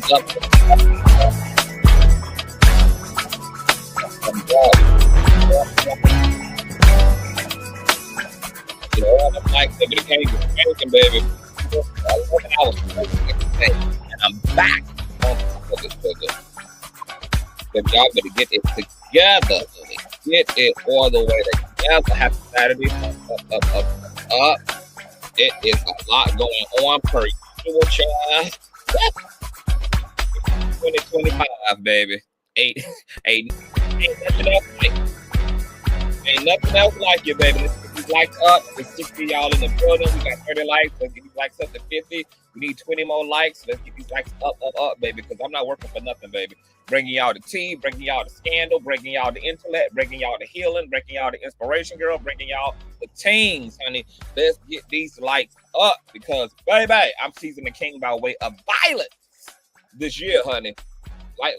You know, I'm like, baby, the cake is American, baby. 11 hours and I'm back on top of this sugar. But y'all better get it together. Get it all the way together. Happy Saturday. Up. It is a lot going on per usual, child. 2025, baby. Ain't nothing else like it. Ain't nothing else like it, baby. Let's get these likes up. There's 60 y'all in the building. We got 30 likes. Let's get these likes up to 50. We need 20 more likes. Let's get these likes up, baby, because I'm not working for nothing, baby. Bringing y'all the tea, bringing y'all the scandal, bringing y'all the intellect, bringing y'all the healing, bringing y'all the inspiration, girl, bringing y'all the teens, honey. Let's get these likes up because, baby, I'm seizing the king by way of violence this year, honey. Like,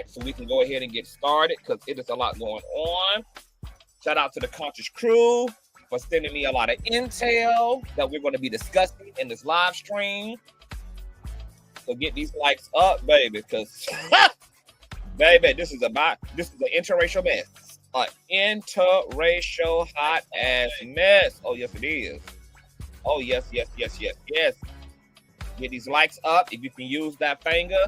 so we can go ahead and get started because it is a lot going on. Shout out to the Conscious crew for sending me a lot of intel that we're going to be discussing in this live stream. So get these likes up, baby, because, baby, this is an interracial mess. An interracial hot ass mess. Oh, yes, it is. Oh, yes. Get these likes up. If you can use that finger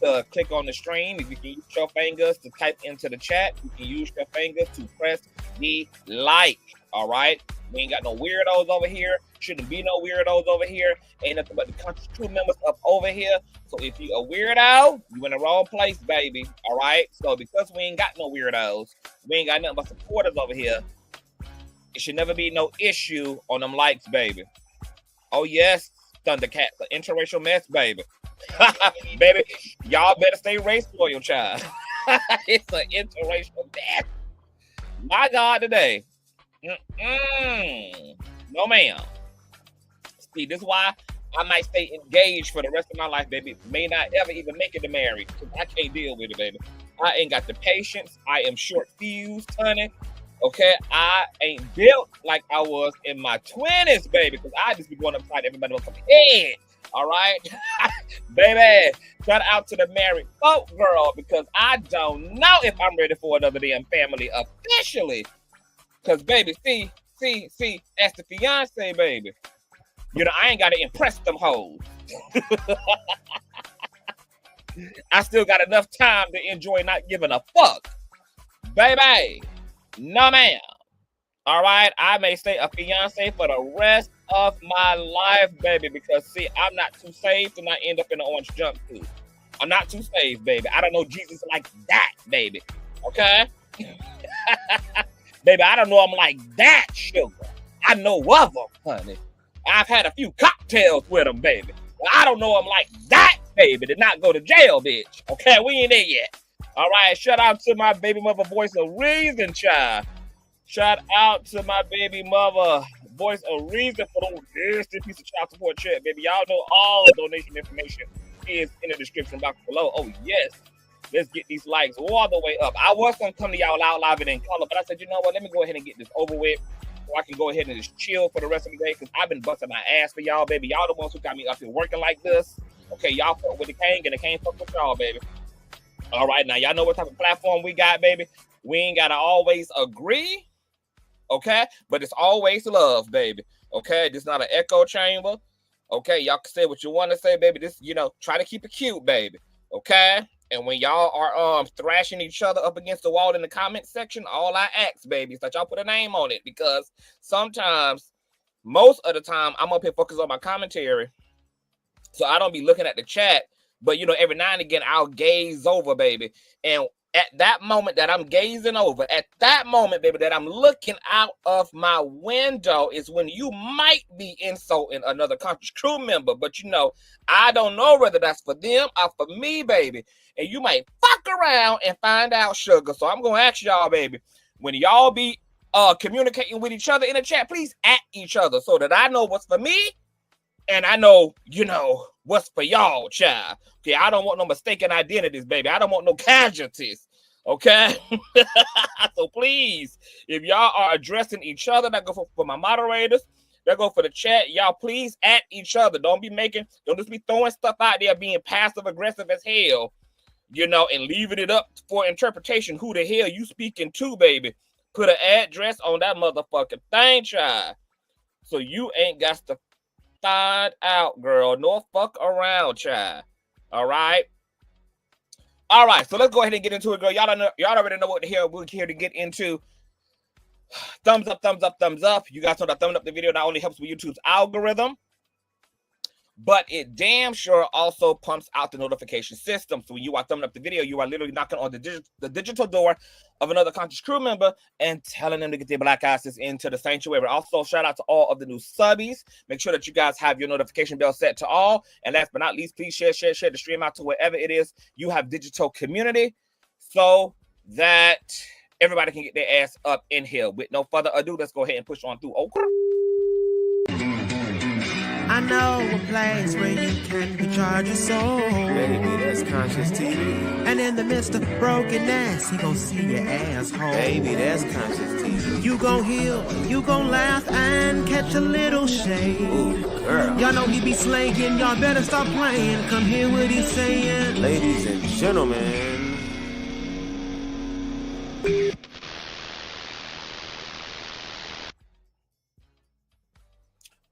to click on the stream, if you can use your fingers to type into the chat, you can use your fingers to press the like. All right? We ain't got no weirdos over here. Shouldn't be no weirdos over here. Ain't nothing but the Conscious crew members up over here. So if you a weirdo, you in the wrong place, baby. All right? So because we ain't got no weirdos, we ain't got nothing but supporters over here, it should never be no issue on them likes, baby. Oh, yes, Thundercats, an interracial mess, baby. Baby, y'all better stay race loyal, child. It's an interracial mess. My God, today. No, ma'am. See, this is why I might stay engaged for the rest of my life, baby. May not ever even make it to marry because I can't deal with it, baby. I ain't got the patience. I am short fused, honey. Okay, I ain't built like I was in my 20s, baby, because I just be going upside everybody else's head. All right, baby. Shout out to the married folk, girl, because I don't know if I'm ready for another damn family officially. Because, baby, see, as the fiance, baby, you know, I ain't got to impress them hoes. I still got enough time to enjoy not giving a fuck. Baby, no, ma'am. All right, I may stay a fiance for the rest of my life, baby, because, see, I'm not too saved to not end up in an orange jumpsuit. I'm not too saved, baby. I don't know Jesus like that, baby. Okay? Baby, I don't know him like that, sugar. I know of him, honey. I've had a few cocktails with him, baby. But I don't know him like that, baby. Did not go to jail, bitch. Okay, we ain't there yet. All right, shout out to my baby mother, Voice of Reason, child. Shout out to my baby mother, Voice of Reason, for those nasty piece of child support check, baby. Y'all know all the donation information is in the description box below. Oh, yes. Let's get these likes all the way up. I was going to come to y'all out live and in color, but I said, you know what? Let me go ahead and get this over with so I can go ahead and just chill for the rest of the day because I've been busting my ass for y'all, baby. Y'all the ones who got me up here working like this. Okay, y'all fuck with the king and the king fuck with y'all, baby. All right, now y'all know what type of platform we got, baby. We ain't got to always agree, okay? But it's always love, baby, okay? This is not an echo chamber, okay? Y'all can say what you want to say, baby. This, you know, try to keep it cute, baby, okay? And when y'all are thrashing each other up against the wall in the comment section, all I ask, baby, is that y'all put a name on it because sometimes, most of the time, I'm up here focused on my commentary, so I don't be looking at the chat. But, you know, every now and again, I'll gaze over, baby. And at that moment that I'm gazing over, at that moment, baby, that I'm looking out of my window is when you might be insulting another Conscious crew member. But, you know, I don't know whether that's for them or for me, baby. And you might fuck around and find out, sugar. So I'm going to ask y'all, baby, when y'all be communicating with each other in the chat, please at each other so that I know what's for me. And I know, you know, what's for y'all, child. Okay, I don't want no mistaken identities, baby. I don't want no casualties, okay? So please, if y'all are addressing each other, that go for my moderators, That go for the chat. Y'all please at each other. Don't just be throwing stuff out there being passive aggressive as hell, you know, and leaving it up for interpretation. Who the hell you speaking to, baby? Put an address on that motherfucking thing, child. So you ain't got to find out, girl. No fuck around, child. All right. All right. So let's go ahead and get into it, girl. Y'all already know what the hell we're here to get into. Thumbs up, thumbs up, thumbs up. You guys know that thumbing up the video not only helps with YouTube's algorithm, but it damn sure also pumps out the notification system. So when you are thumbing up the video, you are literally knocking on the digital door of another conscious crew member and telling them to get their black asses into the sanctuary. Also, shout out to all of the new subbies. Make sure that you guys have your notification bell set to all. And last but not least, please share the stream out to wherever it is you have digital community so that everybody can get their ass up in here. With no further ado, let's go ahead and push on through. Okay. I know a place where you can recharge your soul. Baby, that's Consciouztv. And in the midst of brokenness, he gon' see your asshole. Baby, that's Consciouztv. You gon' heal, you gon' laugh and catch a little shade. Ooh, girl. Y'all know he be slaying, y'all better stop playing. Come hear what he's saying. Ladies and gentlemen.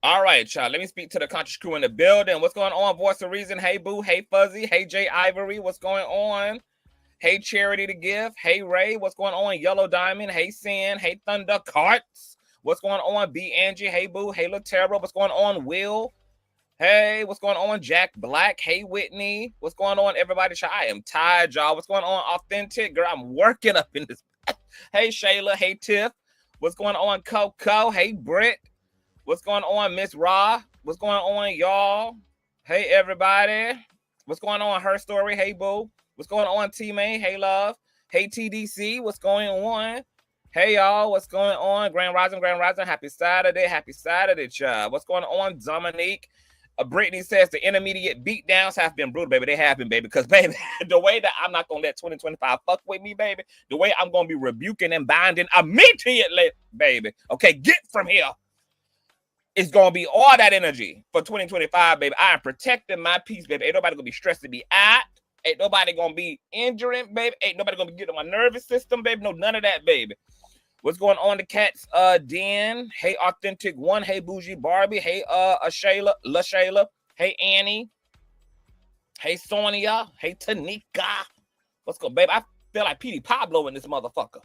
All right, child. Let me speak to the conscious crew in the building. What's going on, Voice of Reason? Hey, Boo. Hey, Fuzzy. Hey, Jay Ivory. What's going on? Hey, Charity to Give. Hey, Ray. What's going on? Yellow Diamond. Hey, Sin. Hey, Thunder Carts. What's going on? B. Angie. Hey, Boo. Hey, Latera. What's going on? Will. Hey, what's going on? Jack Black. Hey, Whitney. What's going on, everybody? I am tired, y'all. What's going on? Authentic. Girl, I'm working up in this. Hey, Shayla. Hey, Tiff. What's going on? Coco. Hey, Britt. What's going on, Miss Ra? What's going on, y'all? Hey, everybody. What's going on, Her Story? Hey, Boo. What's going on, T-May? Hey, Love. Hey, TDC. What's going on? Hey, y'all. What's going on? Grand Rising, Grand Rising. Happy Saturday. Happy Saturday, child. What's going on, Dominique? Brittany says the intermediate beatdowns have been brutal, baby. They have been, baby. Because, baby, the way that I'm not going to let 2025 fuck with me, baby, the way I'm going to be rebuking and binding immediately, baby. Okay, get from here. It's going to be all that energy for 2025, baby. I am protecting my peace, baby. Ain't nobody going to be stressed to be out. Ain't nobody going to be injuring, baby. Ain't nobody going to be getting on my nervous system, baby. No, none of that, baby. What's going on, the cats? Den. Hey, Authentic One. Hey, Bougie Barbie. Hey, Shayla. La Shayla. Hey, Annie. Hey, Sonia. Hey, Tanika. What's going on, baby? I feel like Petey Pablo in this motherfucker.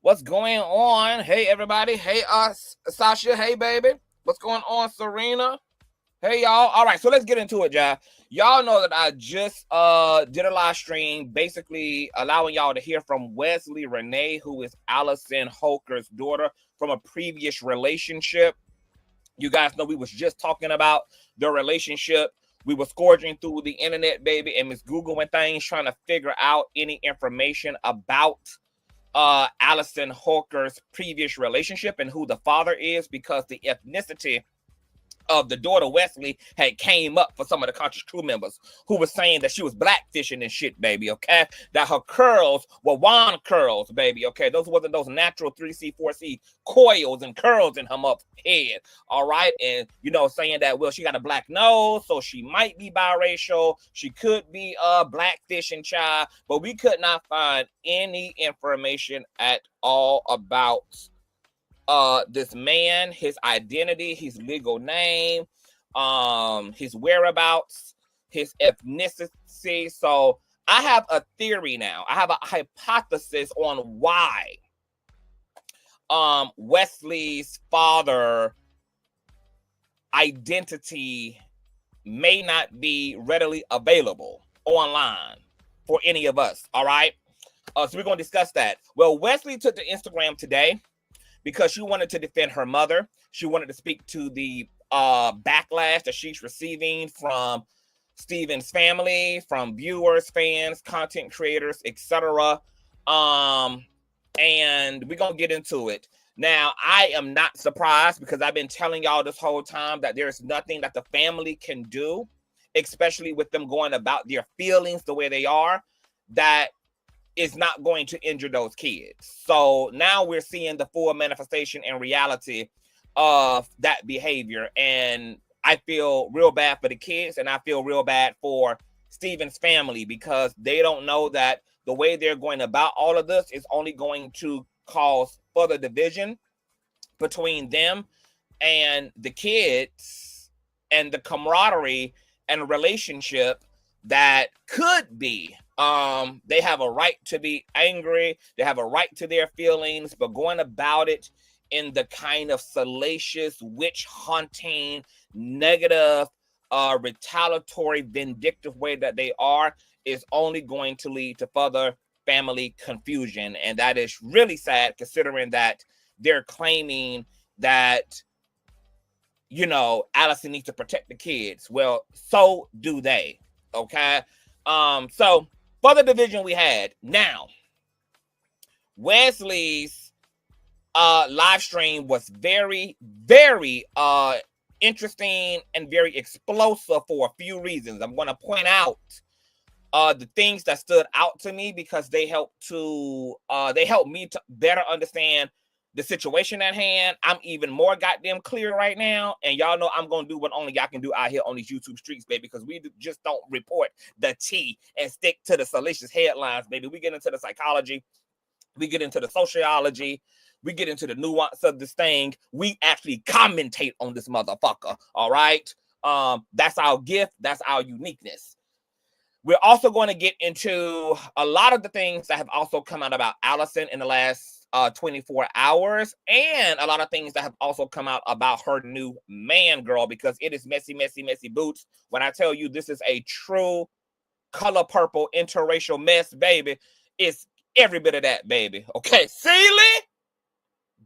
What's going on? Hey, everybody. Hey, Sasha. Hey, baby. What's going on, Serena? Hey, y'all. All right, so let's get into it, y'all. Y'all know that I just did a live stream basically allowing y'all to hear from Wesley Renee, who is Allison Holker's daughter from a previous relationship. You guys know we was just talking about the relationship. We were scourging through the internet, baby, and Miss Googling things, trying to figure out any information about Allison Holker's previous relationship and who the father is, because the ethnicity of the daughter Wesley had came up for some of the conscious crew members who were saying that she was blackfishing and shit, baby, okay? That her curls were wand curls, baby, okay? Those wasn't those natural 3C, 4C coils and curls in her up head, all right? And, you know, saying that, well, she got a black nose, so she might be biracial. She could be a blackfishing child, but we could not find any information at all about this man, his identity, his legal name, his whereabouts, his ethnicity. So I have a theory now. I have a hypothesis on why Wesley's father identity may not be readily available online for any of us. All right. So we're going to discuss that. Well, Wesley took to Instagram today because she wanted to defend her mother. She wanted to speak to the backlash that she's receiving from Steven's family, from viewers, fans, content creators, etc. And we're going to get into it. Now, I am not surprised because I've been telling y'all this whole time that there's nothing that the family can do, especially with them going about their feelings the way they are, that is not going to injure those kids. So now we're seeing the full manifestation and reality of that behavior. And I feel real bad for the kids, and I feel real bad for Steven's family, because they don't know that the way they're going about all of this is only going to cause further division between them and the kids, and the camaraderie and relationship that could be. They have a right to be angry, they have a right to their feelings, but going about it in the kind of salacious, witch hunting, negative, retaliatory, vindictive way that they are is only going to lead to further family confusion. And that is really sad, considering that they're claiming that, you know, Allison needs to protect the kids. Well, so do they. Okay. So for the division we had now, Wesley's live stream was very, very interesting and very explosive for a few reasons. I'm going to point out the things that stood out to me, because they helped me to better understand the situation at hand. I'm even more goddamn clear right now, and y'all know I'm gonna do what only y'all can do out here on these YouTube streets, baby, because we just don't report the tea and stick to the salacious headlines, baby. We get into the psychology, we get into the sociology, we get into the nuance of this thing. We actually commentate on this motherfucker. All right, that's our gift, that's our uniqueness. We're also going to get into a lot of the things that have also come out about Allison in the last 24 hours, and a lot of things that have also come out about her new man, girl, because it is messy, messy, messy boots. When I tell you this is a true color purple interracial mess, baby, it's every bit of that, baby. Okay, Celie,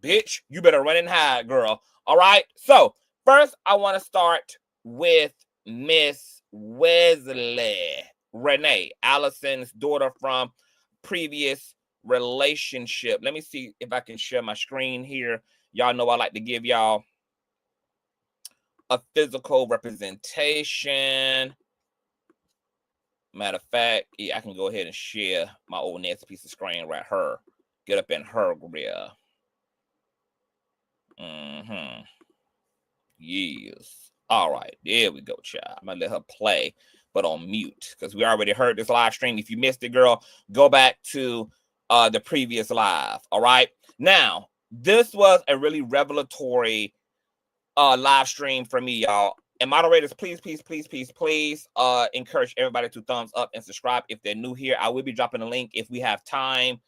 bitch, you better run and hide, girl. All right, so first I want to start with Miss Wesley Renee, Allison's daughter from previous relationship. Let me see if I can share my screen here. Y'all know I like to give y'all a physical representation. Matter of fact, yeah, I can go ahead and share my old nasty piece of screen right here. Get up in her grill. Yes. All right, there we go, child. I'm gonna let her play, but on mute, because we already heard this live stream. If you missed it, girl, go back to the previous live. All right, now this was a really revelatory live stream for me, y'all. And moderators, please encourage everybody to thumbs up and subscribe if they're new here. I will be dropping a link if we have time.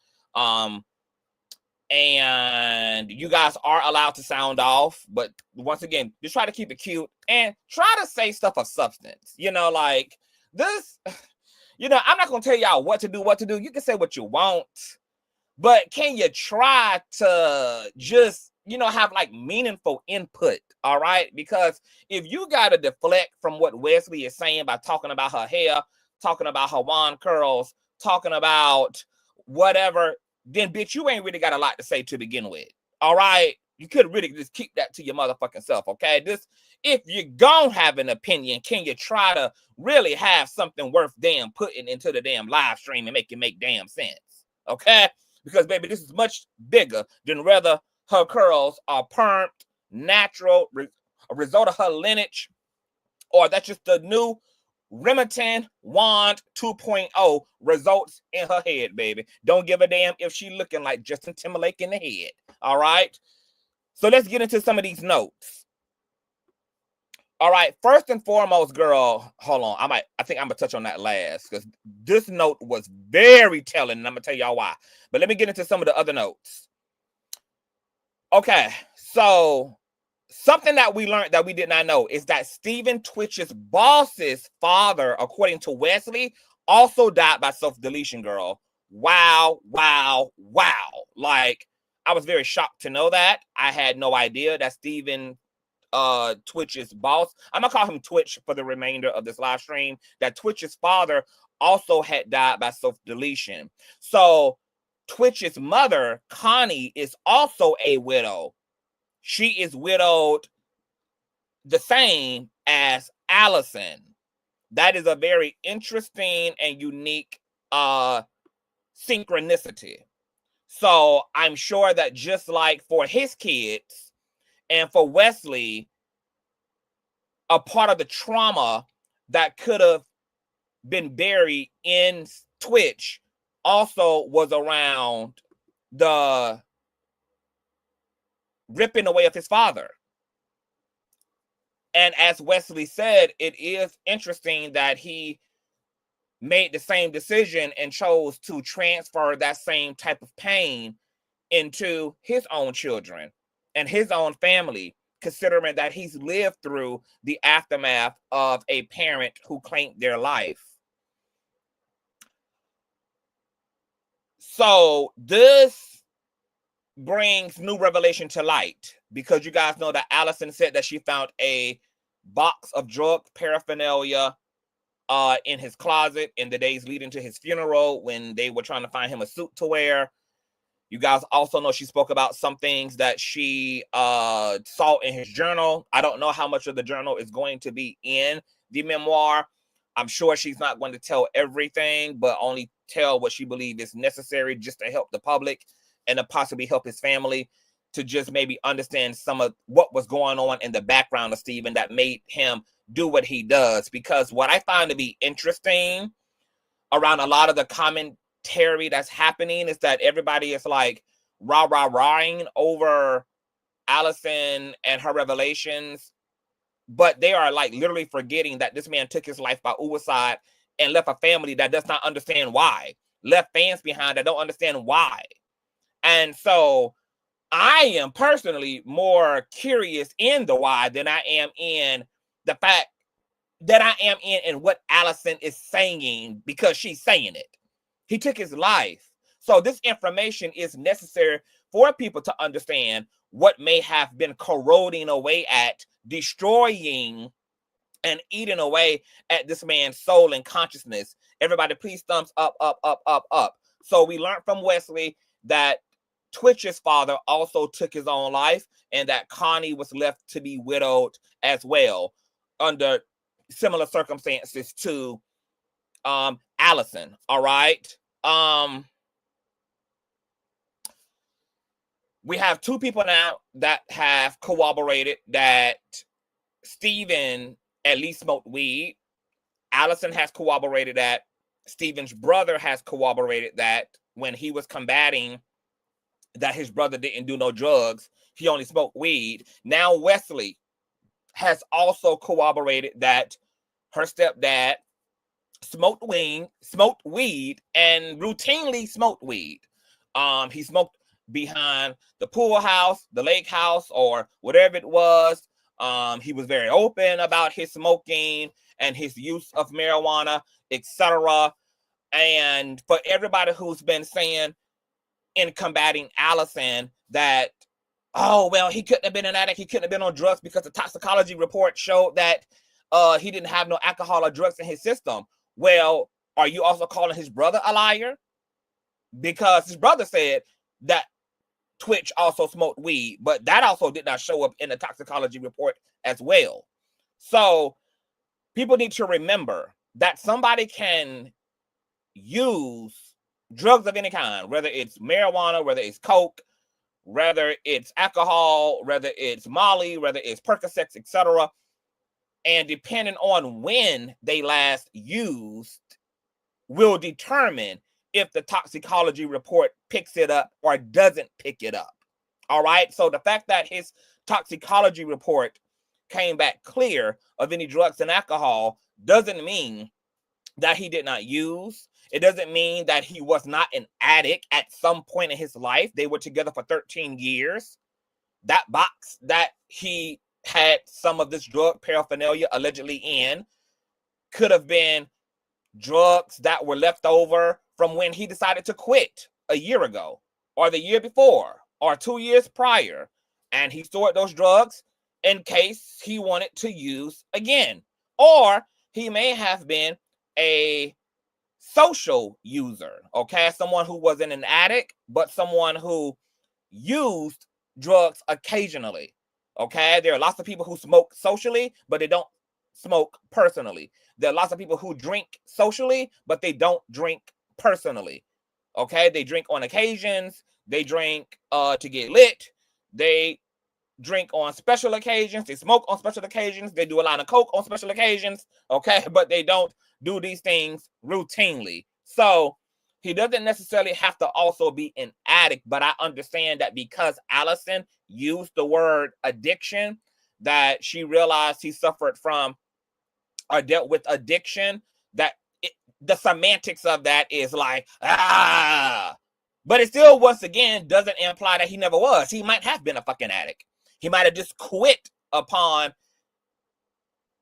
And you guys are allowed to sound off, but once again, just try to keep it cute and try to say stuff of substance. You know, like this, you know, I'm not gonna tell y'all what to do. You can say what you want, but can you try to just, you know, have like meaningful input? All right, because if you gotta deflect from what Wesley is saying by talking about her hair, talking about her wand curls, talking about whatever, then bitch, you ain't really got a lot to say to begin with. All right, you could really just keep that to your motherfucking self. Okay, this, if you gon' have an opinion, can you try to really have something worth damn putting into the damn live stream and make it make damn sense? Okay, because baby, this is much bigger than whether her curls are permed, natural, a result of her lineage, or that's just the new Remington Wand 2.0 results in her head, baby. Don't give a damn if she looking like Justin Timberlake in the head. All right, so let's get into some of these notes. All right, first and foremost, girl, hold on. I think I'm gonna touch on that last, because this note was very telling, and I'm gonna tell y'all why. But let me get into some of the other notes. Okay, so something that we learned that we did not know is that Stephen Twitch's boss's father, according to Wesley, also died by self-deletion, girl. Wow. Like, I was very shocked to know that. I had no idea that Stephen Twitch's boss, I'm gonna call him Twitch for the remainder of this live stream, that Twitch's father also had died by self-deletion. So Twitch's mother, Connie, is also a widow. She is widowed the same as Allison. That is a very interesting and unique synchronicity. So I'm sure that just like for his kids, And for Wesley, a part of the trauma that could have been buried in Twitch also was around the ripping away of his father. And as Wesley said, it is interesting that he made the same decision and chose to transfer that same type of pain into his own children and his own family, considering that he's lived through the aftermath of a parent who claimed their life. So this brings new revelation to light, because you guys know that Allison said that she found a box of drug paraphernalia in his closet in the days leading to his funeral when they were trying to find him a suit to wear. You guys also know she spoke about some things that she saw in his journal. I don't know how much of the journal is going to be in the memoir. I'm sure she's not going to tell everything, but only tell what she believes is necessary just to help the public and to possibly help his family to just maybe understand some of what was going on in the background of Stephen that made him do what he does. Because what I find to be interesting around a lot of the commentary that's happening is that everybody is like rah-rah-rahing over Allison and her revelations, but they are like literally forgetting that this man took his life by suicide and left a family that does not understand why, left fans behind that don't understand why. And so I am personally more curious in the why than I am in the fact that I am in what Allison is saying, because she's saying it. He took his life. So this information is necessary for people to understand what may have been corroding away at, destroying and eating away at this man's soul and consciousness. Everybody, please thumbs up, up, up, up, up. So we learned from Wesley that Twitch's father also took his own life, and that Connie was left to be widowed as well under similar circumstances to Allison. All right. We have two people now that have corroborated that Stephen at least smoked weed. Allison has corroborated that. Stephen's brother has corroborated that when he was combating that his brother didn't do no drugs, he only smoked weed. Now Wesley has also corroborated that her stepdad smoked weed and routinely smoked weed. He smoked behind the pool house, the lake house, or whatever it was. He was very open about his smoking and his use of marijuana, etc. And for everybody who's been saying in combating Allison that, oh, well, he couldn't have been an addict, he couldn't have been on drugs because the toxicology report showed that he didn't have no alcohol or drugs in his system. Well, are you also calling his brother a liar? Because his brother said that Twitch also smoked weed, but that also did not show up in the toxicology report as well. So people need to remember that somebody can use drugs of any kind, whether it's marijuana, whether it's coke, whether it's alcohol, whether it's Molly, whether it's Percocets, etc. And depending on when they last used will determine if the toxicology report picks it up or doesn't pick it up. All right. So the fact that his toxicology report came back clear of any drugs and alcohol doesn't mean that he did not use. It doesn't mean that he was not an addict at some point in his life. They were together for 13 years. That box that he had some of this drug paraphernalia allegedly in could have been drugs that were left over from when he decided to quit a year ago, or the year before, or 2 years prior. And he stored those drugs in case he wanted to use again. Or he may have been a social user, okay? Someone who wasn't an addict, but someone who used drugs occasionally, okay? There are lots of people who smoke socially, but they don't smoke personally. There are lots of people who drink socially, but they don't drink personally, okay? They drink on occasions. They drink to get lit. They drink on special occasions. They smoke on special occasions. They do a lot of coke on special occasions. Okay, but they don't do these things routinely. So he doesn't necessarily have to also be an addict, but I understand that because Allison used the word addiction, that she realized he suffered from or dealt with addiction, that the semantics of that is like, but it still, once again, doesn't imply that he never was. He might have been a fucking addict. He might have just quit upon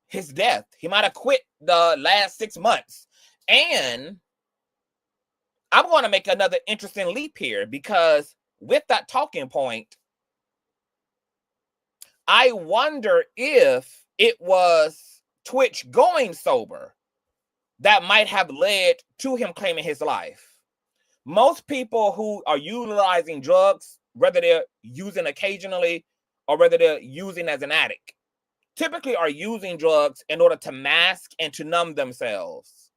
his death. He might have quit the last 6 months. And I'm going to make another interesting leap here, because with that talking point, I wonder if it was Twitch going sober that might have led to him claiming his life. Most people who are utilizing drugs, whether they're using occasionally or whether they're using as an addict, typically are using drugs in order to mask and to numb themselves.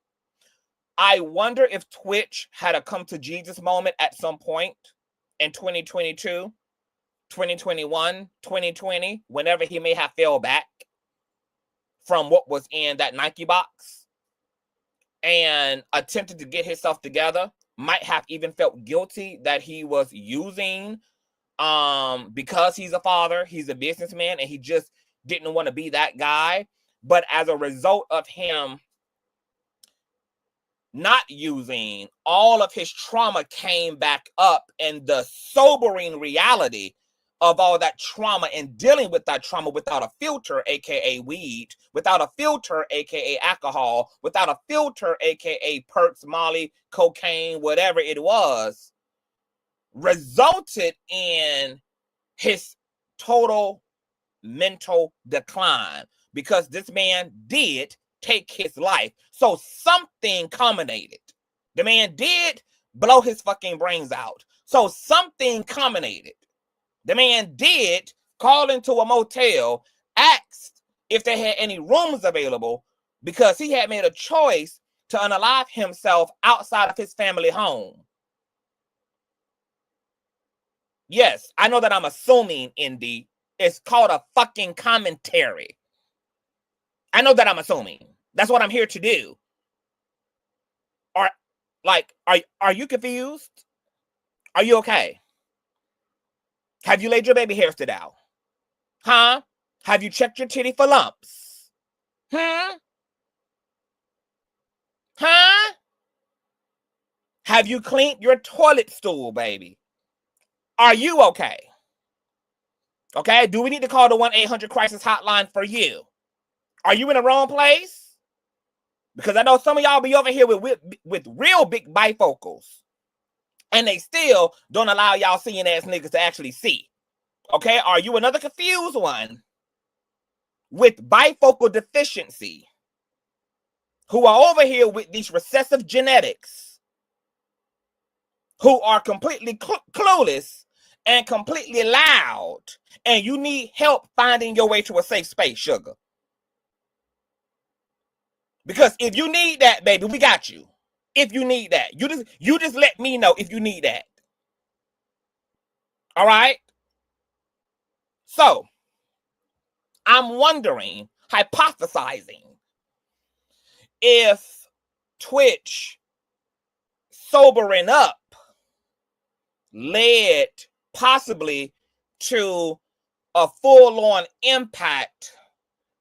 I wonder if Twitch had a come to Jesus moment at some point in 2022, 2021, 2020, whenever he may have fell back from what was in that Nike box and attempted to get himself together, might have even felt guilty that he was using because he's a father, he's a businessman, and he just didn't want to be that guy. But as a result of him not using, all of his trauma came back up, and the sobering reality of all that trauma and dealing with that trauma without a filter, aka weed, without a filter, aka alcohol, without a filter, aka perks, molly, cocaine, whatever it was, resulted in his total mental decline, because this man did take his life. So something culminated. The man did blow his fucking brains out. So something culminated. The man did call into a motel, asked if they had any rooms available, because he had made a choice to unalive himself outside of his family home. Yes, I know that I'm assuming, Indy. It's called a fucking commentary. I know that I'm assuming. That's what I'm here to do. Are you confused? Are you okay? Have you laid your baby hairs down? Huh? Have you checked your titty for lumps? Huh? Have you cleaned your toilet stool, baby? Are you okay? Okay, do we need to call the 1-800-crisis hotline for you? Are you in the wrong place? Because I know some of y'all be over here with real big bifocals, and they still don't allow y'all seeing ass niggas to actually see. Okay, are you another confused one with bifocal deficiency who are over here with these recessive genetics, who are completely clueless and completely loud, and you need help finding your way to a safe space, sugar? Because if you need that, baby, we got you. If you need that, you just let me know if you need that. All right? So, I'm wondering, hypothesizing, if Twitch sobering up led possibly to a full-on impact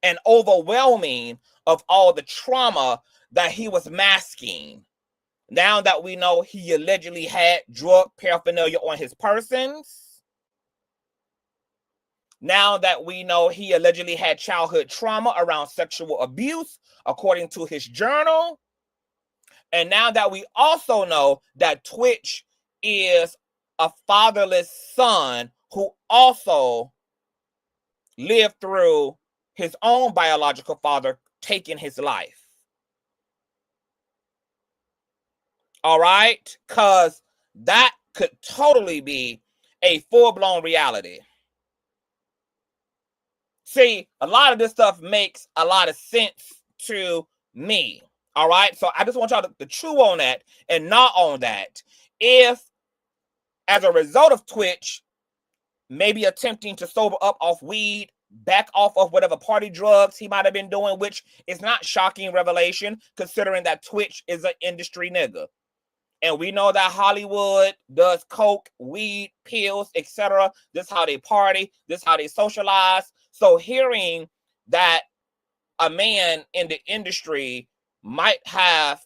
and overwhelming of all the trauma that he was masking. Now that we know he allegedly had drug paraphernalia on his persons, now that we know he allegedly had childhood trauma around sexual abuse, according to his journal, and now that we also know that Twitch is a fatherless son who also lived through his own biological father taking his life. All right? Because that could totally be a full-blown reality. See, a lot of this stuff makes a lot of sense to me. All right? So I just want y'all to chew on that and not on that. If, as a result of Twitch maybe attempting to sober up off weed, back off of whatever party drugs he might have been doing, which is not shocking revelation considering that Twitch is an industry nigga. And we know that Hollywood does coke, weed, pills, etc. This is how they party. This is how they socialize. So hearing that a man in the industry might have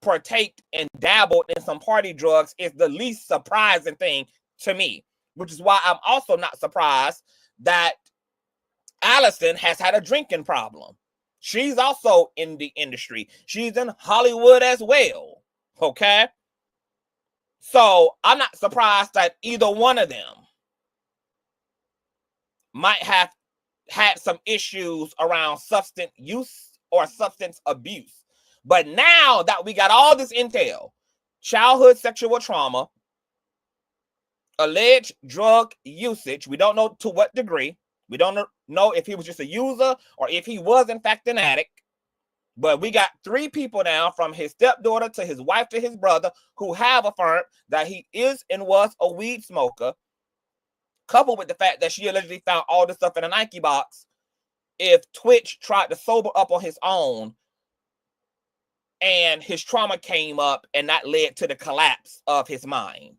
partaked and dabbled in some party drugs is the least surprising thing to me, which is why I'm also not surprised that Allison has had a drinking problem. She's also in the industry. She's in Hollywood as well. Okay? So I'm not surprised that either one of them might have had some issues around substance use or substance abuse. But now that we got all this intel, childhood sexual trauma, alleged drug usage, we don't know to what degree. We don't know if he was just a user or if he was in fact an addict. But we got 3 people now, from his stepdaughter to his wife to his brother, who have affirmed that he is and was a weed smoker, coupled with the fact that she allegedly found all this stuff in a Nike box. If Twitch tried to sober up on his own and his trauma came up, and that led to the collapse of his mind,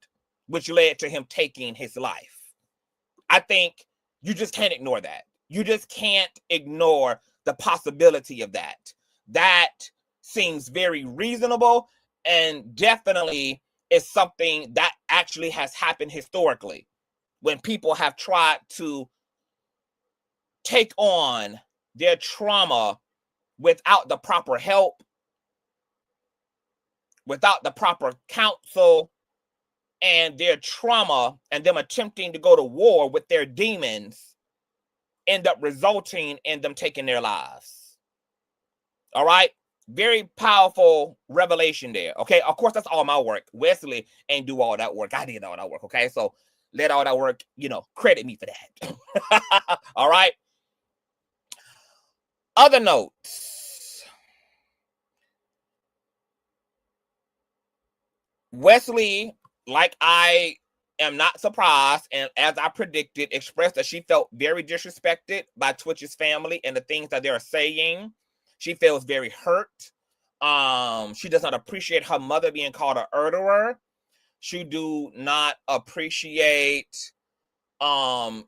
which led to him taking his life. I think you just can't ignore that. You just can't ignore the possibility of that. That seems very reasonable, and definitely is something that actually has happened historically when people have tried to take on their trauma without the proper help, without the proper counsel, and their trauma and them attempting to go to war with their demons end up resulting in them taking their lives. All right. Very powerful revelation there. Okay. Of course, that's all my work. Wesley ain't do all that work. I did all that work. Okay. So let all that work, credit me for that. All right. Other notes. Wesley, like I am not surprised, and as I predicted, expressed that she felt very disrespected by Twitch's family and the things that they're saying. She feels very hurt. She does not appreciate her mother being called a murderer. She do not appreciate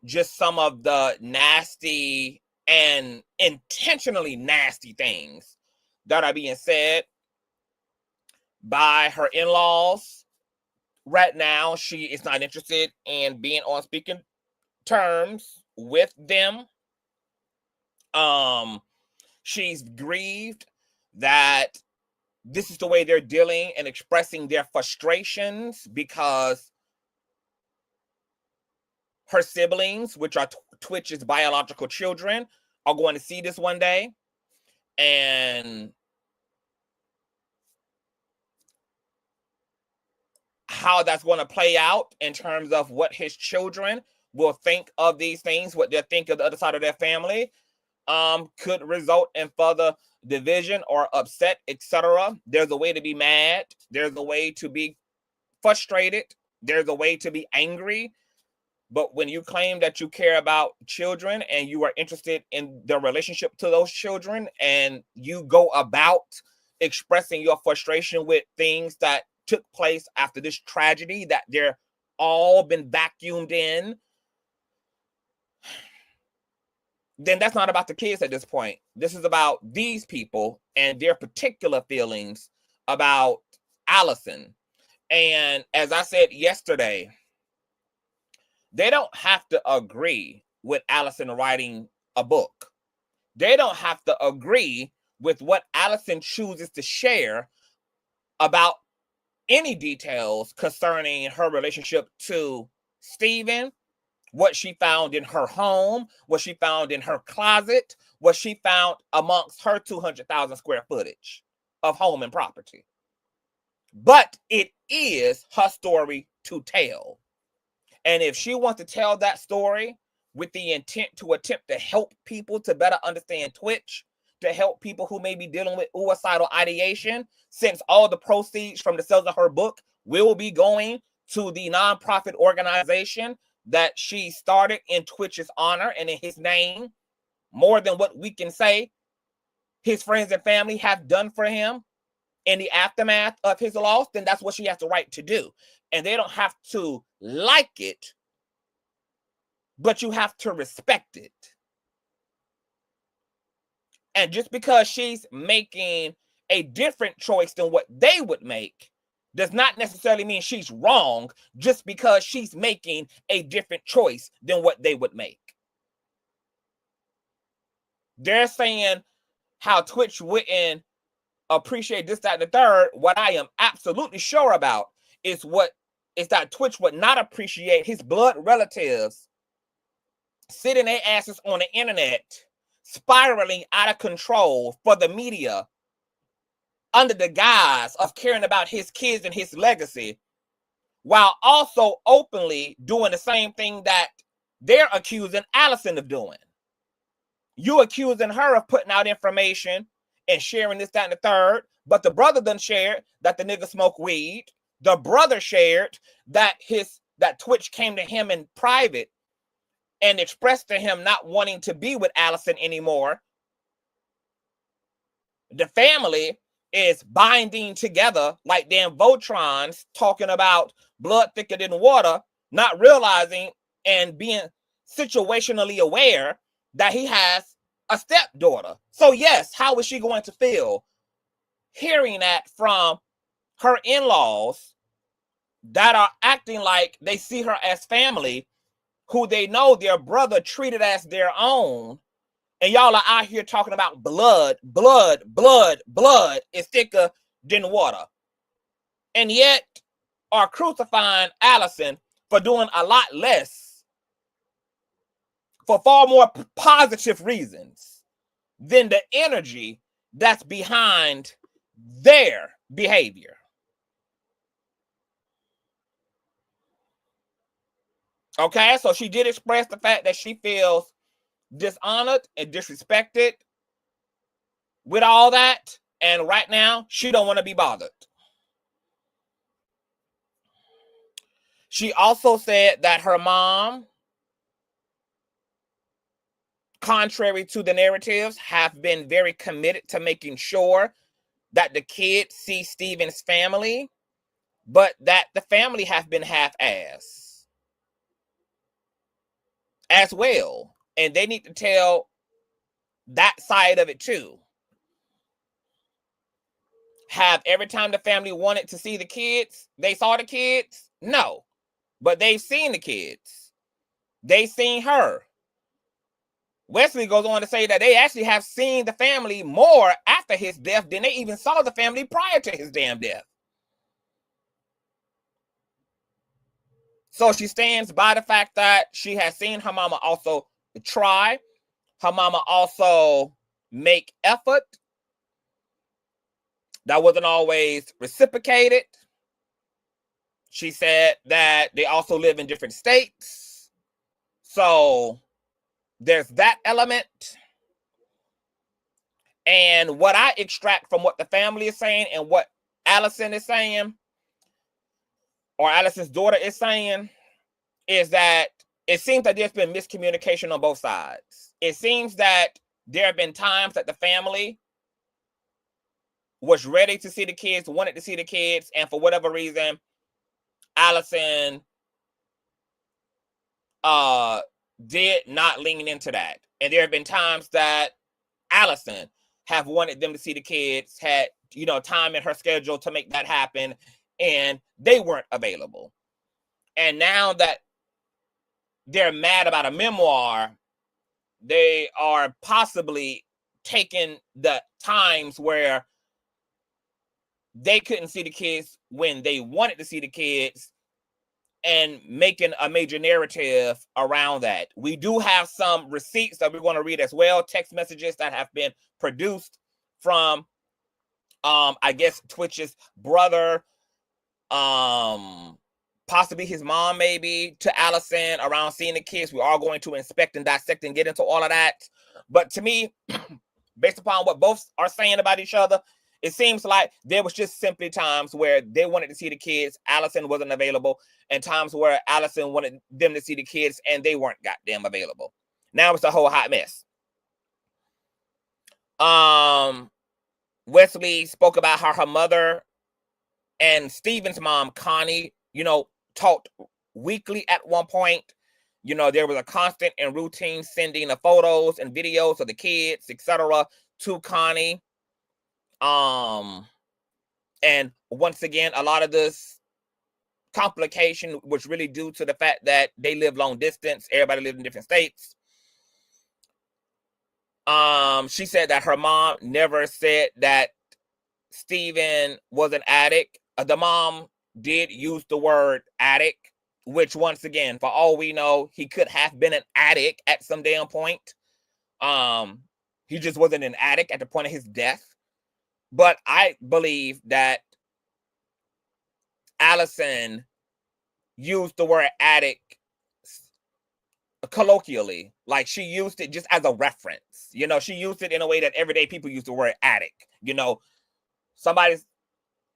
just some of the nasty and intentionally nasty things that are being said by her in-laws. Right now, she is not interested in being on speaking terms with them. She's grieved that this is the way they're dealing and expressing their frustrations because her siblings, which are Twitch's biological children, are going to see this one day. And how that's going to play out in terms of what his children will think of these things, what they'll think of the other side of their family, could result in further division or upset, etc. There's a way to be mad. There's a way to be frustrated. There's a way to be angry. But when you claim that you care about children and you are interested in the relationship to those children, and you go about expressing your frustration with things that took place after this tragedy, that they're all been vacuumed in, then that's not about the kids at this point. This is about these people and their particular feelings about Allison. And as I said yesterday, they don't have to agree with Allison writing a book. They don't have to agree with what Allison chooses to share about any details concerning her relationship to Steven, what she found in her home, what she found in her closet, what she found amongst her 200,000 square footage of home and property. But it is her story to tell. And if she wants to tell that story with the intent to attempt to help people to better understand Twitch, to help people who may be dealing with suicidal ideation, since all the proceeds from the sales of her book will be going to the nonprofit organization that she started in Twitch's honor and in his name, more than what we can say his friends and family have done for him in the aftermath of his loss, then that's what she has the right to do. And they don't have to like it, but you have to respect it. And just because she's making a different choice than what they would make does not necessarily mean she's wrong, just because she's making a different choice than what they would make. They're saying how Twitch wouldn't appreciate this, that, and the third. What I am absolutely sure about is that Twitch would not appreciate his blood relatives sitting their asses on the internet, spiraling out of control for the media under the guise of caring about his kids and his legacy, while also openly doing the same thing that they're accusing Allison of doing. You accusing her of putting out information and sharing this, that, and the third, but the brother done shared that the nigga smoke weed. The brother shared that Twitch came to him in private and expressed to him not wanting to be with Allison anymore. The family is binding together like damn Voltrons, talking about blood thicker than water, not realizing and being situationally aware that he has a stepdaughter. So yes, how is she going to feel hearing that from her in-laws that are acting like they see her as family, who they know their brother treated as their own, and y'all are out here talking about blood is thicker than water, and yet are crucifying Allison for doing a lot less for far more positive reasons than the energy that's behind their behavior. Okay, so she did express the fact that she feels dishonored and disrespected with all that, and right now she don't want to be bothered. She also said that her mom, contrary to the narratives, have been very committed to making sure that the kids see Stephen's family, but that the family have been half-assed as well. And they need to tell that side of it too. Have every time the family wanted to see the kids, they saw the kids? No. But they've seen the kids. They've seen her. Wesley goes on to say that they actually have seen the family more after his death than they even saw the family prior to his damn death. So she stands by the fact that she has seen her mama also try. Her mama also make effort. That wasn't always reciprocated. She said that they also live in different states. So there's that element. And what I extract from what the family is saying and what Allison is saying, or Allison's daughter is saying, is that it seems that there's been miscommunication on both sides. It seems that there have been times that the family was ready to see the kids, wanted to see the kids, and for whatever reason, Allison did not lean into that. And there have been times that Allison have wanted them to see the kids, had, time in her schedule to make that happen, and they weren't available. And now that they're mad about a memoir, they are possibly taking the times where they couldn't see the kids when they wanted to see the kids and making a major narrative around that. We do have some receipts that we're going to read as well, text messages that have been produced from, I guess, Twitch's brother, possibly his mom, maybe, to Allison around seeing the kids. We are going to inspect and dissect and get into all of that. But to me, based upon what both are saying about each other, It seems like there was just simply times where they wanted to see the kids, Allison wasn't available, and times where Allison wanted them to see the kids and they weren't goddamn available. Now it's a whole hot mess. Wesley spoke about how her mother and Steven's mom, Connie, talked weekly at one point. There was a constant and routine sending of photos and videos of the kids, etc., to Connie. And once again, a lot of this complication was really due to the fact that they live long distance. Everybody lived in different states. She said that her mom never said that Steven was an addict. The mom did use the word addict, which once again, for all we know, he could have been an addict at some damn point. He just wasn't an addict at the point of his death. But I believe that Allison used the word addict colloquially. Like, she used it just as a reference. She used it in a way that everyday people use the word addict. Somebody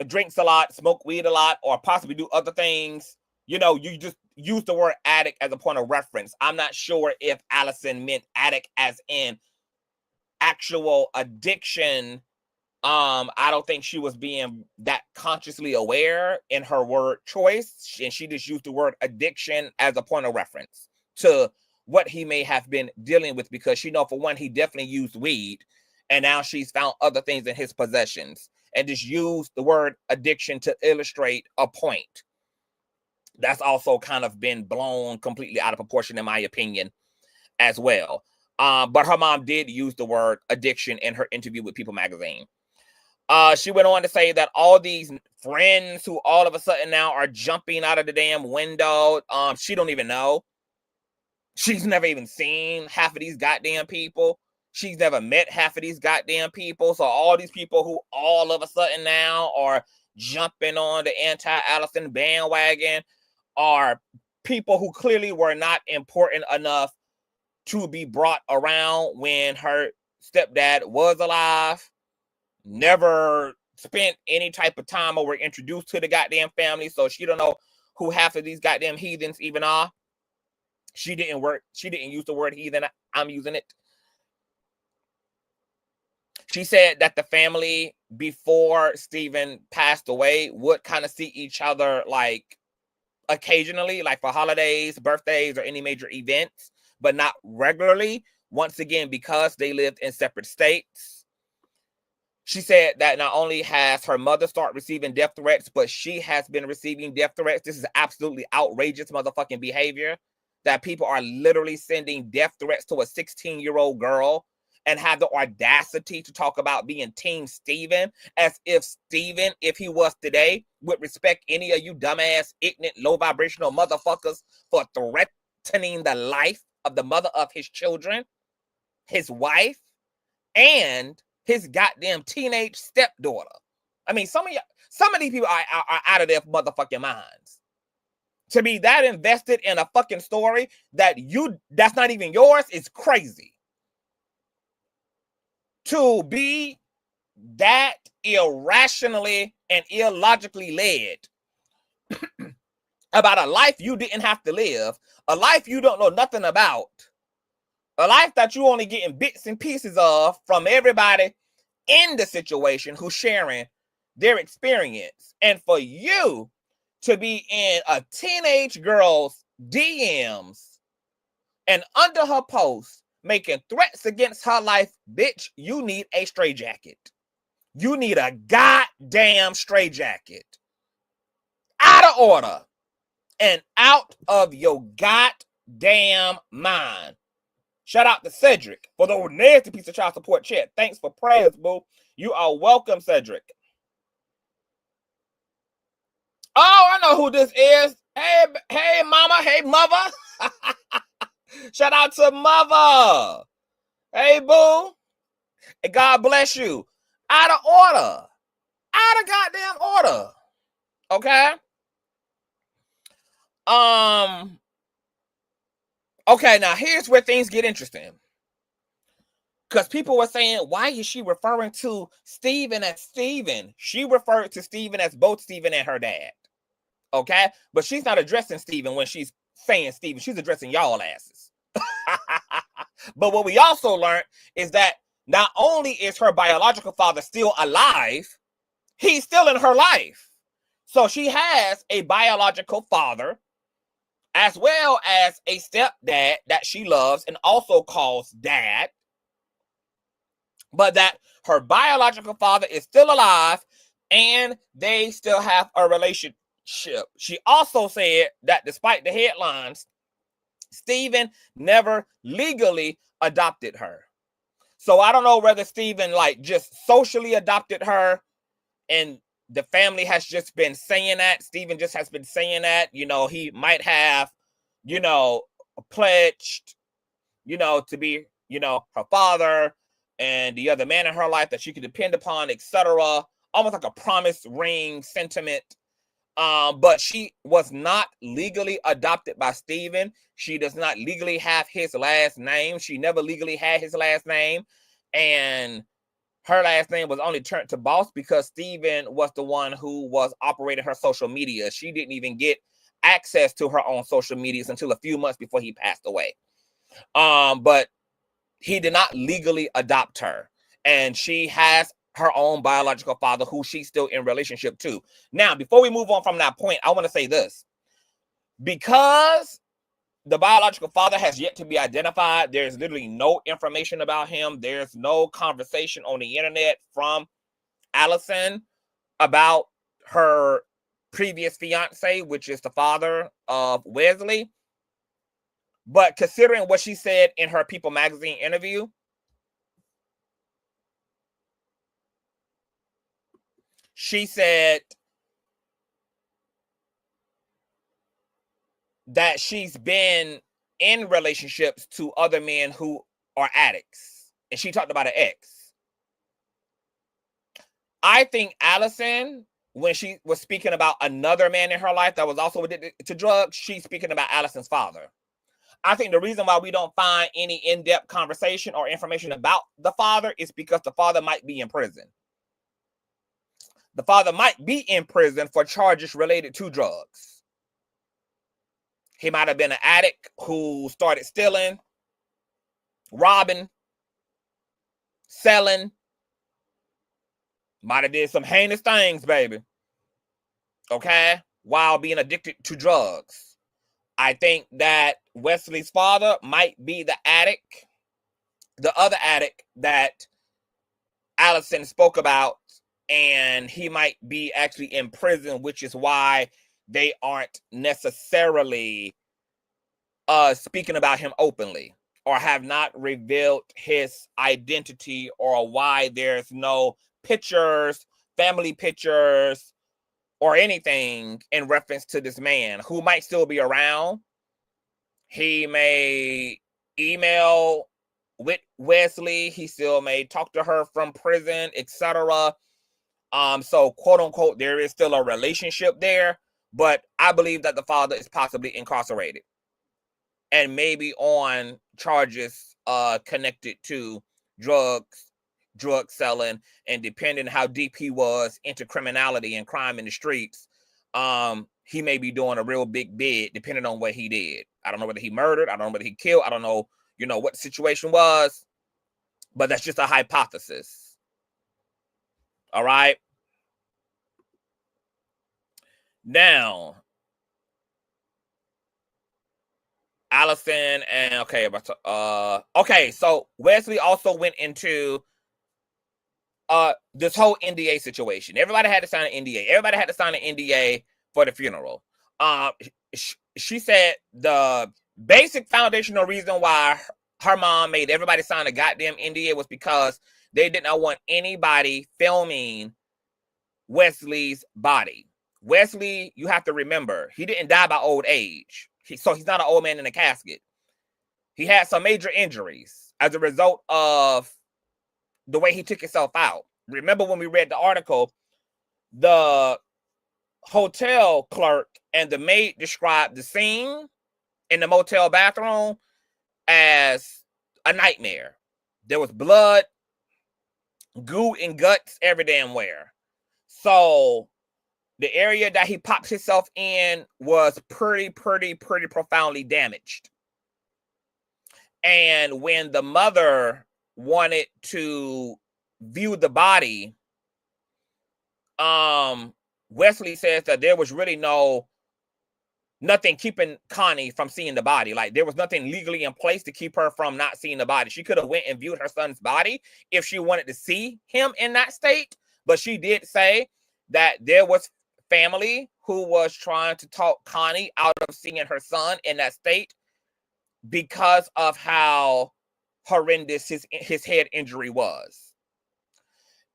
drinks a lot, smoke weed a lot, or possibly do other things. You just use the word addict as a point of reference. I'm not sure if Allison meant addict as in actual addiction. I don't think she was being that consciously aware in her word choice, and she just used the word addiction as a point of reference to what he may have been dealing with, because for one, he definitely used weed, and now she's found other things in his possessions, and just used the word addiction to illustrate a point. That's also kind of been blown completely out of proportion, in my opinion, as well. But her mom did use the word addiction in her interview with People magazine. She went on to say that all these friends who all of a sudden now are jumping out of the damn window, she don't even know. She's never even seen half of these goddamn people. She's never met half of these goddamn people. So all these people who all of a sudden now are jumping on the anti-Allison bandwagon are people who clearly were not important enough to be brought around when her stepdad was alive. Never spent any type of time or were introduced to the goddamn family, so she don't know who half of these goddamn heathens even are. She didn't use the word heathen. I'm using it. She said that the family before Steven passed away would kind of see each other like occasionally, like for holidays, birthdays, or any major events, but not regularly. Once again, because they lived in separate states. She said that not only has her mother started receiving death threats, but she has been receiving death threats. This is absolutely outrageous motherfucking behavior, that people are literally sending death threats to a 16-year-old girl and have the audacity to talk about being Team Steven, as if Steven, if he was today, would respect any of you dumbass, ignorant, low vibrational motherfuckers for threatening the life of the mother of his children, his wife, and his goddamn teenage stepdaughter. I mean, some of these people are out of their motherfucking minds. To be that invested in a fucking story that's not even yours is crazy. To be that irrationally and illogically led about a life you didn't have to live, a life you don't know nothing about, a life that you only getting bits and pieces of from everybody in the situation who's sharing their experience. And for you to be in a teenage girl's DMs and under her post making threats against her life, bitch, you need a straitjacket. You need a goddamn straitjacket. Out of order and out of your goddamn mind. Shout out to Cedric for the nasty piece of child support check. Thanks for prayers, boo. You are welcome, Cedric. Oh, I know who this is. Hey, mama. Hey, mother. Shout out to mother. Hey, boo. And God bless you. Out of order. Out of goddamn order. Okay? Okay, now here's where things get interesting. Because people were saying, why is she referring to Stephen as Stephen? She referred to Stephen as both Stephen and her dad. Okay? But she's not addressing Stephen when she's saying Stephen. She's addressing y'all asses. But what we also learned is that not only is her biological father still alive, he's still in her life. So she has a biological father as well as a stepdad that she loves and also calls dad. But that her biological father is still alive and they still have a relationship. She also said that despite the headlines, Stephen never legally adopted her. So I don't know whether Stephen like just socially adopted her and the family has just been saying that. Stephen just has been saying that, you know, he might have, you know, pledged, you know, to be, you know, her father and the other man in her life that she could depend upon, etc. Almost like a promise ring sentiment. But she was not legally adopted by Stephen. She does not legally have his last name. She never legally had his last name. And her last name was only turned to Boss because Stephen was the one who was operating her social media. She didn't even get access to her own social medias until a few months before he passed away. But he did not legally adopt her. And she has her own biological father who she's still in relationship to. Now, before we move on from that point, I want to say this. Because the biological father has yet to be identified, there's literally no information about him. There's no conversation on the internet from Allison about her previous fiance, which is the father of Wesley. But considering what she said in her People magazine interview, she said that she's been in relationships to other men who are addicts. And she talked about an ex. I think Allison, when she was speaking about another man in her life that was also addicted to drugs, she's speaking about Allison's father. I think the reason why we don't find any in-depth conversation or information about the father is because the father might be in prison. The father might be in prison for charges related to drugs. He might have been an addict who started stealing, robbing, selling. Might have did some heinous things, baby. Okay? While being addicted to drugs. I think that Wesley's father might be the addict, the other addict that Allison spoke about, and he might be actually in prison, which is why they aren't necessarily speaking about him openly or have not revealed his identity or why there's no pictures, family pictures, or anything in reference to this man who might still be around. He may email with Wesley. He still may talk to her from prison, etc. So quote unquote, there is still a relationship there, but I believe that the father is possibly incarcerated and maybe on charges connected to drug selling, and depending how deep he was into criminality and crime in the streets, he may be doing a real big bid depending on what he did. I don't know whether he murdered, I don't know whether he killed, I don't know, you know, what the situation was, but that's just a hypothesis. All right. Now, Allison and okay, so Wesley also went into this whole NDA situation. Everybody had to sign an NDA. Everybody had to sign an NDA for the funeral. She said the basic foundational reason why her mom made everybody sign a goddamn NDA was because they did not want anybody filming Wesley's body. Wesley, you have to remember, he didn't die by old age. So he's not an old man in a casket. He had some major injuries as a result of the way he took himself out. Remember when we read the article, the hotel clerk and the maid described the scene in the motel bathroom as a nightmare. There was blood, goo, and guts every damn where. So the area that he popped himself in was pretty profoundly damaged. And when the mother wanted to view the body, Wesley says that there was really nothing keeping Connie from seeing the body. Like, there was nothing legally in place to keep her from not seeing the body. She could have went and viewed her son's body if she wanted to see him in that state. But she did say that there was family who was trying to talk Connie out of seeing her son in that state because of how horrendous his head injury was.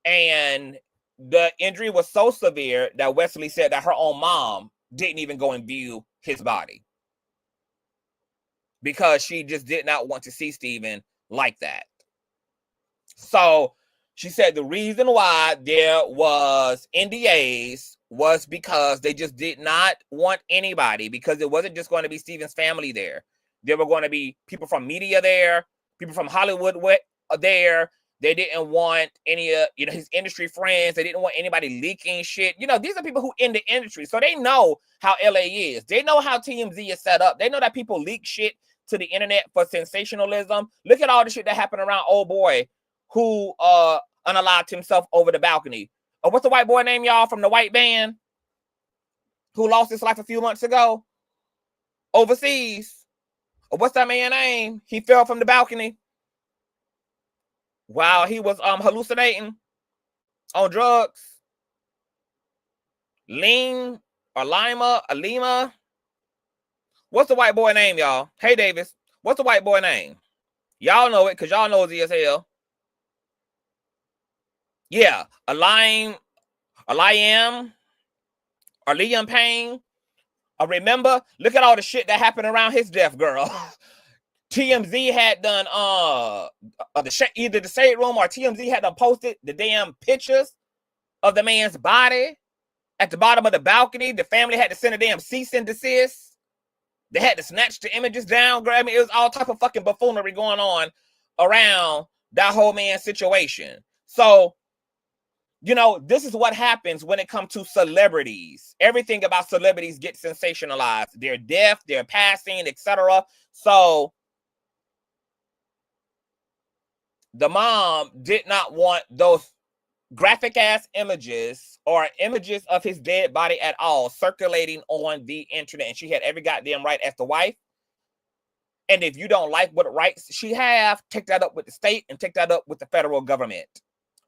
And the injury was so severe that Wesley said that her own mom didn't even go and view his body because she just did not want to see Stephen like that. So she said the reason why there was NDAs was because they just did not want anybody, because it wasn't just going to be Stephen's family there. There were going to be people from media there, people from Hollywood there. They didn't want any his industry friends. They didn't want anybody leaking shit. These are people who in the industry, so they know how LA is. They know how TMZ is set up. They know that people leak shit to the internet for sensationalism. Look at all the shit that happened around old boy who unalived himself over the balcony. What's the white boy name, y'all, from the white band who lost his life a few months ago overseas? What's that man's name? He fell from the balcony while he was hallucinating on drugs. Alima. What's the white boy name, y'all? Hey, Davis. What's the white boy name? Y'all know it because y'all nosy as hell. Yeah, Liam Payne. Remember, look at all the shit that happened around his death, girl. TMZ had done either the Shade Room or TMZ had done posted the damn pictures of the man's body at the bottom of the balcony. The family had to send a damn cease and desist. They had to snatch the images down, grab me. It was all type of fucking buffoonery going on around that whole man's situation. So, this is what happens when it comes to celebrities. Everything about celebrities gets sensationalized. Their death, their passing, etc. So the mom did not want those graphic ass images or images of his dead body at all circulating on the internet. And she had every goddamn right as the wife. And if you don't like what rights she have, take that up with the state and take that up with the federal government.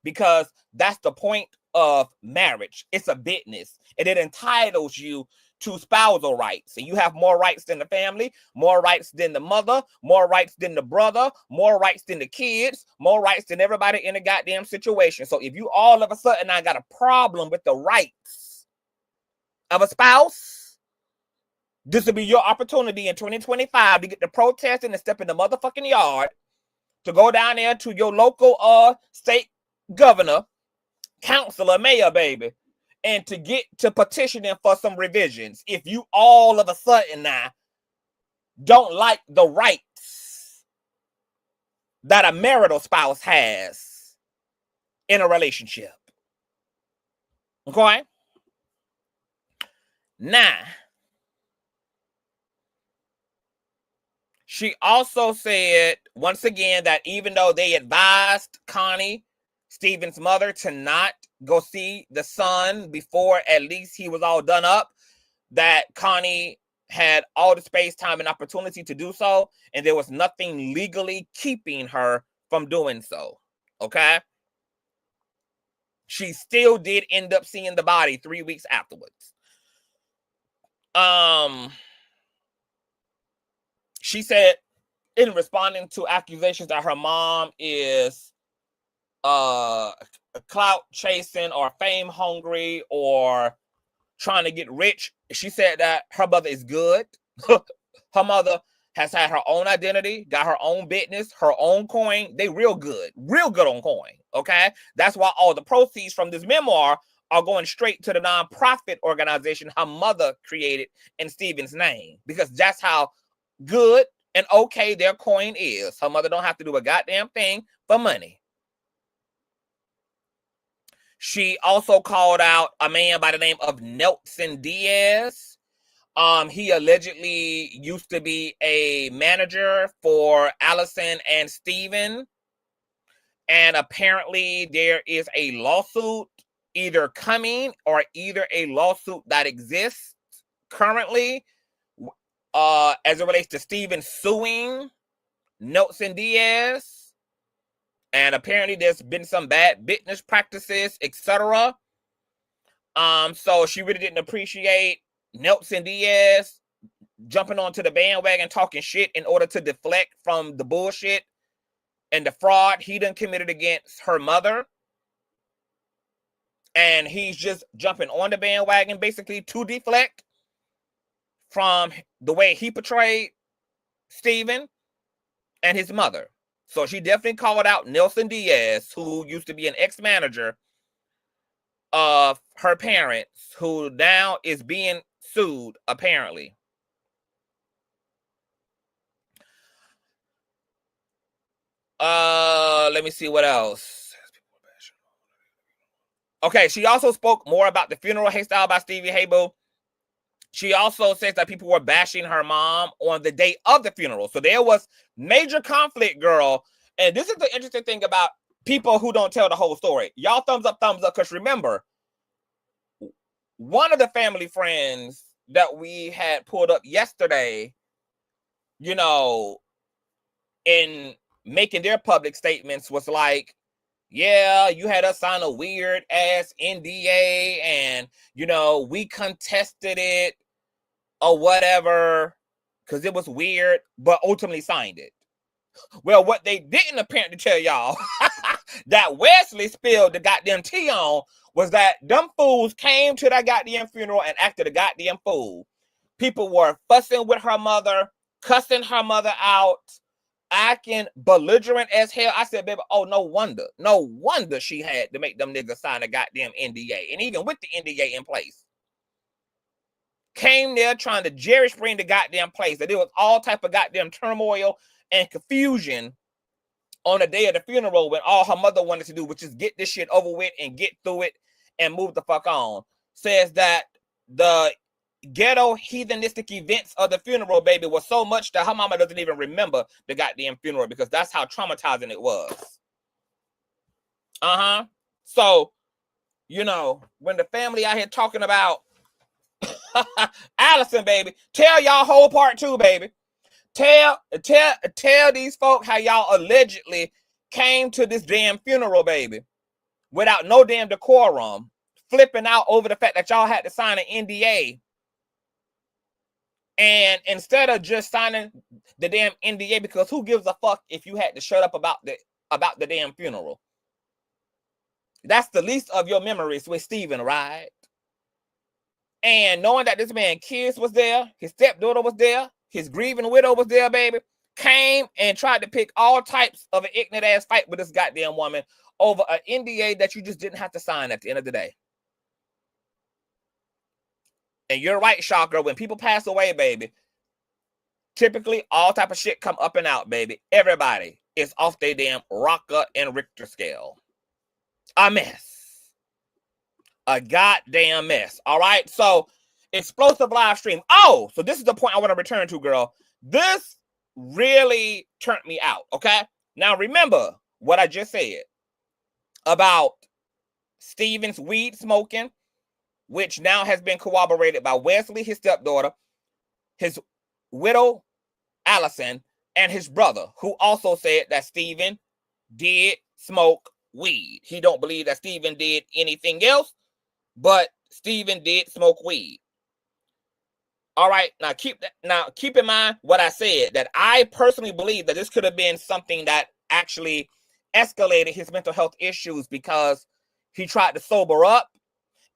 Because that's the point of marriage. It's a business. And it entitles you to spousal rights. And you have more rights than the family, more rights than the mother, more rights than the brother, more rights than the kids, more rights than everybody in the goddamn situation. So if you all of a sudden now got a problem with the rights of a spouse, this will be your opportunity in 2025 to get the protest and to step in the motherfucking yard, to go down there to your local state governor, councilor, mayor, baby, and to get to petitioning for some revisions. If you all of a sudden now don't like the rights that a marital spouse has in a relationship. Okay? Now, she also said, once again, that even though they advised Connie, Stephen's mother, to not go see the son before at least he was all done up, that Connie had all the space, time, and opportunity to do so, and there was nothing legally keeping her from doing so. Okay? She still did end up seeing the body 3 weeks afterwards. She said, in responding to accusations that her mom is clout chasing or fame hungry or trying to get rich, she said that her mother is good. Her mother has had her own identity, got her own business, her own coin. They real good on coin. Okay, that's why all the proceeds from this memoir are going straight to the nonprofit organization her mother created in Stephen's name, because that's how good And okay, their coin is. Her mother don't have to do a goddamn thing for money. She also called out a man by the name of Nelson Diaz. He allegedly used to be a manager for Allison and Steven. And apparently there is a lawsuit either coming or either a lawsuit that exists currently as it relates to Steven suing Nelson Diaz. And apparently there's been some bad business practices, etc. So she really didn't appreciate Nelson Diaz jumping onto the bandwagon talking shit in order to deflect from the bullshit and the fraud he done committed against her mother. And he's just jumping on the bandwagon basically to deflect from the way he portrayed Steven and his mother. So she definitely called out Nelson Diaz, who used to be an ex-manager of her parents, who now is being sued, apparently. Let me see what else. Okay, she also spoke more about the funeral hairstyle by Stevie Hayboo. She also says that people were bashing her mom on the day of the funeral. So there was major conflict, girl. And this is the interesting thing about people who don't tell the whole story. Y'all thumbs up, because remember, one of the family friends that we had pulled up yesterday, you know, in making their public statements was like, yeah, you had us sign a weird ass NDA and, you know, we contested it or whatever because it was weird, but ultimately signed it. Well, what they didn't apparently tell y'all that Wesley spilled the goddamn tea on was that them fools came to that goddamn funeral and acted a goddamn fool. People were fussing with her mother, cussing her mother out, acting belligerent as hell. I said, baby, oh, no wonder she had to make them niggas sign a goddamn NDA. And even with the NDA in place, came there trying to Jerry spring the goddamn place. That there was all type of goddamn turmoil and confusion on the day of the funeral when all her mother wanted to do was just get this shit over with and get through it and move the fuck on. Says that the ghetto heathenistic events of the funeral, baby, was so much that her mama doesn't even remember the goddamn funeral because that's how traumatizing it was. So, you know, when the family out here talking about Allison, baby, tell y'all whole part two, baby. Tell these folk how y'all allegedly came to this damn funeral, baby, without no damn decorum, flipping out over the fact that y'all had to sign an NDA. And instead of just signing the damn NDA, because who gives a fuck if you had to shut up about the damn funeral? That's the least of your memories with Steven, right? And knowing that this man kids was there, his stepdaughter was there, his grieving widow was there, baby, came and tried to pick all types of an ignorant ass fight with this goddamn woman over an NDA that you just didn't have to sign at the end of the day. And you're right, Shocker, when people pass away, baby, typically all type of shit come up and out, baby. Everybody is off their damn Rocker and Richter scale. A mess. A goddamn mess. All right. So, explosive live stream. Oh, so this is the point I want to return to, girl. This really turned me out. Okay. Now, remember what I just said about Steven's weed smoking, which now has been corroborated by Wesley, his stepdaughter, his widow, Allison, and his brother, who also said that Steven did smoke weed. He don't believe that Steven did anything else, but Steven did smoke weed. All right, now keep in mind what I said, that I personally believe that this could have been something that actually escalated his mental health issues because he tried to sober up,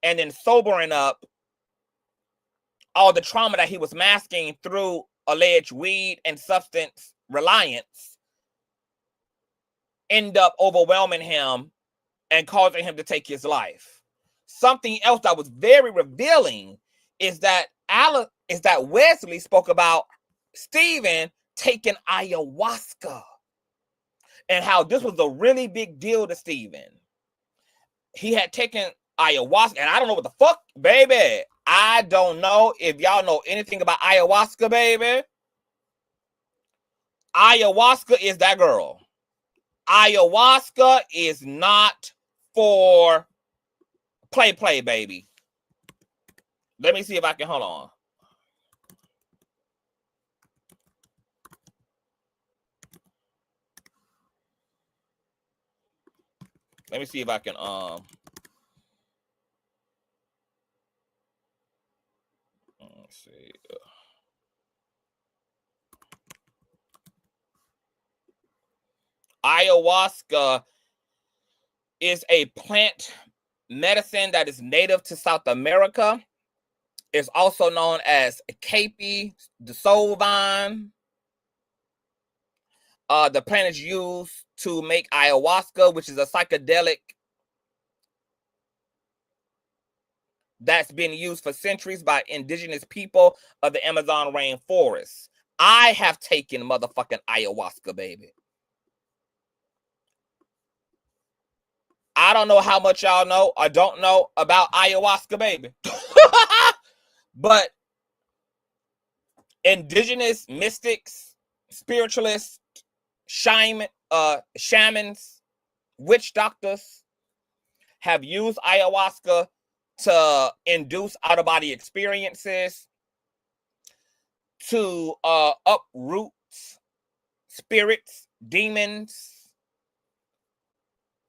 and then sobering up, all the trauma that he was masking through alleged weed and substance reliance end up overwhelming him and causing him to take his life. Something else that was very revealing is that Wesley spoke about Steven taking ayahuasca and how this was a really big deal to Steven. He had taken ayahuasca, and I don't know what the fuck, baby. I don't know if y'all know anything about ayahuasca, baby. Ayahuasca is that girl. Ayahuasca is not for play, baby. Let me see if I can, hold on. Let me see if I can, let's see. Ayahuasca is a plant medicine that is native to South America. It's also known as Capi, the soul vine. The plant is used to make ayahuasca, which is a psychedelic that's been used for centuries by indigenous people of the Amazon rainforest. I have taken motherfucking ayahuasca, baby. I don't know how much y'all know or don't know about ayahuasca, baby. But indigenous mystics, spiritualists, shamans, witch doctors have used ayahuasca to induce out-of-body experiences, to uproot spirits, demons,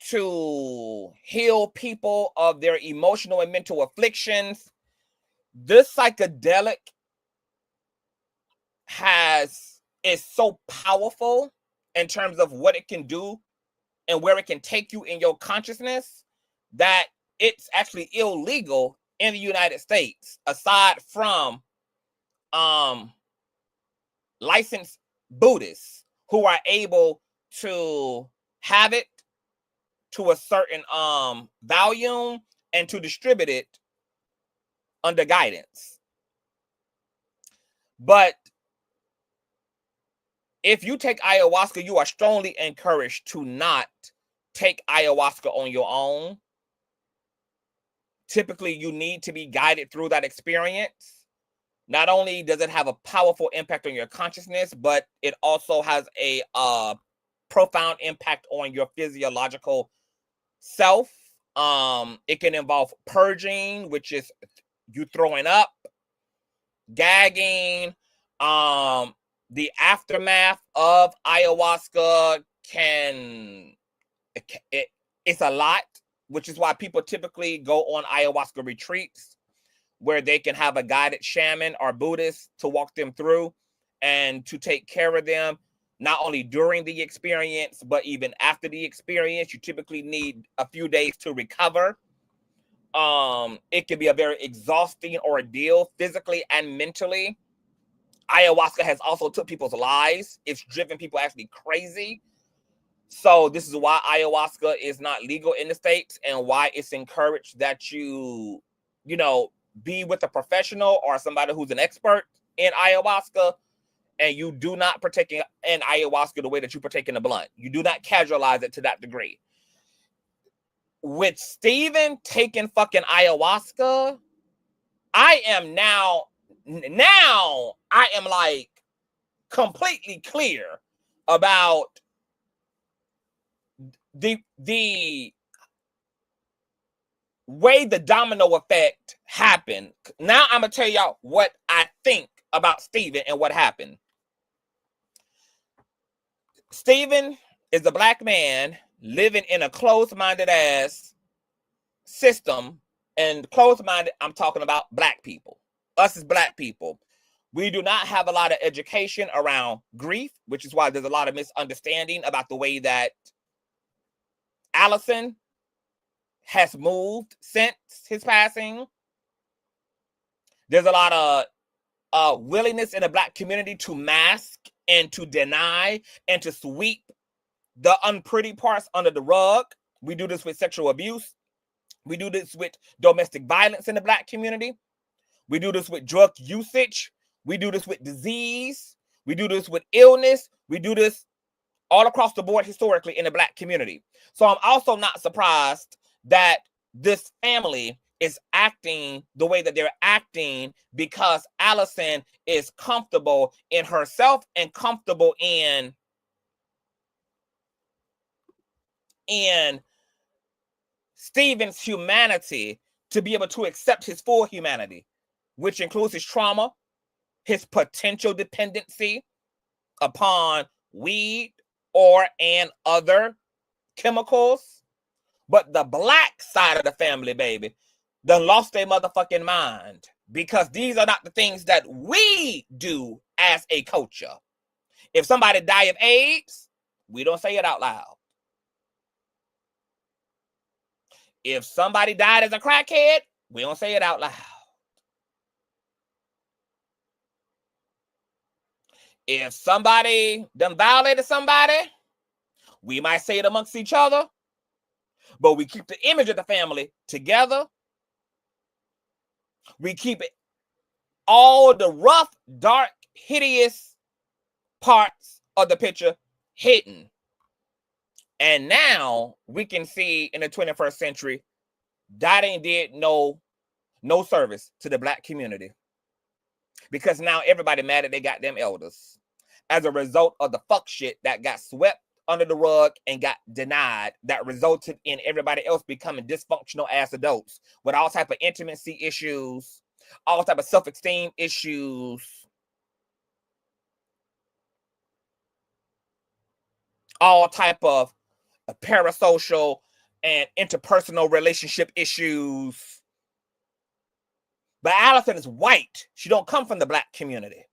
to heal people of their emotional and mental afflictions. This psychedelic is so powerful in terms of what it can do and where it can take you in your consciousness that it's actually illegal in the United States, aside from licensed Buddhists who are able to have it to a certain volume and to distribute it under guidance. But if you take ayahuasca, you are strongly encouraged to not take ayahuasca on your own. Typically, you need to be guided through that experience. Not only does it have a powerful impact on your consciousness, but it also has a profound impact on your physiological self. It can involve purging, which is you throwing up, gagging. The aftermath of ayahuasca it's a lot, which is why people typically go on ayahuasca retreats where they can have a guided shaman or Buddhist to walk them through and to take care of them, not only during the experience, but even after the experience. You typically need a few days to recover. It can be a very exhausting ordeal physically and mentally. Ayahuasca has also took people's lives. It's driven people actually crazy. So this is why ayahuasca is not legal in the States and why it's encouraged that you be with a professional or somebody who's an expert in ayahuasca, and you do not partake in ayahuasca the way that you partake in the blunt. You do not casualize it to that degree. With Steven taking fucking ayahuasca, I am now I am like completely clear about the way the domino effect happened. Now I'm gonna tell y'all what I think about Steven and what happened. Steven is a black man living in a closed-minded ass system, and closed-minded, I'm talking about black people. Us as black people, we do not have a lot of education around grief, which is why there's a lot of misunderstanding about the way that Allison has moved since his passing. There's a lot of willingness in the black community to mask and to deny and to sweep the unpretty parts under the rug. We do this with sexual abuse. We do this with domestic violence in the black community. We do this with drug usage. We do this with disease. We do this with illness. We do this all across the board historically in the Black community. So I'm also not surprised that this family is acting the way that they're acting, because Allison is comfortable in herself and comfortable in Stephen's humanity, to be able to accept his full humanity, which includes his trauma, his potential dependency upon weed and other chemicals. But the Black side of the family, baby, done lost their motherfucking mind, because these are not the things that we do as a culture. If somebody die of AIDS, we don't say it out loud. If somebody died as a crackhead, we don't say it out loud. If somebody done violated somebody, we might say it amongst each other, but we keep the image of the family together. We keep it all the rough, dark, hideous parts of the picture hidden. And now we can see in the 21st century, that ain't did no service to the Black community. Because now everybody mad at they goddamn elders as a result of the fuck shit that got swept under the rug and got denied, that resulted in everybody else becoming dysfunctional as adults with all type of intimacy issues, all type of self-esteem issues, all type of parasocial and interpersonal relationship issues. But Allison is white. She don't come from the Black community.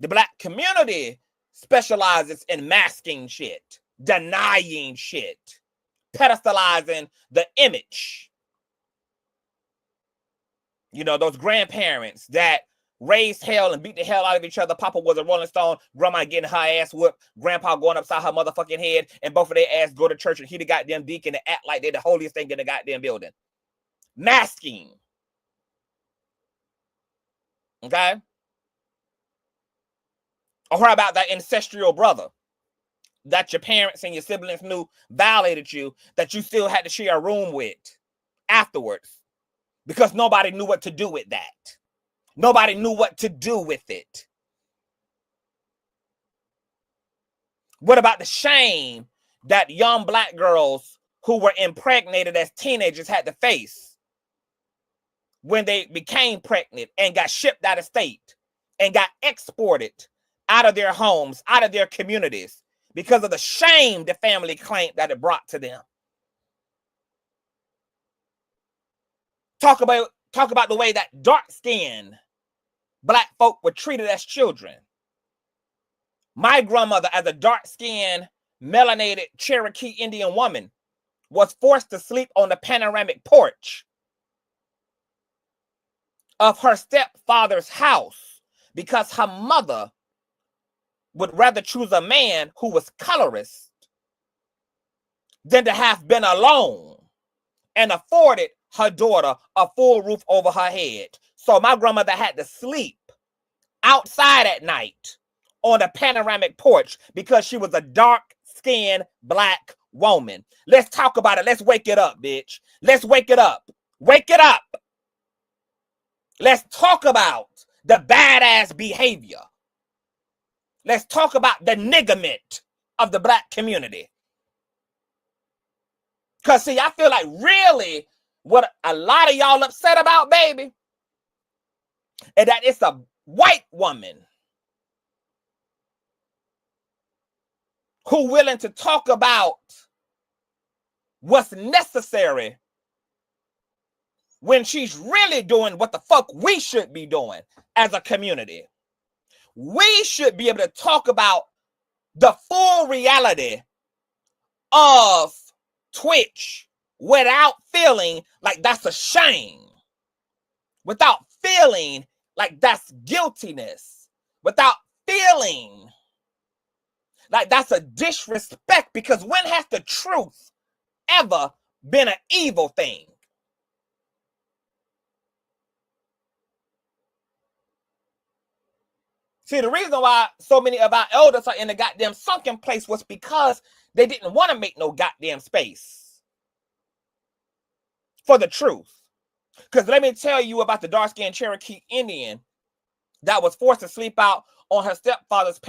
The Black community specializes in masking shit, denying shit, pedestalizing the image. You know, those grandparents that raised hell and beat the hell out of each other. Papa was a Rolling Stone, grandma getting her ass whooped, grandpa going upside her motherfucking head, and both of their ass go to church and he the goddamn deacon and act like they're the holiest thing in the goddamn building. Masking. Okay? Or how about that ancestral brother that your parents and your siblings knew violated you, that you still had to share a room with afterwards, because nobody knew what to do with that. Nobody knew what to do with it. What about the shame that young Black girls who were impregnated as teenagers had to face when they became pregnant and got shipped out of state and got exported out of their homes, out of their communities, because of the shame the family claimed that it brought to them? Talk about the way that dark-skinned Black folk were treated as children. My grandmother, as a dark-skinned, melanated Cherokee Indian woman, was forced to sleep on the panoramic porch of her stepfather's house because her mother would rather choose a man who was colorist than to have been alone and afforded her daughter a full roof over her head. So my grandmother had to sleep outside at night on a panoramic porch because she was a dark-skinned Black woman. Let's talk about it. Let's wake it up, bitch. Let's wake it up. Wake it up. Let's talk about the badass behavior. Let's talk about the niggerment of the Black community. Because, see, I feel like really what a lot of y'all upset about, baby, is that it's a white woman who willing to talk about what's necessary when she's really doing what the fuck we should be doing as a community. We should be able to talk about the full reality of Twitch without feeling like that's a shame, without feeling like that's guiltiness, without feeling like that's a disrespect, because when has the truth ever been an evil thing? See, the reason why so many of our elders are in the goddamn sunken place was because they didn't want to make no goddamn space for the truth. Because let me tell you about the dark-skinned Cherokee Indian that was forced to sleep out on her stepfather's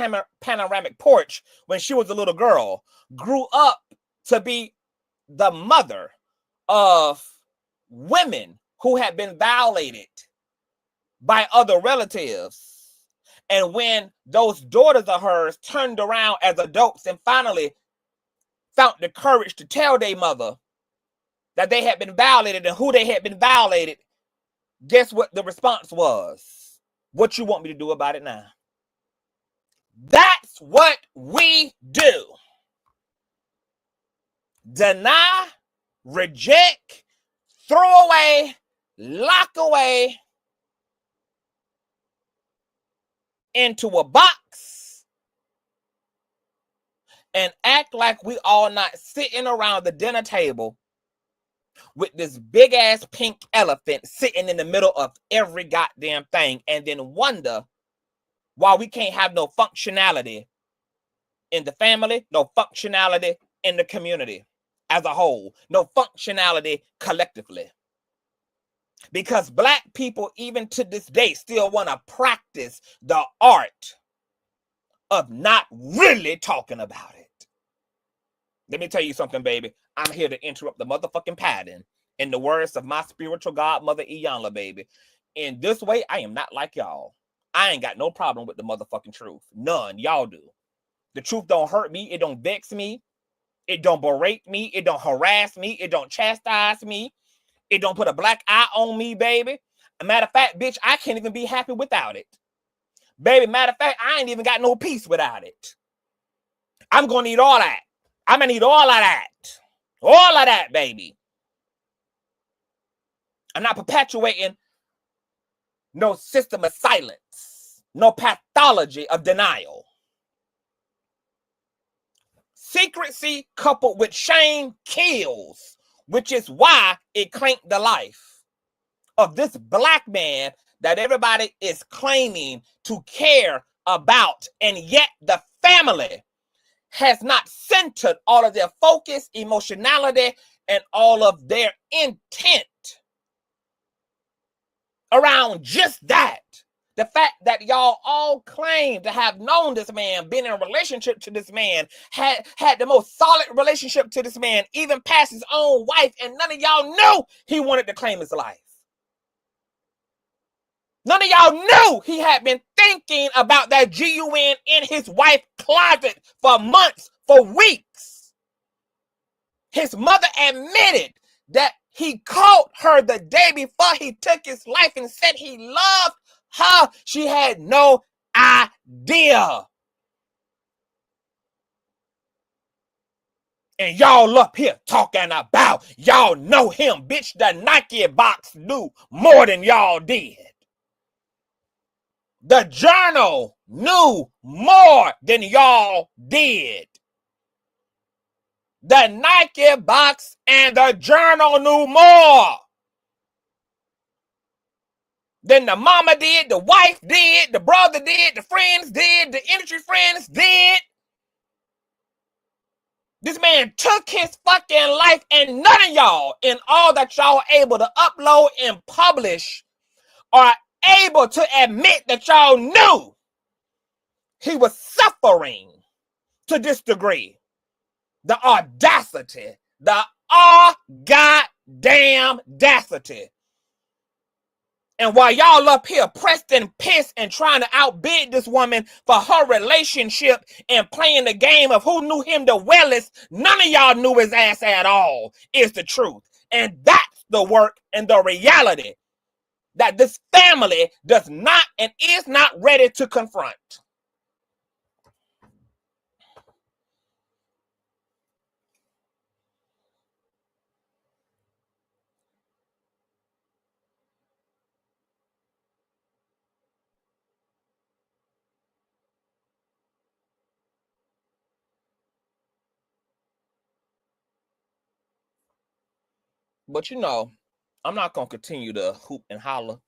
panoramic porch when she was a little girl, grew up to be the mother of women who had been violated by other relatives. And when those daughters of hers turned around as adults and finally found the courage to tell their mother that they had been violated and who they had been violated, guess what the response was? What you want me to do about it now? That's what we do. Deny, reject, throw away, lock away into a box and act like we all not sitting around the dinner table with this big ass pink elephant sitting in the middle of every goddamn thing, and then wonder why we can't have no functionality in the family, no functionality in the community as a whole, no functionality collectively. Because Black people, even to this day, still want to practice the art of not really talking about it. Let me tell you something, baby. I'm here to interrupt the motherfucking pattern. In the words of my spiritual godmother, Iyanla, baby. In this way, I am not like y'all. I ain't got no problem with the motherfucking truth. None. Y'all do. The truth don't hurt me. It don't vex me. It don't berate me. It don't harass me. It don't chastise me. It don't put a black eye on me, baby. A matter of fact, bitch, I can't even be happy without it. Baby, matter of fact, I ain't even got no peace without it. I'm going to need all that. I'm going to need all of that. All of that, baby. I'm not perpetuating no system of silence, no pathology of denial. Secrecy coupled with shame kills, which is why it claimed the life of this Black man that everybody is claiming to care about, and yet the family has not centered all of their focus, emotionality, and all of their intent around just that. The fact that y'all all claim to have known this man, been in a relationship to this man, had the most solid relationship to this man, even past his own wife, and none of y'all knew he wanted to claim his life. None of y'all knew he had been thinking about that GUN in his wife's closet for months, for weeks. His mother admitted that he caught her the day before he took his life and said he loved her. She had no idea. And y'all up here talking about y'all know him. Bitch, the Nike box knew more than y'all did. The journal knew more than y'all did. The Nike box and the journal knew more than the mama did, the wife did, the brother did, the friends did, the industry friends did. This man took his fucking life, and none of y'all, in all that y'all able to upload and publish, are able to admit that y'all knew he was suffering to this degree. The audacity, the goddamn audacity. And while y'all up here pressed and pissed and trying to outbid this woman for her relationship and playing the game of who knew him the wellest, none of y'all knew his ass at all, is the truth. And that's the work and the reality that this family does not and is not ready to confront. But you know, I'm not going to continue to hoop and holler.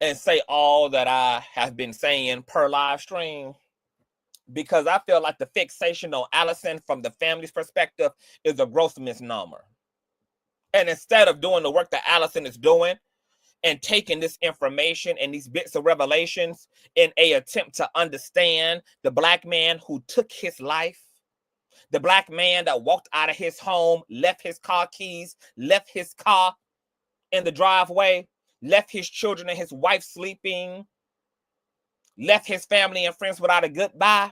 and say all that I have been saying per live stream, because I feel like the fixation on Allison from the family's perspective is a gross misnomer. And instead of doing the work that Allison is doing and taking this information and these bits of revelations in an attempt to understand the black man who took his life, the black man that walked out of his home, left his car keys, left his car in the driveway, left his children and his wife sleeping, left his family and friends without a goodbye,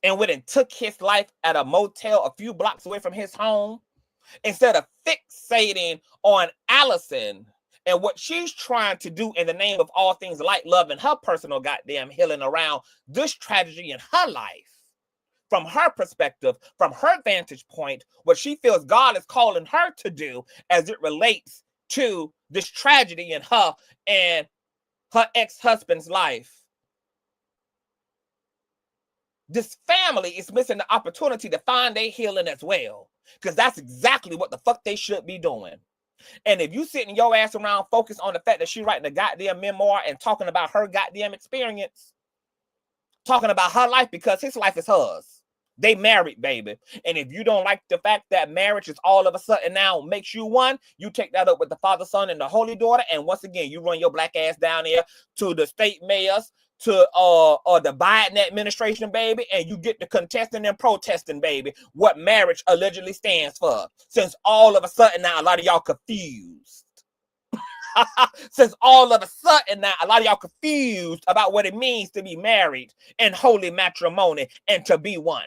and went and took his life at a motel a few blocks away from his home, instead of fixating on Allison and what she's trying to do in the name of all things light, love, and her personal goddamn healing around this tragedy in her life. From her perspective, from her vantage point, what she feels God is calling her to do as it relates to this tragedy in her and her ex-husband's life. This family is missing the opportunity to find their healing as well, because that's exactly what the fuck they should be doing. And if you sitting your ass around focused on the fact that she writing a goddamn memoir and talking about her goddamn experience, talking about her life, because his life is hers. They married, baby. And if you don't like the fact that marriage is all of a sudden now makes you one, you take that up with the Father, Son, and the Holy Daughter. And once again, you run your black ass down there to the state mayors, to the Biden administration, baby, and you get to contesting and protesting, baby, what marriage allegedly stands for. Since all of a sudden now a lot of y'all confused. Since all of a sudden now a lot of y'all confused about what it means to be married in holy matrimony and to be one.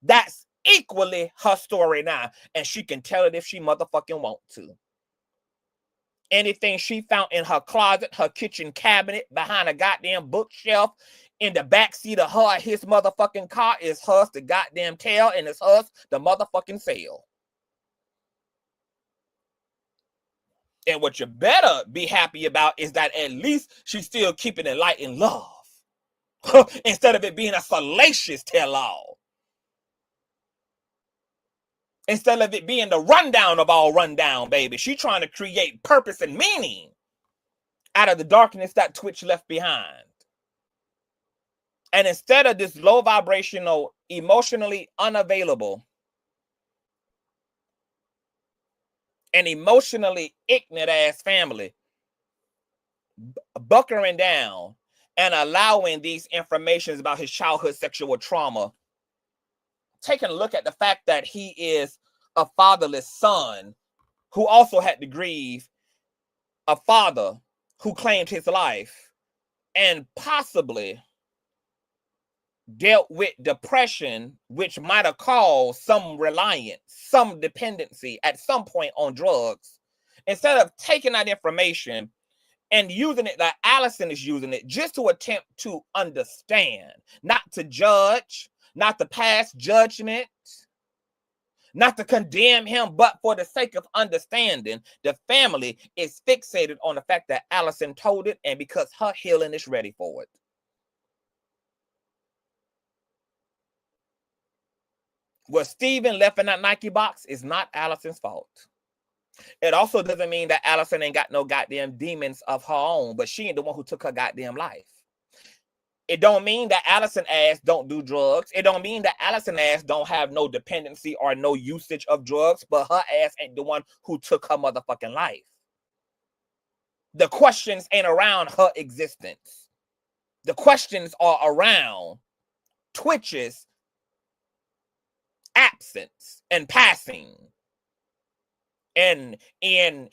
That's equally her story now, and she can tell it if she motherfucking want to. Anything she found in her closet, her kitchen cabinet, behind a goddamn bookshelf, in the backseat of her his motherfucking car is hers to goddamn tell, and it's hers the motherfucking sale. And what you better be happy about is that at least she's still keeping it light and love. Instead of it being a salacious tell-all. Instead of it being the rundown of all rundown, baby. She's trying to create purpose and meaning out of the darkness that Twitch left behind. And instead of this low vibrational, emotionally unavailable, and emotionally ignorant ass family buckering down and allowing these informations about his childhood sexual trauma, taking a look at the fact that he is a fatherless son who also had to grieve a father who claimed his life and possibly dealt with depression, which might have caused some reliance, some dependency at some point on drugs. Instead of taking that information and using it like Allison is using it, just to attempt to understand, not to judge, not to pass judgment, not to condemn him, but for the sake of understanding, the family is fixated on the fact that Allison told it, and because her healing is ready for it. What Steven left in that Nike box is not Allison's fault. It also doesn't mean that Allison ain't got no goddamn demons of her own, but she ain't the one who took her goddamn life. It don't mean that Allison ass don't do drugs. It don't mean that Allison ass don't have no dependency or no usage of drugs, but her ass ain't the one who took her motherfucking life. The questions ain't around her existence. The questions are around Twitch's absence and passing, and in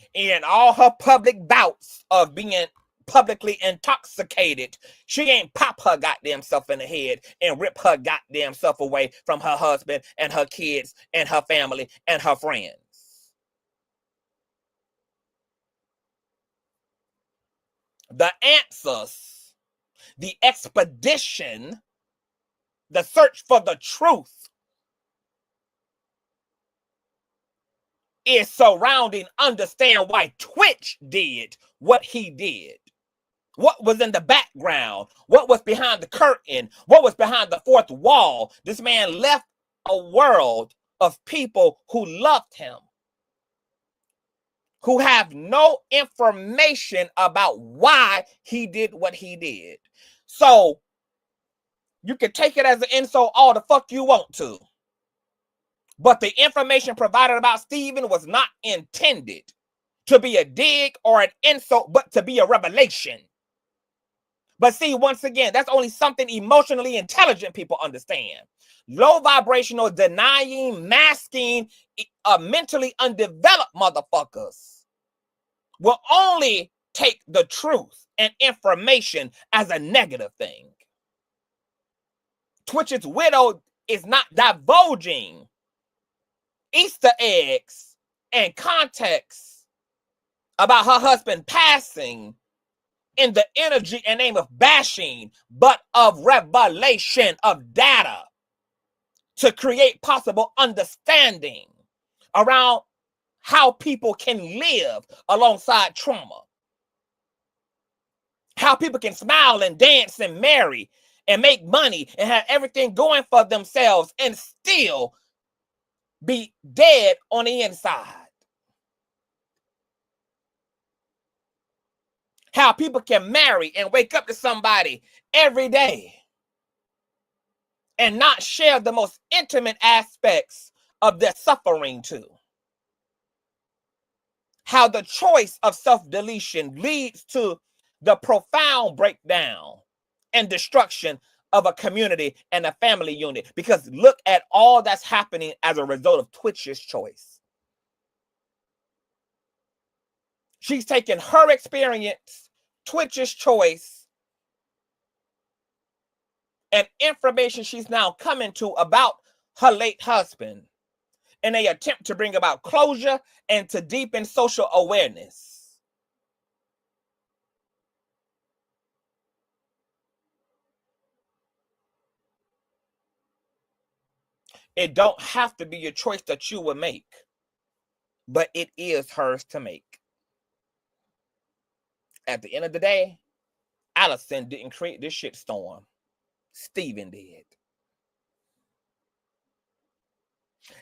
all her public bouts of being publicly intoxicated, she ain't pop her goddamn self in the head and rip her goddamn self away from her husband and her kids and her family and her friends. The answers, the expedition, the search for the truth is surrounding understand why Twitch did what he did. What was in the background? What was behind the curtain? What was behind the fourth wall? This man left a world of people who loved him. who have no information about why he did what he did. So you can take it as an insult all the fuck you want to. But the information provided about Steven was not intended to be a dig or an insult, but to be a revelation. But see, once again, that's only something emotionally intelligent people understand. Low vibrational, denying, masking, mentally undeveloped motherfuckers will only take the truth and information as a negative thing. Twitch's widow is not divulging Easter eggs and context about her husband passing in the energy and name of bashing, but of revelation of data to create possible understanding around how people can live alongside trauma. How people can smile and dance and marry and make money and have everything going for themselves and still be dead on the inside. How people can marry and wake up to somebody every day and not share the most intimate aspects of their suffering too. How the choice of self-deletion leads to the profound breakdown and destruction of a community and a family unit. Because look at all that's happening as a result of Twitch's choice. She's taken her experience, Twitch's choice, and information she's now coming to about her late husband in an attempt to bring about closure and to deepen social awareness. It don't have to be a choice that you would make, but it is hers to make. At the end of the day, Allison didn't create this shitstorm. Steven did.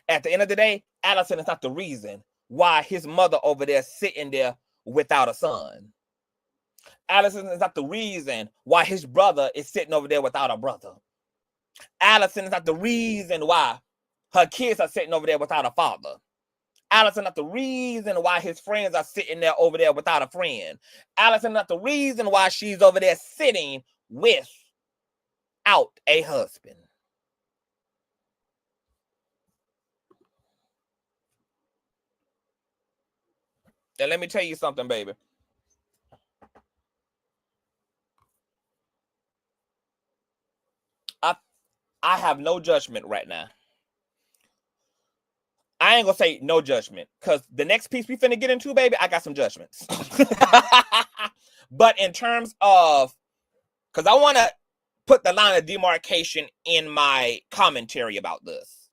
At the end of the day, Allison is not the reason why his mother over there sitting there without a son. Allison is not the reason why his brother is sitting over there without a brother. Allison is not the reason why her kids are sitting over there without a father. Allison is not the reason why his friends are sitting there over there without a friend. Allison is not the reason why she's over there sitting without a husband. And let me tell you something, baby. I have no judgment right now. I ain't gonna say no judgment, because the next piece we finna get into, baby, I got some judgments. But in terms of, because I want to put the line of demarcation in my commentary about this.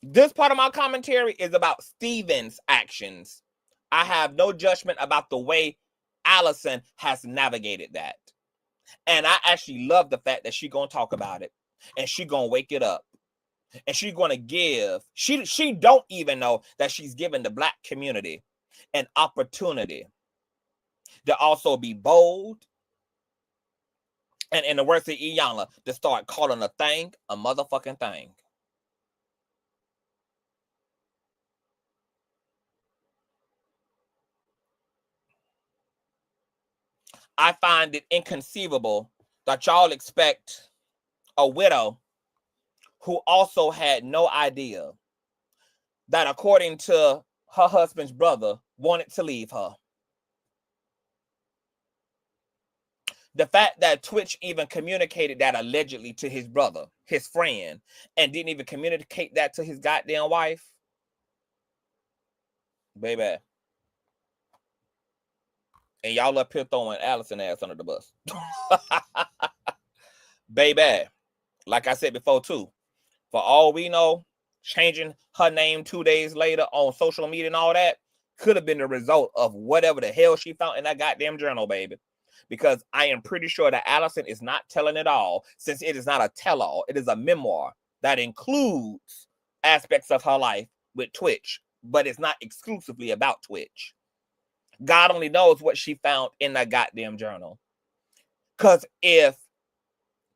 This part of my commentary is about Steven's actions. I have no judgment about the way Allison has navigated that. And I actually love the fact that she's going to talk about it. And she's going to wake it up. And she's going to give, she don't even know that she's giving the Black community an opportunity to also be bold. And in the words of Iyanla, to start calling a thing a motherfucking thing. I find it inconceivable that y'all expect a widow who also had no idea that, according to her husband's brother, wanted to leave her. The fact that Twitch even communicated that allegedly to his brother, his friend, and didn't even communicate that to his goddamn wife. Baby. And y'all up here throwing Allison ass under the bus. Baby. Like I said before too, for all we know, changing her name 2 days later on social media and all that could have been the result of whatever the hell she found in that goddamn journal, baby. Because I am pretty sure that Allison is not telling it all, since it is not a tell-all. It is a memoir that includes aspects of her life with Twitch but it's not exclusively about Twitch. God only knows what she found in that goddamn journal. Because if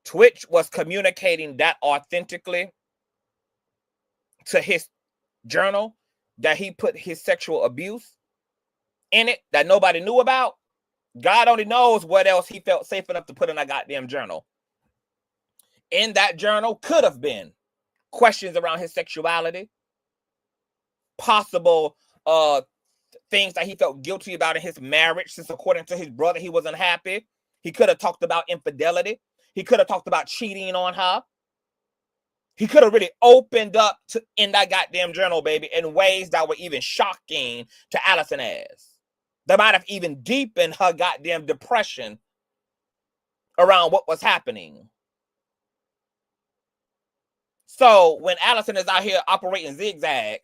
Twitch was communicating that authentically to his journal, that he put his sexual abuse in it that nobody knew about, God only knows what else he felt safe enough to put in that goddamn journal. In that journal could have been questions around his sexuality, possible things that he felt guilty about in his marriage, since according to his brother, he was unhappy. He could have talked about infidelity. He could have talked about cheating on her. He could have really opened up in that goddamn journal, baby, in ways that were even shocking to Allison as. That might have even deepened her goddamn depression around what was happening. So when Allison is out here operating zigzag,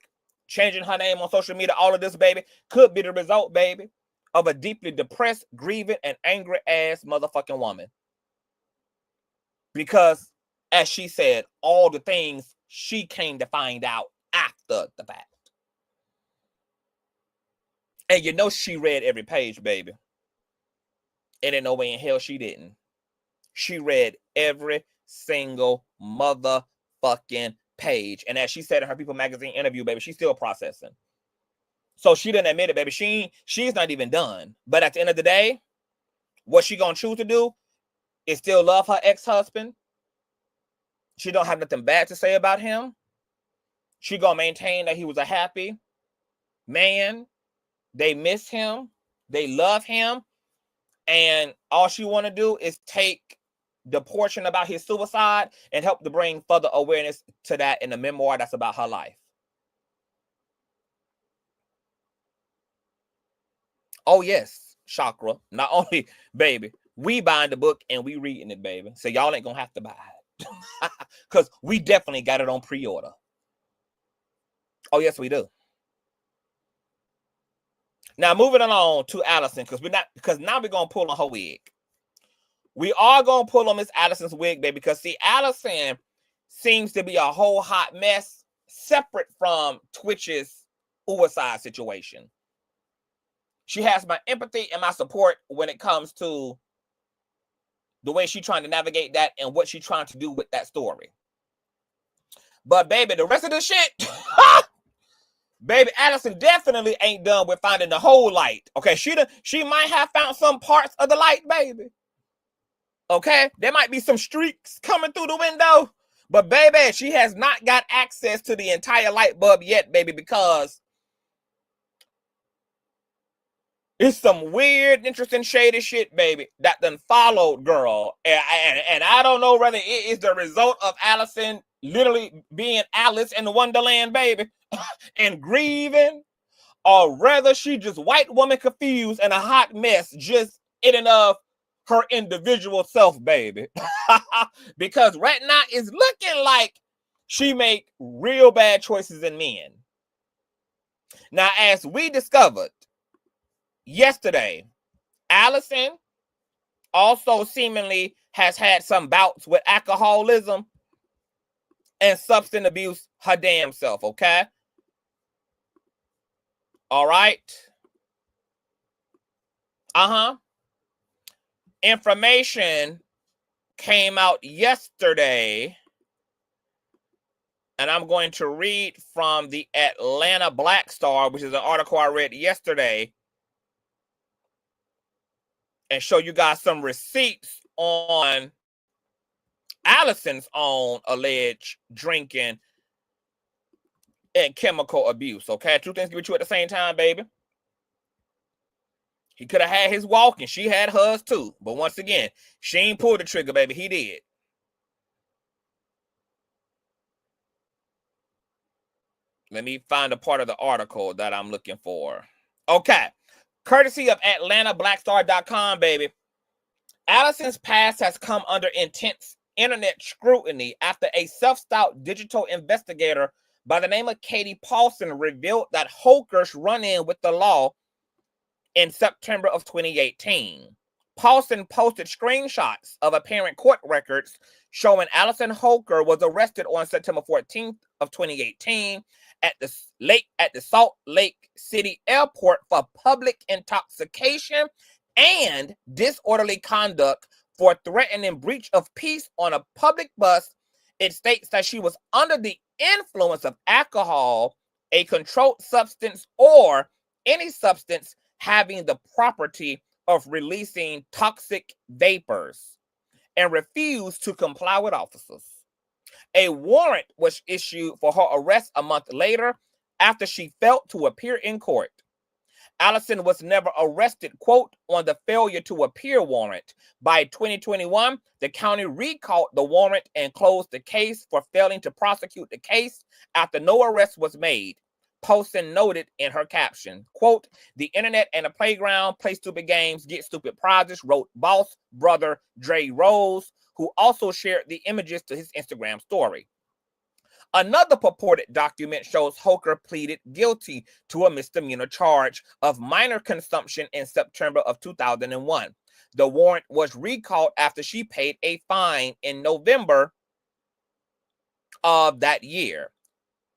changing her name on social media, all of this, baby, could be the result, baby, of a deeply depressed, grieving, and angry ass motherfucking woman. Because, as she said, all the things she came to find out after the fact. And you know she read every page, baby. And in no way in hell she didn't. She read every single motherfucking page. And as she said in her People magazine interview, baby, she's still processing. So she didn't admit it, baby. She's not even done. But at the end of the day, what she gonna choose to do is still love her ex-husband. She don't have nothing bad to say about him. She gonna maintain that he was a happy man. They miss him. They love him. And all she want to do is take the portion about his suicide and help to bring further awareness to that in the memoir that's about her life. Oh, yes, Chakra. Not only, baby, we buying the book and we reading it, baby. So y'all ain't going to have to buy it. Because we definitely got it on pre-order. Oh, yes, we do. Now, moving along to Allison, because now we're going to pull on her wig. We are going to pull on Miss Allison's wig, baby, because, see, Allison seems to be a whole hot mess separate from Twitch's suicide situation. She has my empathy and my support when it comes to the way she's trying to navigate that and what she's trying to do with that story. But, baby, the rest of the shit... Baby, Allison definitely ain't done with finding the whole light. Okay, she might have found some parts of the light, baby. Okay, there might be some streaks coming through the window. But, baby, she has not got access to the entire light bulb yet, baby, because it's some weird, interesting, shady shit, baby, that done followed, girl. And I don't know whether it is the result of Allison literally being Alice in the Wonderland, baby, and grieving, or rather she just white woman confused and a hot mess just in and of her individual self, baby. Because right now it's looking like she make real bad choices in men. Now, as we discovered yesterday, Allison also seemingly has had some bouts with alcoholism and substance abuse her damn self, okay? All right? Information came out yesterday, and I'm going to read from the Atlanta Black Star, which is an article I read yesterday, and show you guys some receipts on Allison's own alleged drinking and chemical abuse, okay? Two things can be true at the same time, baby. He could have had his walk, and she had hers too. But once again, she ain't pulled the trigger, baby. He did. Let me find a part of the article that I'm looking for. Okay. Courtesy of AtlantaBlackStar.com, baby. Allison's past has come under intense internet scrutiny after a self-styled digital investigator by the name of Katie Paulson revealed that Holker's run-in with the law in September of 2018. Paulson posted screenshots of apparent court records showing Allison Holker was arrested on September 14th of 2018 at the Salt Lake City airport for public intoxication and disorderly conduct for threatening breach of peace on a public bus. It states that she was under the influence of alcohol, a controlled substance, or any substance having the property of releasing toxic vapors, and refused to comply with officers. A warrant was issued for her arrest a month later after she failed to appear in court. Allison was never arrested, quote, on the failure to appear warrant. By 2021, the county recalled the warrant and closed the case for failing to prosecute the case after no arrest was made. Poston noted in her caption, quote, "The internet and the playground, play stupid games, get stupid prizes," wrote boss brother Dre Rose, who also shared the images to his Instagram story. Another purported document shows Holker pleaded guilty to a misdemeanor charge of minor consumption in September of 2001. The warrant was recalled after she paid a fine in November of that year.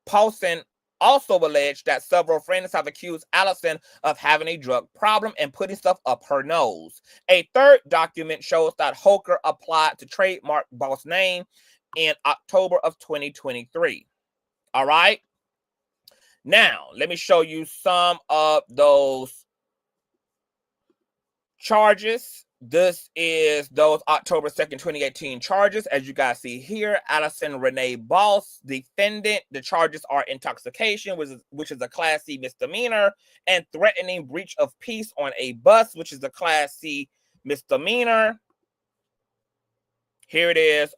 Paulson also alleged that several friends have accused Allison of having a drug problem and putting stuff up her nose. A third document shows that Holker applied to trademark boss name in October of 2023. All right. Now, let me show you some of those charges. This is those October 2nd, 2018 charges. As you guys see here, Allison Renee Boss, defendant. The charges are intoxication, which is a Class C misdemeanor, and threatening breach of peace on a bus, which is a Class C misdemeanor. Here it is.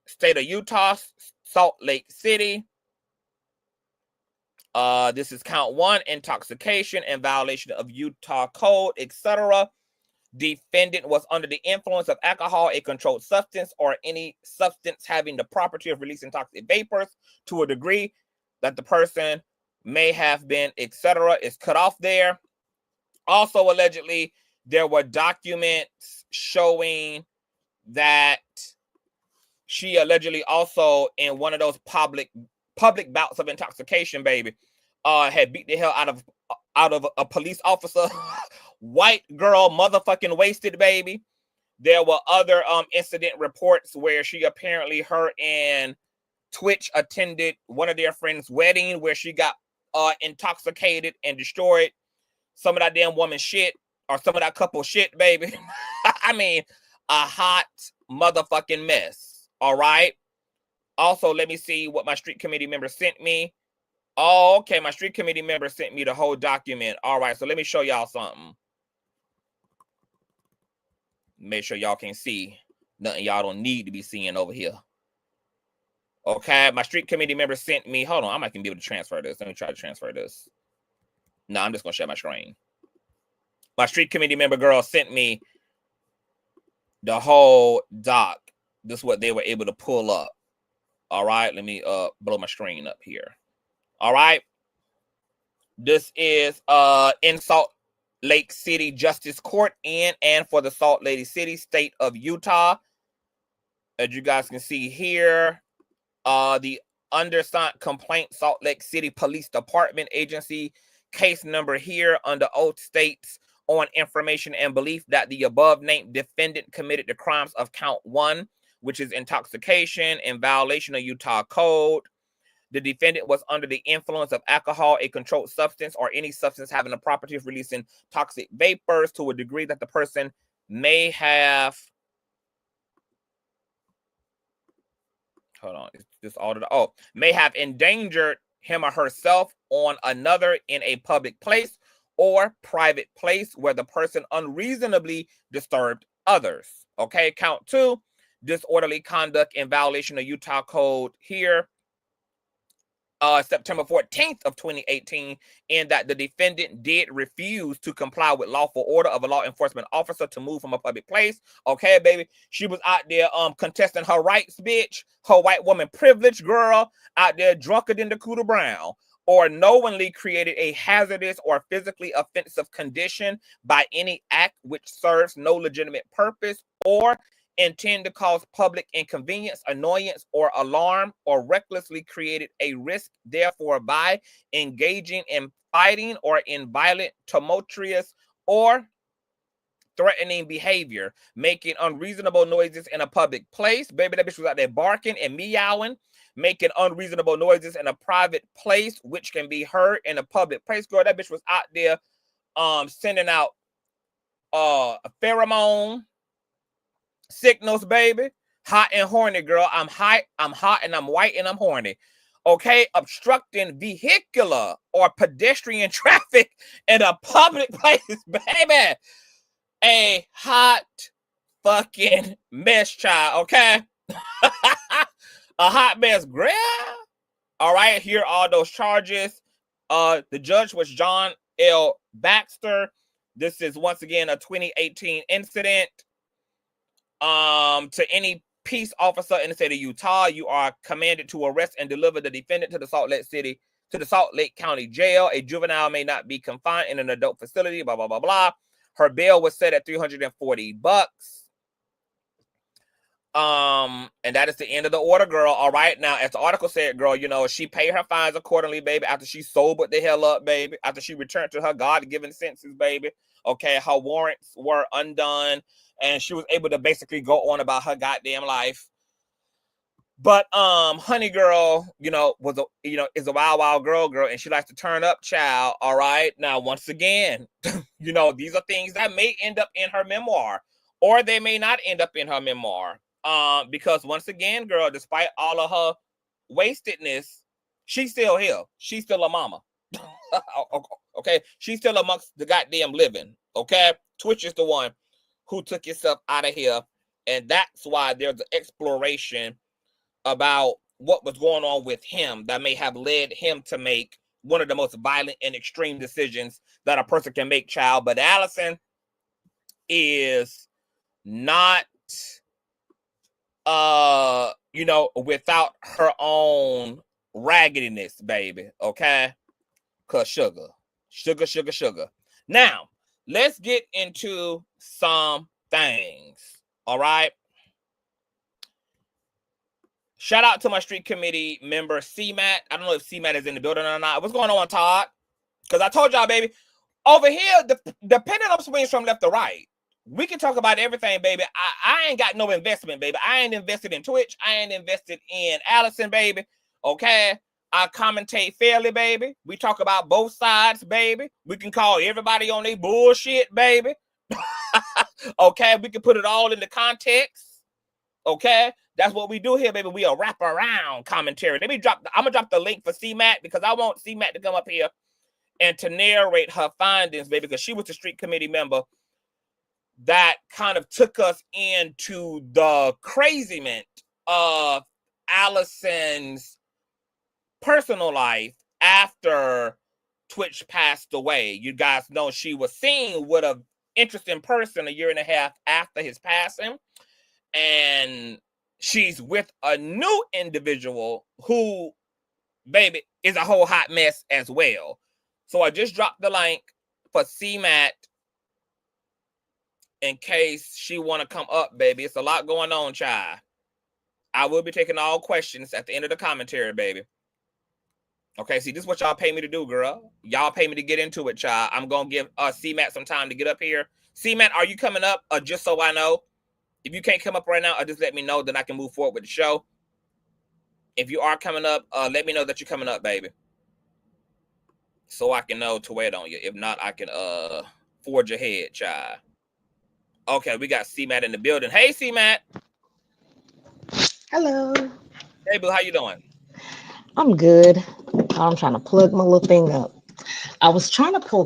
State of Utah, Salt Lake City. This is count 1, intoxication and violation of Utah code, etc. Defendant was under the influence of alcohol, a controlled substance, or any substance having the property of releasing toxic vapors to a degree that the person may have been, etc. is cut off there. Also, allegedly, there were documents showing that she allegedly also, in one of those public bouts of intoxication, baby, had beat the hell out of a police officer. White girl, motherfucking wasted, baby. There were other incident reports where she apparently, her and Twitch attended one of their friends' wedding where she got intoxicated and destroyed some of that damn woman's shit, or some of that couple shit, baby. I mean, a hot motherfucking mess. All right. Also, let me see what my street committee member sent me. Oh, okay. My street committee member sent me the whole document. All right. So let me show y'all something. Make sure y'all can see nothing y'all don't need to be seeing over here. Okay. My street committee member sent me. Hold on. I might be able to transfer this. Let me try to transfer this. No, I'm just going to share my screen. My street committee member girl sent me the whole doc. This is what they were able to pull up. All right, let me blow my screen up here. All right. This is in Salt Lake City Justice Court in and for the Salt Lake City, state of Utah. As you guys can see here, the undersigned complaint, Salt Lake City Police Department agency, case number here under oath states on information and belief that the above named defendant committed the crimes of count 1, which is intoxication in violation of Utah code. The defendant was under the influence of alcohol, a controlled substance, or any substance having the property of releasing toxic vapors to a degree that the person may have, hold on, is this all the, oh, may have endangered him or herself on another in a public place or private place where the person unreasonably disturbed others. Okay, count 2, disorderly conduct in violation of Utah code here, September 14th of 2018, in that the defendant did refuse to comply with lawful order of a law enforcement officer to move from a public place. Okay, baby, she was out there contesting her rights, bitch. Her white woman privilege, girl, out there drunker than the Cooter Brown, or knowingly created a hazardous or physically offensive condition by any act which serves no legitimate purpose, or intend to cause public inconvenience, annoyance, or alarm, or recklessly created a risk, therefore, by engaging in fighting or in violent, tumultuous, or threatening behavior, making unreasonable noises in a public place. Baby, that bitch was out there barking and meowing, making unreasonable noises in a private place, which can be heard in a public place. Girl, that bitch was out there sending out pheromone signals, baby. Hot and horny, girl. I'm hot, and I'm white, and I'm horny. Okay, obstructing vehicular or pedestrian traffic in a public place, baby. A hot fucking mess, child, okay? A hot mess, girl. All right, here are those charges. The judge was John L. Baxter. This is once again a 2018 incident. To any peace officer in the state of Utah, you are commanded to arrest and deliver the defendant to the Salt Lake County Jail. A juvenile may not be confined in an adult facility, blah, blah, blah, blah. Her bail was set at $340. And that is the end of the order, girl. All right. Now, as the article said, girl, you know, she paid her fines accordingly, baby, after she sobered the hell up, baby, after she returned to her God-given senses, baby. Okay, her warrants were undone, and she was able to basically go on about her goddamn life. But honey girl, you know, is a wild girl, and she likes to turn up, child. All right. Now, once again, you know, these are things that may end up in her memoir, or they may not end up in her memoir. Because once again, girl, despite all of her wastedness, she's still here. She's still a mama. Okay, she's still amongst the goddamn living. Okay, Twitch is the one who took yourself out of here, and that's why there's an exploration about what was going on with him that may have led him to make one of the most violent and extreme decisions that a person can make, child. But Allison is not, you know, without her own raggediness, baby. Okay, cause sugar. Now, let's get into some things. All right. Shout out to my street committee member, CMAT. I don't know if CMAT is in the building or not. What's going on, Todd? Because I told y'all, baby, over here, the pendulum swings from left to right. We can talk about everything, baby. I ain't got no investment, baby. I ain't invested in Twitch. I ain't invested in Allison, baby. Okay? I commentate fairly, baby. We talk about both sides, baby. We can call everybody on their bullshit, baby. Okay? We can put it all into context. Okay? That's what we do here, baby. We a wrap around commentary. I'm gonna drop the link for CMAT because I want CMAT to come up here and to narrate her findings, baby, because she was the street committee member that kind of took us into the craziness of Allison's personal life after Twitch passed away. You guys know she was seen with an interesting person a year and a half after his passing, and she's with a new individual who, baby, is a whole hot mess as well. So I just dropped the link for CMAT in case she want to come up, baby. It's a lot going on, child. I will be taking all questions at the end of the commentary, baby. Okay, see, this is what y'all pay me to do, girl. Y'all pay me to get into it, child. I'm going to give CMAT some time to get up here. CMAT, are you coming up? Just so I know. If you can't come up right now, just let me know, then I can move forward with the show. If you are coming up, let me know that you're coming up, baby. So I can know to wait on you. If not, I can forge ahead, child. Okay, we got CMAT in the building. Hey, CMAT. Hello. Hey, boo, how you doing? I'm good. I'm trying to plug my little thing up. I was trying to pull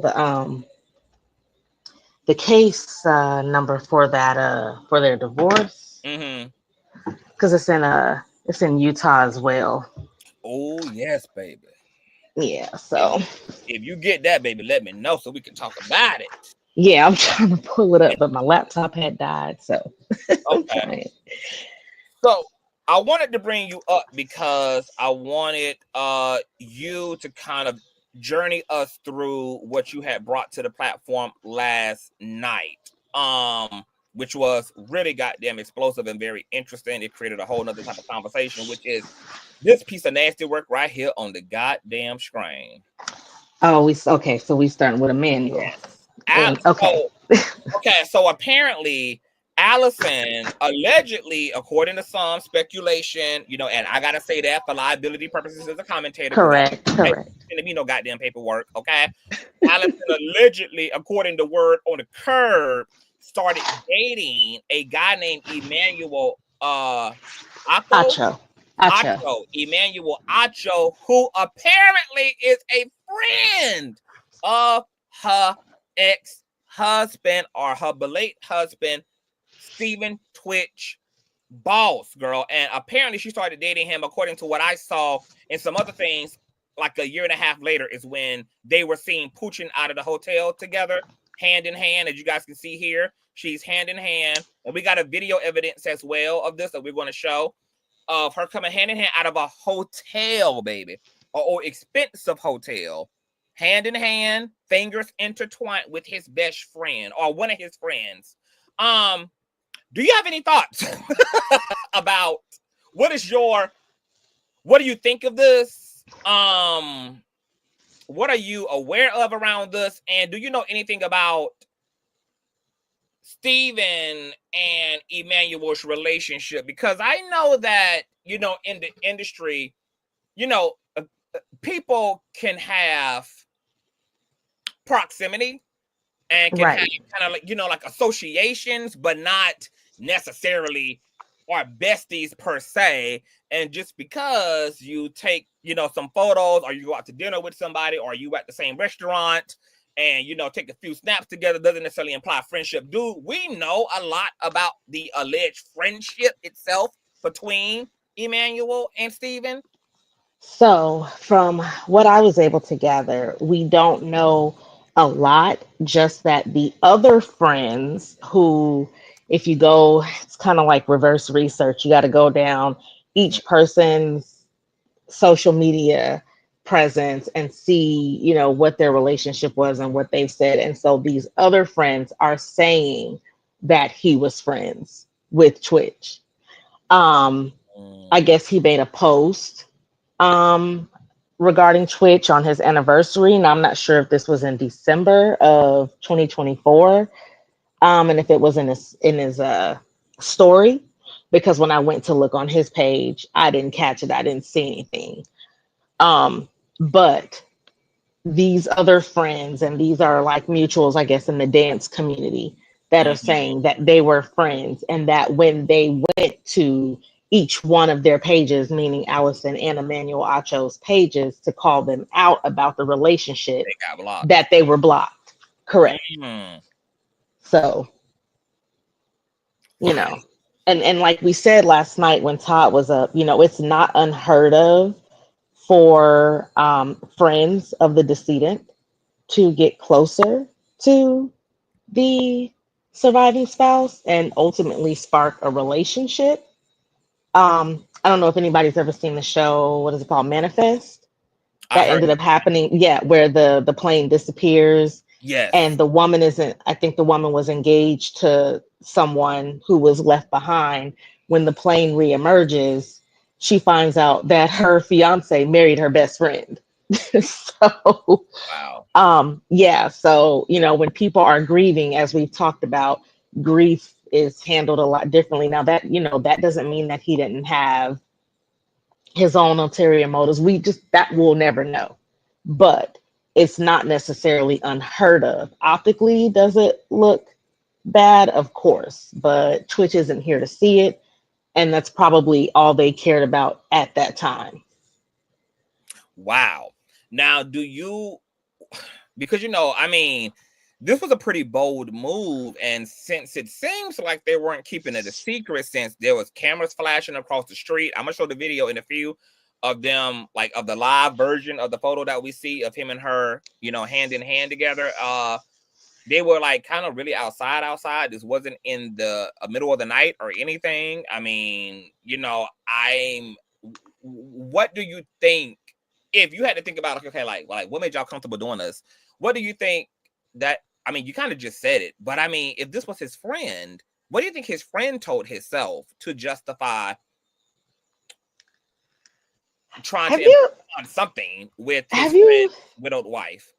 the case number for that for their divorce. Mm-hmm. Because it's in Utah as well. Oh, yes, baby. Yeah, so if you get that, baby, let me know so we can talk about it. Yeah, I'm trying to pull it up, but my laptop had died, so okay. So I wanted to bring you up because I wanted you to kind of journey us through what you had brought to the platform last night. which was really goddamn explosive and very interesting. It created a whole nother type of conversation, which is this piece of nasty work right here on the goddamn screen. Oh, okay. So we starting with a manual. Yes. Okay. So apparently Allison allegedly, according to some speculation, you know, and I gotta say that for liability purposes as a commentator. Correct. To me, no goddamn paperwork. Okay. Allison allegedly, according to word on the curb, started dating a guy named Emmanuel Emmanuel Acho, who apparently is a friend of her ex-husband or her late husband, Stephen Twitch Boss, girl. And apparently she started dating him, according to what I saw and some other things, like a year and a half later is when they were seen pooching out of the hotel together, hand in hand, as you guys can see here. She's hand in hand. And we got a video evidence as well of this that we're going to show, of her coming hand in hand out of a hotel, baby, or expensive hotel, hand in hand, fingers intertwined with his best friend or one of his friends. Do you have any thoughts about what do you think of this? What are you aware of around this? And do you know anything about Stephen and Emmanuel's relationship? Because I know that, you know, in the industry, you know, people can have proximity and can have kind of like, you know, like associations, but not necessarily are besties per se. And just because you take, you know, some photos or you go out to dinner with somebody or you at the same restaurant and, you know, take a few snaps together doesn't necessarily imply friendship. Do we know a lot about the alleged friendship itself between Emmanuel and Stephen? So from what I was able to gather, we don't know a lot, just that the other friends who, if you go, it's kind of like reverse research. You got to go down each person's social media presence and see, you know, what their relationship was and what they've said. And so these other friends are saying that he was friends with Twitch. I guess he made a post regarding Twitch on his anniversary, and I'm not sure if this was in December of 2024, and if it was in his story, because when I went to look on his page, I didn't catch it. I didn't see anything. But these other friends, and these are like mutuals, I guess, in the dance community, that are saying that they were friends, and that when they went to each one of their pages, meaning Allison and Emmanuel Acho's pages, to call them out about the relationship, that they were blocked. Correct. So, you know, and like we said last night when Todd was up, you know, it's not unheard of for friends of the decedent to get closer to the surviving spouse and ultimately spark a relationship. I don't know if anybody's ever seen the show, what is it called, Manifest? That ended up happening, where the plane disappears. Yes. And the woman I think the woman was engaged to someone who was left behind. When the plane reemerges, she finds out that her fiance married her best friend. So, wow. So, you know, when people are grieving, as we've talked about, grief is handled a lot differently. Now that, you know, that doesn't mean that he didn't have his own ulterior motives. That we'll never know, but it's not necessarily unheard of. Optically, does it look bad? Of course, but Twitch isn't here to see it. And that's probably all they cared about at that time. Wow. Now, because, you know, I mean, this was a pretty bold move, and since it seems like they weren't keeping it a secret, since there was cameras flashing across the street, I'm gonna show the video in a few of them, like of the live version of the photo that we see of him and her, you know, hand in hand together. They were like kind of really outside. This wasn't in the middle of the night or anything. I mean, you know, what do you think, if you had to think about, okay, like what made y'all comfortable doing this? What do you think that, I mean, you kind of just said it, but I mean, if this was his friend, what do you think his friend told himself to justify trying Have to you on something with his have you friend's widowed wife?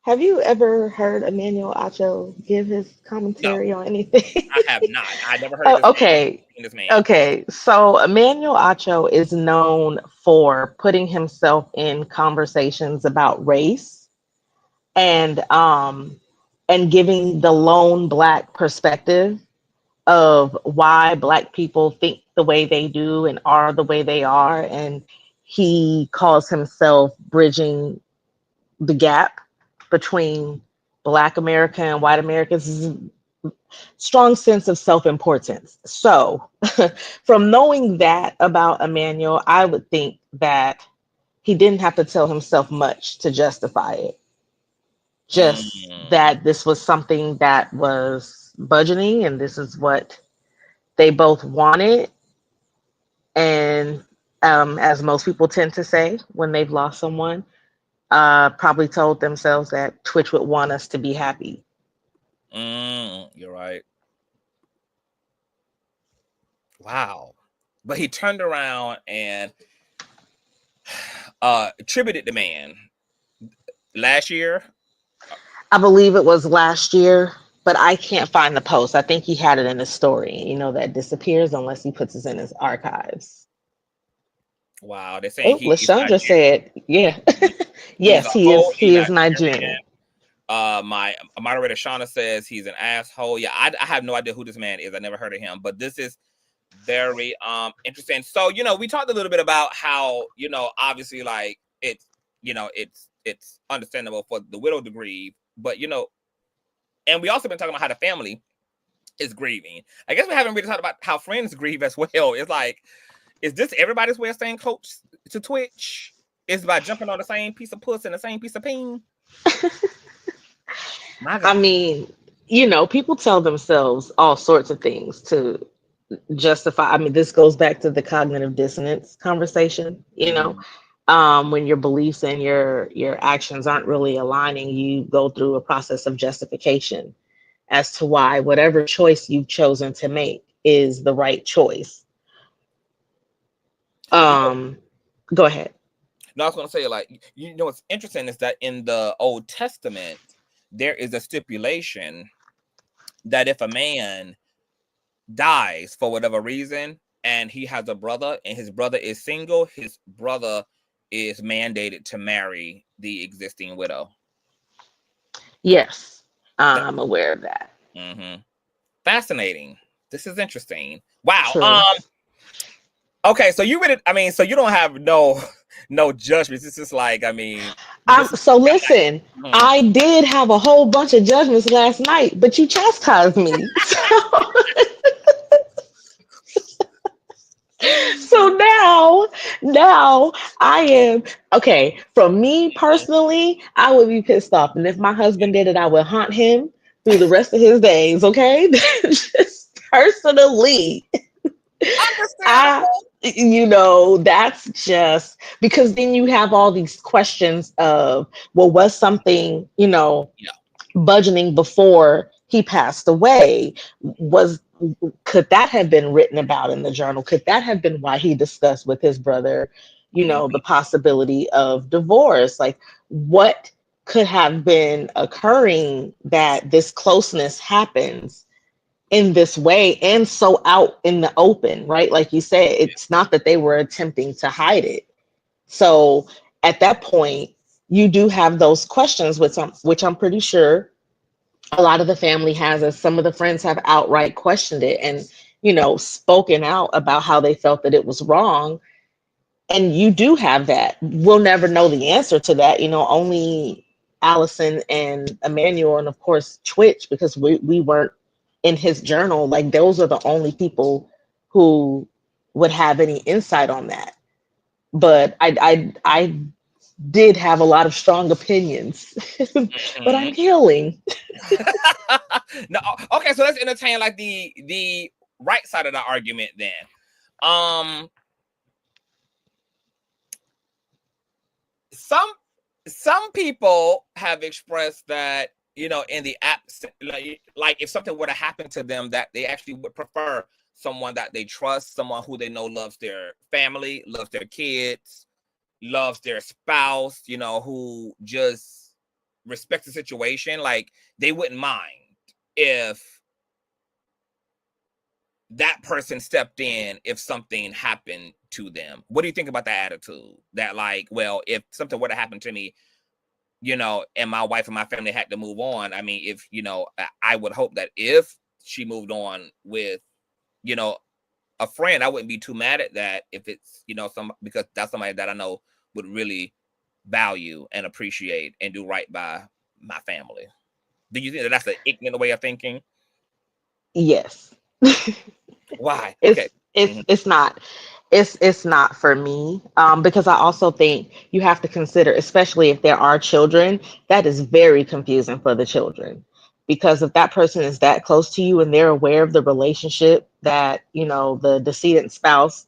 have you ever heard Emmanuel Acho give his No, commentary on anything? I have not. I never heard of Oh, this man. okay. Seen this man. Okay. So Emmanuel Acho is known for putting himself in conversations about race and and giving the lone black perspective of why black people think the way they do and are the way they are. And he calls himself bridging the gap between black America and white Americans. Strong sense of self-importance. So from knowing that about Emmanuel, I would think that he didn't have to tell himself much to justify it. Just Mm. that this was something that was budgeting and this is what they both wanted. And as most people tend to say when they've lost someone, probably told themselves that Twitch would want us to be happy. You're right. Wow. But he turned around and attributed the man last year. I believe it was last year, but I can't find the post. I think he had it in his story. You know, that disappears unless he puts it in his archives. Wow, they're saying Oh, he's Lashandra Nigerian. said, yeah. He's a Yes, he is. whole He is Nigerian. Nigerian. My moderator Shauna says he's an asshole. Yeah, I have no idea who this man is. I never heard of him, but this is very interesting. So, we talked a little bit about how, obviously, like, it's it's understandable for the widow to grieve, but and we also been talking about how the family is grieving. I guess we haven't really talked about how friends grieve as well. It's like, is this everybody's way of saying close to Twitch? Is by jumping on the same piece of puss and the same piece of peen? My I God. mean, people tell themselves all sorts of things to justify. I mean, this goes back to the cognitive dissonance conversation, Mhm. when your beliefs and your actions aren't really aligning, you go through a process of justification as to why whatever choice you've chosen to make is the right choice. You know, um Go ahead. no, I was going to say, like, what's interesting is that in the Old Testament, there is a stipulation that if a man dies for whatever reason and he has a brother and his brother is single, his brother is mandated to marry the existing widow. Yes, That, I'm aware of that. fascinating. This is interesting. Wow. True. Okay, so so you don't have no judgments. It's just like, this is So listen, Mhm. I did have a whole bunch of judgments last night, but you chastised me. So now I am okay. From me personally, I would be pissed off, and if my husband did it, I would haunt him through the rest of his days. Okay, just personally, I, Understandable. that's just because then you have all these questions of, well, was something, Yeah. budgeting before he passed away? Was Could that have been written about in the journal? Could that have been why he discussed with his brother, the possibility of divorce? Like, what could have been occurring that this closeness happens in this way and so out in the open, right? Like you said, it's not that they were attempting to hide it. So at that point, you do have those questions, which I'm pretty sure a lot of the family has, as some of the friends have outright questioned it and, spoken out about how they felt that it was wrong. And you do have that. We'll never know the answer to that. Only Allison and Emmanuel, and of course Twitch, because we weren't in his journal. Like, those are the only people who would have any insight on that. But I did have a lot of strong opinions, but I'm Mhm. healing. No, okay, so let's entertain like the right side of the argument then. Um, some some people have expressed that you know, in the app, like if something were to happen to them, that they actually would prefer someone that they trust, someone who they know loves their family, loves their kids, loves their spouse, you know, who just respects the situation. Like they wouldn't mind if that person stepped in if something happened to them. What do you think about that attitude? That like, well, if something were to happen to me, you know, and my wife and my family had to move on. I mean, if, you know, I would hope that if she moved on with, you know, a friend, I wouldn't be too mad at that if it's, you know, because that's somebody that I know would really value and appreciate and do right by my family. Do you think that that's an ignorant way of thinking? Yes. Why? Okay. It's not. It's not for me, because I also think you have to consider, especially if there are children, that is very confusing for the children. Because if that person is that close to you and they're aware of the relationship that, you know, the decedent spouse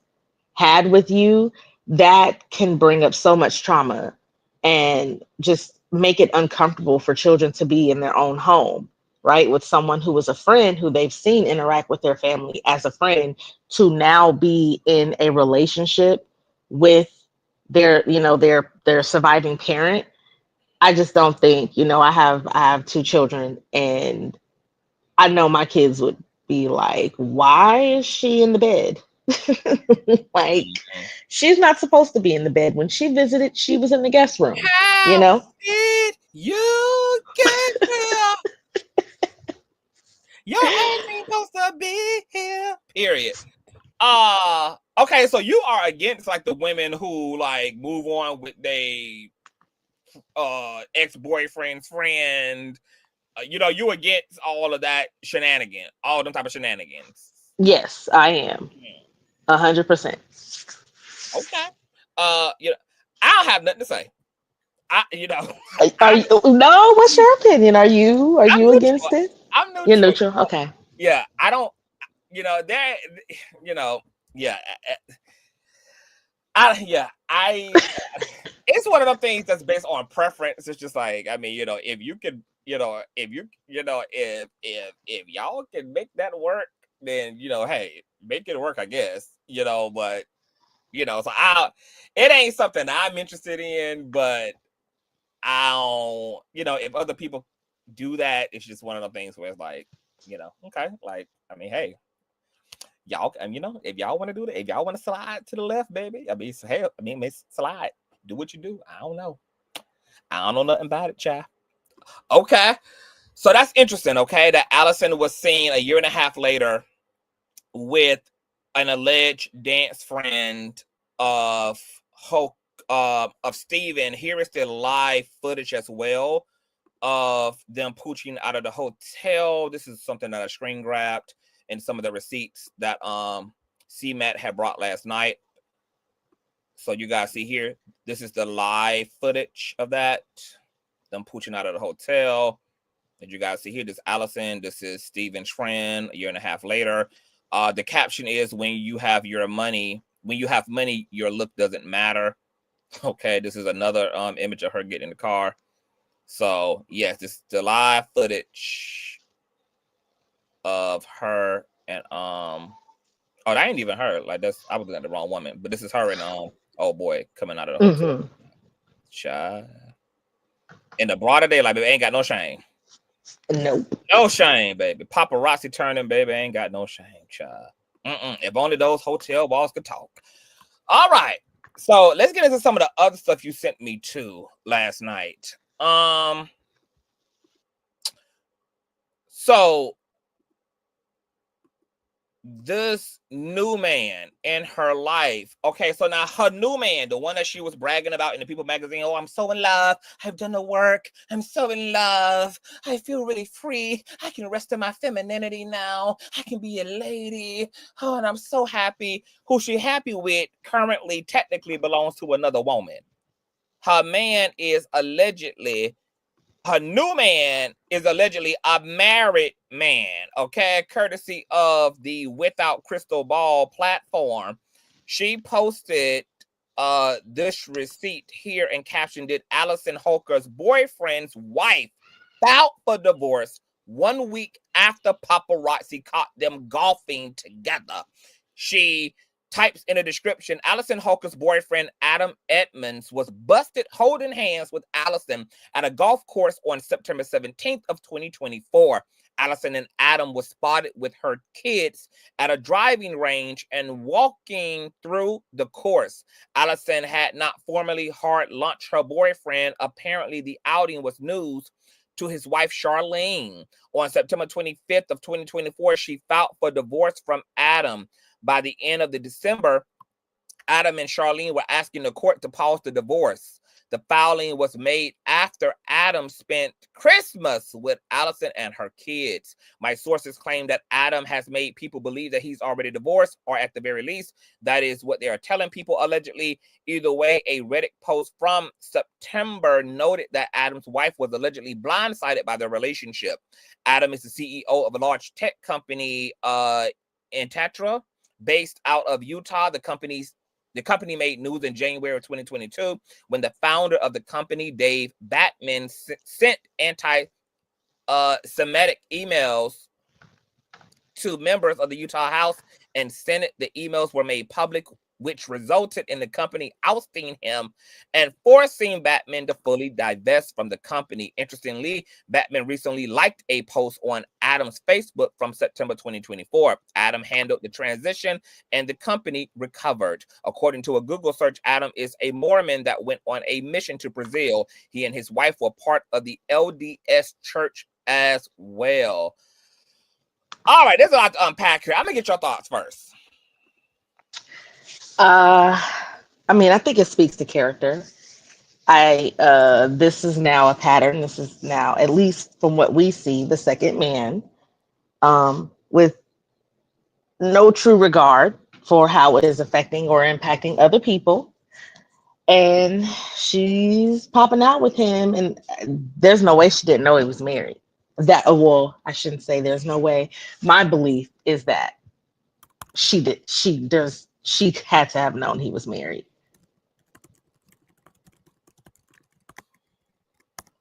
had with you, that can bring up so much trauma and just make it uncomfortable for children to be in their own home, right? With someone who was a friend who they've seen interact with their family as a friend, to now be in a relationship with their, you know, their surviving parent. I just don't think, you know, I have two children, and I know my kids would be like, why is she in the bed? Like, Mhm. she's not supposed to be in the bed. When she visited, she was in the guest room, you How know? did you get here? Your ass ain't supposed to be here. Period. Okay, so you are against like the women who like move on with they ex-boyfriend's friend. You know, you against all of that shenanigan, all them type of shenanigans. Yes, I am. 100%. Okay. You know, I don't have nothing to say. You know, Are I'm you, no, what's your opinion? Are I'm you neutral. against it? I'm You're neutral. neutral. Okay. Yeah, I don't. You know, there. You know, yeah. Yeah. It's one of them things that's based on preference. It's just like, I mean, you know, if you can, you know, if you, you know, if y'all can make that work, then, you know, hey, make it work, I guess, you know. But, you know, so it ain't something I'm interested in, but I don't, you know, if other people do that, it's just one of the things where it's like, you know, okay, like, I mean, hey, y'all, and you know, if y'all want to do that, if y'all want to slide to the left, baby, I mean, hell, I mean, slide, do what you do. I don't know. I don't know nothing about it, child. Okay, so that's interesting. Okay, that Allison was seen a year and a half later with an alleged dance friend of Hulk, of Steven. Here is the live footage as well of them pooching out of the hotel. This is something that I screen grabbed and some of the receipts that CMAT had brought last night. So you guys see here, this is the live footage of that. Them pooching out of the hotel. And you guys see here, this is Allison, this is Steven's friend a year and a half later. The caption is, when you have money, your look doesn't matter. Okay, this is another image of her getting in the car. So yes, this is the live footage of her and oh, that ain't even her. Like I was looking at the wrong woman, but this is her and oh boy coming out of the hotel. Mm-hmm. Child. In the broader daylight, baby, ain't got no shame. Nope. No shame, baby. Paparazzi turning, baby, ain't got no shame, child. If only those hotel walls could talk. All right. So let's get into some of the other stuff you sent me to last night. So this new man in her life. Okay, so now her new man, the one that she was bragging about in the People magazine. Oh, I'm so in love. I've done the work. I'm so in love. I feel really free. I can rest in my femininity now. I can be a lady. Oh, and I'm so happy. Who she happy with currently technically belongs to another woman. Her man is allegedly Her new man is allegedly a married man, okay, courtesy of the Without Crystal Ball platform. She posted this receipt here and captioned it, Allison Holker's boyfriend's wife filed for divorce 1 week after paparazzi caught them golfing together. She types in a description, Allison Holker's boyfriend, Adam Edmonds, was busted holding hands with Allison at a golf course on September 17th of 2024. Allison and Adam were spotted with her kids at a driving range and walking through the course. Allison had not formally hard launched her boyfriend. Apparently, the outing was news to his wife, Charlene. On September 25th of 2024, she filed for divorce from Adam. By the end of December, Adam and Charlene were asking the court to pause the divorce. The filing was made after Adam spent Christmas with Allison and her kids. My sources claim that Adam has made people believe that he's already divorced, or at the very least, that is what they are telling people allegedly. Either way, a Reddit post from September noted that Adam's wife was allegedly blindsided by their relationship. Adam is the CEO of a large tech company, Intatra, based out of Utah. The company made news in January of 2022 when the founder of the company, Dave Batman, sent anti-Semitic emails to members of the Utah House and Senate. The emails were made public, which resulted in the company ousting him and forcing Batman to fully divest from the company. Interestingly, Batman recently liked a post on Adam's Facebook from September 2024. Adam handled the transition and the company recovered. According to a Google search, Adam is a Mormon that went on a mission to Brazil. He and his wife were part of the LDS church as well. All right, there's a lot to unpack here. I'm going to get your thoughts first. I mean, I think it speaks to character. This is now a pattern. This is now, at least from what we see, the second man, with no true regard for how it is affecting or impacting other people. And she's popping out with him, and there's no way she didn't know he was married. Well, I shouldn't say there's no way. My belief is that she had to have known he was married.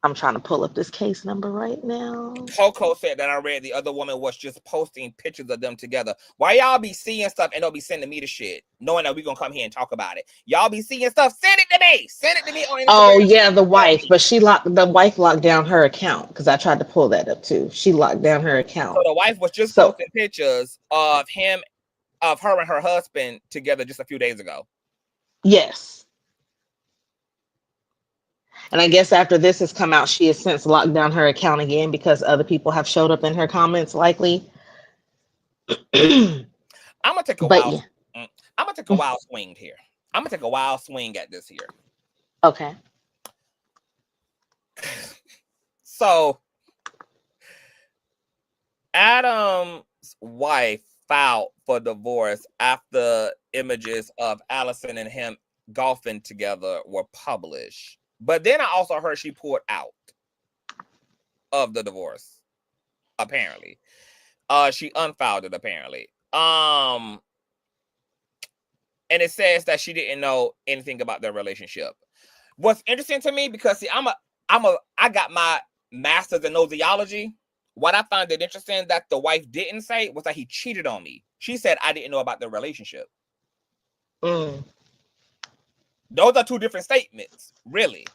I'm trying to pull up this case number right now. Coco said that I read the other woman was just posting pictures of them together. Why y'all be seeing stuff and don't be sending me the shit, knowing that we gonna come here and talk about it? Y'all be seeing stuff, send it to me. Send it to me on Instagram. Oh yeah, the wife, but the wife locked down her account because I tried to pull that up too. She locked down her account. So the wife was just posting pictures of her and her husband together just a few days ago. Yes. And I guess after this has come out, she has since locked down her account again because other people have showed up in her comments, likely. I'm gonna take a wild swing here. I'm gonna take a wild swing at this here. Okay. So Adam's wife filed for divorce after images of Allison and him golfing together were published. But then I also heard she pulled out of the divorce, apparently. She unfiled it, apparently. And it says that she didn't know anything about their relationship. What's interesting to me, because see, I got my master's in nosology. What I found it interesting that the wife didn't say was that he cheated on me. She said I didn't know about their relationship. Those are two different statements, really.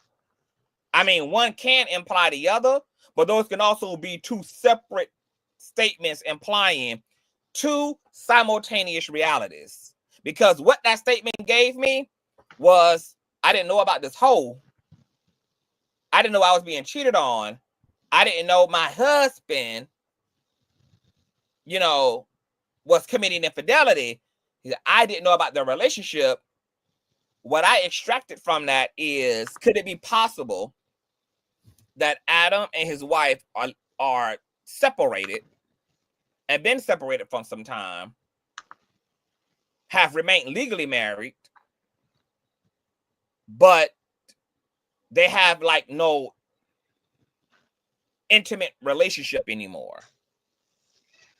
I mean, one can imply the other, but those can also be two separate statements implying two simultaneous realities. Because what that statement gave me was, I didn't know about this hoe. I didn't know I was being cheated on. I didn't know my husband, was committing infidelity. I didn't know about their relationship. What I extracted from that is, could it be possible that Adam and his wife are separated and been separated for some time, have remained legally married, but they have like no intimate relationship anymore?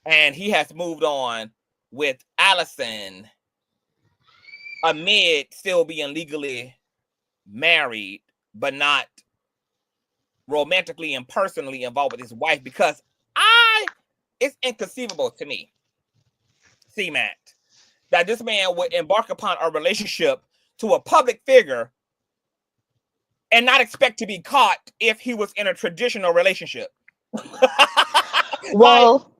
And he has moved on with Allison amid still being legally married, but not romantically and personally involved with his wife, because it's inconceivable to me, C-Matt, that this man would embark upon a relationship to a public figure and not expect to be caught if he was in a traditional relationship. Well,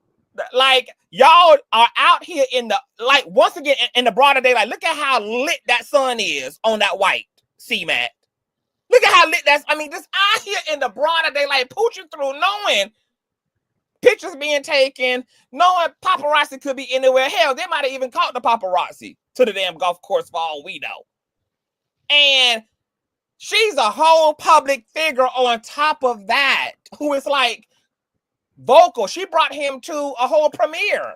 like y'all are out here in the, like, once again in the broader daylight. Look at how lit that sun is on that white, C-Matt. Look at how lit that's, I mean, just out here in the broader daylight, pooching through, knowing pictures being taken, knowing paparazzi could be anywhere. Hell, they might have even caught the paparazzi to the damn golf course for all we know. And she's a whole public figure on top of that, who is like vocal. She brought him to a whole premiere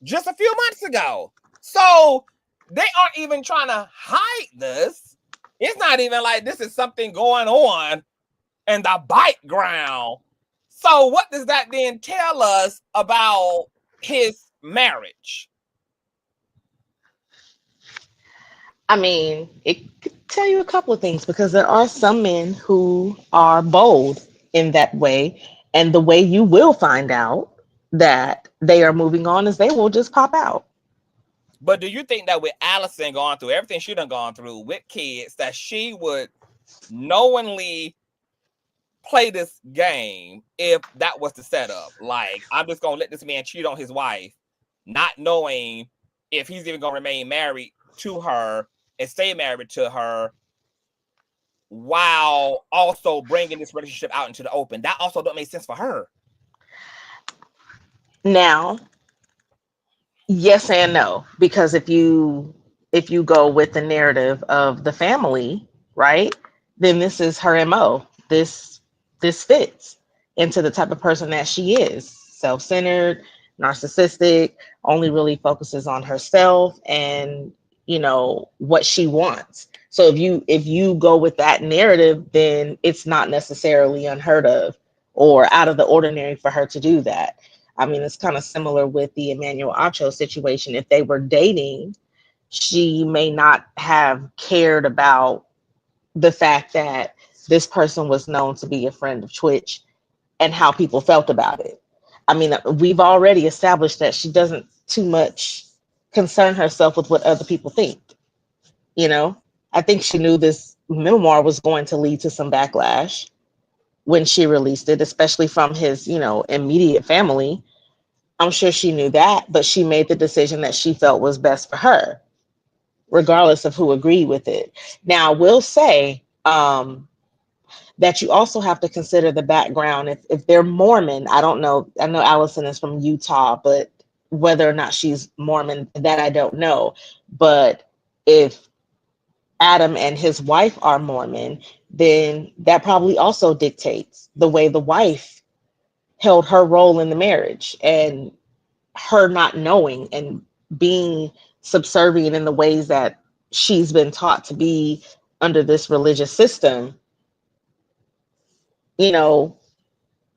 just a few months ago. So they aren't even trying to hide this. It's not even like this is something going on in the background. So what does that then tell us about his marriage? I mean, it could tell you a couple of things, because there are some men who are bold in that way. And the way you will find out that they are moving on is they will just pop out. But do you think that with Allison going through everything she done gone through with kids, that she would knowingly play this game if that was the setup? Like, I'm just gonna let this man cheat on his wife, not knowing if he's even gonna remain married to her and stay married to her, while also bringing this relationship out into the open. That also don't make sense for her. Now, yes and no, because if you go with the narrative of the family, right, then this is her MO. This fits into the type of person that she is. Self-centered, narcissistic, only really focuses on herself and, you know, what she wants. So if you go with that narrative, then it's not necessarily unheard of or out of the ordinary for her to do that. I mean, it's kind of similar with the Emmanuel Acho situation. If they were dating, she may not have cared about the fact that this person was known to be a friend of Twitch and how people felt about it. I mean, we've already established that she doesn't too much concern herself with what other people think. You know, I think she knew this memoir was going to lead to some backlash when she released it, especially from his, you know, immediate family. I'm sure she knew that, but she made the decision that she felt was best for her, regardless of who agreed with it. Now, I will say that you also have to consider the background. If they're Mormon, I don't know. I know Allison is from Utah, but whether or not she's Mormon, that I don't know. But if Adam and his wife are Mormon, then that probably also dictates the way the wife held her role in the marriage, and her not knowing and being subservient in the ways that she's been taught to be under this religious system, you know,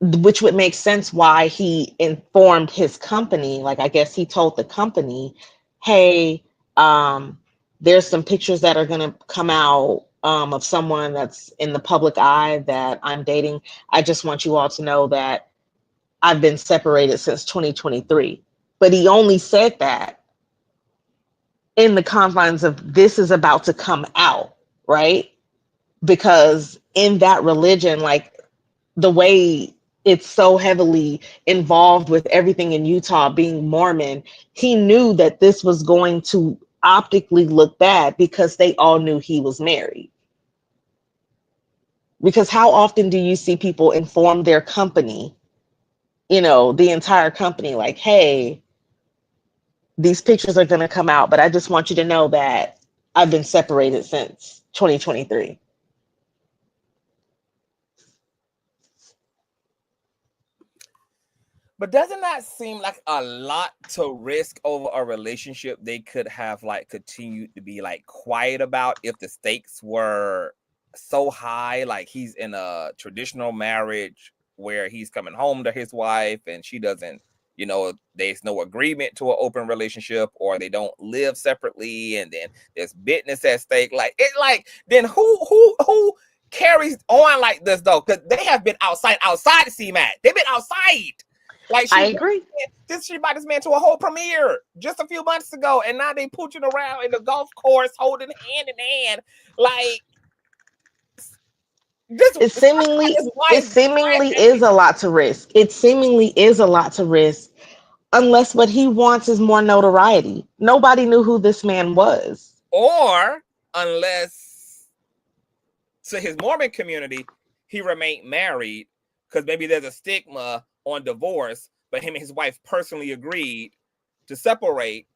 which would make sense why he informed his company. Like, I guess he told the company, hey, there's some pictures that are going to come out of someone that's in the public eye that I'm dating. I just want you all to know that I've been separated since 2023. But he only said that in the confines of this is about to come out, right? Because in that religion, like the way it's so heavily involved with everything in Utah being Mormon, he knew that this was going to optically look bad because they all knew he was married. Because how often do you see people inform their company, you know, the entire company, like, hey, these pictures are going to come out, but I just want you to know that I've been separated since 2023. But doesn't that seem like a lot to risk over a relationship they could have like continued to be like quiet about if the stakes were so high? Like, he's in a traditional marriage where he's coming home to his wife and she doesn't, you know, there's no agreement to an open relationship, or they don't live separately, and then there's business at stake. Like, it, like, then who carries on like this though, because they have been outside the CMAT. They've been outside. Like I agree. She brought this man to a whole premiere just a few months ago, and now they pooching around in the golf course, holding hand in hand. Like this, It seemingly is a lot to risk. It seemingly is a lot to risk, unless what he wants is more notoriety. Nobody knew who this man was, or unless to his Mormon community, he remained married because maybe there's a stigma on divorce, but him and his wife personally agreed to separate,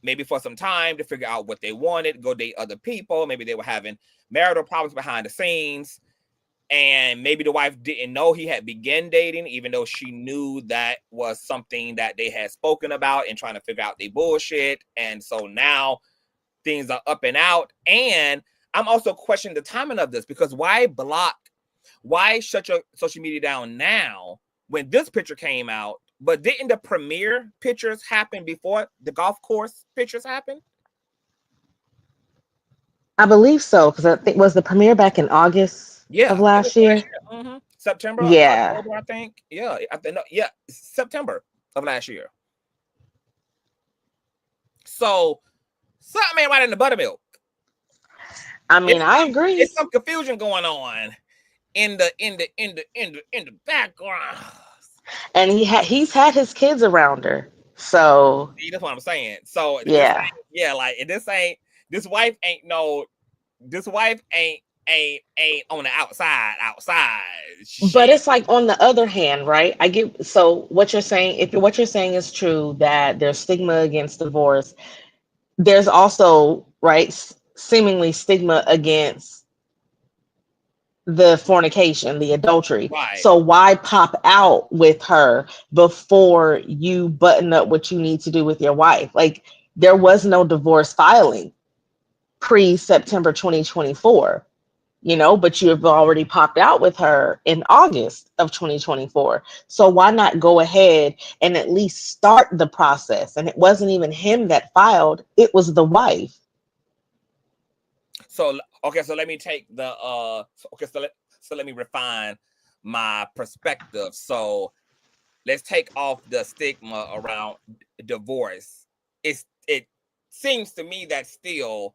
maybe for some time to figure out what they wanted, go date other people. Maybe they were having marital problems behind the scenes, and maybe the wife didn't know he had begun dating, even though she knew that was something that they had spoken about and trying to figure out their bullshit. And so now things are up and out. And I'm also questioning the timing of this, because why shut your social media down now when this picture came out? But didn't the premiere pictures happen before the golf course pictures happened? I believe so, because I think was the premiere back in August of last year. Mm-hmm. September, yeah, October, I think. Yeah, September of last year. So something ain't right in the buttermilk. I mean, I agree. There's some confusion going on in the background. And he's had his kids around her. So see, that's what I'm saying. So yeah, this wife ain't on the outside. But it's like, on the other hand, right? I get, so what you're saying, if what you're saying is true, that there's stigma against divorce, there's also, right, seemingly stigma against the fornication, the adultery. Right. So why pop out with her before you button up what you need to do with your wife? Like, there was no divorce filing pre-September 2024, but you have already popped out with her in August of 2024. So why not go ahead and at least start the process? And it wasn't even him that filed, it was the wife. So let me take the let me refine my perspective. So let's take off the stigma around divorce. It seems to me that still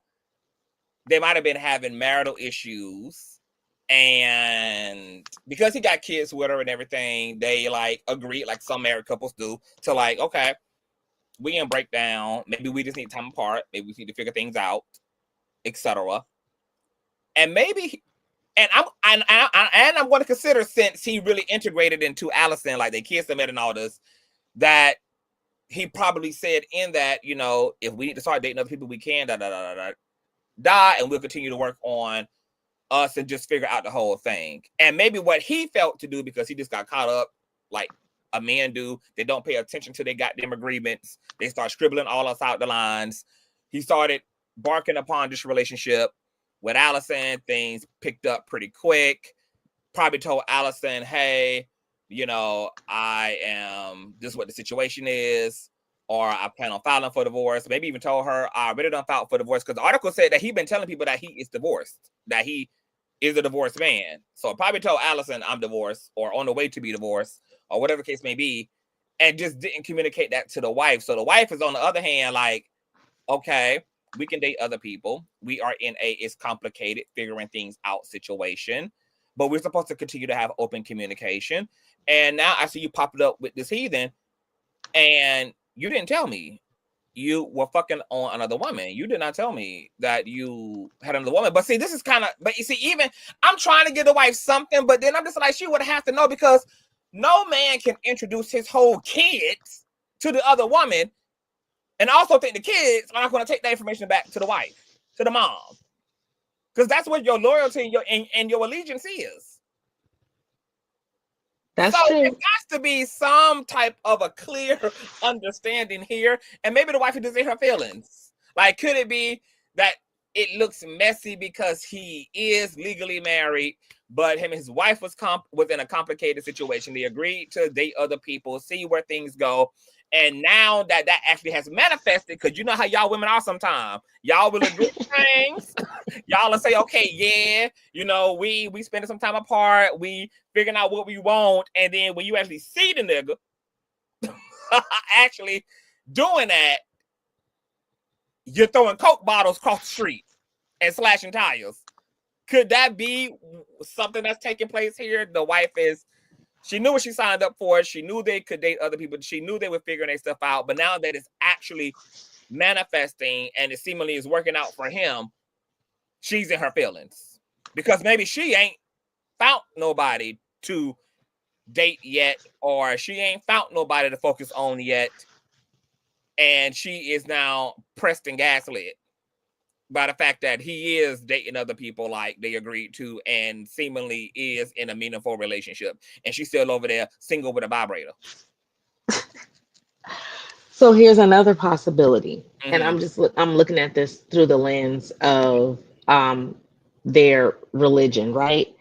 they might have been having marital issues, and because he got kids with her and everything, they like agreed, like some married couples do, to like, okay, we can break down. Maybe we just need time apart. Maybe we need to figure things out, etc. And maybe, and I'm going to consider, since he really integrated into Allison, like they kissed and met and all this, that he probably said in that, if we need to start dating other people, we can, and we'll continue to work on us and just figure out the whole thing. And maybe what he felt to do, because he just got caught up like a man do, they don't pay attention to their goddamn agreements. They start scribbling all us out the lines. He started barking upon this relationship with Allison. Things picked up pretty quick. Probably told Allison, hey, this is what the situation is, or I plan on filing for divorce. Maybe even told her, I already done filed for divorce, because the article said that he's been telling people that he is divorced, that he is a divorced man. So I probably told Allison, I'm divorced, or on the way to be divorced, or whatever the case may be, and just didn't communicate that to the wife. So the wife is, on the other hand, like, okay, we can date other people. We are in it's complicated figuring things out situation, but we're supposed to continue to have open communication. And now I see you popping up with this heathen, and you didn't tell me you were fucking on another woman. You did not tell me that you had another woman. But see, this is kind of, but you see, even I'm trying to give the wife something, but then I'm just like, she would have to know, because no man can introduce his whole kids to the other woman and also think the kids are not going to take that information back to the wife, to the mom, because that's what your loyalty and your allegiance is. That's so true. There has to be some type of a clear understanding here, and maybe the wife is just in her feelings. Like, could it be that it looks messy because he is legally married, but him and his wife was in a complicated situation? They agreed to date other people, see where things go, And now that actually has manifested, because you know how y'all women are sometimes. Y'all will agree things. Y'all will say, okay, yeah, you know, we spending some time apart. We figuring out what we want. And then when you actually see the nigga actually doing that, you're throwing Coke bottles across the street and slashing tires. Could that be something that's taking place here? The wife she knew what she signed up for. She knew they could date other people. She knew they were figuring their stuff out. But now that it's actually manifesting and it seemingly is working out for him, she's in her feelings. Because maybe she ain't found nobody to date yet, or she ain't found nobody to focus on yet. And she is now pressed and gaslit by the fact that he is dating other people like they agreed to and seemingly is in a meaningful relationship. And she's still over there single with a vibrator. So here's another possibility. And I'm looking at this through the lens of their religion, right?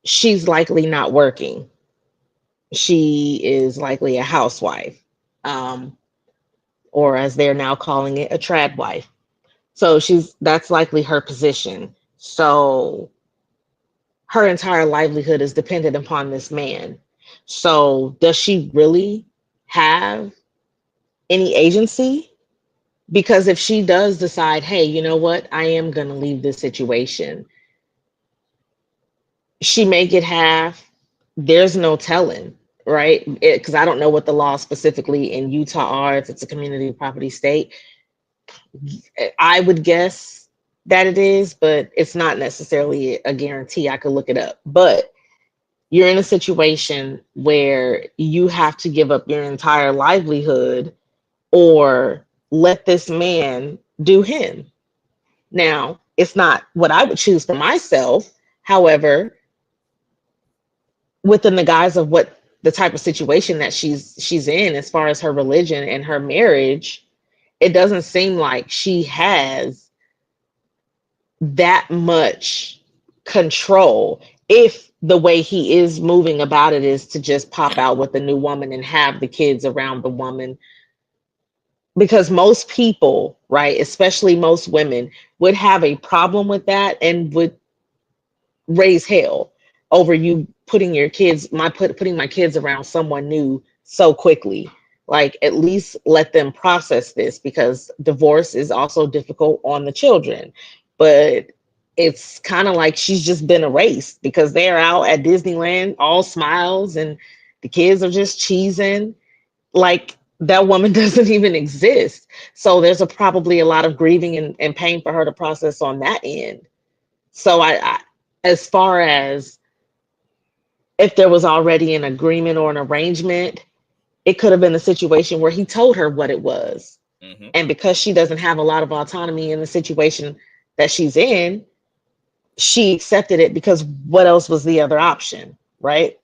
She's likely not working. She is likely a housewife, or as they're now calling it, a trad wife. So that's likely her position. So her entire livelihood is dependent upon this man. So does she really have any agency? Because if she does decide, hey, you know what, I am going to leave this situation, she may get half. There's no telling, right? Because I don't know what the law specifically in Utah are, if it's a community property state. I would guess that it is, but it's not necessarily a guarantee. I could look it up. But you're in a situation where you have to give up your entire livelihood or let this man do him. Now, it's not what I would choose for myself. However, within the guise of what the type of situation that she's in, as far as her religion and her marriage, it doesn't seem like she has that much control if the way he is moving about it is to just pop out with a new woman and have the kids around the woman. Because most people, right, especially most women, would have a problem with that and would raise hell over you putting putting my kids around someone new so quickly. Like, at least let them process this, because divorce is also difficult on the children. But it's kind of like she's just been erased because they're out at Disneyland all smiles and the kids are just cheesing. Like, that woman doesn't even exist. So there's probably a lot of grieving and pain for her to process on that end. So I as far as if there was already an agreement or an arrangement, it could have been a situation where he told her what it was. And because she doesn't have a lot of autonomy in the situation that she's in, she accepted it because what else was the other option, right?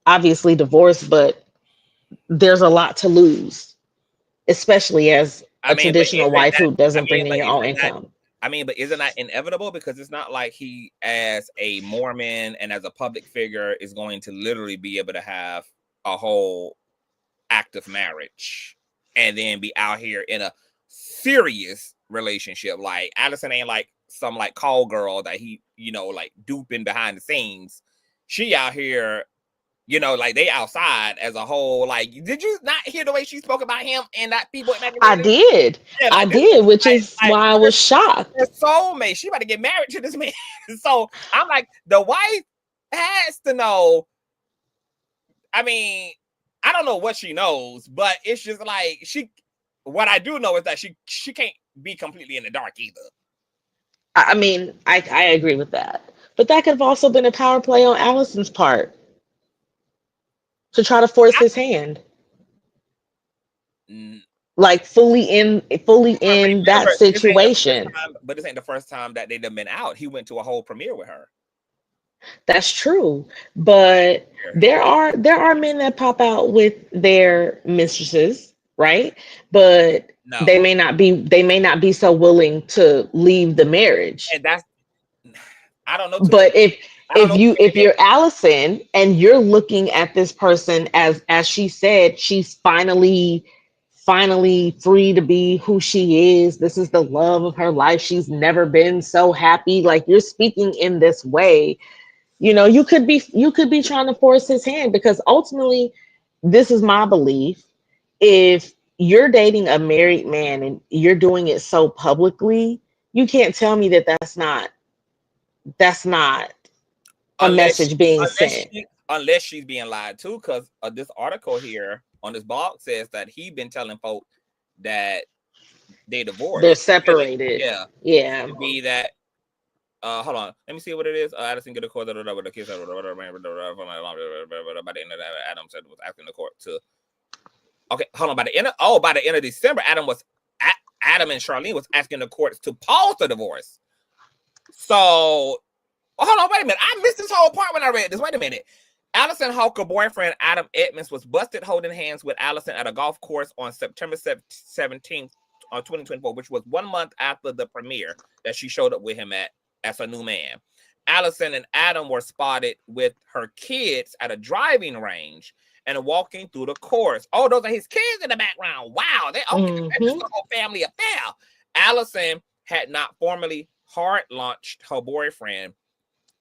Obviously divorce, but there's a lot to lose, especially as a traditional wife who doesn't bring in your own income. But isn't that inevitable? Because it's not like he, as a Mormon and as a public figure, is going to literally be able to have a whole active marriage and then be out here in a serious relationship. Like, Allison ain't like some like call girl that he, like duping behind the scenes. She out here, like they outside as a whole. Like, did you not hear the way she spoke about him and that people? I did. Yeah, like, I did, which is why I was shocked. Her soulmate. She about to get married to this man. So I'm like, the wife has to know. I mean, I don't know what she knows, but it's just like what I do know is that she can't be completely in the dark either. I mean, I agree with that. But that could have also been a power play on Allison's part to try to force his hand. Like fully in that situation. But this ain't the first time that they've been out. He went to a whole premiere with her. That's true, but there are men that pop out with their mistresses, right? But they may not be so willing to leave the marriage. And that's, I don't know. But if I don't know. if you're Allison and you're looking at this person as she said, she's finally free to be who she is. This is the love of her life. She's never been so happy. Like, you're speaking in this way. You know, you could be trying to force his hand, because ultimately, this is my belief. If you're dating a married man and you're doing it so publicly, you can't tell me that that's not a unless message being unless sent. unless she's being lied to, because this article here on this blog says that he been telling folks that they They're divorced. separated. Yeah, Yeah. could be that. Hold on, let me see what it is. Addison get a court. The kids by the end of that, Adam said was asking the court to. Okay, hold on. By the end of December, Adam and Charlene was asking the courts to pause the divorce. So, hold on, wait a minute. I missed this whole part when I read this. Wait a minute. Allison Holker boyfriend Adam Edmonds was busted holding hands with Allison at a golf course on September 17th, 2024, which was 1 month after the premiere that she showed up with him at as a new man. Allison and Adam were spotted with her kids at a driving range and walking through the course. Oh, those are his kids in the background. Wow, that's a whole family affair. Allison had not formally hard launched her boyfriend.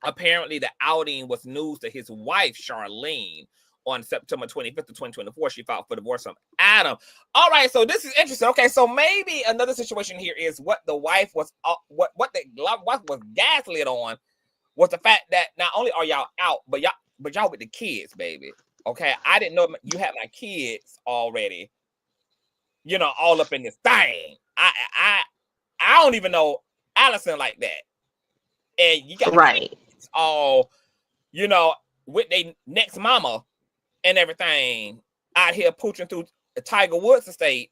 Apparently, the outing was news to his wife, Charlene. On September 25th of 2024, she filed for divorce from Adam. All right, so this is interesting. Okay, so maybe another situation here is what the wife was, what the wife was gaslit on was the fact that not only are y'all out, but y'all with the kids, baby. Okay, I didn't know you had my kids already. You know, all up in this thing. I don't even know Allison like that, and you got right all, you know, with their next mama and everything out here pooching through the Tiger Woods estate.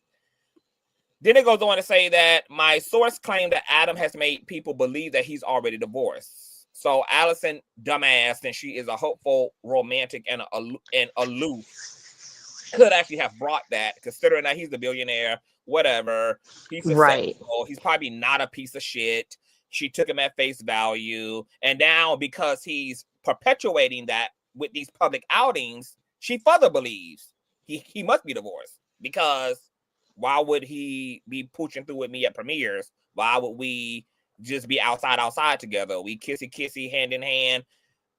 Then it goes on to say that my source claimed that Adam has made people believe that he's already divorced. So Allison, dumbass, and she is a hopeful, romantic, and aloof, could actually have brought that, considering that he's the billionaire, whatever. He's successful. Right. He's probably not a piece of shit. She took him at face value. And now, because he's perpetuating that with these public outings, she further believes he must be divorced. Because why would he be pooching through with me at premieres? Why would we just be outside together? We kissy, hand in hand.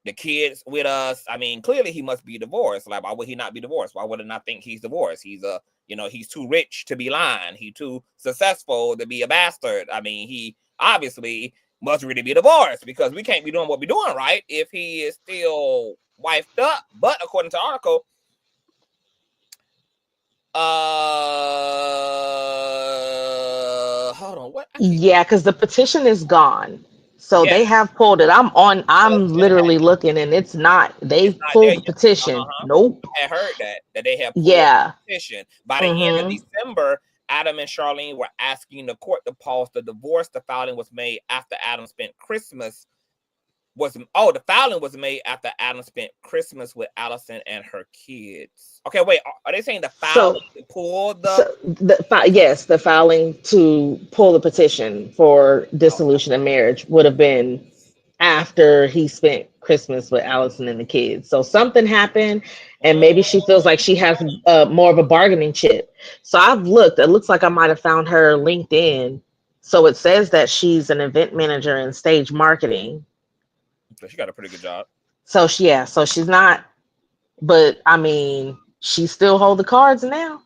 The kids with us. I mean, clearly he must be divorced. Like, why would he not be divorced? Why would I not think he's divorced? He's he's too rich to be lying. He's too successful to be a bastard. I mean, he obviously must really be divorced, because we can't be doing what we're doing, right, if he is still wifed up. But according to the article, hold on, what? Yeah, because the petition is gone. So they have pulled it. I'm literally looking, and it's not. They've pulled the petition. Nope. I had heard that they have pulled the petition. By the end of December, Adam and Charlene were asking the court to pause the divorce. The filing was made after Adam spent Christmas. The filing was made after Adam spent Christmas with Allison and her kids. Okay, wait. Are they saying the filing pulled the filing to pull the petition for dissolution of marriage would have been after he spent Christmas with Allison and the kids. So something happened, and maybe she feels like she has more of a bargaining chip. So I've looked. It looks like I might have found her LinkedIn. So it says that she's an event manager in stage marketing. So she got a pretty good job. So she's not, but I mean, she still hold the cards now.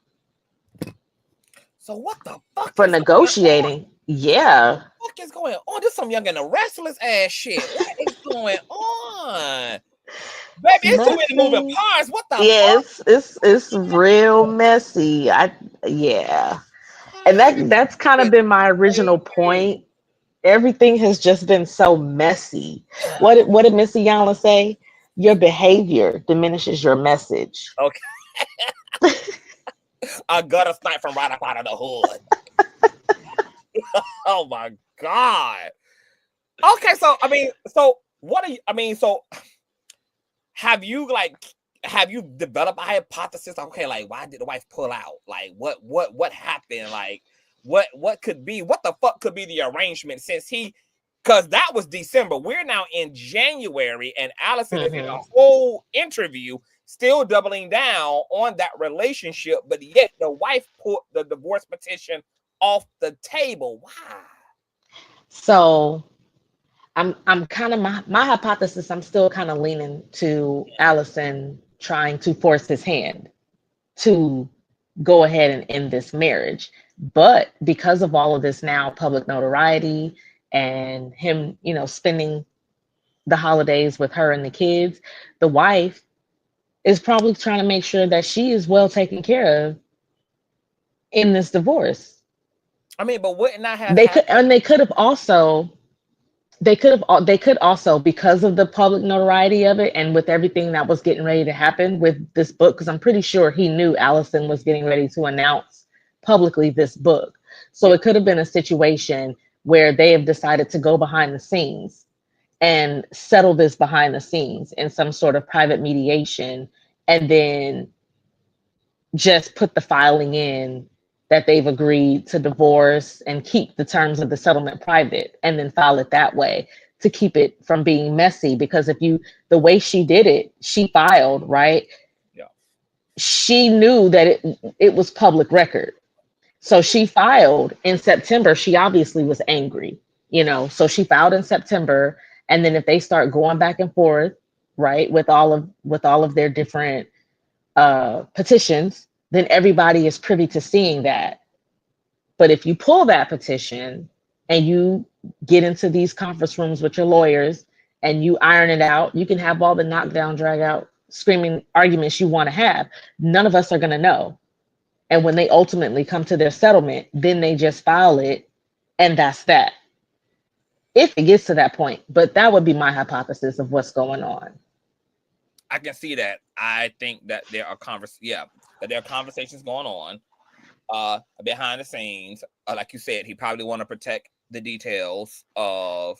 So what the fuck for negotiating? Yeah. What is going on? This some young and a restless ass shit. What is going on? Baby, it's too many moving parts. What the fuck? It's real messy. And that's kind of been my original point. Everything has just been so messy. What did Missy Yala say? Your behavior diminishes your message. Okay. A gutter snipe from right up out of the hood. Oh my God. Okay, so have you developed a hypothesis? Okay, like, why did the wife pull out? Like, what happened? Like, what could be? What the fuck could be the arrangement, since he because that was December. We're now in January, and Allison is in a Mhm. whole interview still doubling down on that relationship, but yet the wife put the divorce petition off the table. Why? So I'm kind of my hypothesis, I'm still kind of leaning to Allison trying to force his hand to go ahead and end this marriage. But because of all of this now public notoriety and him, spending the holidays with her and the kids, the wife is probably trying to make sure that she is well taken care of in this divorce. I mean, but wouldn't that have They could, happened? and they could also, because of the public notoriety of it and with everything that was getting ready to happen with this book, because I'm pretty sure he knew Allison was getting ready to announce publicly this book. So Yeah. it could have been a situation where they have decided to go behind the scenes and settle this behind the scenes in some sort of private mediation, and then just put the filing in that they've agreed to divorce and keep the terms of the settlement private, and then file it that way to keep it from being messy. Because the way she did it, she filed, right? Yeah. She knew that it was public record. So she filed in September. She obviously was angry, so she filed in September. And then if they start going back and forth, right, with all of their different petitions, then everybody is privy to seeing that. But if you pull that petition and you get into these conference rooms with your lawyers and you iron it out, you can have all the knockdown, drag out, screaming arguments you want to have. None of us are going to know. And when they ultimately come to their settlement, then they just file it, and that's that. If it gets to that point. But that would be my hypothesis of what's going on. I can see that. I think that there are conversations going on behind the scenes. Like you said, he probably want to protect the details of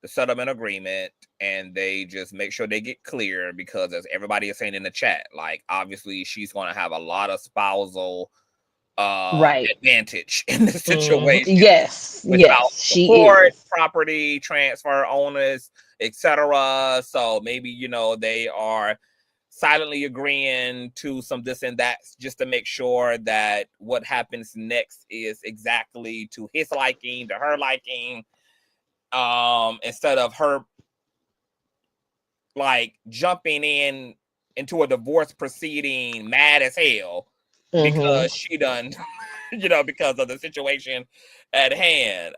the settlement agreement, and they just make sure they get clear, because as everybody is saying in the chat, like, obviously she's going to have a lot of spousal Right. advantage in this situation, Yes, with child she support, is. property transfer, owners, etc. So maybe, they are silently agreeing to some this and that, just to make sure that what happens next is exactly to his liking, to her liking, instead of her like jumping into a divorce proceeding mad as hell Hmm. because she done because of the situation at hand.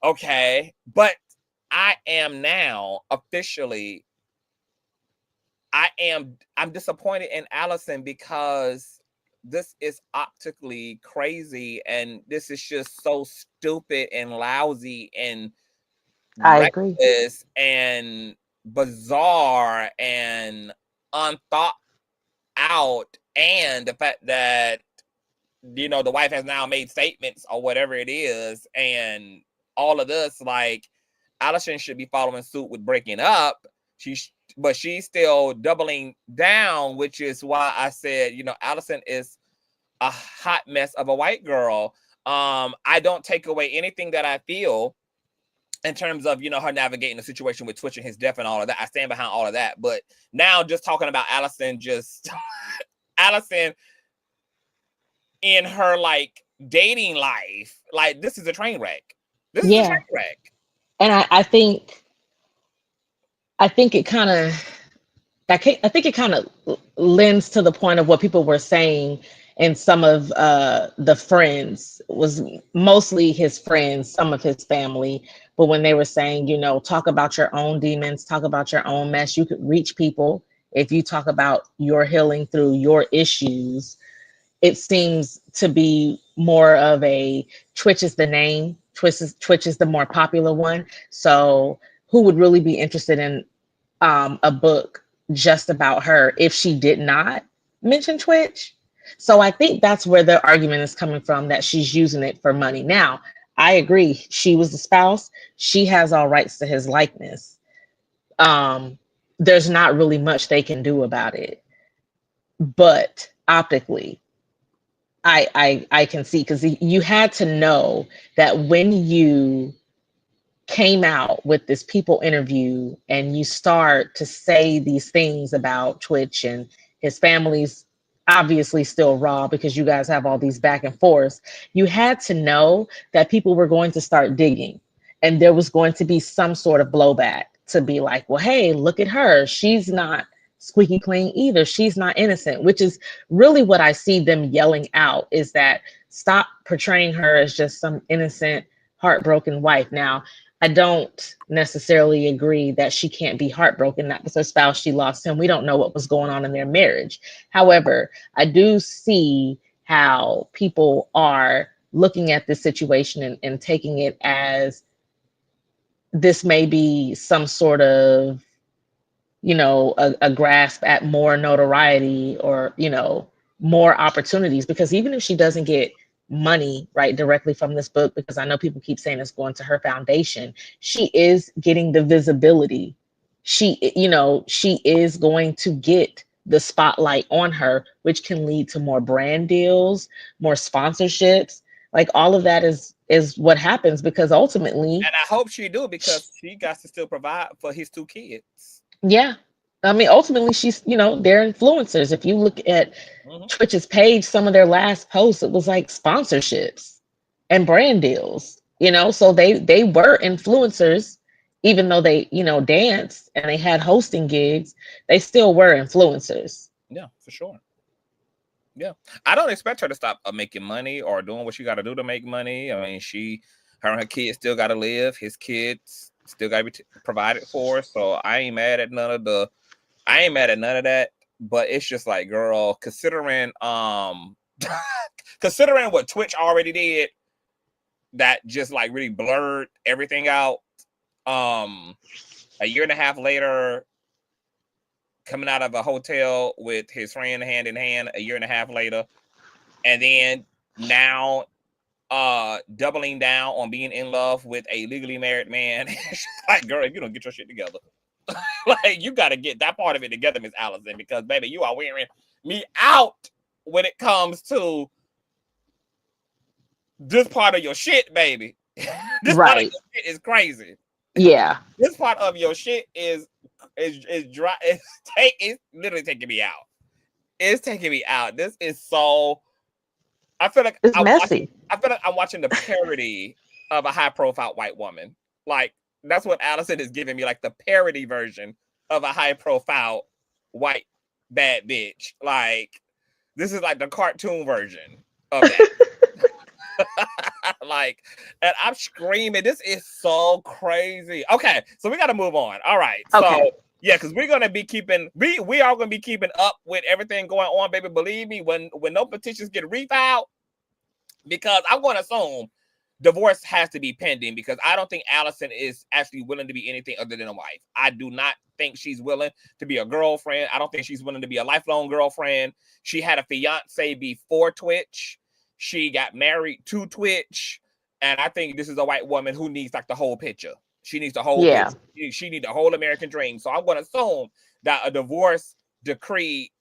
Okay, but I am now officially, I'm disappointed in Allison, because this is optically crazy, and this is just so stupid and lousy and I agree. reckless and bizarre and unthought out. And the fact that the wife has now made statements or whatever it is, and all of this, like, Allison should be following suit with breaking up. But she's still doubling down, which is why I said, Allison is a hot mess of a white girl. I don't take away anything that I feel in terms of, her navigating the situation with Twitch and his death and all of that. I stand behind all of that. But now, just talking about Allison, Allison in her like dating life, like, this is a train wreck. This is a train Yeah. wreck. And I think it kind of I think it kind of lends to the point of what people were saying, and some of the friends, was mostly his friends, some of his family. But when they were saying, talk about your own demons, talk about your own mess, you could reach people if you talk about your healing through your issues. It seems to be more of a Twitch is the name. Twitch is the more popular one. So who would really be interested in a book just about her if she did not mention Twitch? So I think that's where the argument is coming from, that she's using it for money. Now, I agree. She was the spouse. She has all rights to his likeness. Um, there's not really much they can do about it. But optically, I can see, because you had to know that when you came out with this People interview and you start to say these things about Twitch and his family's obviously still raw because you guys have all these back and forths, you had to know that people were going to start digging and there was going to be some sort of blowback to be like, well, hey, look at her. She's not squeaky clean either. She's not innocent, which is really what I see them yelling out, is that stop portraying her as just some innocent, heartbroken wife. Now, I don't necessarily agree that she can't be heartbroken. That was her spouse. She lost him. We don't know what was going on in their marriage. However, I do see how people are looking at this situation and taking it as this may be some sort of, a grasp at more notoriety or, more opportunities. Because even if she doesn't get money right directly from this book, because I know people keep saying it's going to her foundation, she is getting the visibility. She is going to get the spotlight on her, which can lead to more brand deals, more sponsorships. Like all of that is what happens, because ultimately, And I hope she do, because she got to still provide for his 2 kids. yeah. I mean, ultimately, she's, they're influencers. If you look at Twitch's page, some of their last posts, it was like sponsorships and brand deals, so they were influencers, even though they, danced and they had hosting gigs, they still were influencers. Yeah, for sure. Yeah. I don't expect her to stop making money or doing what she got to do to make money. I mean, her and her kids still got to live. His kids still got to be provided for. So I ain't mad at none of that. But it's just like, girl, considering considering what Twitch already did, that just like really blurred everything out. A year and a half later, coming out of a hotel with his friend hand in hand a year and a half later, and then now doubling down on being in love with a legally married man. Like, girl, if you don't get your shit together, like, you got to get that part of it together, Miss Allison, because baby, you are wearing me out when it comes to this part of your shit, baby. This part of your shit is crazy. Yeah. This part of your shit is dry. It's literally taking me out. It's taking me out. This is so. I feel like it's messy. I feel like I'm watching the parody of a high-profile white woman. Like, that's what Allison is giving me, like the parody version of a high-profile white bad bitch. Like, this is like the cartoon version of that. Like, and I'm screaming. This is so crazy. Okay, so we got to move on. All right. Okay. So yeah, because we're gonna be keeping we are gonna be keeping up with everything going on, baby. Believe me, when no petitions get refiled, because I'm gonna assume divorce has to be pending, because I don't think Allison is actually willing to be anything other than a wife. I do not think she's willing to be a girlfriend. I don't think she's willing to be a lifelong girlfriend. She had a fiance before Twitch. She got married to Twitch, and I think this is a white woman who needs like the whole picture. She needs the whole picture. She needs the whole American dream. So I'm going to assume that a divorce decree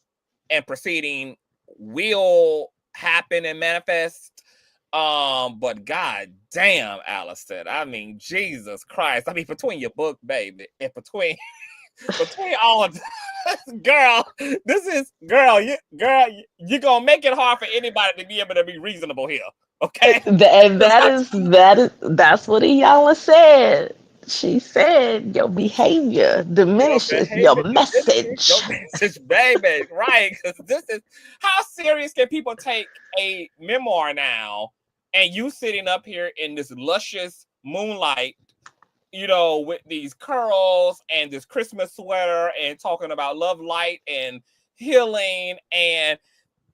and proceeding will happen and manifest. But god damn, Allison. I mean, Jesus Christ. I mean, between your book, baby, and between all of girl, you're gonna make it hard for anybody to be able to be reasonable here. Okay. And that's what Iyanla said. She said your behavior diminishes your message. Your message, baby. Right. Because this is, how serious can people take a memoir now, and you sitting up here in this luscious moonlight, with these curls and this Christmas sweater, and talking about love, light, and healing, and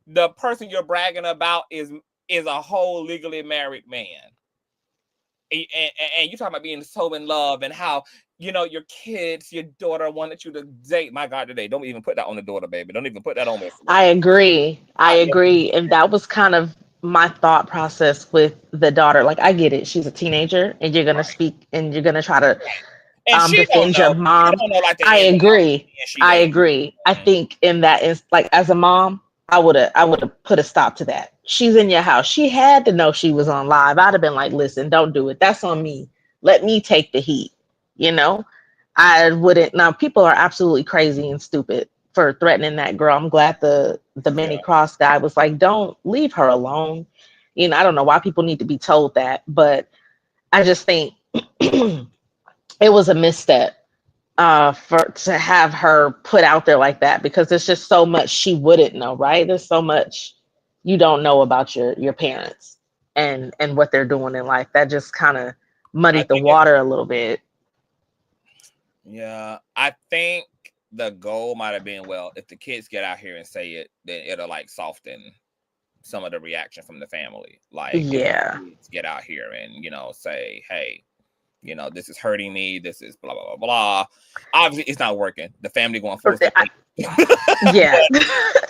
the person you're bragging about is a whole legally married man. And you talking about being so in love, and how, your kids, your daughter wanted you to date. My God, today, don't even put that on the daughter, baby. Don't even put that on me. I agree. And that was kind of my thought process with the daughter. Like, I get it. She's a teenager, and you're going to speak, and you're going to try to defend your mom. I agree. I think in that, like, as a mom, I would have put a stop to that. She's in your house. She had to know she was on live. I'd have been like, listen, don't do it. That's on me. let me take the heat. You know, I wouldn't. Now, people are absolutely crazy and stupid for threatening that girl. I'm glad the Yeah. mini cross guy was like, don't leave her alone. You know, I don't know why people need to be told that, but I just think it was a misstep for to have her put out there like that, because there's just so much she wouldn't know, right? There's so much you don't know about your parents and what they're doing in life. That just kind of I muddied the think it's, water a little bit. yeah, I think the goal might have been, well, if the kids get out here and say it, then it'll like soften some of the reaction from the family. Like if Yeah. the kids get out here and, say, hey, this is hurting me. This is blah, blah, blah, blah. Obviously, it's not working. The family going full step. Yeah.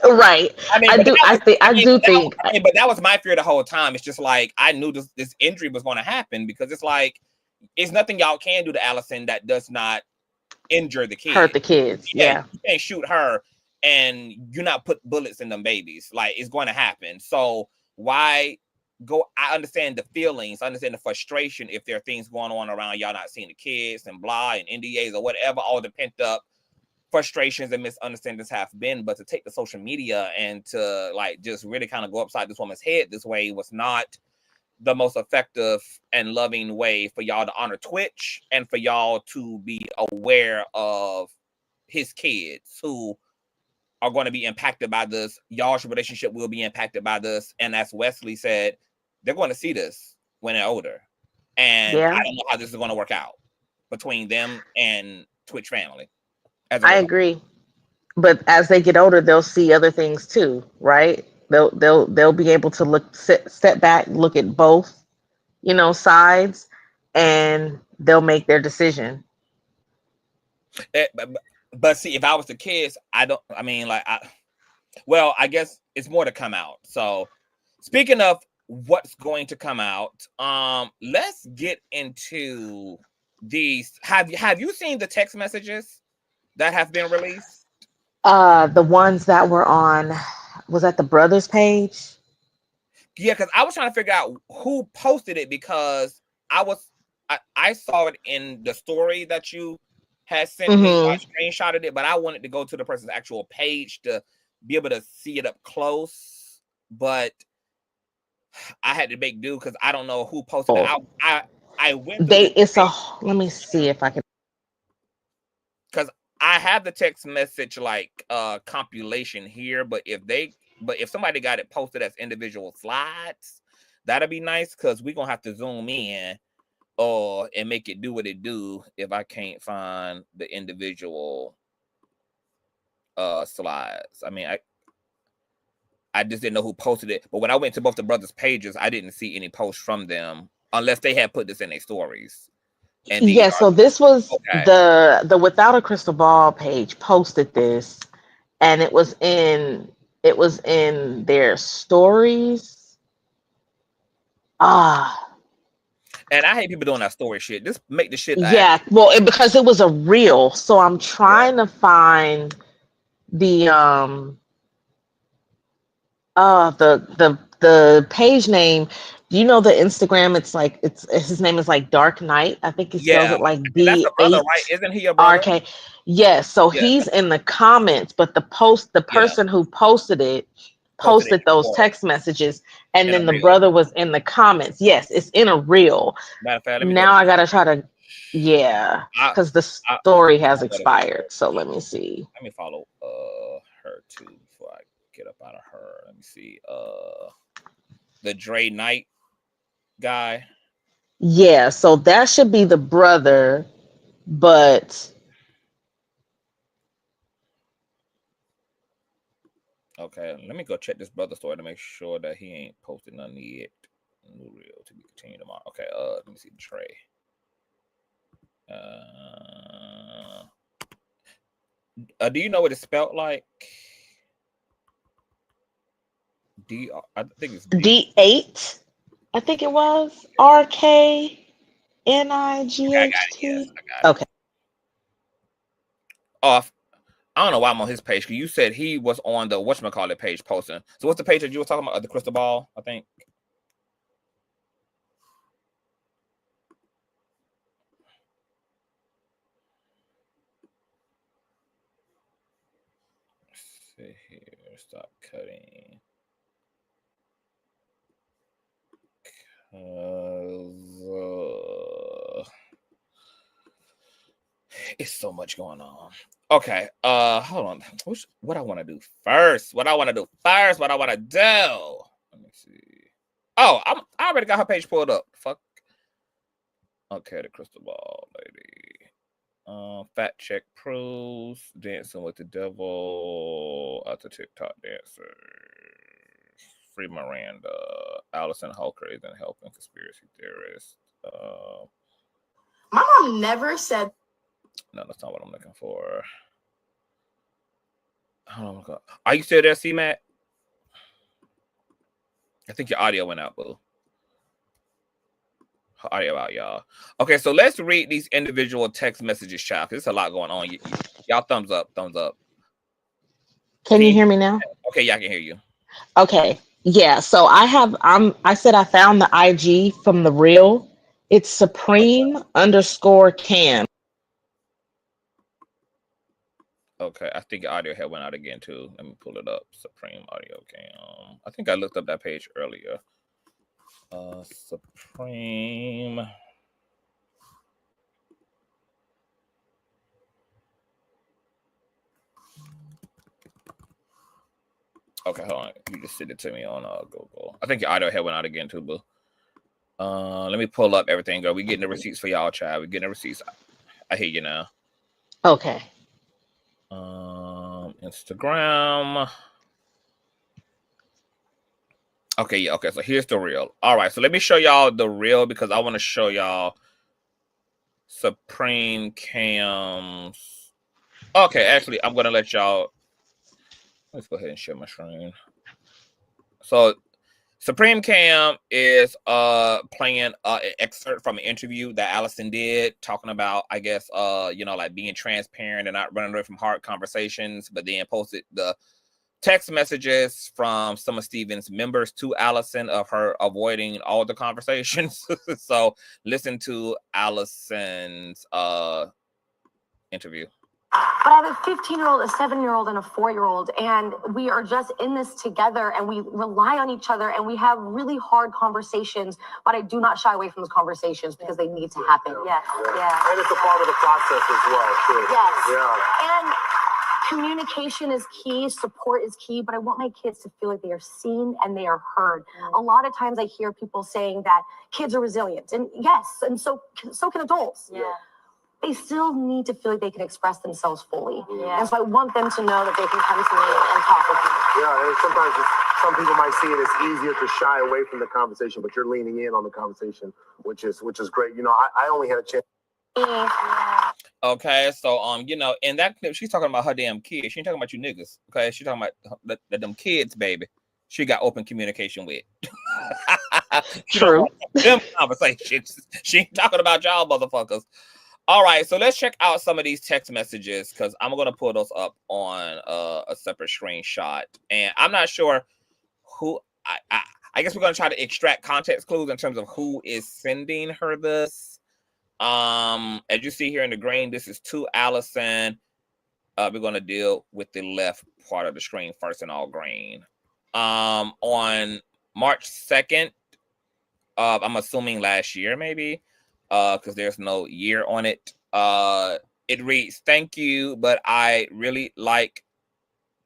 Right. I I do think but that was my fear the whole time. It's just like, I knew this injury was going to happen, because it's like, it's nothing y'all can do to Allison that does not injure the kid. hurt the kids. Yeah. You can't shoot her and you not put bullets in them babies. Like, it's going to happen. So why go? I understand the feelings, I understand the frustration if there are things going on around y'all not seeing the kids and blah and NDAs or whatever, all the pent up frustrations and misunderstandings have been. But to take the social media and to like just really kind of go upside this woman's head this way was not the most effective and loving way for y'all to honor Twitch and for y'all to be aware of his kids who are going to be impacted by this. Y'all's relationship will be impacted by this. And as Wesley said, they're going to see this when they're older. And I don't know how this is going to work out between them and Twitch family. I agree. But as they get older, they'll see other things too, right? They'll be able to step back, look at both, sides, and they'll make their decision. But see, if I was the kids, I guess it's more to come out. So speaking of what's going to come out, let's get into these. Have you seen the text messages that have been released? The ones that were on, was that the brothers page? Yeah, because I was trying to figure out who posted it, because I saw it in the story that you had sent me. So I screenshotted it, but I wanted to go to the person's actual page to be able to see it up close. But I had to make do because I don't know who posted it. I went. Let me see if I can. Because I have the text message compilation here, but if somebody got it posted as individual slides, that'd be nice, because we're gonna have to zoom in and make it do what it do if I can't find the individual slides. I mean, I just didn't know who posted it, but when I went to both the brothers' pages, I didn't see any posts from them unless they had put this in their stories. And so this was the Without a Crystal Ball page posted this, and it was in their stories. And I hate people doing that story shit. Just make the shit. Yeah, well, because it was a reel, so I'm trying to find the the page name. Do you know the Instagram? It's like his name is like Dark Knight. I think he spells it like that's a brother, right? Isn't he a brother? RK. Yes, so he's in the comments, but the person who posted it posted those text messages, and then the brother was in the comments. Yes, it's in a reel. Matter of fact, now I gotta try to, because the story has expired. So let me see. Let me follow her too before I get up out of her. Let me see. The Dre Knight guy. Yeah, so that should be the brother, but okay, let me go check this brother story to make sure that he ain't posted nothing yet. New reel to be continued tomorrow. Okay, let me see Trey. Do you know what it's spelled like? I think it's D8. I think it was RKNIGHT. Okay. Off. I don't know why I'm on his page. Because you said he was on the whatchamacallit page posting. So what's the page that you were talking about? The Crystal Ball, I think. stop cutting. It's so much going on. Okay, hold on. What I want to do first? What I want to do? Let me see. Oh, I already got her page pulled up. Fuck. Okay, the crystal ball lady. Fat check proves dancing with the devil. Other TikTok dancers. Free Miranda. Allison Holker isn't helping conspiracy theorists. My mom never said. No, that's not what I'm looking for. Hold on. Are you still there, C-Mac? I think your audio went out, boo. Audio out, y'all. Okay, so let's read these individual text messages, child, because there's a lot going on. Y'all thumbs up. Can you hear me now? Okay, yeah, I can hear you. Okay. Yeah. So I said I found the IG from the reel. It's Supreme_Cam. Okay, I think your audio had went out again too. Let me pull it up. Supreme Audio Cam. I think I looked up that page earlier. Supreme. Okay, hold on. You just send it to me on Google. I think your audio had went out again too, boo. Let me pull up everything, girl. We getting the receipts for y'all, child. We getting the receipts. I hear you now. Okay. Instagram. Okay, yeah, okay. So here's the reel. All right, so let me show y'all the reel because I want to show y'all Supreme Cam's. Okay, actually, I'm gonna let y'all. Let's go ahead and share my screen. So Supreme Cam is playing an excerpt from an interview that Allison did, talking about, I guess, like being transparent and not running away from hard conversations, but then posted the text messages from some of Steven's members to Allison of her avoiding all the conversations. So listen to Allison's interview. But I have a 15-year-old, a 7-year-old, and a 4-year-old, and we are just in this together, and we rely on each other, and we have really hard conversations, but I do not shy away from those conversations because they need to happen. Yes, yeah. And it's a part of the process as well, too. Yes. Yeah. And communication is key, support is key, but I want my kids to feel like they are seen and they are heard. A lot of times I hear people saying that kids are resilient, and yes, and so can adults. Yeah. They still need to feel like they can express themselves fully. Yeah. And so I want them to know that they can come to me and talk with me. Yeah, and sometimes some people might see it as easier to shy away from the conversation, but you're leaning in on the conversation, which is great. You know, I only had a chance. Yeah. Okay, so in that clip, she's talking about her damn kids. She ain't talking about you niggas. Okay, she's talking about them kids, baby. She got open communication with. True. Them conversations. She ain't talking about y'all motherfuckers. All right, so let's check out some of these text messages because I'm going to pull those up on a separate screenshot. And I'm not sure who, I guess we're going to try to extract context clues in terms of who is sending her this. As you see here in the green, this is to Allison. We're going to deal with the left part of the screen first in all green. On March 2nd, I'm assuming last year maybe, because there's no year on it. It reads, "Thank you, but I really like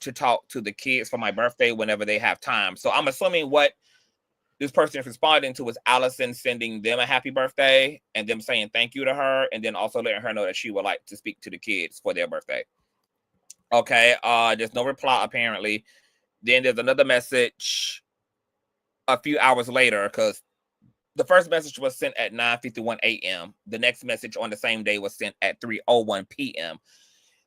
to talk to the kids for my birthday whenever they have time." So I'm assuming what this person is responding to is Allison sending them a happy birthday and them saying thank you to her, and then also letting her know that she would like to speak to the kids for their birthday. Okay, there's no reply apparently. Then there's another message a few hours later, because the first message was sent at 9:51 a.m. The next message on the same day was sent at 3:01 p.m.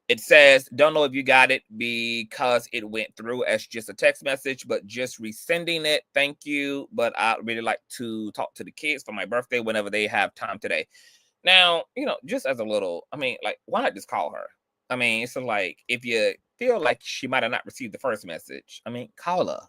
It says, "Don't know if you got it because it went through as just a text message, but just resending it. Thank you, but I'd really like to talk to the kids for my birthday whenever they have time today." Now, just as a little, why not just call her? It's like, if you feel like she might have not received the first message, call her.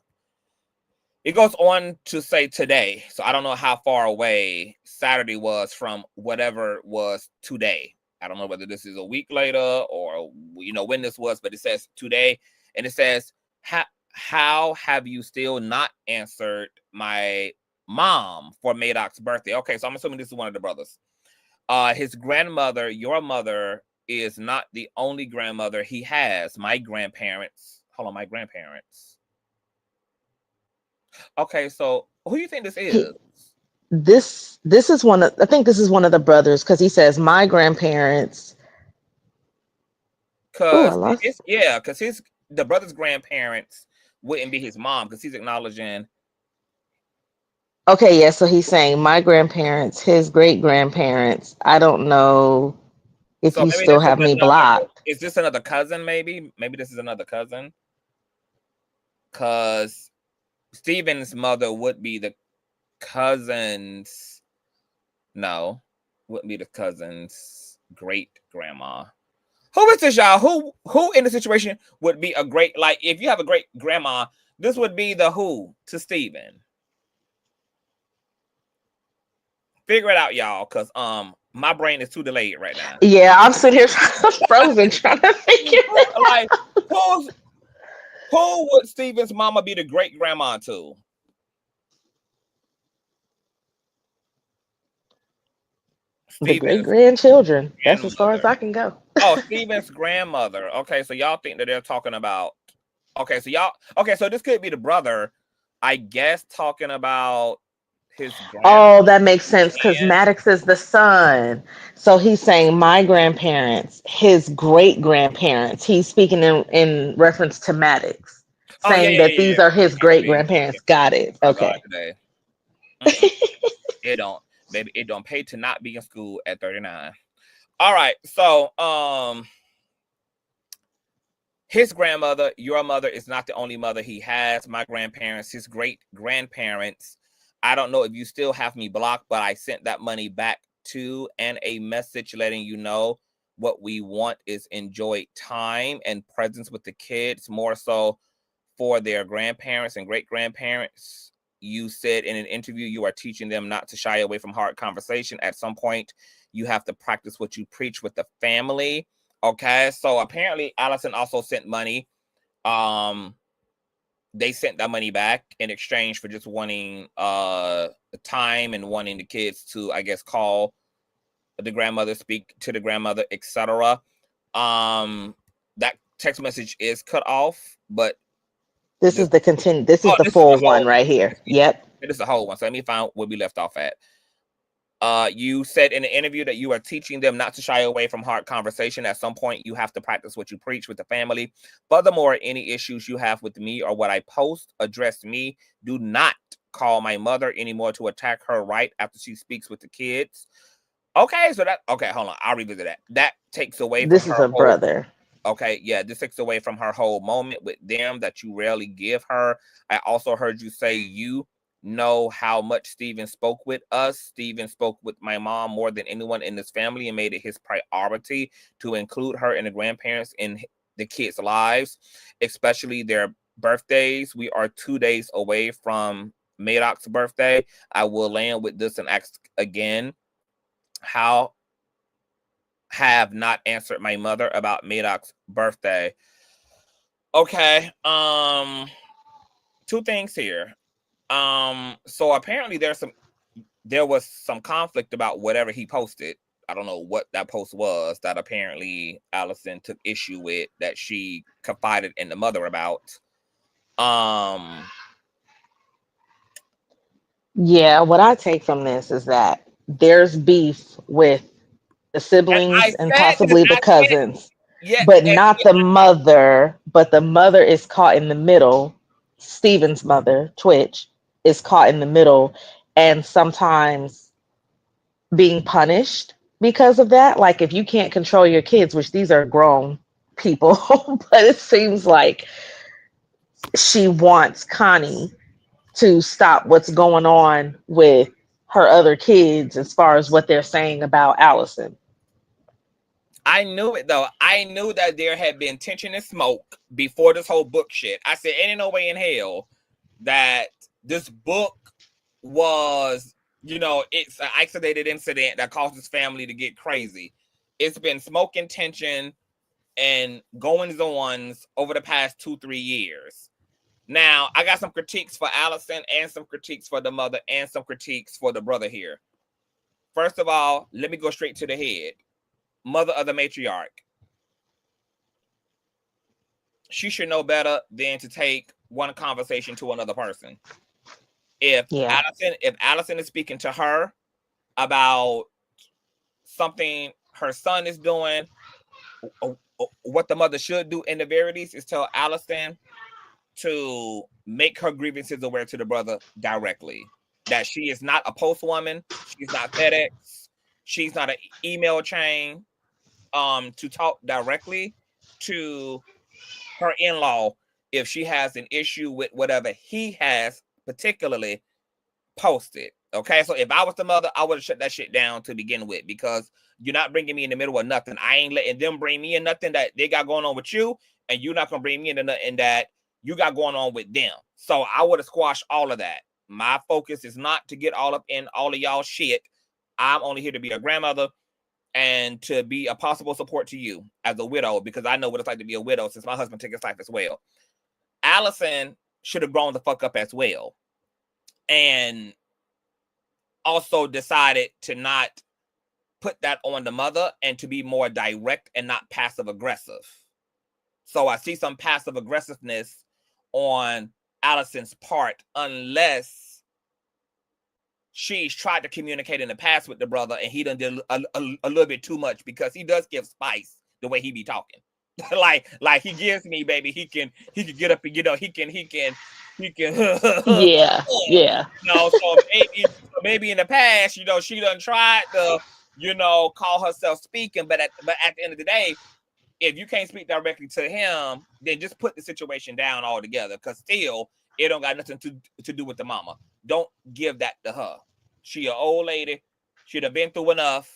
It goes on to say today. So I don't know how far away Saturday was from whatever was today. I don't know whether this is a week later or when this was, but it says today, and it says, how have you still not answered my mom for Madoc's birthday? Okay, so I'm assuming this is one of the brothers. His grandmother, your mother, is not the only grandmother he has. My grandparents. Hold on, my grandparents. Okay, so who do you think this is? This is one of, I think this is one of the brothers, because he says my grandparents. Oh, I Cause lost. cause the brother's grandparents wouldn't be his mom, because he's acknowledging. Okay, yeah. So he's saying my grandparents, his great grandparents. I don't know if So you maybe still this is have me another. blocked. Is this another cousin? Maybe this is another cousin. Cause Steven's mother would be the cousin's. No, wouldn't be the cousin's great grandma. Who is this, y'all? Who in the situation would be a great, like, if you have a great grandma, this would be the who to Steven. Figure it out, y'all, because my brain is too delayed right now. Yeah, I'm sitting here frozen trying to figure it out. Like, who would Steven's mama be the great grandma to? The great Steven's grandchildren. That's as far as grandmother. I can go. Oh, Steven's grandmother. Okay, so y'all think that they're talking about. Okay, so this could be the brother, I guess, talking about his grandma. Oh, that makes sense because Maddox is the son. So he's saying my grandparents, his great grandparents. He's speaking in reference to Maddox, Oh yeah, saying yeah, that yeah, these yeah. are his great Yeah. grandparents. Got it. My God, Okay. today. It don't, baby. It don't pay to not be in school at 39. All right, so his grandmother, your mother, is not the only mother he has. My grandparents, his great grandparents. I don't know if you still have me blocked, but I sent that money back to, and a message letting you know what we want is enjoy time and presence with the kids, more so for their grandparents and great grandparents. You said in an interview you are teaching them not to shy away from hard conversation. At some point, you have to practice what you preach with the family. Okay, so apparently Allison also sent money. They sent that money back in exchange for just wanting time and wanting the kids to, I guess, call the grandmother, speak to the grandmother, etc. That text message is cut off, but This is the continue. This is the this is full the one whole. right here. Yep. This is the whole one. So let me find where we left off at. You said in the interview that you are teaching them not to shy away from hard conversation. At some point, you have to practice what you preach with the family. Furthermore, any issues you have with me or what I post, address me. Do not call my mother anymore to attack her right after she speaks with the kids. Okay, so hold on. I'll revisit that. That takes away from This is her a whole. brother. Okay, yeah, this takes away from her whole moment with them that you rarely give her. I also heard you say you know how much Steven spoke with us. Steven spoke with my mom more than anyone in this family and made it his priority to include her and the grandparents in the kids' lives, especially their birthdays. We are 2 days away from Madoc's birthday. I will land with this and ask again, how have not answered my mother about Madoc's birthday. Okay, two things here. So apparently there was some conflict about whatever he posted. I don't know what that post was that apparently Allison took issue with, that she confided in the mother about. Yeah, what I take from this is that there's beef with the And I siblings and said this, possibly the I said, cousins, yeah, but not the mother. But the mother is caught in the middle. Steven's mother, Twitch, is caught in the middle and sometimes being punished because of that. Like if you can't control your kids, which these are grown people, but it seems like she wants Connie to stop what's going on with her other kids as far as what they're saying about Allison. I knew it though. I knew that there had been tension and smoke before this whole book shit. I said, ain't no way in hell that this book was, it's an isolated incident that caused his family to get crazy. It's been smoke and tension and goings-ons over the past 2-3 years. Now, I got some critiques for Allison and some critiques for the mother and some critiques for the brother here. First of all, let me go straight to the head. Mother of the matriarch. She should know better than to take one conversation to another person. If Allison is speaking to her about something her son is doing, what the mother should do in the very least is tell Allison to make her grievances aware to the brother directly. That she is not a post woman, she's not FedEx, she's not an email chain. To talk directly to her in-law if she has an issue with whatever he has particularly posted. Okay, so if I was the mother, I would have shut that shit down to begin with, because you're not bringing me in the middle of nothing. I ain't letting them bring me in nothing that they got going on with you, and you're not gonna bring me into nothing that you got going on with them. So I would have squashed all of that. My focus is not to get all up in all of y'all shit. I'm only here to be a grandmother and to be a possible support to you as a widow, because I know what it's like to be a widow since my husband took his life as well. Allison should have grown the fuck up as well, and also decided to not put that on the mother and to be more direct and not passive aggressive. So I see some passive aggressiveness on Allison's part, unless she's tried to communicate in the past with the brother and he done did a little bit too much, because he does give spice the way he be talking. like he gives me, baby, he can get up and, you know, he can yeah. You know, so maybe in the past, you know, she done tried to, you know, call herself speaking, but at the end of the day, if you can't speak directly to him, then just put the situation down altogether, because still it don't got nothing to do with the mama. Don't give that to her. She an old lady. She'd have been through enough,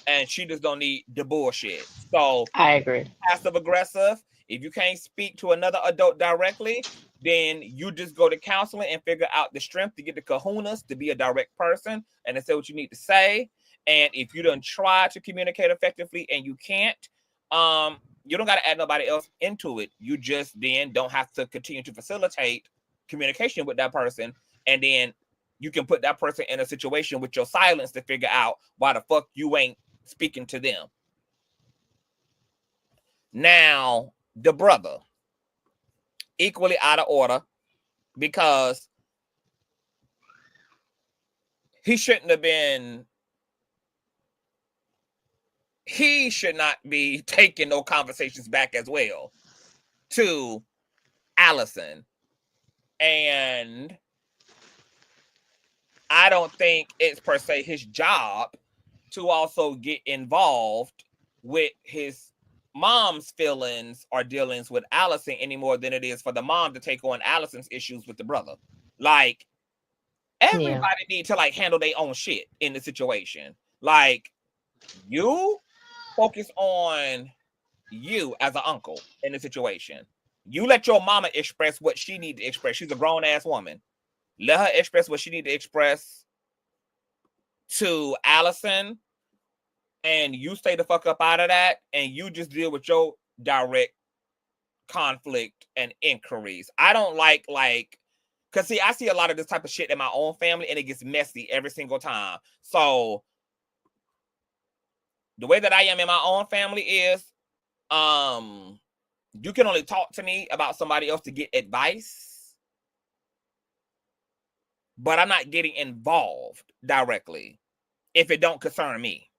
and she just don't need the bullshit. So I agree. Passive aggressive. If you can't speak to another adult directly, then you just go to counseling and figure out the strength to get the kahunas to be a direct person and to say what you need to say. And if you don't try to communicate effectively and you can't, you don't got to add nobody else into it. You just then don't have to continue to facilitate communication with that person, and then you can put that person in a situation with your silence to figure out why the fuck you ain't speaking to them. Now, the brother, equally out of order, because he should not be taking no conversations back as well to Allison. And I don't think it's per se his job to also get involved with his mom's feelings or dealings with Allison any more than it is for the mom to take on Allison's issues with the brother. Like, everybody needs to like handle their own shit in the situation. Like, you focus on you as an uncle in the situation. You let your mama express what she needs to express. She's a grown-ass woman. Let her express what she needs to express to Allison, and you stay the fuck up out of that, and you just deal with your direct conflict and inquiries. I don't like, because see, I see a lot of this type of shit in my own family, and it gets messy every single time. So the way that I am in my own family is, you can only talk to me about somebody else to get advice, but I'm not getting involved directly if it don't concern me.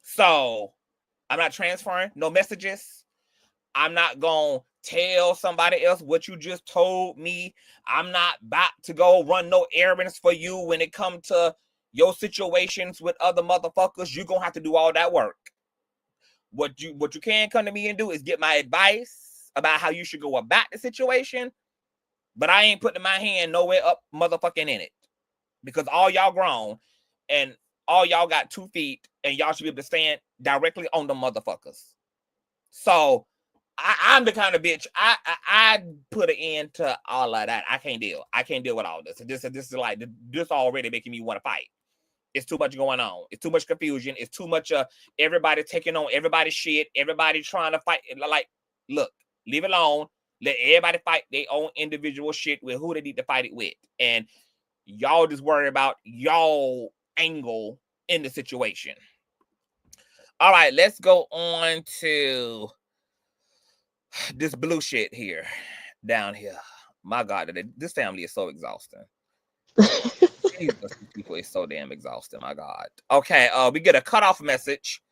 So I'm not transferring no messages. I'm not going to tell somebody else what you just told me. I'm not about to go run no errands for you when it comes to your situations with other motherfuckers. You're going to have to do all that work. What you can come to me and do is get my advice about how you should go about the situation, but I ain't putting my hand nowhere up motherfucking in it, because all y'all grown and all y'all got 2 feet and y'all should be able to stand directly on the motherfuckers. So I'm the kind of bitch, I put an end to all of that. I can't deal with all this. This is like, this already making me want to fight. It's too much going on. It's too much confusion. It's too much everybody taking on everybody's shit. Everybody trying to fight. Like, look, leave it alone. Let everybody fight their own individual shit with who they need to fight it with. And y'all just worry about y'all angle in the situation. All right, let's go on to this blue shit here, down here. My God, this family is so exhausting. These people is so damn exhausting. My God. Okay, we get a cutoff message,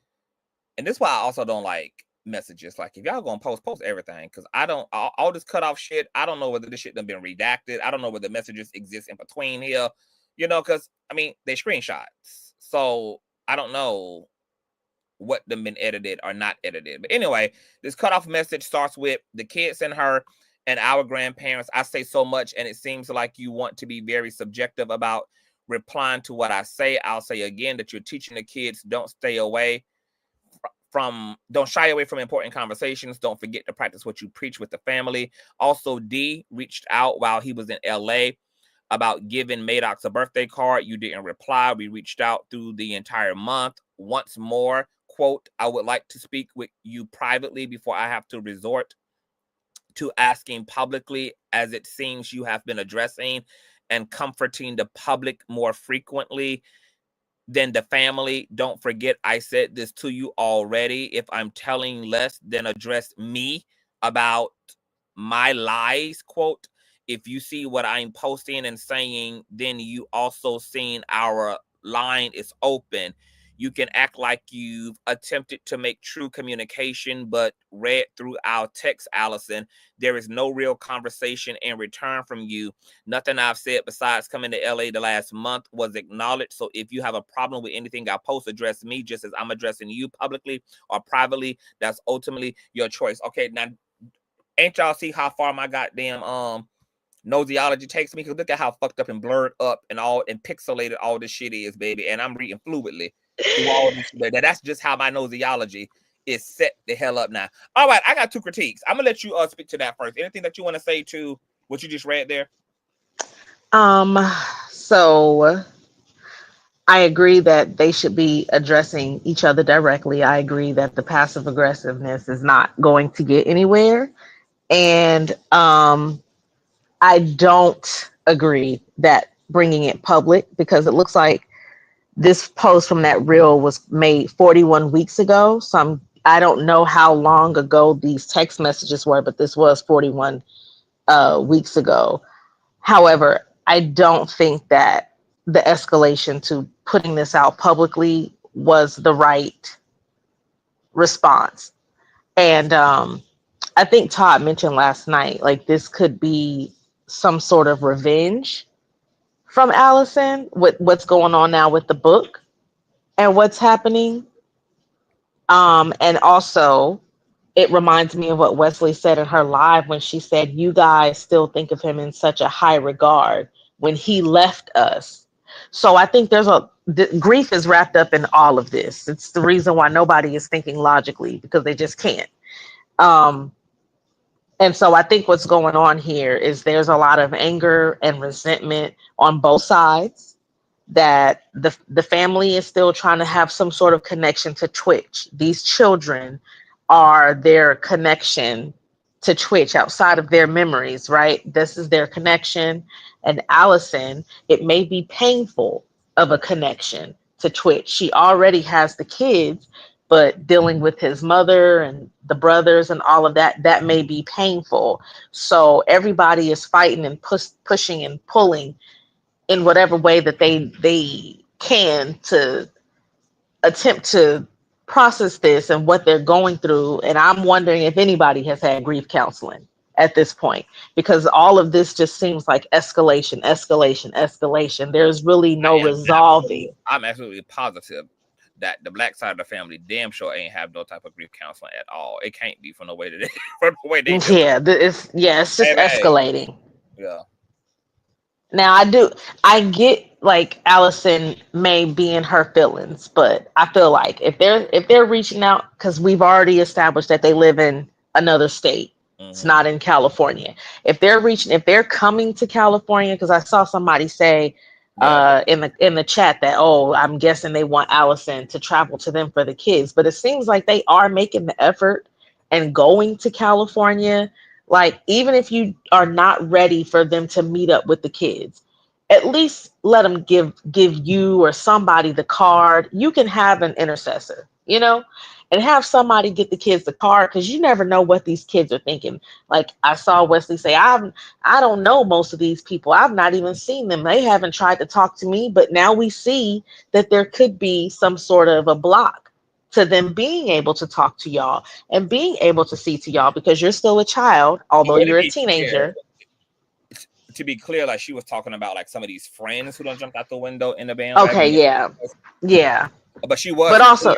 and this is why I also don't like messages. Like, if y'all gonna post everything, because I don't all this cutoff shit. I don't know whether this shit done been redacted. I don't know whether messages exist in between here. You know, because I mean they screenshots, so I don't know what them been edited or not edited. But anyway, this cutoff message starts with the kids and her and our grandparents. I say so much, and it seems like you want to be very subjective about replying to what I say. I'll say again that you're teaching the kids don't shy away from important conversations. Don't forget to practice what you preach with the family. Also, D reached out while he was in LA about giving Maddox a birthday card. You didn't reply. We reached out through the entire month. Once more, quote, I would like to speak with you privately before I have to resort to asking publicly, as it seems you have been addressing and comforting the public more frequently than the family. Don't forget, I said this to you already. If I'm telling less, then address me about my lies, quote. If you see what I'm posting and saying, then you also seen our line is open. You can act like you've attempted to make true communication, but read through our text, Allison. There is no real conversation in return from you. Nothing I've said besides coming to LA the last month was acknowledged. So if you have a problem with anything I post, address me just as I'm addressing you publicly or privately. That's ultimately your choice. Okay, now, ain't y'all see how far my goddamn nosology takes me? Because look at how fucked up and blurred up and pixelated all this shit is, baby. And I'm reading fluidly through all this shit. That's just how my nosology is set the hell up now. All right, I got two critiques. I'm gonna let you speak to that first. Anything that you want to say to what you just read there? So I agree that they should be addressing each other directly. I agree that the passive aggressiveness is not going to get anywhere. And I don't agree that bringing it public, because it looks like this post from that reel was made 41 weeks ago. So I don't know how long ago these text messages were, but this was 41 weeks ago. However, I don't think that the escalation to putting this out publicly was the right response. And I think Todd mentioned last night, like, this could be some sort of revenge from Allison with what's going on now with the book and what's happening. And also, it reminds me of what Wesley said in her live when she said, you guys still think of him in such a high regard when he left us. So I think grief is wrapped up in all of this. It's the reason why nobody is thinking logically, because they just can't. And so I think what's going on here is there's a lot of anger and resentment on both sides, that the family is still trying to have some sort of connection to Twitch. These children are their connection to Twitch outside of their memories, right? This is their connection. And Allison, it may be painful of a connection to Twitch. She already has the kids, but dealing with his mother and the brothers and all of that, that may be painful. So everybody is fighting and pushing and pulling in whatever way that they can to attempt to process this and what they're going through. And I'm wondering if anybody has had grief counseling at this point, because all of this just seems like escalation. There's really no resolving. I'm absolutely positive that the black side of the family damn sure ain't have no type of grief counseling at all. It can't be from the way that it's just escalating. Yeah. Now I get, like, Allison may be in her feelings, but I feel like if they're reaching out, because we've already established that they live in another state. Mm-hmm. It's not in California. If they're coming to California, because I saw somebody say in the chat that, oh, I'm guessing they want Allison to travel to them for the kids, but it seems like they are making the effort and going to California Like, even if you are not ready for them to meet up with the kids, at least let them give you or somebody the card. You can have an intercessor, and have somebody get the kids the card, because you never know what these kids are thinking. Like I saw Wesley say, I don't know most of these people. I've not even seen them. They haven't tried to talk to me. But now we see that there could be some sort of a block to them being able to talk to y'all and being able to see to y'all, because you're still a child, although Well, you're a teenager. To be clear, like she was talking about like some of these friends who don't jump out the window in the Okay, bandwagon. yeah. But she was But also,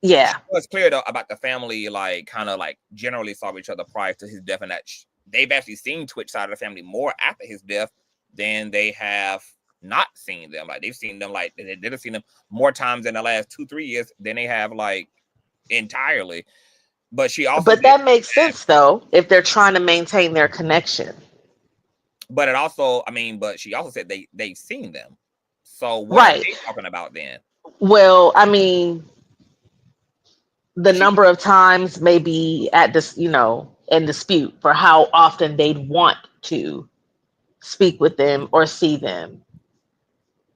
yeah. She was clear though about the family, like kind of like generally saw each other prior to his death, and that they've actually seen Twitch side of the family more after his death than they have not seen them. Like they've seen them, like they've seen them more times in the last 2-3 years than they have like entirely. But she also, but that makes sense though, if they're trying to maintain their connection. But it also, I mean, but she also said they've seen them. So what are they talking about then? Well, I mean, the number of times may be at this, in dispute for how often they'd want to speak with them or see them.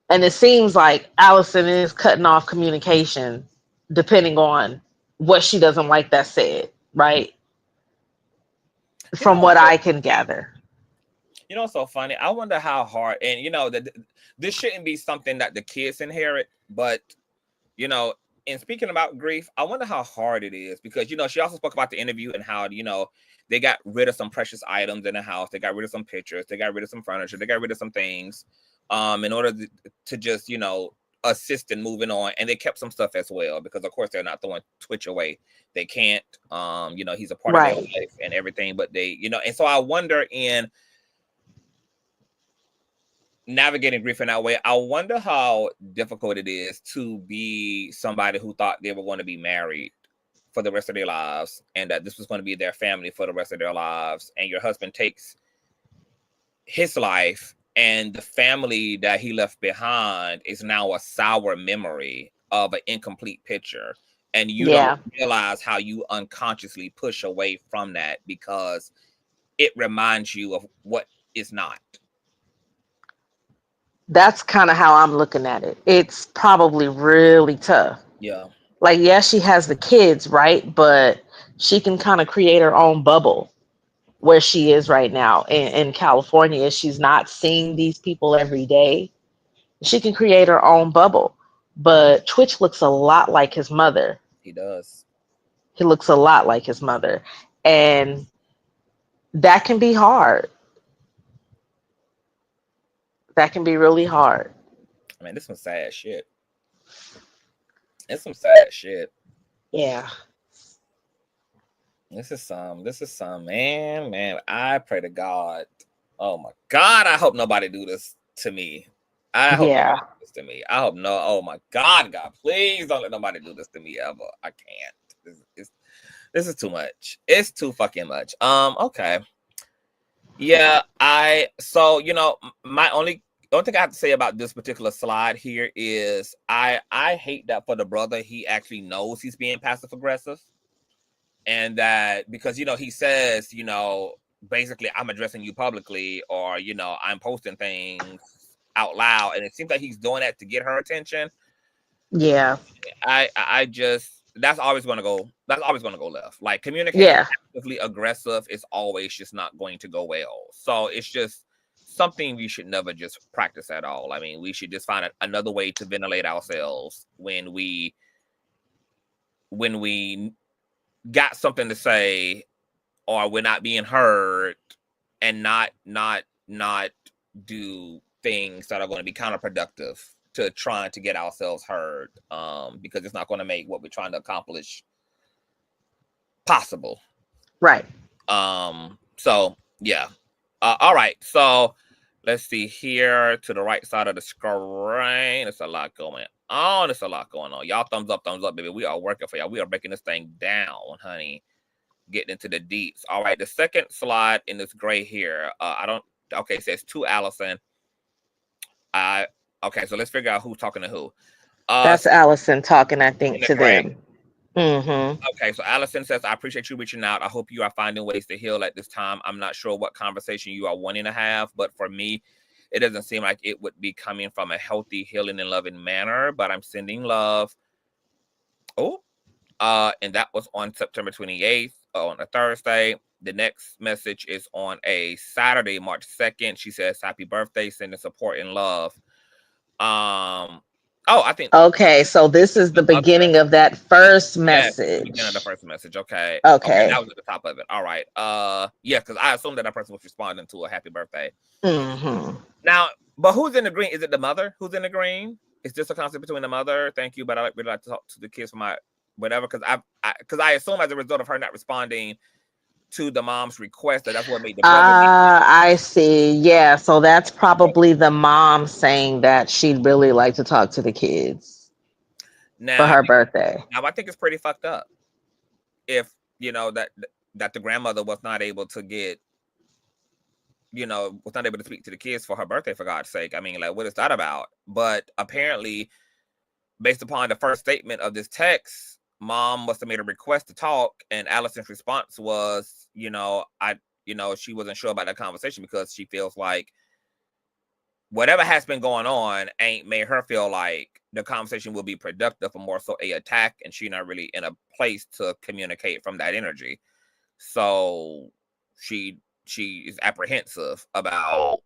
And it seems like Allison is cutting off communication depending on what she doesn't like that said, right? From what I can gather. You know what's so funny? I wonder how hard, and that this shouldn't be something that the kids inherit, but in speaking about grief, I wonder how hard it is, because she also spoke about the interview and how they got rid of some precious items in the house, they got rid of some pictures, they got rid of some furniture, they got rid of some things, in order to just assist in moving on, and they kept some stuff as well, because of course they're not throwing Twitch away. They can't, he's a part of their life and everything, but they, and so I wonder in navigating grief in that way, I wonder how difficult it is to be somebody who thought they were going to be married for the rest of their lives, and that this was going to be their family for the rest of their lives, and your husband takes his life, and the family that he left behind is now a sour memory of an incomplete picture, and you don't realize how you unconsciously push away from that because it reminds you of what is not. That's kind of how I'm looking at it. It's probably really tough. Yeah. Like, she has the kids, right? But she can kind of create her own bubble where she is right now in California. She's not seeing these people every day. She can create her own bubble. But Twitch looks a lot like his mother. He does. He looks a lot like his mother. And that can be hard. That can be really hard. I mean, this is some sad shit. It's some sad shit. Yeah. This is some, man. I pray to God. Oh my God, I hope nobody do this to me. I hope nobody do this to me. I hope no. Oh my God, please don't let nobody do this to me ever. I can't. This is too much. It's too fucking much. Okay. Yeah, so my only thing I have to say about this particular slide here is I hate that for the brother, he actually knows he's being passive aggressive, and that because he says basically I'm addressing you publicly, or I'm posting things out loud, and it seems like he's doing that to get her attention. Yeah, I just that's always going to go left. Like communicating passively aggressive is always just not going to go well. So it's just something we should never just practice at all. I mean, we should just find another way to ventilate ourselves when we got something to say, or we're not being heard, and not do things that are going to be counterproductive to trying to get ourselves heard, because it's not going to make what we're trying to accomplish possible. Right. So yeah. All right. So let's see here to the right side of the screen. There's a lot going on. Y'all thumbs up, baby. We are working for y'all. We are breaking this thing down, honey. Getting into the deeps. All right. The second slide in this gray here. It says to Allison. Okay, so let's figure out who's talking to who. That's Allison talking, I think, to them. Mm-hmm. Okay, so Allison says, I appreciate you reaching out. I hope you are finding ways to heal at this time. I'm not sure what conversation you are wanting to have, but for me, it doesn't seem like it would be coming from a healthy, healing, and loving manner, but I'm sending love. Oh, and that was on September 28th on a Thursday. The next message is on a Saturday, March 2nd. She says, happy birthday, sending support and love. I think Okay, so this is the beginning of that first yeah, the beginning of the message. first message. Okay. Okay, that Okay. was at the top of it. All right. Yeah, because I assumed that person was responding to a happy birthday. Mm-hmm. Now, but who's in the green? Is it the mother who's in the green? Is this a conflict between the mother? Thank you, but I would like to talk to the kids for my whatever, because I assume as a result of her not responding to the mom's request that's what made the brother. I see. Yeah, so that's probably the mom saying that she'd really like to talk to the kids for Now, her birthday. I think it's pretty fucked up if that the grandmother was not able to get, was not able to speak to the kids for her birthday, for God's sake. I mean, like, what is that about? But apparently, based upon the first statement of this text, mom must have made a request to talk, and Allison's response was, she wasn't sure about that conversation because she feels like whatever has been going on ain't made her feel like the conversation will be productive, or more so a attack, and she's not really in a place to communicate from that energy. So she is apprehensive about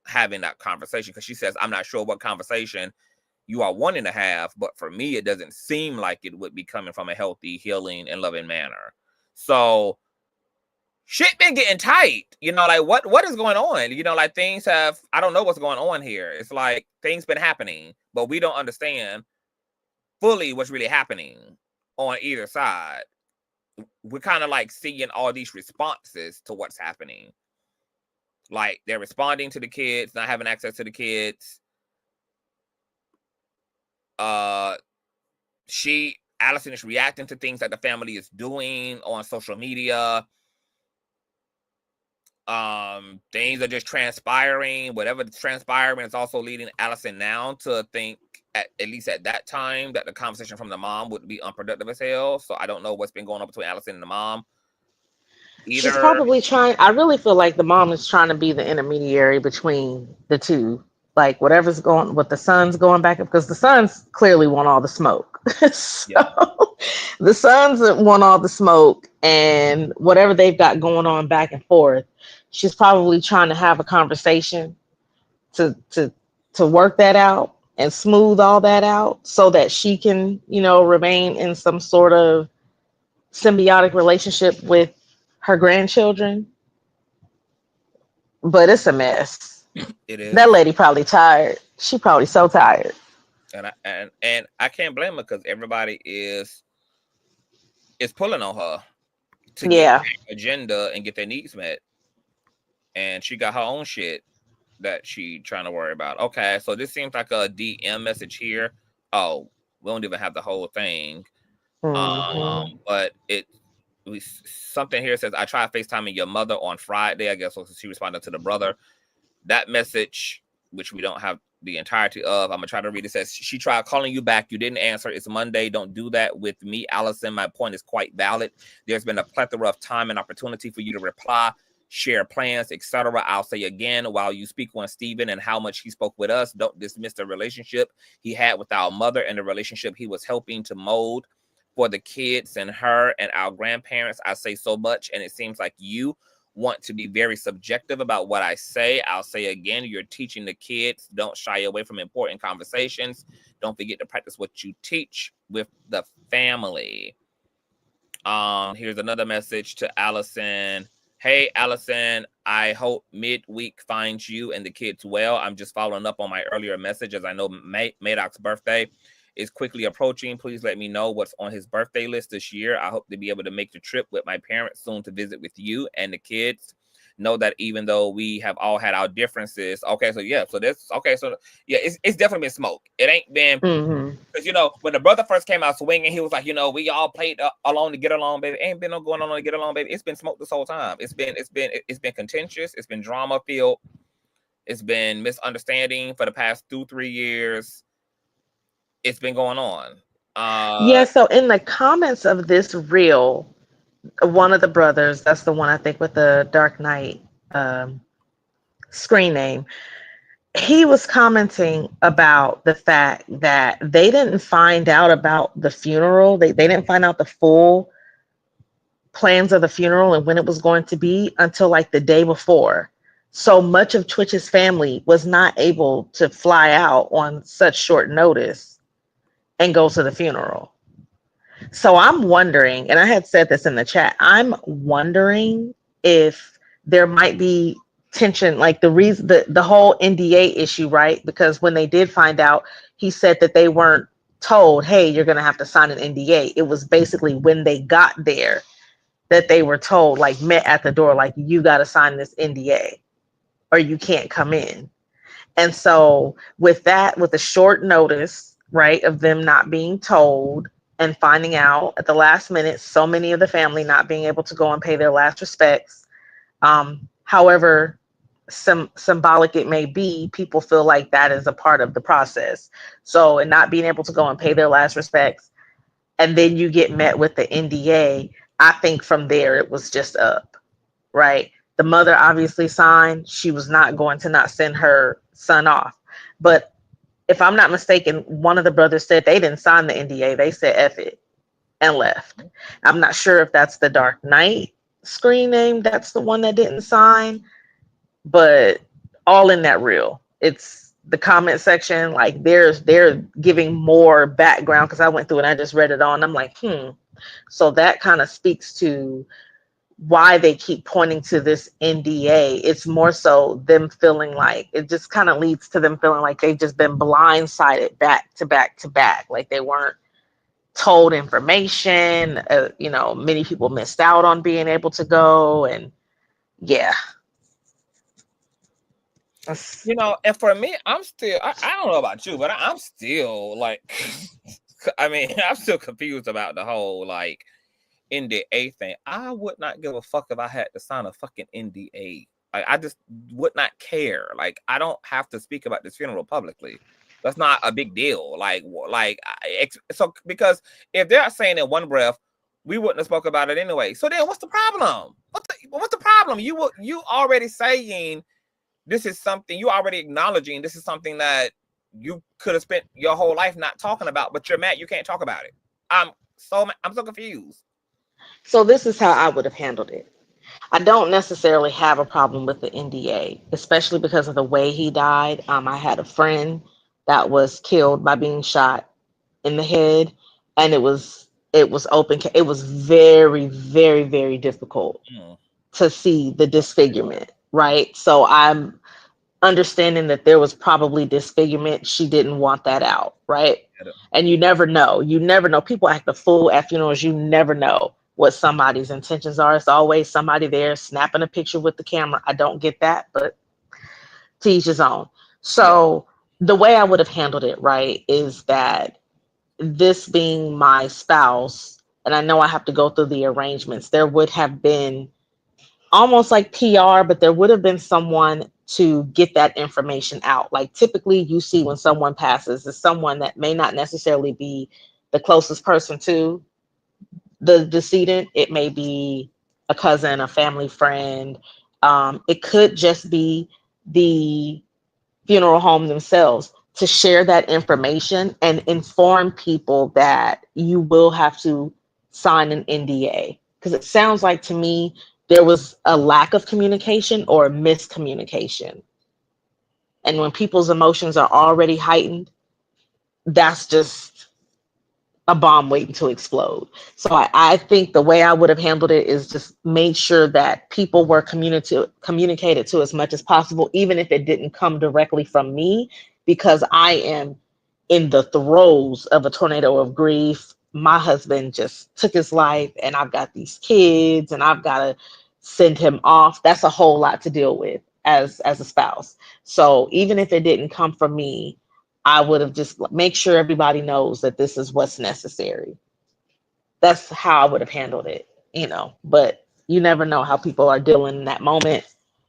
having that conversation because she says, I'm not sure what conversation you are wanting to have, but for me, it doesn't seem like it would be coming from a healthy, healing, and loving manner. So shit been getting tight, like what is going on? Like things have, I don't know what's going on here. It's like things been happening, but we don't understand fully what's really happening on either side. We're kind of like seeing all these responses to what's happening. Like they're responding to the kids, not having access to the kids. Allison is reacting to things that the family is doing on social media. Things are just transpiring. Whatever is transpiring is also leading Allison now to think, at least at that time, that the conversation from the mom would be unproductive as hell. So I don't know what's been going on between Allison and the mom either. She's probably trying. I really feel like the mom is trying to be the intermediary between the two. Like whatever's going, what the son's going back, because the sons clearly want all the smoke. So Yeah. the sons want all the smoke, and whatever they've got going on back and forth, she's probably trying to have a conversation to work that out and smooth all that out so that she can, remain in some sort of symbiotic relationship with her grandchildren. But it's a mess. It is. That lady probably tired. She probably so tired. And I can't blame her because everybody is pulling on her to get their agenda and get their needs met. And she got her own shit that she trying to worry about. Okay, so this seems like a DM message here. Oh, we don't even have the whole thing. Mm-hmm. But something here says, I tried FaceTiming your mother on Friday. I guess so she responded to the brother. That message, which we don't have the entirety of, I'm gonna try to read it. Says, she tried calling you back. You didn't answer. It's Monday. Don't do that with me, Allison. My point is quite valid. There's been a plethora of time and opportunity for you to reply, share plans, etc. I'll say again, while you speak on Stephen and how much he spoke with us, don't dismiss the relationship he had with our mother and the relationship he was helping to mold for the kids and her and our grandparents. I say so much, and it seems like you want to be very subjective about what I say. I'll say again, you're teaching the kids. Don't shy away from important conversations. Don't forget to practice what you teach with the family. Here's another message to Allison. Hey, Allison, I hope midweek finds you and the kids well. I'm just following up on my earlier message, as I know Madoc's birthday is quickly approaching. Please let me know what's on his birthday list this year. I hope to be able to make the trip with my parents soon to visit with you and the kids. Know that even though we have all had our differences. Okay, so yeah, so it's definitely been smoke. It ain't been because when the brother first came out swinging, he was like, we all played along to get along, baby. Ain't been no going on to get along, baby. It's been smoke this whole time. It's been contentious. It's been drama filled. It's been misunderstanding for the past 2-3 years. It's been going on. Uh, Yeah, so in the comments of this reel, one of the brothers, that's the one I think with the Dark Knight um, screen name, he was commenting about the fact that they didn't find out about the funeral. They didn't find out the full plans of the funeral and when it was going to be until like the day before. So much of Twitch's family was not able to fly out on such short notice and go to the funeral. So I'm wondering, and I had said this in the chat, I'm wondering if there might be tension, like the reason the whole NDA issue, right? Because when they did find out, he said that they weren't told, hey, you're gonna have to sign an NDA. It was basically when they got there that they were told, like met at the door, like you gotta sign this NDA or you can't come in. And so with that, with a short notice, right, of them not being told and finding out at the last minute, so many of the family not being able to go and pay their last respects. However, symbolic it may be, people feel like that is a part of the process. So, and not being able to go and pay their last respects, and then you get met with the NDA. I think from there it was just up, right? The mother obviously signed. She was not going to not send her son off. But if I'm not mistaken, one of the brothers said they didn't sign the NDA. They said F it and left. I'm not sure if that's the Dark Knight screen name. That's the one that didn't sign, but all in that reel. It's the comment section. Like they're giving more background because I went through and I just read it all and I'm like, So that kind of speaks to why they keep pointing to this NDA. It's more so them feeling like it just kind of leads to them feeling like they've just been blindsided back to back to back. Like they weren't told information. Many people missed out on being able to go. And yeah. and for me, I'm still, I don't know about you, but I'm still like, I mean, I'm still confused about the whole like NDA thing. I would not give a fuck if I had to sign a fucking NDA. Like, I just would not care. Like, I don't have to speak about this funeral publicly. That's not a big deal. So because if they're saying in one breath, we wouldn't have spoke about it anyway. So then, what's the problem? What's the problem? You already saying this is something, you already acknowledging this is something that you could have spent your whole life not talking about, but you're mad you can't talk about it. I'm so confused. So this is how I would have handled it. I don't necessarily have a problem with the NDA, especially because of the way he died. I had a friend that was killed by being shot in the head, and it was open. It was very, very, very difficult to see the disfigurement, right? So I'm understanding that there was probably disfigurement. She didn't want that out, right? And you never know. You never know. People act a fool at funerals. You never know what somebody's intentions are. It's always somebody there snapping a picture with the camera. I don't get that, but to each his own. So the way I would have handled it, right, is that this being my spouse, and I know I have to go through the arrangements, there would have been almost like PR, but there would have been someone to get that information out. Like typically you see when someone passes is someone that may not necessarily be the closest person to the decedent. It may be a cousin, a family friend. It could just be the funeral home themselves to share that information and inform people that you will have to sign an NDA. Because it sounds like to me there was a lack of communication or miscommunication. And when people's emotions are already heightened, that's just a bomb waiting to explode. So I think the way I would have handled it is just made sure that people were communicated to as much as possible, even if it didn't come directly from me, because I am in the throes of a tornado of grief. My husband just took his life and I've got these kids and I've got to send him off. That's a whole lot to deal with as a spouse. So even if it didn't come from me, I would have just make sure everybody knows that this is what's necessary. That's how I would have handled it, but you never know how people are dealing in that moment.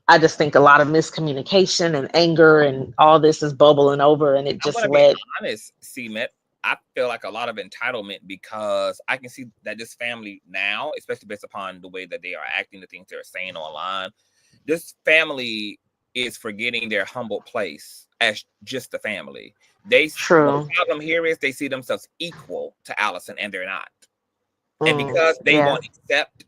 I just think a lot of miscommunication and anger and all this is bubbling over, and it just I'm gonna led. be honest, C-Met. I feel like a lot of entitlement, because I can see that this family now, especially based upon the way that they are acting, the things they're saying online, this family is forgetting their humble place as just a family. The problem here is they see themselves equal to Allison, and they're not. And because they won't accept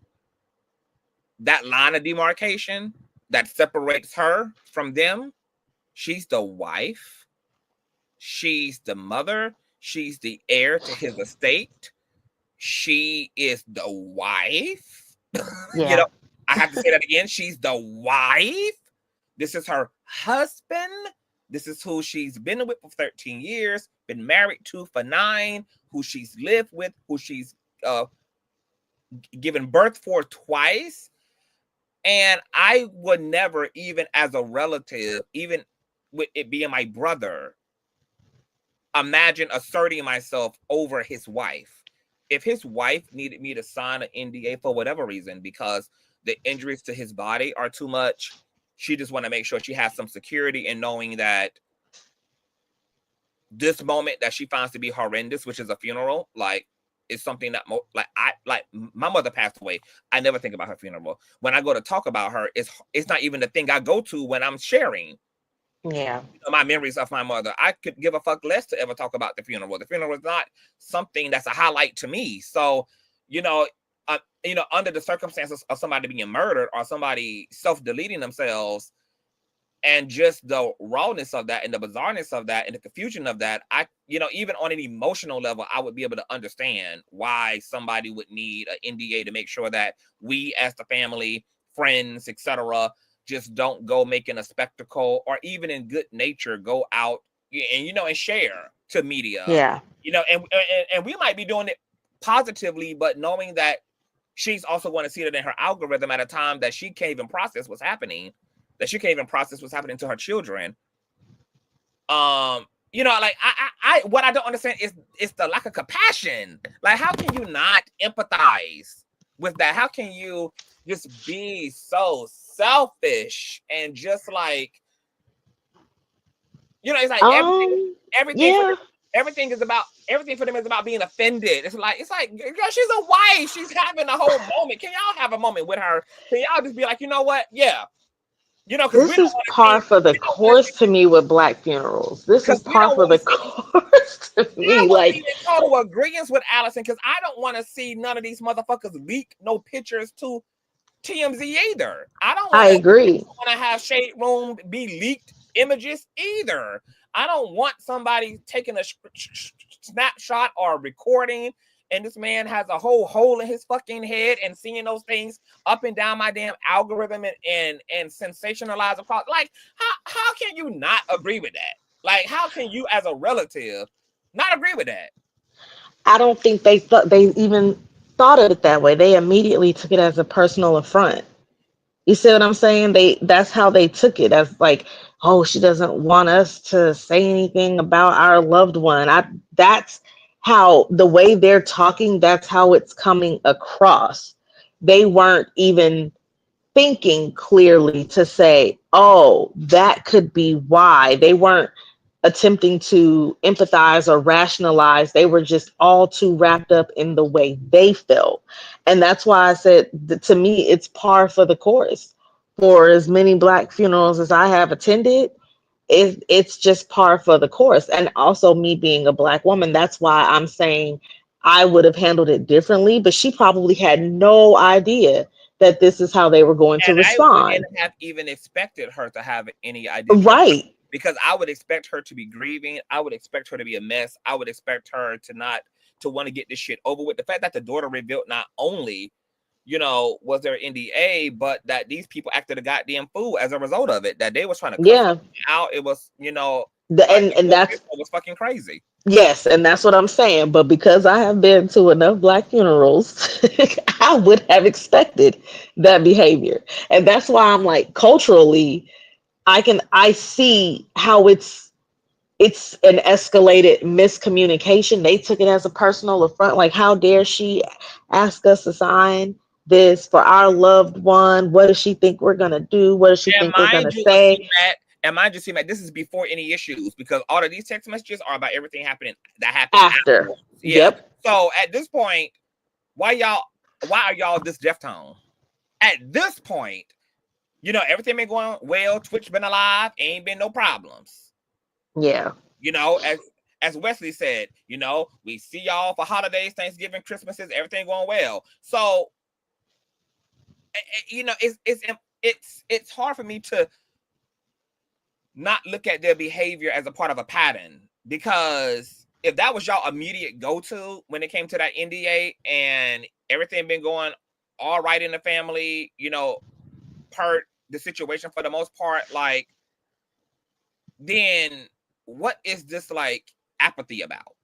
that line of demarcation that separates her from them, she's the wife, she's the mother, she's the heir to his estate, she is the wife. You know, I have to say that again. She's the wife. This is her husband. This is who she's been with for 13 years, been married to for 9, who she's lived with, who she's given birth for twice. And I would never, even as a relative, even with it being my brother, imagine asserting myself over his wife. If his wife needed me to sign an NDA for whatever reason, because the injuries to his body are too much, she just want to make sure she has some security in knowing that this moment that she finds to be horrendous, which is a funeral, like, is something that my mother passed away. I never think about her funeral. When I go to talk about her, it's not even the thing I go to when I'm sharing. Yeah. My memories of my mother. I could give a fuck less to ever talk about the funeral. The funeral is not something that's a highlight to me. So, under the circumstances of somebody being murdered or somebody self-deleting themselves, and just the rawness of that and the bizarreness of that and the confusion of that, even on an emotional level, I would be able to understand why somebody would need an NDA to make sure that we as the family, friends, etc., just don't go making a spectacle, or even in good nature go out and share to media. Yeah. And we might be doing it positively, but knowing that she's also going to see that in her algorithm at a time that she can't even process what's happening, to her children. I what I don't understand is the lack of compassion. Like, how can you not empathize with that? How can you just be so selfish and just like, it's like everything for them is about being offended. It's like, girl, she's a wife. She's having a whole moment. Can y'all have a moment with her? Can y'all just be like, you know what? Yeah. This is par for the course to me with Black funerals. This is par for the course to me. Like, in total agreement with Allison, because I don't want to see none of these motherfuckers leak no pictures to TMZ either. I agree. Want to have Shade Room be leaked images either. I don't want somebody taking a snapshot or recording, and this man has a whole hole in his fucking head and seeing those things up and down my damn algorithm and sensationalize across. Like, how can you not agree with that? Like, how can you as a relative not agree with that? I don't think they even thought of it that way. They immediately took it as a personal affront. You see what I'm saying? That's how they took it, as like, oh, she doesn't want us to say anything about our loved one. That's how, the way they're talking, that's how it's coming across. They weren't even thinking clearly to say, oh, that could be why. They weren't attempting to empathize or rationalize. They were just all too wrapped up in the way they felt. And that's why I said, to me, it's par for the course. For as many Black funerals as I have attended, it's just par for the course. And also, me being a Black woman, that's why I'm saying I would have handled it differently, but she probably had no idea that this is how they were going to respond. I wouldn't have even expected her to have any idea. Right. Because I would expect her to be grieving. I would expect her to be a mess. I would expect her to want to get this shit over with. The fact that the daughter revealed not only, was there NDA, but that these people acted a goddamn fool as a result of it. That they was trying to cut out. It was, and it was fucking crazy. Yes, and that's what I'm saying. But because I have been to enough Black funerals, I would have expected that behavior. And that's why I'm like, culturally, I see how it's an escalated miscommunication. They took it as a personal affront. Like, how dare she ask us to sign this for our loved one? What does she think we're gonna do? What does she think we're gonna say? And mind you, see, man, this is before any issues because all of these text messages are about everything happening that happened After. afterwards. Yeah. Yep. So at this point, why are y'all this deaf tone? At this point, you know, everything been going well. Twitch been alive, ain't been no problems. Yeah. You know, as Wesley said, you know, we see y'all for holidays, Thanksgiving, Christmases, everything going well. So, you know, it's hard for me to not look at their behavior as a part of a pattern, because if that was y'all immediate go-to when it came to that NDA and everything been going all right in the family, you know, per the situation for the most part, like, then what is this like apathy about?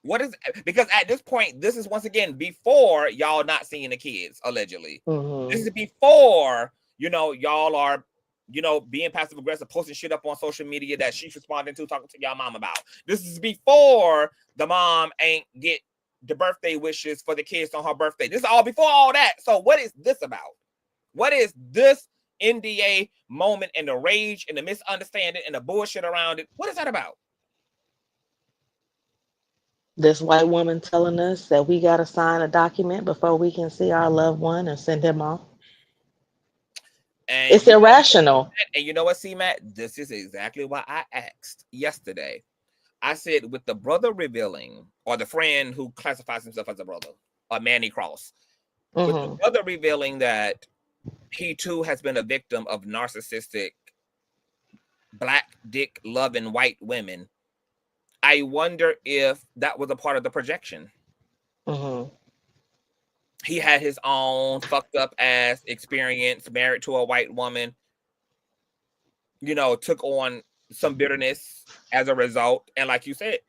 What is, because at this point, this is once again before y'all not seeing the kids, allegedly. This is before, you know, y'all are, you know, being passive aggressive, posting shit up on social media that she's responding to, talking to y'all mom about. This is before the mom ain't get the birthday wishes for the kids on her birthday. This is all before all that. So what is this about? What is this NDA moment and the rage and the misunderstanding and the bullshit around it? What is that about? This white woman telling us that we got to sign a document before we can see our loved one and send him off. And it's irrational. And you know what, C-Matt? This is exactly why I asked yesterday. I said, with the brother revealing, or the friend who classifies himself as a brother, Manny Cross, with the brother revealing that he too has been a victim of narcissistic, black dick loving white women, I wonder if that was a part of the projection. He had his own fucked up ass experience, married to a white woman, you know, took on some bitterness as a result. And like you said,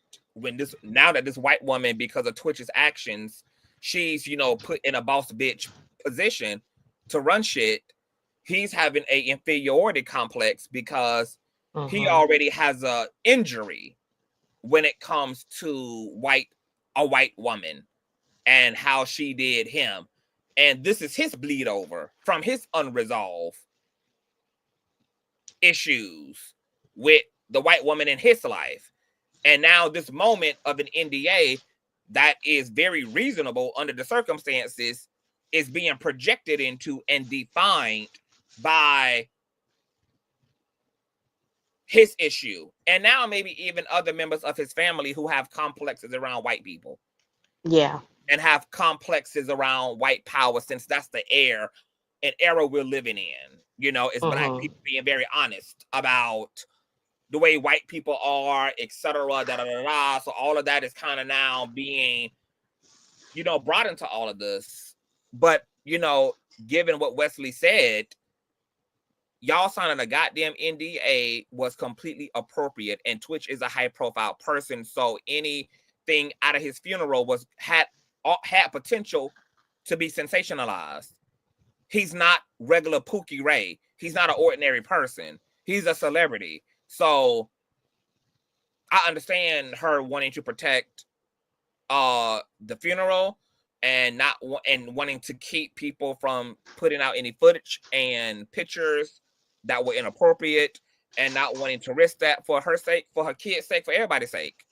now that this white woman, because of Twitch's actions, she's, you know, put in a boss bitch position to run shit, he's having a inferiority complex because he already has a injury when it comes to a white woman and how she did him. And this is his bleed over from his unresolved issues with the white woman in his life. And now this moment of an NDA that is very reasonable under the circumstances is being projected into and defined by his issue. And now maybe even other members of his family who have complexes around white people. Yeah. And have complexes around white power, since that's the era we're living in. You know, it's black people being very honest about the way white people are, etc. So all of that is kind of now being, you know, brought into all of this. But, you know, given what Wesley said, y'all signing a goddamn NDA was completely appropriate, and Twitch is a high profile person, so anything out of his funeral had potential to be sensationalized. He's not regular Pookie Ray. He's not an ordinary person. He's a celebrity. So I understand her wanting to protect the funeral and wanting to keep people from putting out any footage and pictures that were inappropriate, and not wanting to risk that for her sake, for her kids' sake, for everybody's sake.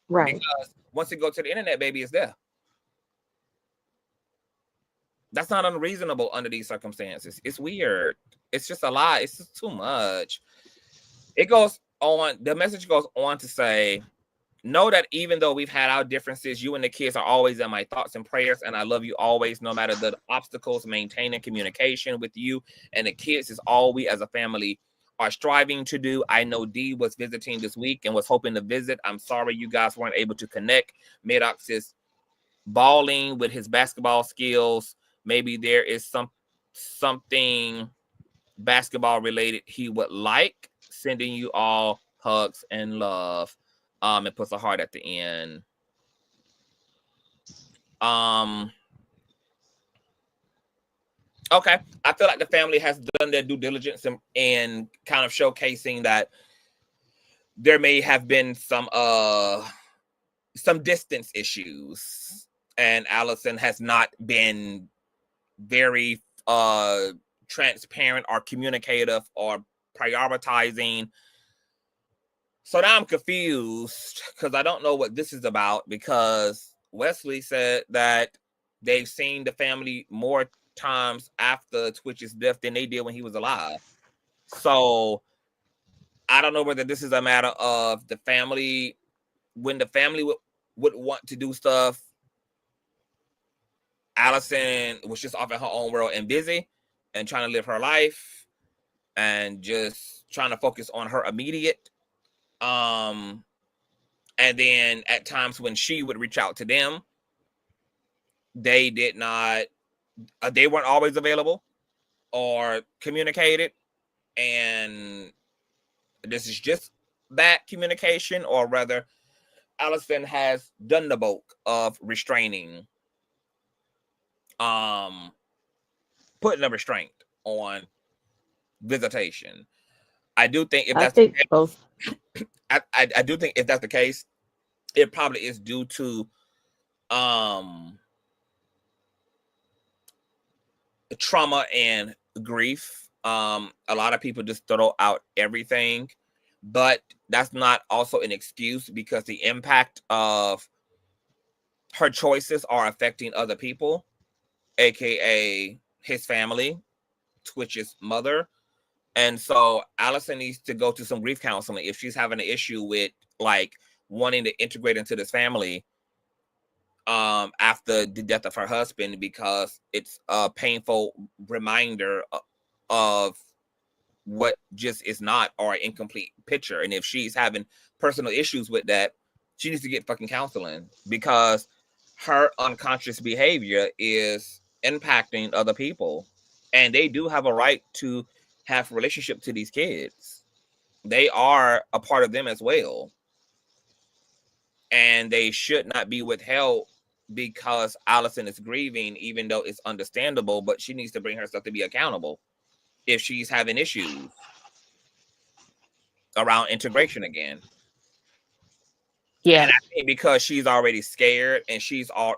Right. Because once it goes to the internet, baby, it's there. That's not unreasonable under these circumstances. It's weird. It's just a lot. It's just too much. It goes on. The message goes on to say, know that even though we've had our differences, you and the kids are always in my thoughts and prayers, and I love you always, no matter the obstacles. Maintaining communication with you and the kids is all we as a family are striving to do. I know Dee was visiting this week and was hoping to visit. I'm sorry you guys weren't able to connect. Maddox is balling with his basketball skills. Maybe there is something basketball related he would like. Sending you all hugs and love. It puts a heart at the end. Okay. I feel like the family has done their due diligence in kind of showcasing that there may have been some distance issues, and Allison has not been very transparent or communicative or prioritizing. So now I'm confused because I don't know what this is about, because Wesley said that they've seen the family more times after Twitch's death than they did when he was alive. So I don't know whether this is a matter of the family, when the family would want to do stuff, Allison was just off in her own world and busy and trying to live her life and just trying to focus on her immediate. And then at times when she would reach out to them, they did not, they weren't always available or communicated. And this is just bad communication, or rather, Allison has done the bulk of restraining, putting a restraint on visitation. I do think if that's the case, both. I do think if that's the case, it probably is due to trauma and grief. A lot of people just throw out everything, but that's not also an excuse, because the impact of her choices are affecting other people, aka his family, Twitch's mother. And so Allison needs to go to some grief counseling if she's having an issue with like wanting to integrate into this family after the death of her husband, because it's a painful reminder of what just is not, or an incomplete picture. And if she's having personal issues with that, she needs to get fucking counseling, because her unconscious behavior is impacting other people, and they do have a right to have a relationship to these kids. They are a part of them as well, and they should not be withheld because Allison is grieving, even though it's understandable. But she needs to bring herself to be accountable if she's having issues around integration again. Yeah. And I think because she's already scared, and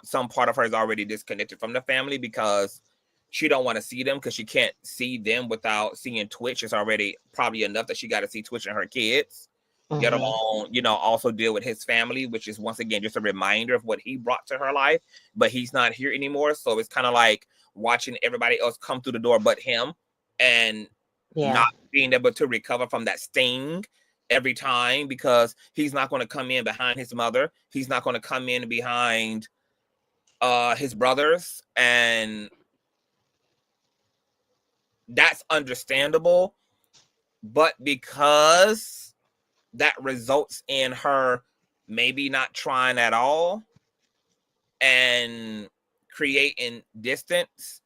some part of her is already disconnected from the family because she don't want to see them, because she can't see them without seeing Twitch. It's already probably enough that she got to see Twitch and her kids, get along, also deal with his family, which is once again just a reminder of what he brought to her life. But he's not here anymore, so it's kind of like watching everybody else come through the door but him, and not being able to recover from that sting every time, because he's not going to come in behind his mother. He's not going to come in behind his brothers, and that's understandable. But because that results in her maybe not trying at all and creating distance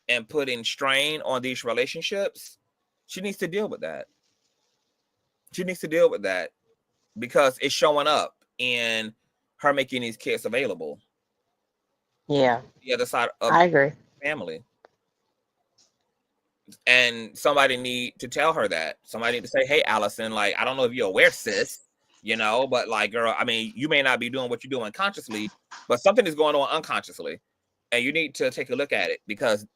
and putting strain on these relationships, she needs to deal with that. She needs to deal with that, because it's showing up in her making these kids available. Yeah. The other side of I agree. Family. And somebody need to tell her that. Somebody need to say, hey, Allison, like, I don't know if you're aware, sis, but like, girl, I mean, you may not be doing what you're doing consciously, but something is going on unconsciously. And you need to take a look at it, because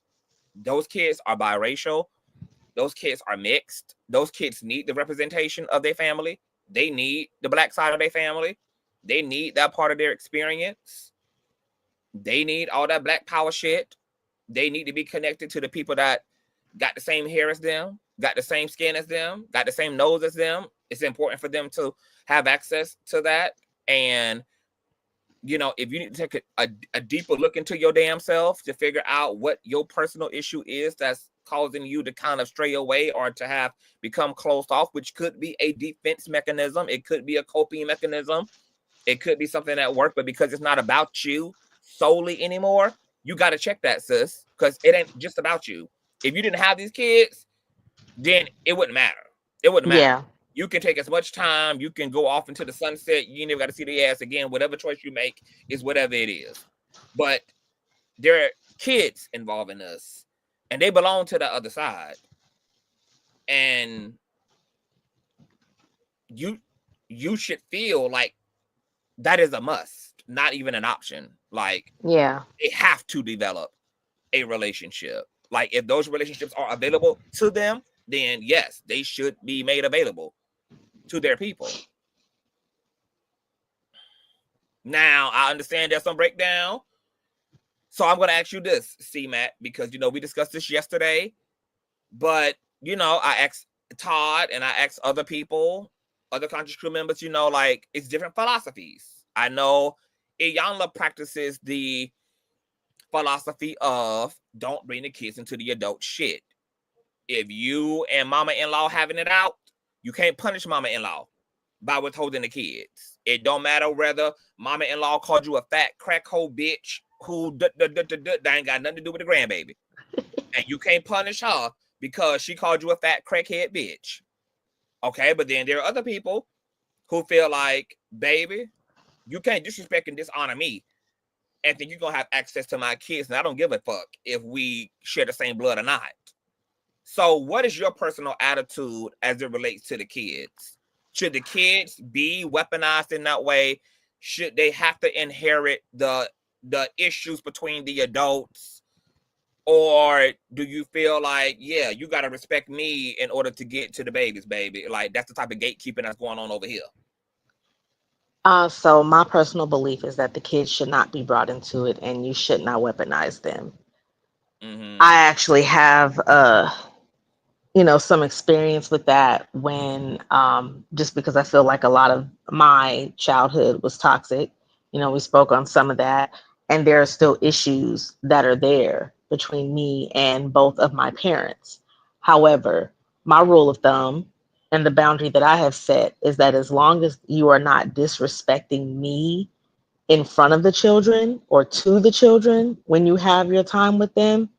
those kids are biracial. Those kids are mixed. Those kids need the representation of their family. They need the black side of their family. They need that part of their experience. They need all that black power shit. They need to be connected to the people that got the same hair as them, got the same skin as them, got the same nose as them. It's important for them to have access to that. And, if you need to take a deeper look into your damn self to figure out what your personal issue is that's causing you to kind of stray away or to become closed off, which could be a defense mechanism. It could be a coping mechanism. It could be something at work, but because it's not about you solely anymore, you got to check that, sis, because it ain't just about you. If you didn't have these kids, then it wouldn't matter. It wouldn't matter. Yeah. You can take as much time. You can go off into the sunset. You never got to see the ass again. Whatever choice you make is whatever it is. But there are kids involved in this, and they belong to the other side. And you should feel like that is a must, not even an option. Like, they have to develop a relationship. Like, if those relationships are available to them, then yes, they should be made available to their people. Now, I understand there's some breakdown. So I'm going to ask you this, C-Matt, because, we discussed this yesterday. But, I asked Todd and I asked other people, other conscious crew members, like, it's different philosophies. I know Iyanla practices the philosophy of don't bring the kids into the adult shit. If you and mama-in-law having it out, you can't punish mama-in-law by withholding the kids. It don't matter whether mama-in-law called you a fat crackhole bitch who that ain't got nothing to do with the grandbaby. And you can't punish her because she called you a fat crackhead bitch. Okay, but then there are other people who feel like, baby, you can't disrespect and dishonor me and think you're going to have access to my kids. And I don't give a fuck if we share the same blood or not. So what is your personal attitude as it relates to the kids? Should the kids be weaponized in that way? Should they have to inherit the issues between the adults? Or do you feel like, yeah, you got to respect me in order to get to the babies, baby? Like, that's the type of gatekeeping that's going on over here. So my personal belief is that the kids should not be brought into it, and you should not weaponize them. Mm-hmm. I actually have, some experience with that when, just because I feel like a lot of my childhood was toxic. We spoke on some of that, and there are still issues that are there between me and both of my parents. However, my rule of thumb and the boundary that I have set is that as long as you are not disrespecting me in front of the children or to the children when you have your time with them,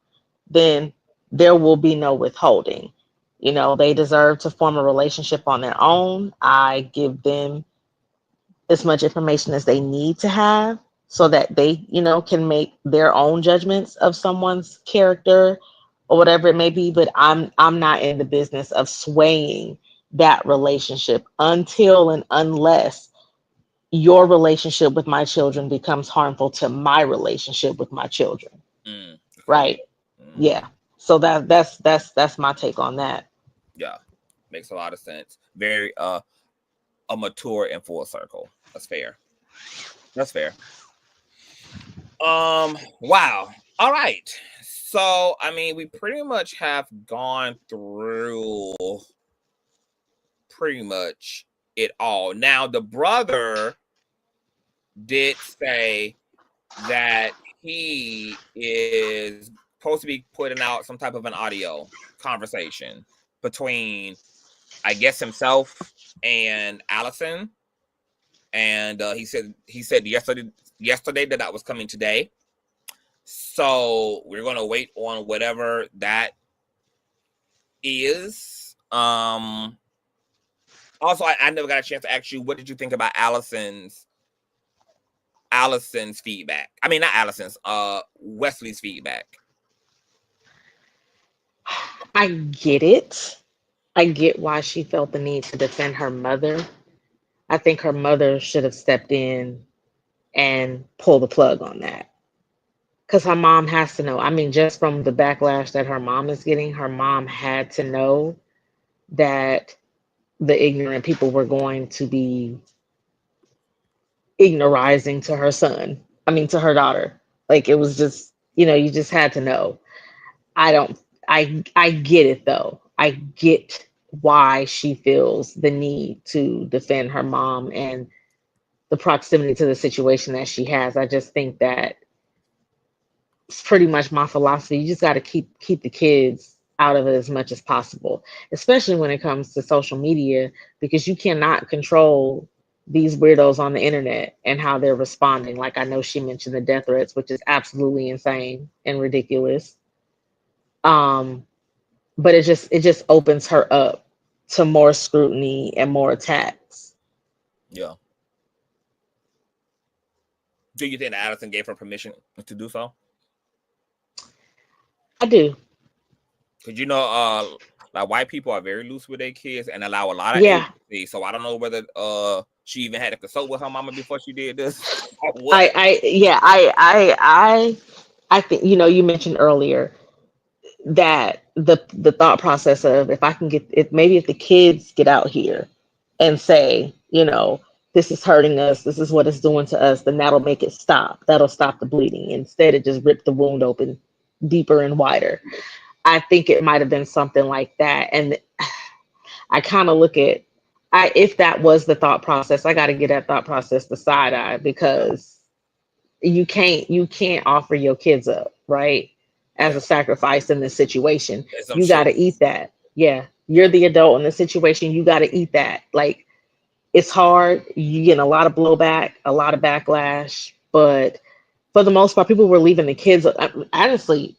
then there will be no withholding. They deserve to form a relationship on their own. I give them as much information as they need to have so that they, can make their own judgments of someone's character or whatever it may be. But I'm not in the business of swaying that relationship until and unless your relationship with my children becomes harmful to my relationship with my children. Right. Yeah. So that's my take on that. Yeah. Makes a lot of sense. Very a mature and full circle. That's fair. That's fair. Wow. All right. So we pretty much have gone through pretty much it all. Now the brother did say that he is supposed to be putting out some type of an audio conversation between, I guess, himself and Allison. And he said yesterday that was coming today. So we're gonna wait on whatever that is. Also, I never got a chance to ask you, what did you think about Allison's feedback? I mean, not Allison's, Wesley's feedback. I get it. I get why she felt the need to defend her mother. I think her mother should have stepped in and pulled the plug on that. Because her mom has to know. Just from the backlash that her mom is getting, her mom had to know that the ignorant people were going to be ignorizing to her son. To her daughter. Like, it was just, you just had to know. I get it though. I get why she feels the need to defend her mom and the proximity to the situation that she has. I just think that it's pretty much my philosophy. You just got to keep the kids out of it as much as possible, especially when it comes to social media, because you cannot control these weirdos on the internet and how they're responding. Like, I know she mentioned the death threats, which is absolutely insane and ridiculous. But it just opens her up to more scrutiny and more attacks. Yeah. Do you think that Allison gave her permission to do so? I do. Because like, white people are very loose with their kids and allow a lot of agency. So I don't know whether she even had to consult with her mama before she did this. I think, you mentioned earlier, that the thought process of, if I can get, if maybe if the kids get out here and say, you know, this is hurting us, this is what it's doing to us, then that'll make it stop. That'll stop the bleeding. Instead, it just ripped the wound open deeper and wider. I think it might have been something like that. And I kind of look at, if that was the thought process, I got to get that thought process the side eye, because you can't offer your kids up, right, as Yeah. a sacrifice in this situation. As I'm You got sure. to eat that. Yeah, you're the adult in the situation. You got to eat that. Like, it's hard. You get a lot of blowback, a lot of backlash, but for the most part, people were leaving the kids. Honestly,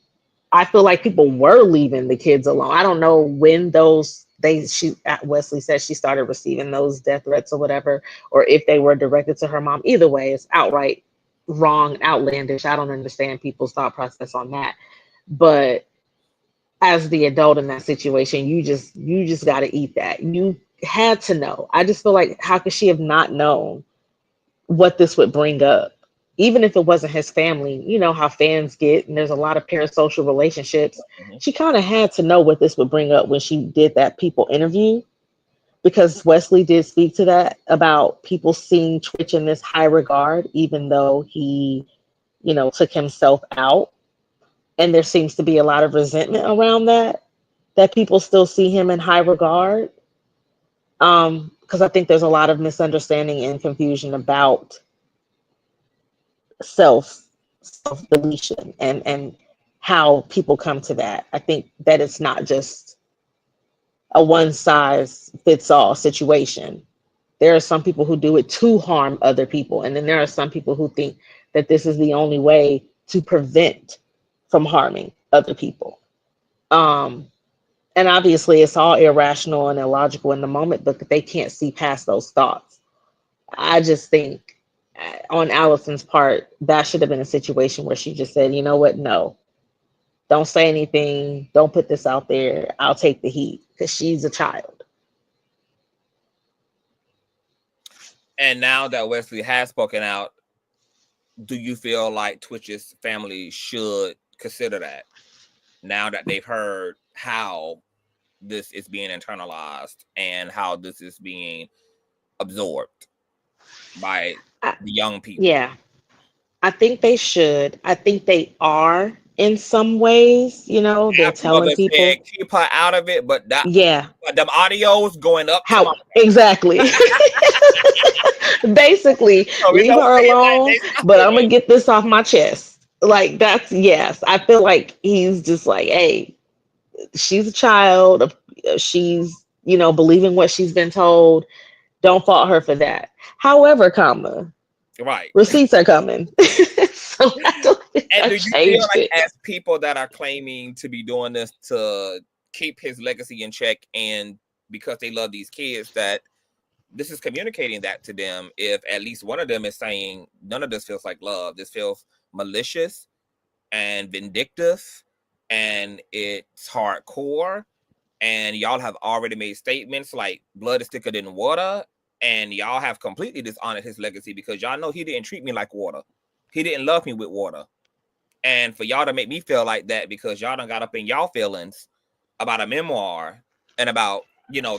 I feel like people were leaving the kids alone. I don't know when Wesley said she started receiving those death threats or whatever, or if they were directed to her mom. Either way, it's outright wrong and outlandish. I don't understand people's thought process on that. But as the adult in that situation, you just got to eat that. You had to know. I just feel like, how could she have not known what this would bring up? Even if it wasn't his family, you know how fans get, and there's a lot of parasocial relationships. Mhm. She kind of had to know what this would bring up when she did that people interview, because Wesley did speak to that about people seeing Twitch in this high regard, even though he, took himself out. And there seems to be a lot of resentment around that people still see him in high regard. Because I think there's a lot of misunderstanding and confusion about self deletion and how people come to that. I think that it's not just a one size fits all situation. There are some people who do it to harm other people, and then there are some people who think that this is the only way to prevent from harming other people. um and obviously it's all irrational and illogical in the moment, but they can't see past those thoughts. I just think, on Allison's part, that should have been a situation where she just said, you know what, no, don't say anything, don't put this out there, I'll take the heat, because she's a child. And now that Wesley has spoken out, do you feel like Twitch's family should consider that, now that they've heard how this is being internalized and how this is being absorbed by the young people? Yeah, I think they should. I think they are in some ways. They're After mother telling people. said keep her out of it, but Yeah, them audios going up to my how exactly. Basically, so it leave don't her seem like alone, they but I'm gonna get this off my chest. Like, that's, yes. I feel like he's just like, hey, she's a child. She's, believing what she's been told. Don't fault her for that. However, right. receipts are coming. So I don't think And I do you feel changed like, it. as people that are claiming to be doing this to keep his legacy in check, and because they love these kids, that this is communicating that to them, if at least one of them is saying none of this feels like love, this feels malicious and vindictive, and it's hardcore, and y'all have already made statements like blood is thicker than water, and y'all have completely dishonored his legacy, because y'all know he didn't treat me like water, he didn't love me with water. And for y'all to make me feel like that because y'all done got up in y'all feelings about a memoir and about,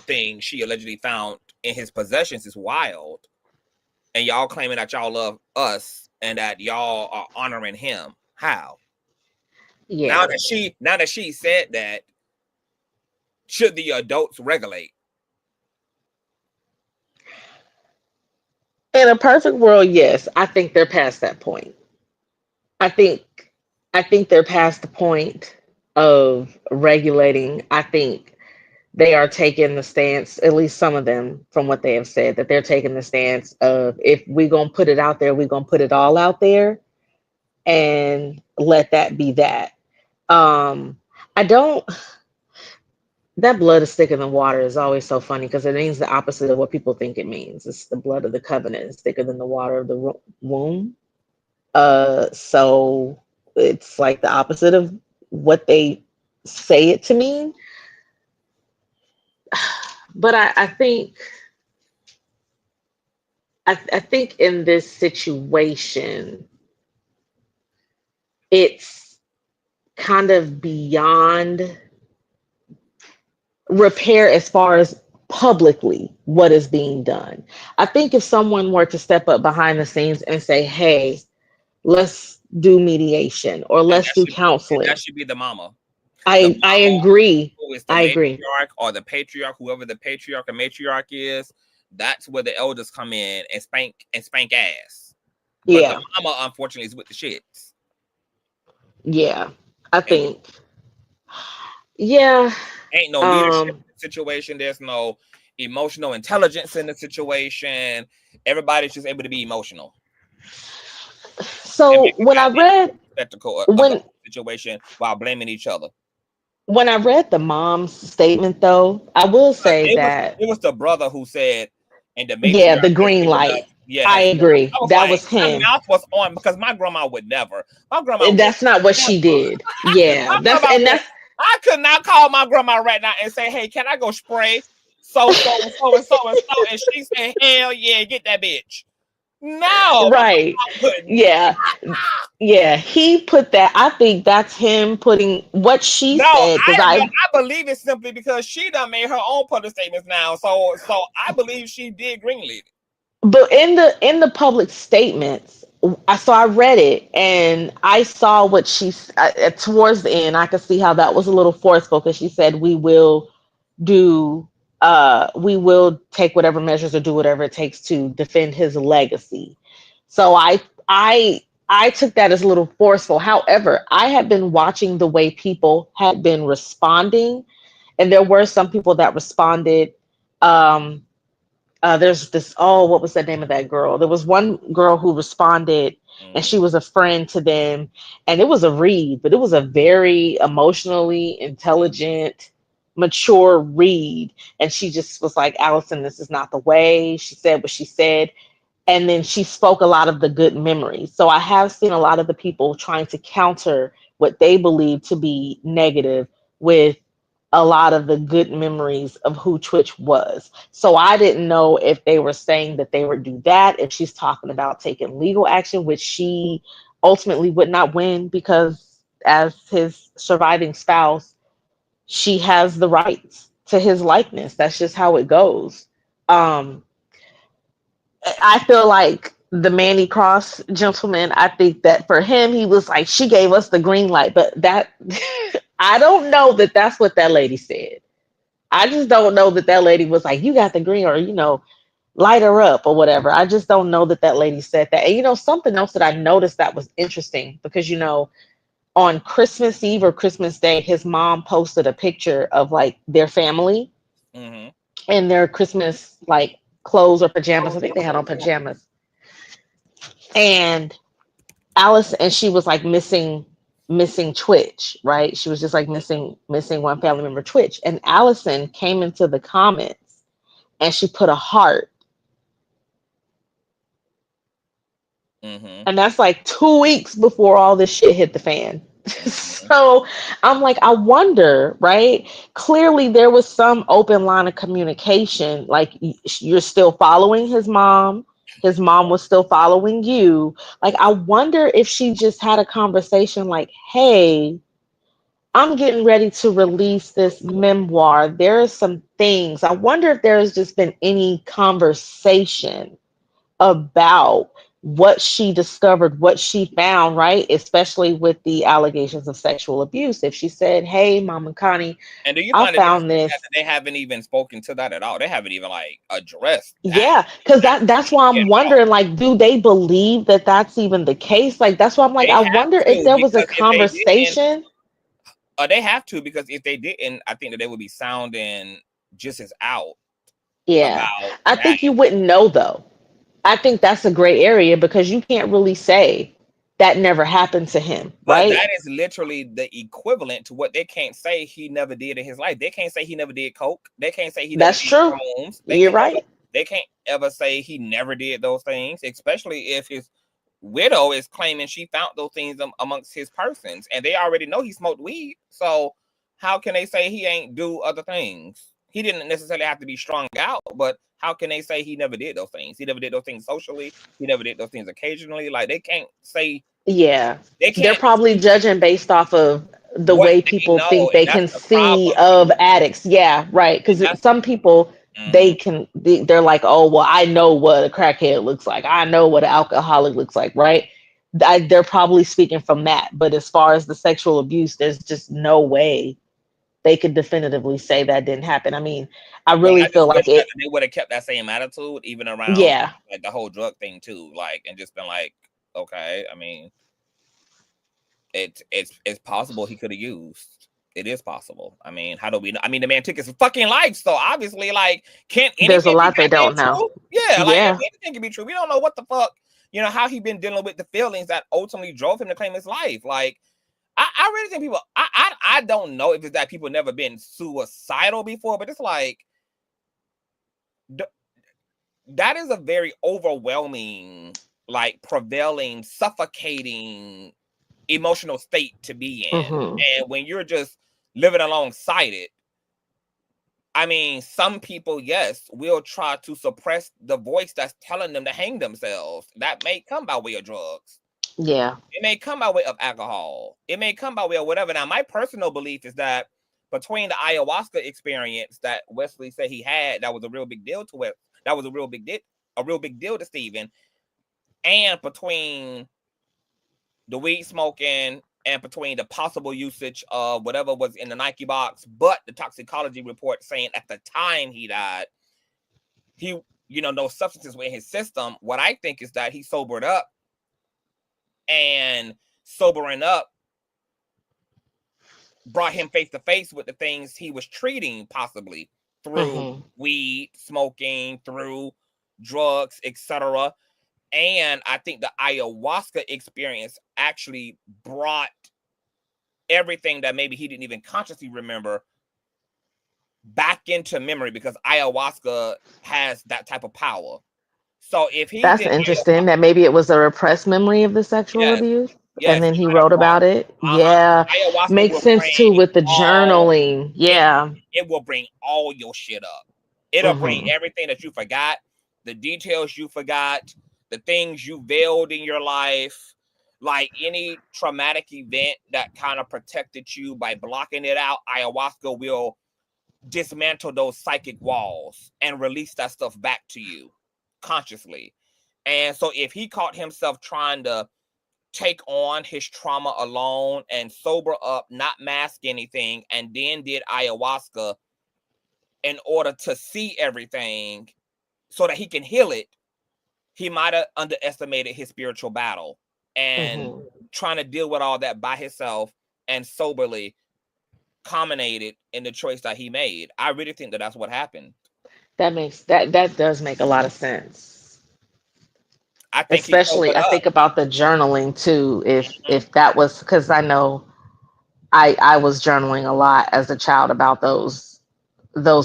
things she allegedly found in his possessions is wild. And y'all claiming that y'all love us and that y'all are honoring him. How? Yeah. Now that she said that, should the adults regulate? In a perfect world, yes. I think they're past that point. I think I think they're past the point of regulating. I think they are taking the stance, at least some of them, from what they have said, that they're taking the stance of, if we're gonna put it out there, we're gonna put it all out there and let that be that. I don't That blood is thicker than water is always so funny, because it means the opposite of what people think it means. It's the blood of the covenant is thicker than the water of the womb. So it's like the opposite of what they say it to mean. But I think in this situation, it's kind of beyond repair as far as publicly what is being done. I think if someone were to step up behind the scenes and say, hey, let's do mediation or let's do counseling. That should be the mama. I agree. Who is the I agree. matriarch or the patriarch, whoever the patriarch or matriarch is, that's where the elders come in and spank ass. But the mama, unfortunately, is with the shits. Yeah, I think. Yeah. Ain't no leadership in the situation. There's no emotional intelligence in the situation. Everybody's just able to be emotional. So when I read the situation while blaming each other. When I read the mom's statement, though, I will say that it was the brother who said, and the green light. Yeah, I agree. That was him. My mouth was on because my grandma would never. My grandma. That's not what she did. Yeah, that's. I could not call my grandma right now and say, "Hey, can I go spray so and so?" And she said, "Hell yeah, get that bitch." No, right. Yeah. Yeah, he put that. I think that's him putting what she said. I believe it simply because she done made her own public statements now. So I believe she did greenlit it. But in the public statements, I read it and I saw what she towards the end. I could see how that was a little forceful because she said we will take whatever measures or do whatever it takes to defend his legacy. So I took that as a little forceful. However, I had been watching the way people had been responding, and there were some people that responded. There's this, what was the name of that girl? There was one girl who responded, and she was a friend to them, and it was a read, but it was a very emotionally intelligent, mature read. And she just was like, Allison, this is not the way. She said what she said. And then she spoke a lot of the good memories. So I have seen a lot of the people trying to counter what they believe to be negative with a lot of the good memories of who Twitch was. So I didn't know if they were saying that they would do that, if she's talking about taking legal action, which she ultimately would not win because as his surviving spouse, she has the rights to his likeness. That's just how it goes. I feel like the Manny Cross gentleman, I think that for him, he was like, she gave us the green light, but that I don't know that that's what that lady said. I just don't know that that lady was like, you got the green, or, light her up or whatever. I just don't know that that lady said that. And, something else that I noticed that was interesting because, on Christmas Eve or Christmas Day, his mom posted a picture of like their family and their Christmas, like, clothes or pajamas. I think they had on pajamas. And Alice, and she was like missing Twitch, right? She was just like missing one family member, Twitch. And Allison came into the comments and she put a heart. And that's like 2 weeks before all this shit hit the fan. So I'm like, I wonder, right? Clearly there was some open line of communication. Like, you're still following his mom. His mom was still following you. Like, I wonder if she just had a conversation like, hey, I'm getting ready to release this memoir. There are some things. I wonder if there has just been any conversation about what she discovered, what she found, right? Especially with the allegations of sexual abuse. If she said, hey, Mama Connie, and do you I found this. They haven't even spoken to that at all. They haven't even like addressed that. Yeah, because that's why I'm wondering, like, do they believe that that's even the case? Like, that's why I'm like, I wonder if there was a conversation. They have to, because if they didn't, I think that they would be sounding just as out. Yeah, I think you wouldn't know, though. I think that's a gray area because you can't really say that never happened to him, right? But that is literally the equivalent to what they can't say he never did in his life. They can't say he never did coke. They can't say he never did shrooms. You're right. They can't ever say he never did those things, especially if his widow is claiming she found those things amongst his persons, and they already know he smoked weed. So how can they say he ain't do other things? He didn't necessarily have to be strung out, but how can they say he never did those things? He never did those things socially. He never did those things occasionally. Like, they can't say. Yeah, they're probably judging based off of the what way they people know, think and they that's can the see problem. of addicts. Yeah, right. And Because that's some people, mhm. they're like, oh, well, I know what a crackhead looks like. I know what an alcoholic looks like, right? They're probably speaking from that. But as far as the sexual abuse, there's just no way they could definitively say that didn't happen. I mean, I But really I feel just like wish that it. they would have kept that same attitude even around Yeah, like the whole drug thing too, like, and just been like, okay, I mean, it's possible he could have used. It is possible. I mean, how do we know? I mean, the man took his fucking life, so obviously, like, can't there's a anything be lot they goddamn don't know. true? Yeah, like, I Yeah, mean, anything can be true. We don't know what the fuck, how he been dealing with the feelings that ultimately drove him to claim his life. Like, I really think people. I don't know if it's that people never been suicidal before, but it's like that is a very overwhelming, like, prevailing, suffocating emotional state to be in. hmm, And when you're just living alongside it, I mean, some people, yes, will try to suppress the voice that's telling them to hang themselves. That may come by way of drugs. yeah, It may come by way of alcohol. It may come by way of whatever. Now, my personal belief is that between the ayahuasca experience that Wesley said he had, that was a real big deal to it. That was a real big deal to Stephen. And between the weed smoking and between the possible usage of whatever was in the Nike box, but the toxicology report saying at the time he died, he, no substances were in his system. What I think is that he sobered up, and sobering up brought him face to face with the things he was treating, possibly through hmm, weed, smoking, through drugs, etc. And I think the ayahuasca experience actually brought everything that maybe he didn't even consciously remember back into memory, because ayahuasca has that type of power. So if he that's did interesting. That maybe it was a repressed memory of the sexual yes, abuse, and yes, then he he might have wrote brought about it. uh-huh. Yeah, Ayahuasca makes will sense too bring with the all journaling. it Yeah, it will bring all your shit up. It'll bring hmm, everything that you forgot, the details you forgot, the things you veiled in your life, like any traumatic event that kind of protected you by blocking it out. Ayahuasca will dismantle those psychic walls and release that stuff back to you consciously. And so if he caught himself trying to take on his trauma alone and sober up, not mask anything, and then did ayahuasca in order to see everything so that he can heal it, he might have underestimated his spiritual battle and hmm. trying to deal with all that by himself and soberly culminated in the choice that he made. I really think that that's what happened. That does make a lot of sense. I think he Especially, sobered I up. think about the journaling too. Mhm. If that was because I know I was journaling a lot as a child about those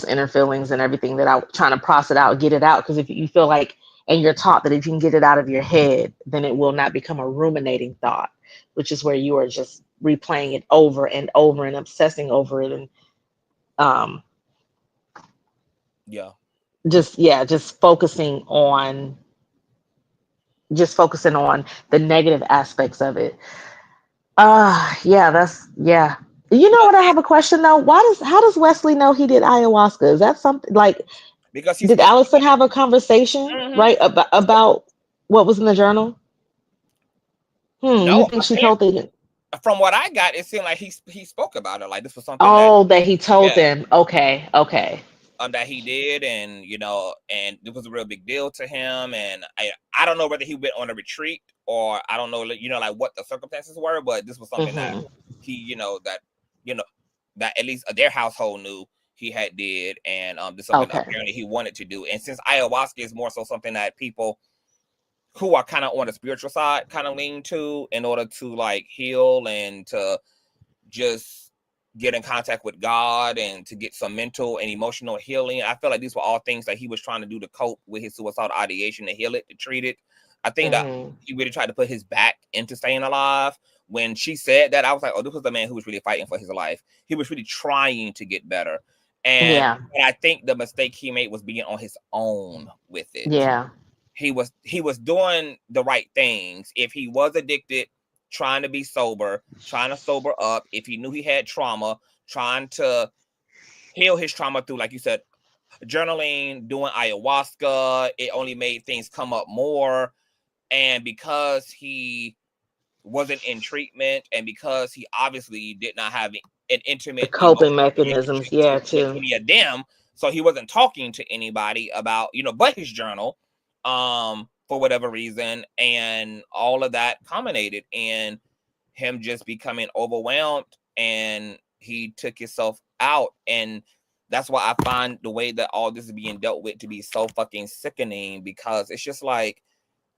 inner feelings and everything that I trying to process it out, get it out. Because if you feel like, and you're taught that if you can get it out of your head, then it will not become a ruminating thought, which is where you are just replaying it over and over and obsessing over it, and um, Yeah. just yeah, just focusing on the negative aspects of it. Yeah, that's yeah. You know Well, what? I have a question though. How does Wesley know he did ayahuasca? Is that something like, because he did spoke Allison about have a conversation, it. right, about what was in the journal? You No, think she told the from what I got, it seemed like he spoke about it. Like this was something that, Oh, that he told yeah, them. Okay, okay. that he did, and and it was a real big deal to him. And I don't know whether he went on a retreat, or I don't know, like what the circumstances were, but this was something that Hmm. he, you know, that at least their household knew he had did, and this is something that Okay. apparently he wanted to do. And since ayahuasca is more so something that people who are kind of on the spiritual side kind of lean to in order to like heal and to just get in contact with God and to get some mental and emotional healing. I feel like these were all things that he was trying to do to cope with his suicidal ideation, to heal it, to treat it. I think that Hmm. he really tried to put his back into staying alive. When she said that, I was like, oh, this was the man who was really fighting for his life. He was really trying to get better. And Yeah. I think the mistake he made was being on his own with it. Yeah. He was doing the right things. If he was addicted, trying to be sober, trying to sober up. If he knew he had trauma, trying to heal his trauma through, like you said, journaling, doing ayahuasca. It only made things come up more. And because he wasn't in treatment, and because he obviously did not have an intimate The coping relationship mechanisms, yeah, with too. any of them, so he wasn't talking to anybody about, but his journal, for whatever reason, and all of that culminated in him just becoming overwhelmed, and he took himself out. And that's why I find the way that all this is being dealt with to be so fucking sickening, because it's just like,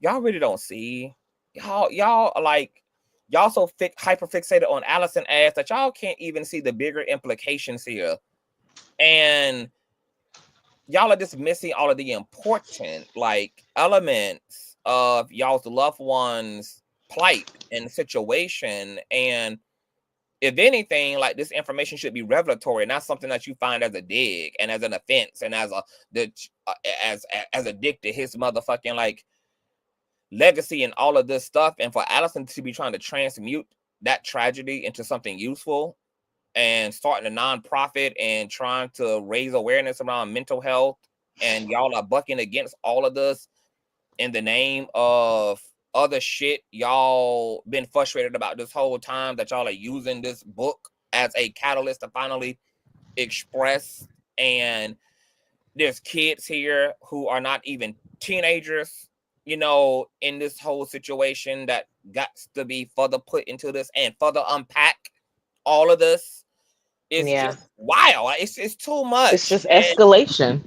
y'all really don't see. Y'all so hyper fixated on Allison ass that y'all can't even see the bigger implications here. And y'all are just missing all of the important elements of y'all's loved ones' plight and situation. And if anything, like, this information should be revelatory, not something that you find as a dig and as an offense and as a dig to his motherfucking legacy and all of this stuff. And for Allison to be trying to transmute that tragedy into something useful and starting a nonprofit and trying to raise awareness around mental health, and y'all are bucking against all of this in the name of other shit y'all been frustrated about this whole time, that y'all are using this book as a catalyst to finally express. And there's kids here who are not even teenagers, in this whole situation, that got to be further put into this and further unpack all of this. It's just wild. It's too much. It's just escalation.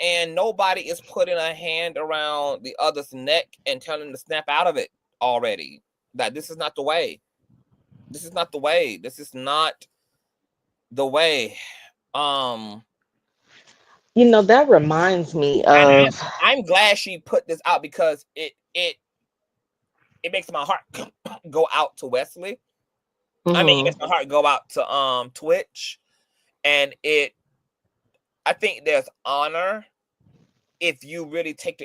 And nobody is putting a hand around the other's neck and telling them to snap out of it already. That this is not the way. This is not the way. This is not the way. That reminds me of. I'm glad she put this out, because it makes my heart go out to Wesley. Mm-hmm. I mean, it makes my heart go out to Twitch, and I think there's honor if you really take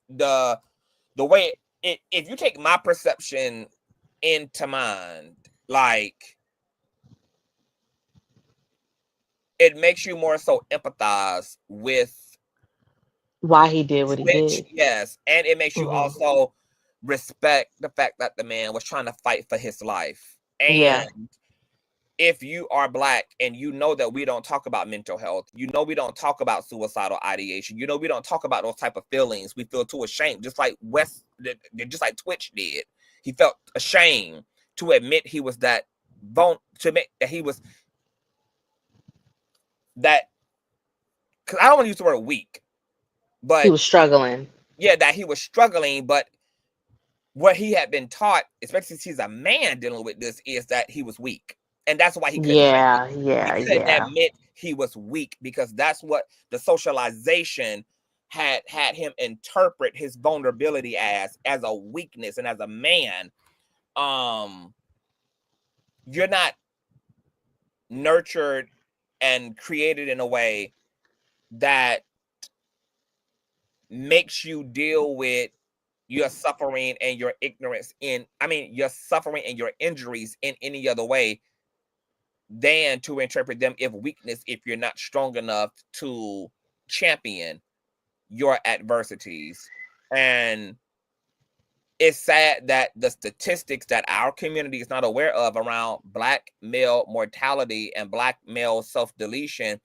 the way if you take my perception into mind, it makes you more so empathize with why he did what Twitch, he did. yes, and it makes you also respect the fact that the man was trying to fight for his life. And if you are Black and that we don't talk about mental health, we don't talk about suicidal ideation, we don't talk about those type of feelings, we feel too ashamed, just like Twitch did. He felt ashamed to admit he was that he was that, because I don't want to use the word weak, but he was struggling. Yeah, that he was struggling, but what he had been taught, especially since he's a man dealing with this, is that he was weak. And that's why he couldn't admit he was weak, because that's what the socialization had him interpret his vulnerability as a weakness. And as a man, you're not nurtured and created in a way that makes you deal with your suffering and your ignorance your suffering and your injuries in any other way than to interpret them if weakness, if you're not strong enough to champion your adversities. And it's sad that the statistics that our community is not aware of around Black male mortality and Black male self-deletion.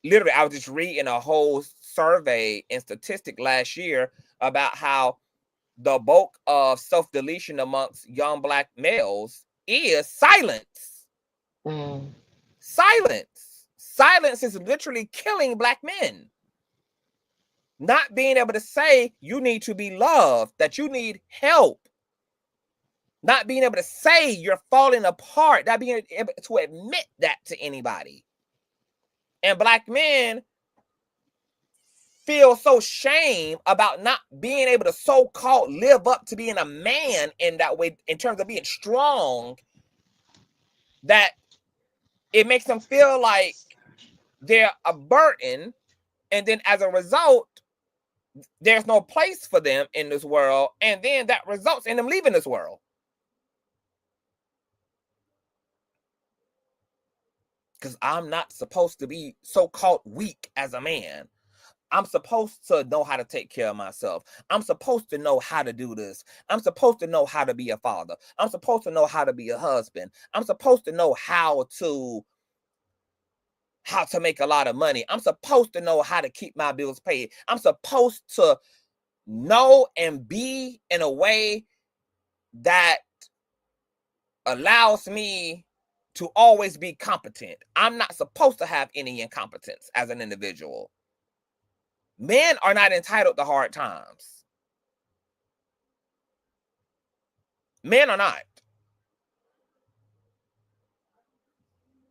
Literally, I was just reading a whole survey and statistic last year about how the bulk of self-deletion amongst young Black males is silence. Silence is literally killing Black men. Not being able to say you need to be loved, that you need help. Not being able to say you're falling apart, not being able to admit that to anybody. And Black men feel so shame about not being able to so-called live up to being a man in that way, in terms of being strong, that it makes them feel like they're a burden. And then as a result, there's no place for them in this world, and then that results in them leaving this world. Because I'm not supposed to be so-called weak as a man. I'm supposed to know how to take care of myself. I'm supposed to know how to do this. I'm supposed to know how to be a father. I'm supposed to know how to be a husband. I'm supposed to know how to make a lot of money. I'm supposed to know how to keep my bills paid. I'm supposed to know and be in a way that allows me to always be competent. I'm not supposed to have any incompetence as an individual. Men are not entitled to hard times. Men are not.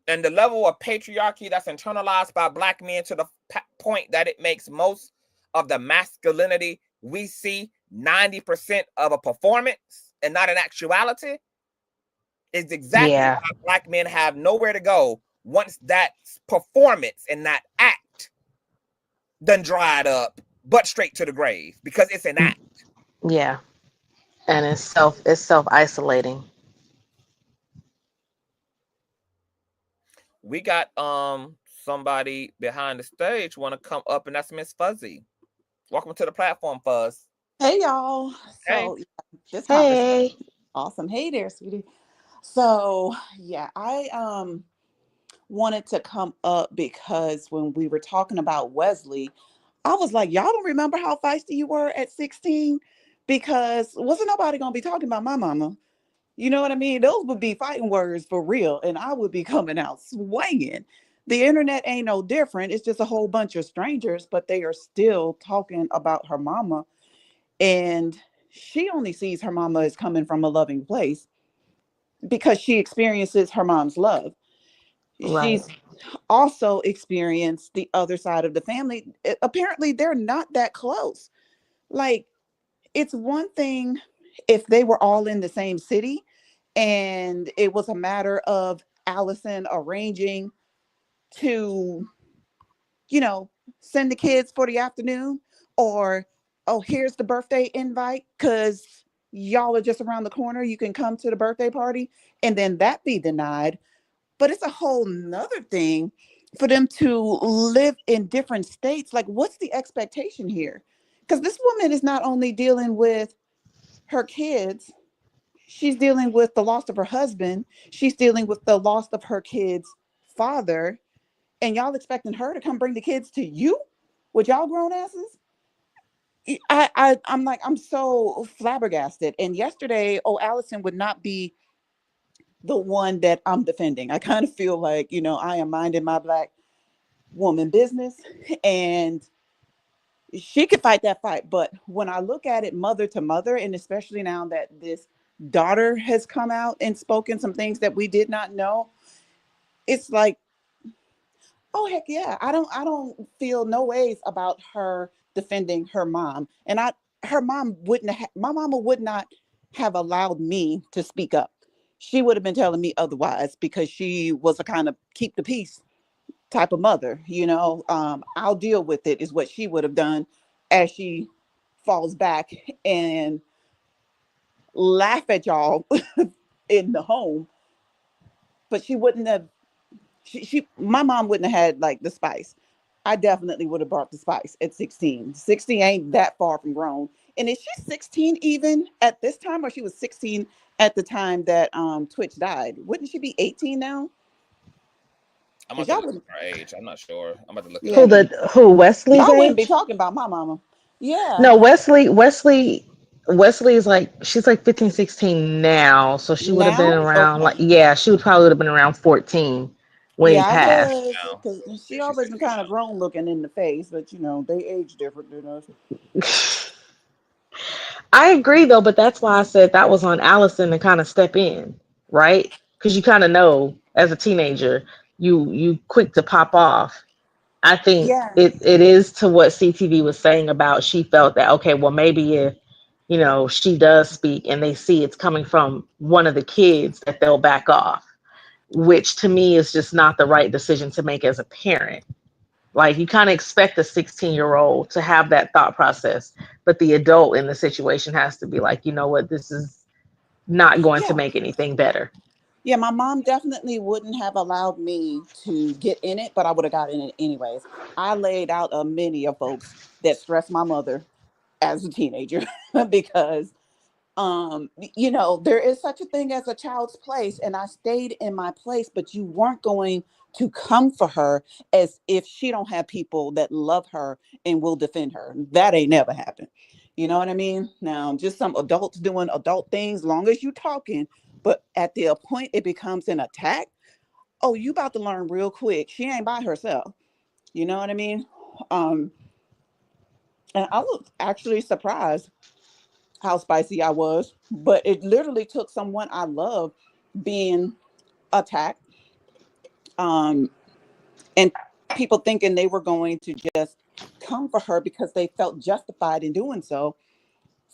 And the level of patriarchy that's internalized by Black men to the point that it makes most of the masculinity we see 90% of a performance and not an actuality is exactly why Black men have nowhere to go once that performance and that act done dried up, but straight to the grave, because it's an act. Yeah. And it's self-isolating. We got somebody behind the stage want to come up, and that's Miss Fuzzy. Welcome to the platform, Fuzz. Hey y'all. Hey. So this Hey. conversation awesome. Hey there, sweetie. So yeah, I wanted to come up because when we were talking about Wesley, I was like, y'all don't remember how feisty you were at 16? Because wasn't nobody gonna be talking about my mama. You know what I mean? Those would be fighting words for real, and I would be coming out swinging. The internet ain't no different. It's just a whole bunch of strangers, but they are still talking about her mama. And she only sees her mama as coming from a loving place because she experiences her mom's love. Right. She's also experienced the other side of the family. Apparently, they're not that close. Like, it's one thing if they were all in the same city and it was a matter of Allison arranging to, send the kids for the afternoon, or, oh, here's the birthday invite because y'all are just around the corner. You can come to the birthday party, and then that be denied. But it's a whole nother thing for them to live in different states. Like, what's the expectation here? Because this woman is not only dealing with her kids, she's dealing with the loss of her husband. She's dealing with the loss of her kids' father. And y'all expecting her to come bring the kids to you with y'all grown asses? I'm like, I'm so flabbergasted. And yesterday, oh, Allison would not be the one that I'm defending. I kind of feel like, I am minding my Black woman business, and she could fight that fight. But when I look at it mother to mother, and especially now that this daughter has come out and spoken some things that we did not know, it's like, oh heck yeah, I don't feel no ways about her defending her mom. And her mom my mama would not have allowed me to speak up. She would have been telling me otherwise because she was a kind of keep the peace type of mother. I'll deal with it is what she would have done, as she falls back and laugh at y'all in the home. But she wouldn't have, my mom wouldn't have had like the spice. I definitely would have brought the spice at 16. 16 ain't that far from grown. And is she 16 even at this time, or she was 16 at the time that Twitch died? Wouldn't she be 18 now? I'm about to look at her age. I'm not sure. I'm about to look Yeah, at her. Who Wesley's y'all wouldn't be age? talking about my mama. Yeah. No, Wesley is like, she's like 15, 16 now. So she would have been Now? around, like, Okay. yeah, she would probably would have been around 14 when he Yeah, I passed. guess Now. because she Yeah, she's always been 16 kind of now. grown looking in the face, but they age different than us. I agree though, but that's why I said that was on Allison to kind of step in, right? Because you kind of know as a teenager, you quick to pop off. I think Yeah. it is to what CTV was saying about, she felt that, okay, well, maybe if she does speak and they see it's coming from one of the kids, that they'll back off, which to me is just not the right decision to make as a parent. Like you kind of expect a 16-year-old to have that thought process, but the adult in the situation has to be like, you know what, this is not going to Yeah. make anything better. Yeah, my mom definitely wouldn't have allowed me to get in it, but I would have got in it anyways. I laid out a many of folks that stressed my mother as a teenager because you know, there is such a thing as a child's place, and I stayed in my place, but you weren't going to come for her as if she don't have people that love her and will defend her. That ain't never happened. You know what I mean? Now, just some adults doing adult things, long as you talking, but at the point it becomes an attack. Oh, you about to learn real quick. She ain't by herself. You know what I mean? Um, and I was actually surprised how spicy I was, but it literally took someone I love being attacked, um, and people thinking they were going to just come for her because they felt justified in doing so,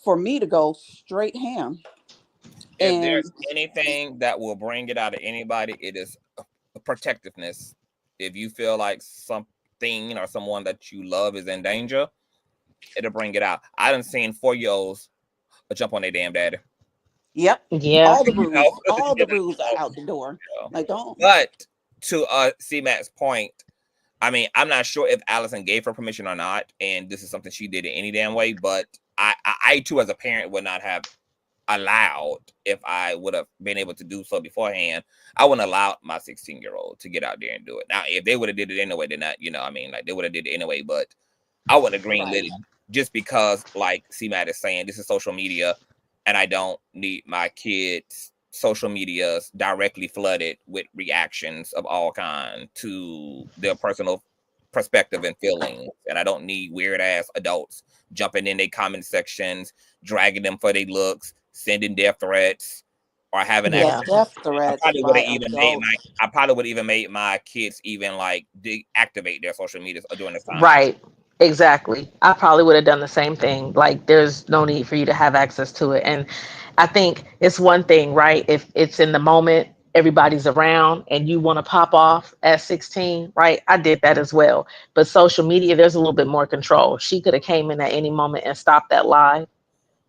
for me to go straight ham. If there's And anything that will bring it out of anybody, it is protectiveness. If you feel like something or someone that you love is in danger, it'll bring it out. I done seen 4-year-olds jump on their damn daddy. yep, Yeah. all the You know? rules, all You the rules are know? out the door. You know? Like, don't. But to C-Mac's point, I mean, I'm not sure if Allison gave her permission or not, and this is something she did in any damn way, but I too, as a parent, would not have allowed, if I would have been able to do so beforehand, I wouldn't allow my 16-year-old to get out there and do it. Now, if they would have did it anyway, then not, you know, I mean, like they would have did it anyway, but I wouldn't have greenlit Right. it just because, like C-Matt is saying, this is social media, and I don't need my kids' social medias directly flooded with reactions of all kind to their personal perspective and feelings. And I don't need weird ass adults jumping in their comment sections, dragging them for their looks, sending death threats, or having Yeah, Yeah. access. death I threats probably would by have even made adults. my kids even like deactivate their social media during this time. Right. Exactly. I probably would have done the same thing. Like, there's no need for you to have access to it. And I think it's one thing, right? If it's in the moment, everybody's around and you want to pop off at 16, right? I did that as well. But social media, there's a little bit more control. She could have came in at any moment and stopped that live.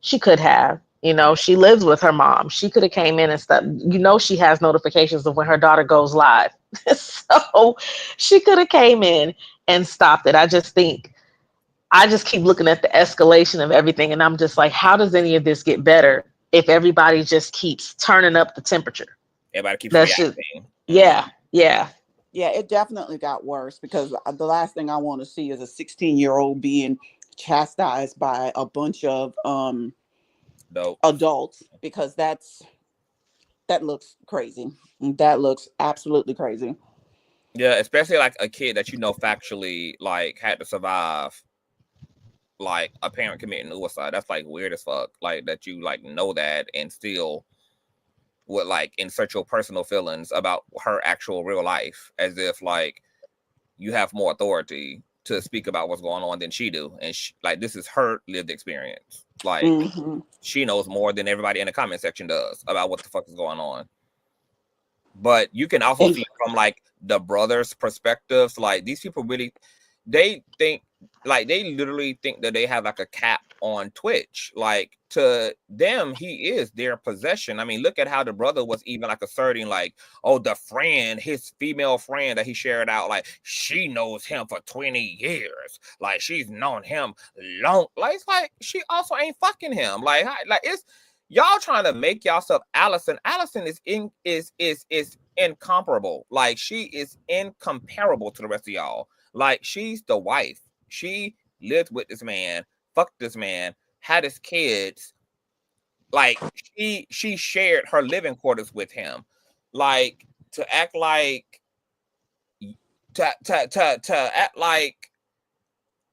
She could have. You know, she lives with her mom. She could have came in and stuff. You know, she has notifications of when her daughter goes live. So she could have came in and stopped it. I just keep looking at the escalation of everything, and I'm just like, how does any of this get better if everybody just keeps turning up the temperature? Everybody keeps That's just, reacting. yeah, yeah, Yeah, it definitely got worse because the last thing I want to see is a 16-year-old being chastised by a bunch of Dope. adults, because that looks crazy. That looks absolutely crazy. Yeah, especially like a kid that you know factually like had to survive like a parent committing suicide. That's like weird as fuck. Like that you like know that and still would like insert your personal feelings about her actual real life as if like you have more authority to speak about what's going on than she do. And like this is her lived experience. Like Hmm. she knows more than everybody in the comment section does about what the fuck is going on. But you can also And see from like the brothers' perspectives, like these people really, they think like they literally think that they have like a cap on Twitch. Like to them, he is their possession. I mean, look at how the brother was even like asserting, like, oh, the friend, his female friend that he shared out, like she knows him for 20 years. Like she's known him long. Like it's like she also ain't fucking him. Like it's y'all trying to make yourself Allison. Allison is incomparable. Like she is incomparable to the rest of y'all. Like she's the wife. She lived with this man, fucked this man, had his kids. Like she shared her living quarters with him. Like to act like to act like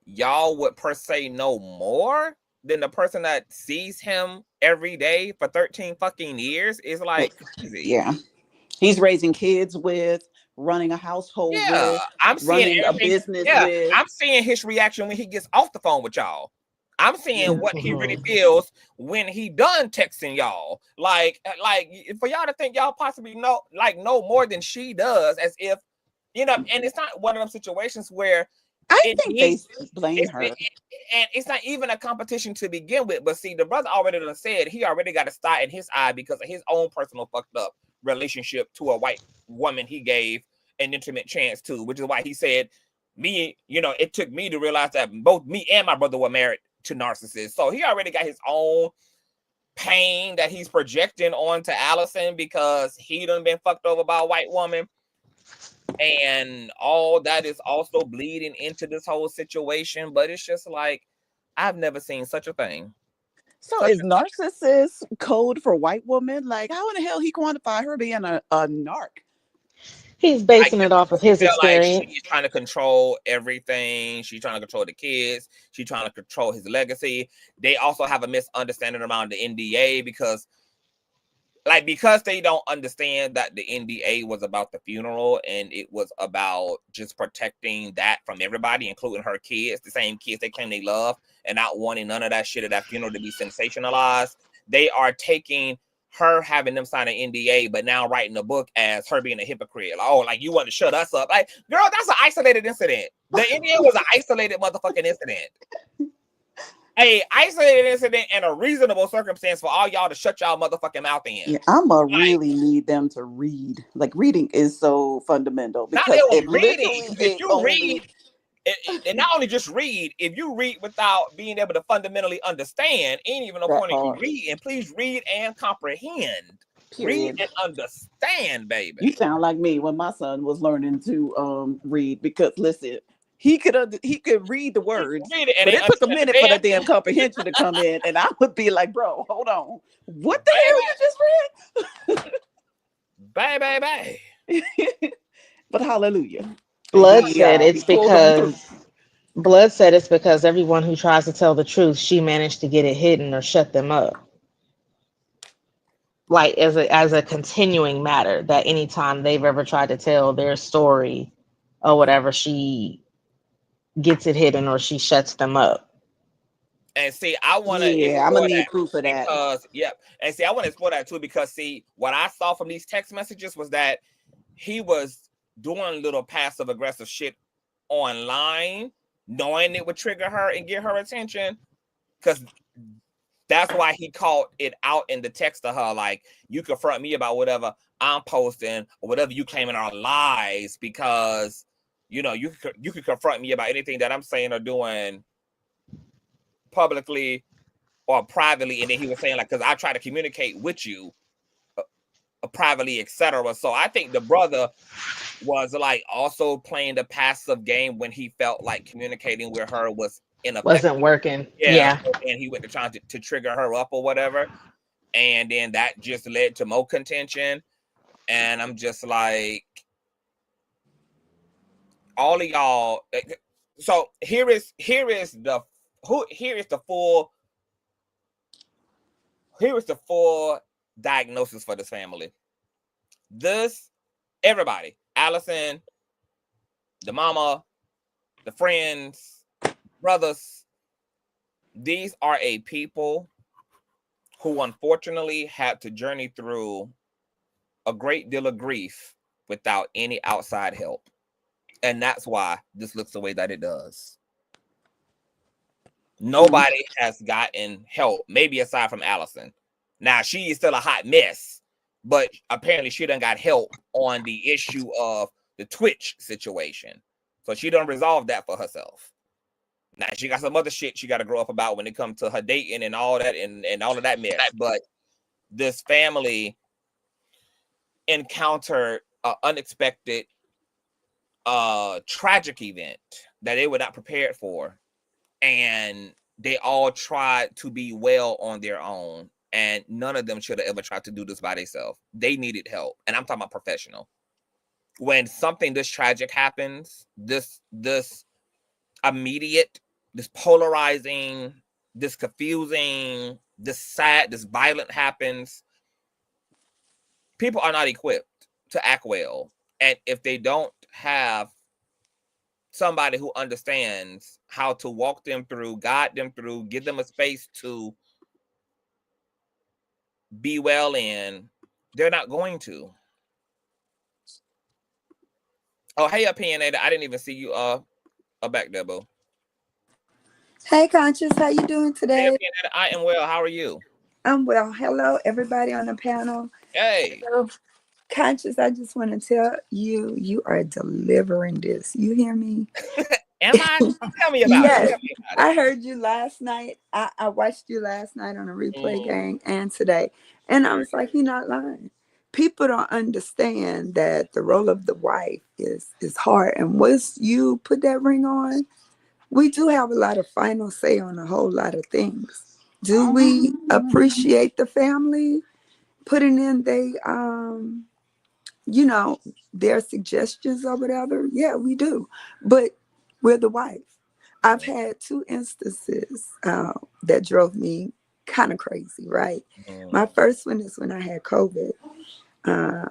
y'all would per se know more than the person that sees him every day for 13 fucking years is like crazy. yeah, he's raising kids with, running a household Yeah, with, I'm seeing running a everything. business Yeah, with. I'm seeing his reaction when he gets off the phone with y'all. I'm seeing Yeah. what he really mhm. feels when he done texting y'all. Like for y'all to think y'all possibly know more than she does, as if and it's not one of them situations where I think they blame her. And it's not even a competition to begin with. But see, the brother already done said he already got a star in his eye because of his own personal fucked up relationship to a white woman he gave an intimate chance to, which is why he said, me, it took me to realize that both me and my brother were married to narcissists. So he already got his own pain that he's projecting onto Allison because he done been fucked over by a white woman. And all that is also bleeding into this whole situation. But it's just like, I've never seen such a thing. So is narcissist code for white woman? Like, how in the hell he quantify her being a narc? He's basing it off of his experience. Like she's trying to control everything. She's trying to control the kids. She's trying to control his legacy. They also have a misunderstanding around the NDA because they don't understand that the NDA was about the funeral and it was about just protecting that from everybody, including her kids, the same kids they claim they love, and not wanting none of that shit at that funeral to be sensationalized. They are taking her having them sign an NDA, but now writing a book as her being a hypocrite. Like you want to shut us up. Like, girl, that's an isolated incident. The NDA was an isolated motherfucking incident. A isolated incident and a reasonable circumstance for all y'all to shut y'all motherfucking mouth in. Yeah, I'ma really need them to read. Like, reading is so fundamental because if you read, and not only just read, if you read without being able to fundamentally understand, ain't even no point in you reading. Please read and comprehend. Period. Read and understand, baby. You sound like me when my son was learning to read because listen. He could read the words, but it took a minute for the damn comprehension to come in, and I would be like, "Bro, hold on, what the hell you just read?" Bye. But hallelujah. Blood said it's because everyone who tries to tell the truth, she managed to get it hidden or shut them up. Like as a continuing matter, that anytime they've ever tried to tell their story or whatever, she gets it hidden or she shuts them up. And see, I want to I'm gonna need proof of that because and see, I want to explore that too because see, what I saw from these text messages was that he was doing little passive aggressive shit online, knowing it would trigger her and get her attention, because that's why he called it out in the text to her, like, you confront me about whatever I'm posting or whatever you claiming are lies, because you could confront me about anything that I'm saying or doing publicly or privately. And then he was saying, like, because I try to communicate with you privately, etc. So I think the brother was like also playing the passive game when he felt like communicating with her wasn't working. Yeah. And he went to trying to trigger her up or whatever. And then that just led to more contention. And I'm just like, all of y'all. So here is the full diagnosis for this family. Everybody, Allison, the mama, the friends, brothers, these are a people who unfortunately had to journey through a great deal of grief without any outside help. And that's why this looks the way that it does. Nobody has gotten help, maybe aside from Allison. Now, she is still a hot mess, but apparently she done got help on the issue of the Twitch situation. So she done resolved that for herself. Now, she got some other shit she got to grow up about when it comes to her dating and all that and all of that mess. But this family encountered an unexpected tragic event that they were not prepared for. And they all tried to be well on their own. And none of them should have ever tried to do this by themselves. They needed help. And I'm talking about professional. When something this tragic happens, this immediate, this polarizing, this confusing, this sad, this violent happens, people are not equipped to act well. And if they don't have somebody who understands how to walk them through, guide them through, give them a space to be well in, they're not going to. Oh, hey, Opinionator. I didn't even see you back there, boo. Hey, Conscious, how you doing Hey, today? I am well. How are you? I'm well. Hello, everybody on the panel. Hey. Hello, Conscious. I just want to tell you, you are delivering this. You hear me? Am I? Tell me about it. Yes, Tell me about it. I heard you last night. I watched you last night on a replay Mm, gang and today, and I very was like, you're not lying. People don't understand that the role of the wife is hard, and once you put that ring on, we do have a lot of final say on a whole lot of things. Do we appreciate the family putting in you know, their suggestions or whatever? Yeah, we do. But we're the wife. I've had two instances that drove me kind of crazy, right? mm, My first one is when I had COVID. Uh,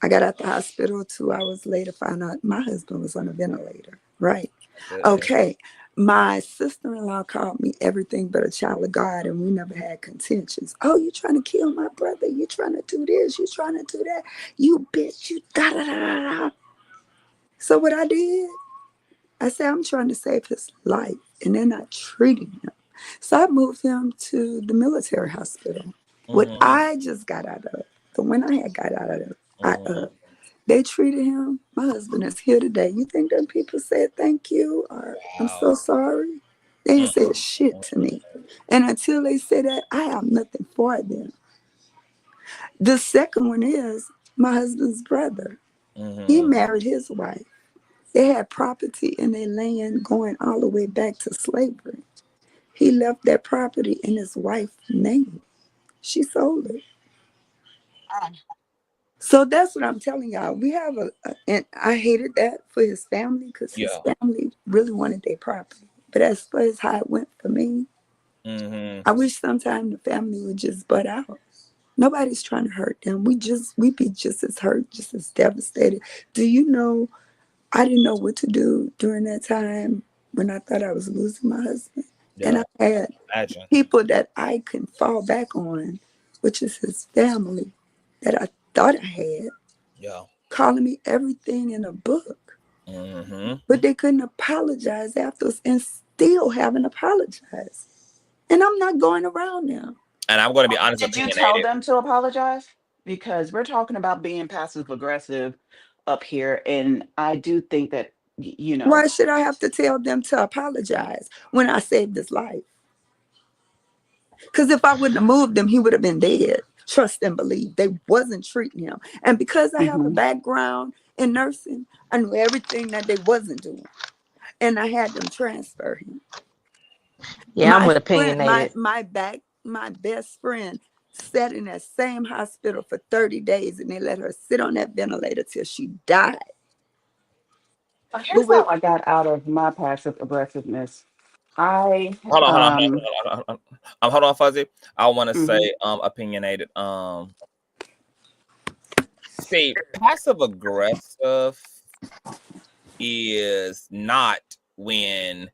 I got out the hospital 2 hours later, found out my husband was on a ventilator, right? goodness. Okay. My sister-in-law called me everything but a child of God, and we never had contentions. Oh, you trying to kill my brother? You trying to do this? You trying to do that? You bitch, you da da da da da. So what I did, I said, I'm trying to save his life, and they're not treating him. So I moved him to the military hospital. What Mm-hmm, I just got out of, the one I had got out of, mm-hmm. they treated him. My husband is here today. You think them people said thank you or I'm Wow. so sorry? They ain't Mm, said shit to me. And until they say that, I have nothing for them. The second one is my husband's brother. He mm-hmm. married his wife. They had property in their land going all the way back to slavery. He left that property in his wife's name. She sold it. So that's what I'm telling y'all. We have and I hated that for his family because his Yeah. family really wanted their property. But as far as how it went for me, Mm-hmm. I wish sometime the family would just butt out. Nobody's trying to hurt them. We be just as hurt, just as devastated. Do you know? I didn't know what to do during that time when I thought I was losing my husband, and Yeah. I had Imagine. people that I can fall back on, which is his family, that I thought I had, Yeah. calling me everything in a book, Mm-hmm. but they couldn't apologize afterwards and still haven't apologized. And I'm not going around now. And I'm going to be honest, Did you tell opinionated. them to apologize? Because we're talking about being passive aggressive up here, and I do think that you know. Why should I have to tell them to apologize when I saved his life? Because if I wouldn't have moved him, he would have been dead. Trust and believe. They wasn't treating him. And because I have a Mhm. background in nursing, I knew everything that they wasn't doing. And I had them transfer him. Yeah, I'm My with friend, opinionated. my best friend sat in that same hospital for 30 days and they let her sit on that ventilator till she died. But Here's how with I got out of my passive aggressiveness. I Hold on, hold on, Fuzzy. I want to mhm. say, opinionated. See, passive aggressive is not when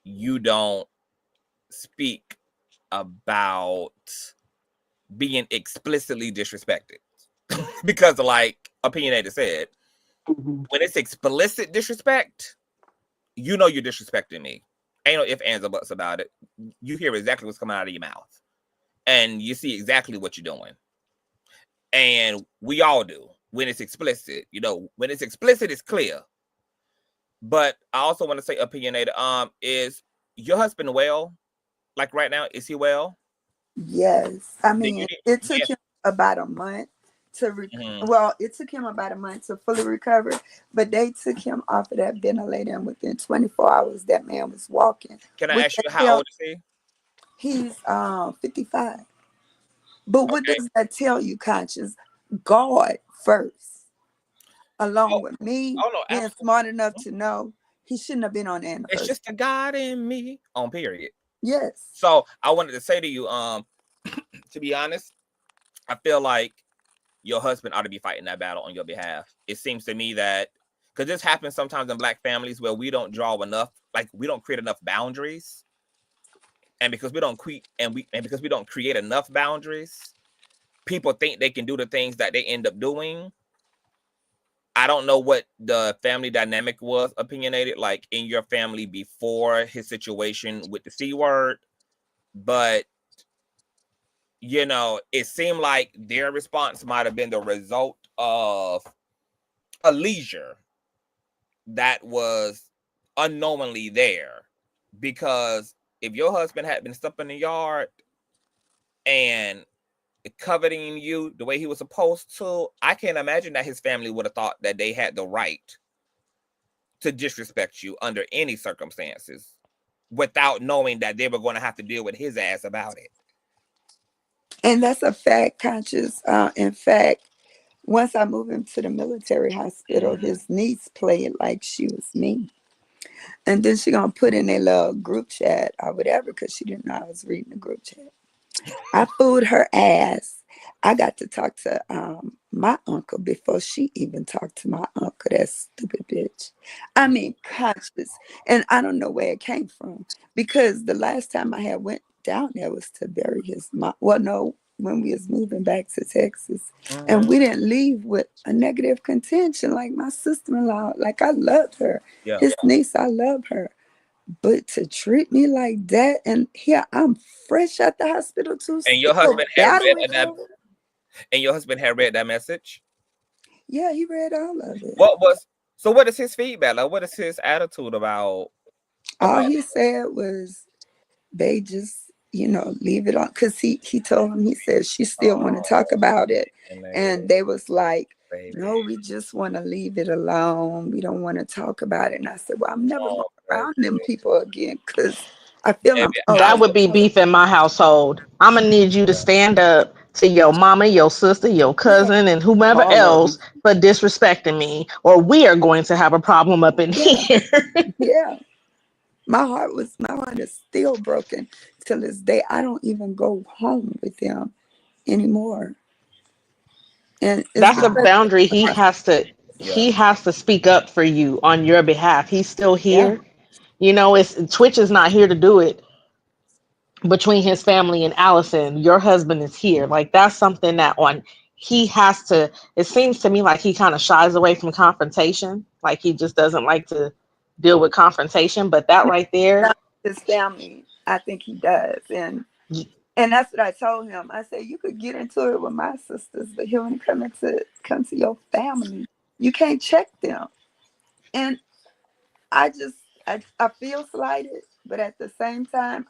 you don't speak about being explicitly disrespected. Because, like opinionated said, Mhm. when it's explicit disrespect, you know you're disrespecting me. Ain't no ifs, ands, or buts about it. You hear exactly what's coming out of your mouth, and you see exactly what you're doing. And we all do when it's explicit. You know, when it's explicit, it's clear. But I also want to say, opinionated. Is your husband well? Like right now, is he well? yes, I Then mean, you need, it yeah. took him about a month to Mhm. well, it took him about a month to fully recover, but they took him off of that ventilator and within 24 hours that man was walking. Can I What ask that you how tell old is he? he's 55. But what Okay. does that tell you, Conscious? God first, Oh, along with me oh no, being absolutely. smart enough to know he shouldn't have been on there in the It's first. just a God in me. On period. Yes. So I wanted to say to you, to be honest, I feel like your husband ought to be fighting that battle on your behalf. It seems to me that because this happens sometimes in Black families where we don't draw enough, like we don't create enough boundaries, and because we don't because we don't create enough boundaries, people think they can do the things that they end up doing. I don't know what the family dynamic was opinionated, like in your family before his situation with the C word, but you know, it seemed like their response might have been the result of a leisure that was unknowingly there. Because if your husband had been stuck in the yard and coveting you the way he was supposed to, I can't imagine that his family would have thought that they had the right to disrespect you under any circumstances without knowing that they were going to have to deal with his ass about it. And that's a fact, Conscious. In fact, once I moved him to the military hospital, his niece played like she was me. And then she gonna put in a little group chat or whatever because she didn't know I was reading the group chat. I fooled her ass. I got to talk to my uncle before she even talked to my uncle. That stupid bitch. I mean, Conscious. And I don't know where it came from because the last time I had went down there was to bury his mom. Well, no, when we was moving back to Texas. And we didn't leave with a negative contention. Like my sister-in-law, like I loved her. Yeah. His niece, I love her. But to treat me like that, and here I'm fresh at the hospital too. And your husband had read that. And your husband had read that message. Yeah, he read all of it. What is his feedback? Like, what is his attitude about? All he said was, they just, leave it on. Because he told him, he said, she still want to talk about it. And they was like, no, we just want to leave it alone. We don't want to talk about it. And I said, well, I'm never around them people again because I feel that would be beef in my household. I'm going to need you to stand up to your mama, your sister, your cousin, and whomever else for disrespecting me, or we are going to have a problem up in here. Yeah. My heart is still broken till this day. I don't even go home with them anymore. And that's a boundary he has to speak up for you on your behalf. He's still here. Twitch is not here to do it between his family and Allison. Your husband is here. Like, that's something that he has to. It seems to me like he kind of shies away from confrontation. Like, he just doesn't like to deal with confrontation. But that right there, his family, I think he does. And that's what I told him. I said, you could get into it with my sisters, but here when it comes to your family, you can't check them. And I feel slighted, but at the same time,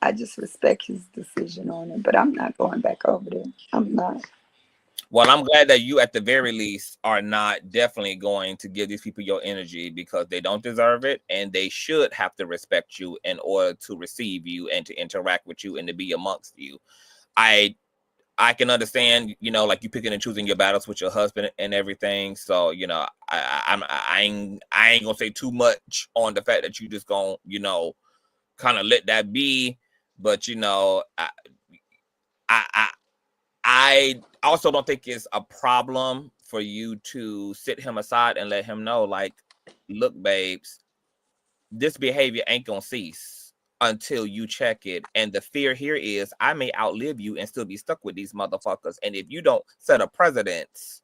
I just respect his decision on it. But I'm not going back over there. I'm not. Well, I'm glad that you, at the very least, are not definitely going to give these people your energy, because they don't deserve it, and they should have to respect you in order to receive you and to interact with you and to be amongst you. I can understand, like, you picking and choosing your battles with your husband and everything. So, I ain't gonna say too much on the fact that you just gonna, kind of let that be. But I also don't think it's a problem for you to sit him aside and let him know, like, look, babes, this behavior ain't gonna cease until you check it. And the fear here is I may outlive you and still be stuck with these motherfuckers. And if you don't set a precedence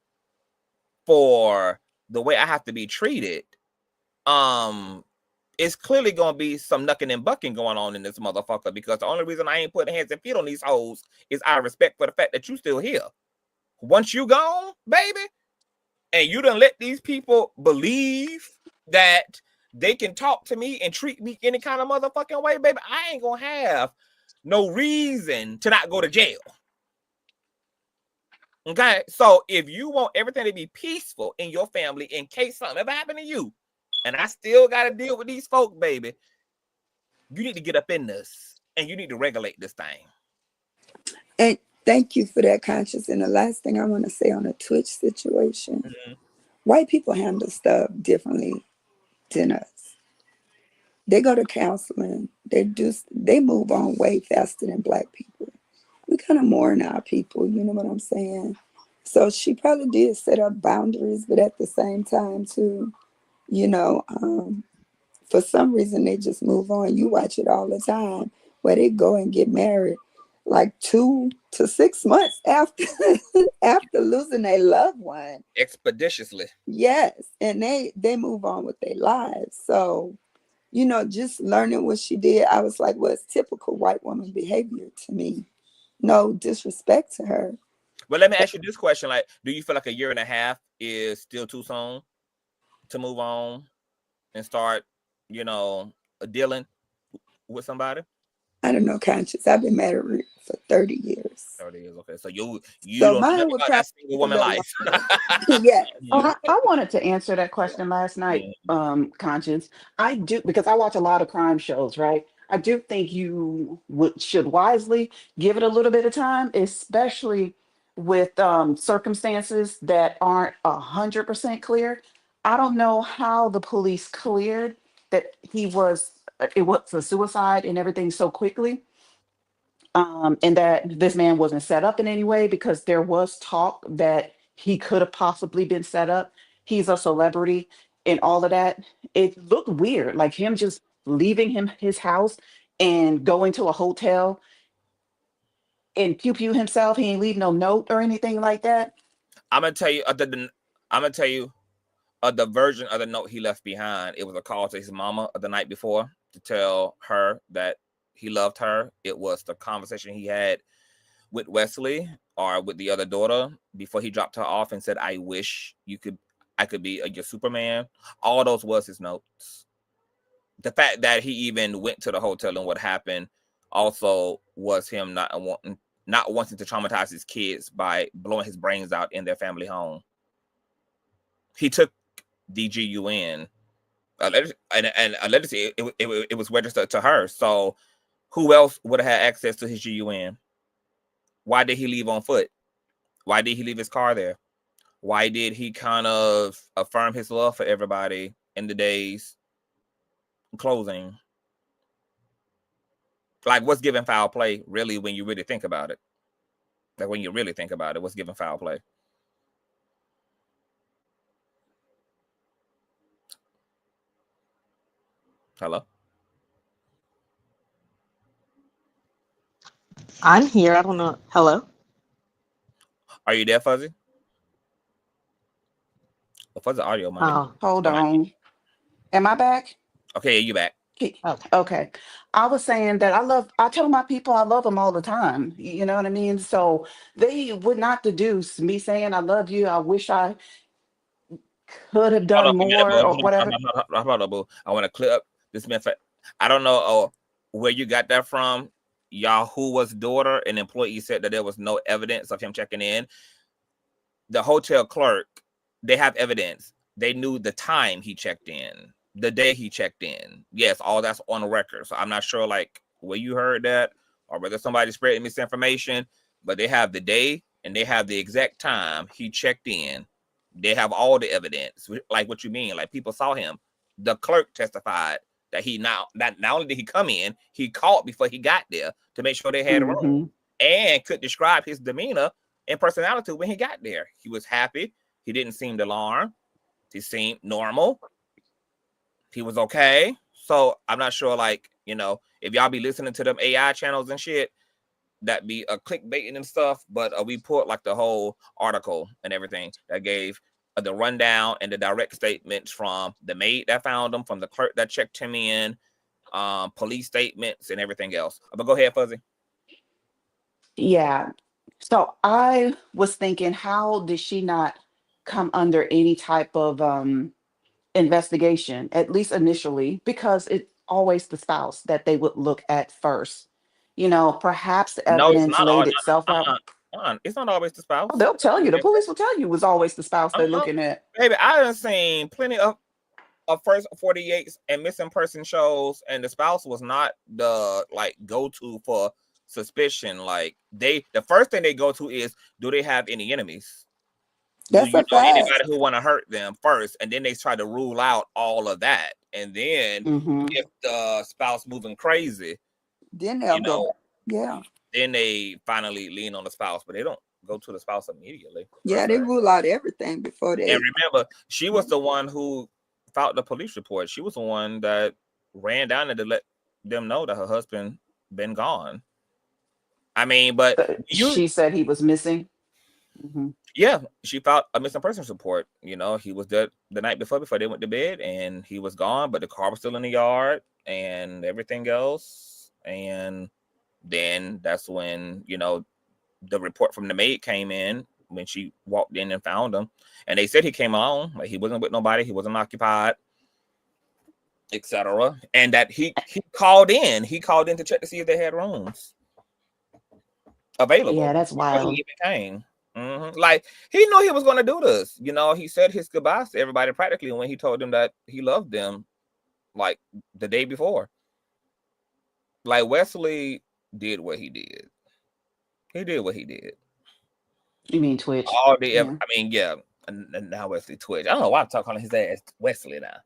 for the way I have to be treated, it's clearly gonna be some knucking and bucking going on in this motherfucker, because the only reason I ain't putting hands and feet on these hoes is out of respect for the fact that you still here. Once you gone, baby, and you done let these people believe that they can talk to me and treat me any kind of motherfucking way, baby, I ain't gonna have no reason to not go to jail. Okay? So if you want everything to be peaceful in your family in case something ever happened to you, and I still got to deal with these folk, baby, you need to get up in this and you need to regulate this thing. And thank you for that, Conscious. And the last thing I want to say on the Twitch situation, white people handle stuff differently than us. They go to counseling. They move on way faster than black people. We kind of mourn our people, you know what I'm saying? So she probably did set up boundaries, but at the same time too, for some reason they just move on. You watch it all the time where they go and get married. like 2 to 6 months after after losing a loved one. Expeditiously. Yes, and they move on with their lives. So, you know, just learning what she did, I was like, well, it's typical white woman behavior to me. No disrespect to her. But let me ask you this question: like, do you feel like a year and a half is still too soon to move on and start, you know, dealing with somebody? I don't know, Conscious. I've been married for 30 years. 30 years, okay. So you So don't know mine nothing would about that single probably woman be a life. little longer. Yes. Oh, I wanted to answer that question last night, Conscience. I do, because I watch a lot of crime shows, right? I do think you should wisely give it a little bit of time, especially with circumstances that aren't 100% clear. I don't know how the police cleared that it was a suicide and everything so quickly, and that this man wasn't set up in any way, because there was talk that he could have possibly been set up. He's a celebrity and all of that. It looked weird, like him just leaving his house and going to a hotel and pew pew himself. He ain't leave no note or anything like that. I'm gonna tell you the version of the note he left behind. It was a call to his mama the night before to tell her that he loved her. It was the conversation he had with Wesley or with the other daughter before he dropped her off and said, I wish I could be your Superman. All those was his notes. The fact that he even went to the hotel and what happened also was him not wanting to traumatize his kids by blowing his brains out in their family home. He took DGUN, and allegedly it was registered to her. So who else would have had access to his GUN? Why did he leave on foot? Why did he leave his car there? Why did he kind of affirm his love for everybody in the days closing? Like, what's giving foul play, really, when you really think about it? Like, when you really think about it, what's giving foul play? Hello? I'm here. I don't know. Hello? Are you there, Fuzzy? Fuzzy audio might. Oh, Hold on. Am I back? Okay, you back. Okay. I was saying that I tell my people I love them all the time. You know what I mean? So they would not deduce me saying I love you. I wish I could have done more or whatever. I want to clear up this man. I don't know where you got that from. Yahuwah's daughter, an employee, said that there was no evidence of him checking in. The hotel clerk, they have evidence. They knew the time he checked in, the day he checked in. Yes, all that's on the record. So I'm not sure like where you heard that or whether somebody spreading misinformation, but they have the day and they have the exact time he checked in. They have all the evidence, like what you mean, like people saw him. The clerk testified that not only did he come in, he called before he got there to make sure they had a room, and could describe his demeanor and personality when he got there. He was happy. He didn't seem alarmed. He seemed normal. He was okay. So I'm not sure, like, you know, if y'all be listening to them AI channels and shit, that be a clickbaiting and stuff, but we put like the whole article and everything that gave the rundown and the direct statements from the maid that found him, from the clerk that checked him in, police statements and everything else. But go ahead, Fuzzy. Yeah. So I was thinking, how did she not come under any type of investigation, at least initially, because it's always the spouse that they would look at first. You know, perhaps the No, it's evidence not. laid itself out. It's not always the spouse. Oh, they'll tell you. The police will tell you it was always the spouse they're looking at. Baby, I done seen plenty of first 48s and missing person shows, and the spouse was not the like go-to for suspicion. Like the first thing they go to is, do they have any enemies? That's do you a know fact. anybody who want to hurt them first? And then they try to rule out all of that. And then if the spouse moving crazy, then they'll go back. Yeah. Then they finally lean on the spouse, but they don't go to the spouse immediately. Yeah, they rule out everything before they. And remember, she was the one who filed the police report. She was the one that ran down there to let them know that her husband been gone. I mean, but She said he was missing. yeah, she filed a missing persons report. You know, he was dead the night before they went to bed, and he was gone, but the car was still in the yard and everything else. And then that's when, you know, the report from the maid came in when she walked in and found him. And they said he came alone, like he wasn't with nobody, he wasn't occupied, etc. And that he called in. He called in to check to see if they had rooms available. Yeah, that's before he wild. even came. Like, he knew he was going to do this. You know, he said his goodbyes to everybody practically when he told them that he loved them, like the day before. Like, Wesley did what he did. He did what he did. You mean Twitch? All day. Yeah. I mean, yeah. And now Wesley Twitch. I don't know why I'm calling his ass Wesley now.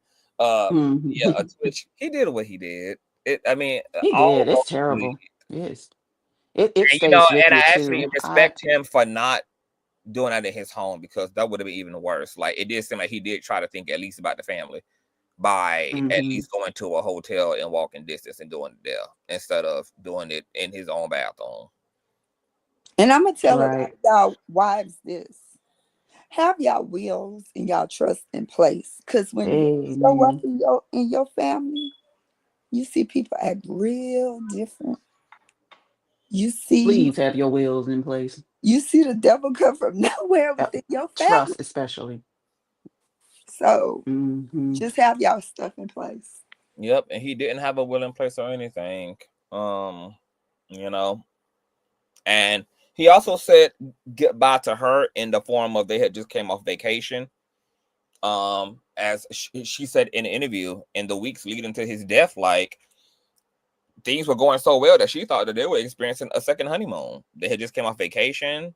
Yeah, Twitch. He did what he did. I mean, He all did. It's roads terrible. lead. Yes. It And, you know, stays with and you I actually too. respect him for not doing that in his home, because that would have been even worse. Like, it did seem like he did try to think at least about the family by at least going to a hotel and walking distance and doing it there instead of doing it in his own bathroom. And I'm gonna tell Right. y'all wives this: have y'all wills and y'all trust in place, because when you show up in your family, you see people act real different. You see, Please have your wills in place. you see the devil come from nowhere within your family. Trust, especially. So just have y'all stuff in place. Yep, and he didn't have a will in place or anything. You know, and he also said goodbye to her in the form of they had just came off vacation. As she said in an interview, in the weeks leading to his death, like, things were going so well that she thought that they were experiencing a second honeymoon. They had just came off vacation.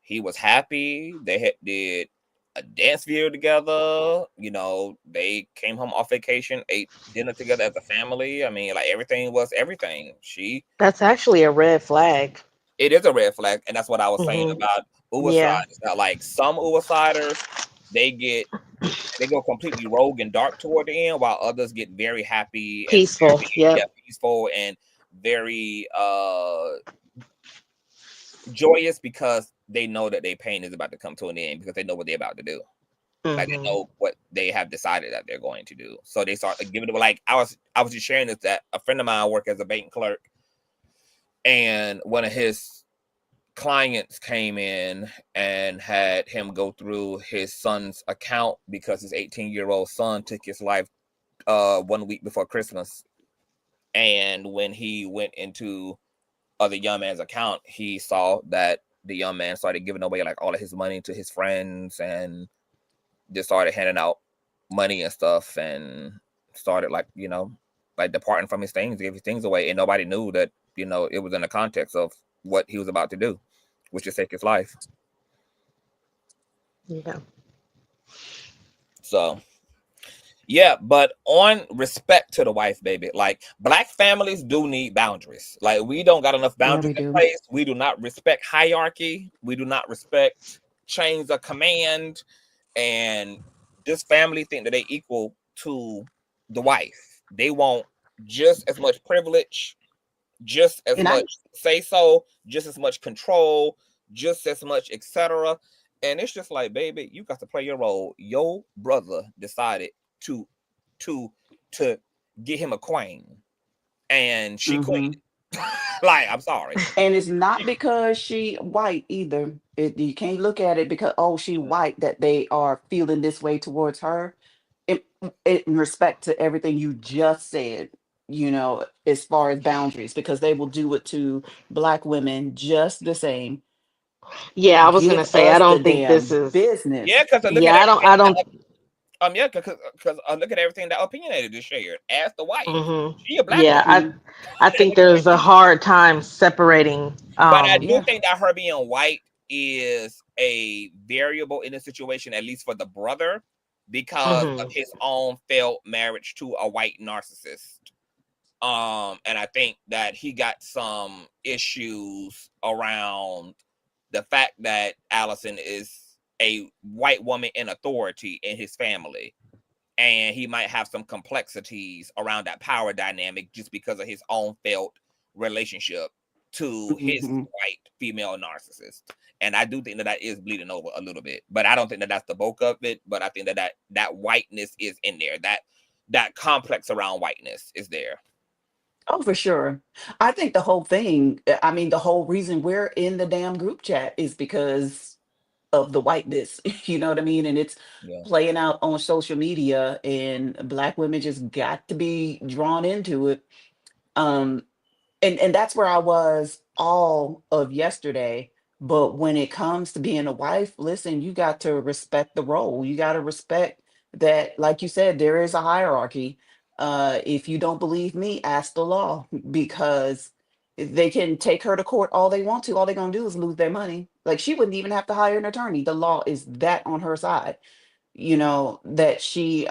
He was happy. They did a dance video together. You know, they came home off vacation, ate dinner together as a family. I mean, like, everything was everything. That's actually a red flag. It is a red flag, and that's what I was saying about Yeah. Uwasiders. Like, some Uwasiders, they go completely rogue and dark toward the end, while others get very happy and Peaceful. peaceful and very joyous, because they know that their pain is about to come to an end, because they know what they're about to do. Like, they know what they have decided that they're going to do. So they start giving it. Like, I was just sharing this, that a friend of mine worked as a bank clerk, and one of his clients came in and had him go through his son's account because his 18-year-old son took his life 1 week before Christmas. And when he went into the young man's account, he saw that the young man started giving away like all of his money to his friends, and just started handing out money and stuff, and started, like, you know, like, departing from his things, give his things away, and nobody knew that, you know, it was in the context of what he was about to do, which is take his life. Yeah. So, yeah, but on respect to the wife, baby, like, Black families do need boundaries. Like, we don't got enough boundaries in place. We do not respect hierarchy. We do not respect chains of command. And this family think that they equal to the wife. They want just as much privilege, just as much say so, just as much control, just as much, etc. And it's just like, baby, you got to play your role. Your brother decided to get him a queen, and she queen. Like, I'm sorry. And it's not because she white either. You can't look at it because, oh, she white, that they are feeling this way towards her. In respect to everything you just said, you know, as far as boundaries, because they will do it to Black women just the same. Yeah, I was Give gonna say, I us the don't think this damn is business. Yeah, because look Yeah, at I don't. yeah, because look at everything that opinionated just shared. As the wife, she a Black Yeah, woman. I think there's a hard time separating. But I do think that her being white is a variable in the situation, at least for the brother, because of his own failed marriage to a white narcissist. And I think that he got some issues around the fact that Allison is a white woman in authority in his family, and he might have some complexities around that power dynamic just because of his own failed relationship to his Mhm. white female narcissist. And I do think that is bleeding over a little bit, but I don't think that that's the bulk of it. But I think that whiteness is in there. That complex around whiteness is there. Oh, for sure. I think the whole thing, I mean, the whole reason we're in the damn group chat is because of the whiteness. You know what I mean? And it's Yeah. playing out on social media, and Black women just got to be drawn into it. Um, and that's where I was all of yesterday. But when it comes to being a wife, listen, you got to respect the role. You got to respect that, like you said, there is a hierarchy. If you don't believe me, ask the law, because they can take her to court all they want to. All they're gonna do is lose their money. Like, she wouldn't even have to hire an attorney. The law is that on her side. You know that she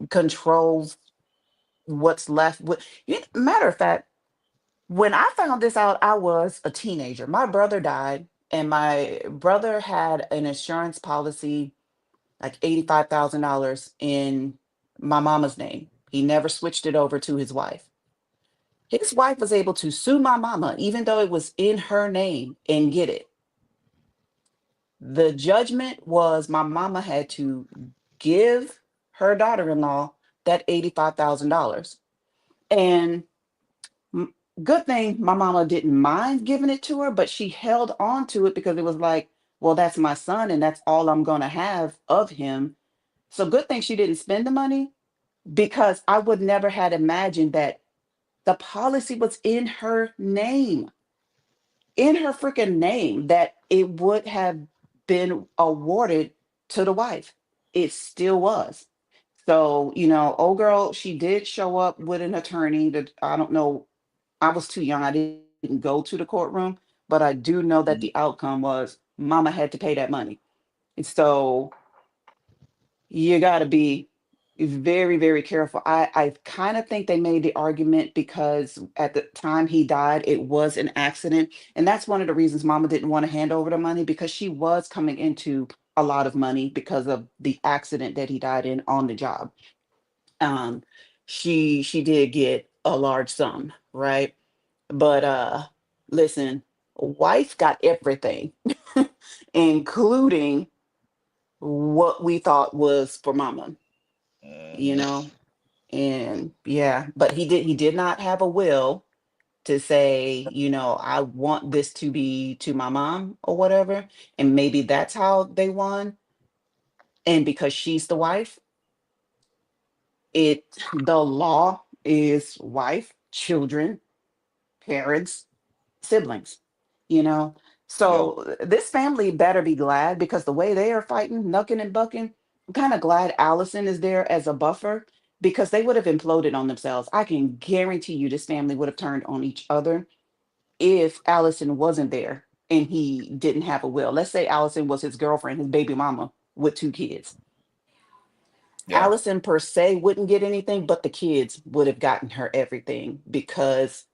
controls what's left. Matter of fact, when I found this out, I was a teenager. My brother died, and my brother had an insurance policy, like $85,000 in my mama's name. He never switched it over to his wife. His wife was able to sue my mama, even though it was in her name, and get it. The judgment was my mama had to give her daughter in law that $85,000. And M- good thing my mama didn't mind giving it to her, but she held on to it because it was like, well, that's my son and that's all I'm going to have of him. So good thing she didn't spend the money, because I would never had imagined that the policy was in her freaking name, that it would have been awarded to the wife. It still was. So, old girl, she did show up with an attorney that, I don't know, I was too young. I didn't go to the courtroom, but I do know that the Mhm. outcome was mama had to pay that money. And so you got to be very, very careful. I kind of think they made the argument because at the time he died, it was an accident. And that's one of the reasons mama didn't want to hand over the money, because she was coming into a lot of money because of the accident that he died in on the job. Um, she did get a large sum, right? But listen, wife got everything, including what we thought was for mama, you Mhm. know? And yeah, but he did not have a will to say, I want this to be to my mom or whatever. And maybe that's how they won. And because she's the wife, the law is wife, children, parents, siblings, you know. Yeah. So this family better be glad, because the way they are fighting, knucking and bucking, I'm kind of glad Allison is there as a buffer, because they would have imploded on themselves. I can guarantee you this family would have turned on each other if Allison wasn't there and he didn't have a will. Let's say Allison was his girlfriend, his baby mama with two kids. Yeah. Allison per se wouldn't get anything, but the kids would have gotten her everything because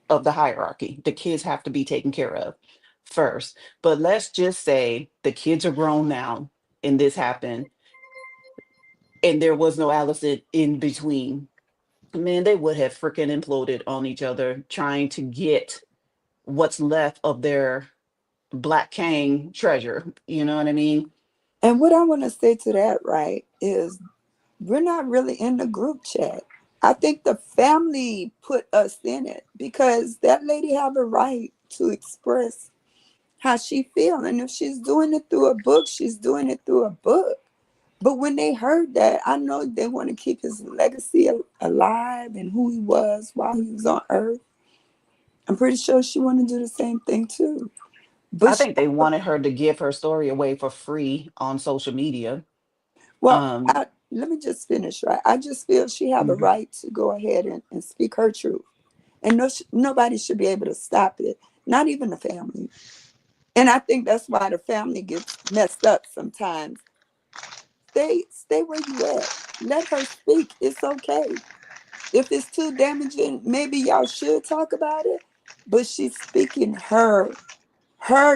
of the hierarchy. The kids have to be taken care of first. But let's just say the kids are grown now and this happened and there was no Allison in between. Man, they would have freaking imploded on each other trying to get what's left of their Black Kang treasure. You know what I mean? And what I want to say to that, right, is we're not really in the group chat. I think the family put us in it because that lady have a right to express how she feel. And if she's doing it through a book, she's doing it through a book. But when they heard that, I know they want to keep his legacy alive and who he was while he was on earth. I'm pretty sure she want to do the same thing too. But I think they wanted her to give her story away for free on social media. well, Um, let me just finish, right? I just feel she have a mhm. right to go ahead and speak her truth. And nobody should be able to stop it, not even the family. And I think that's why the family gets messed up sometimes. Stay where you at. Let her speak. It's okay. If it's too damaging, maybe y'all should talk about it. But she's speaking her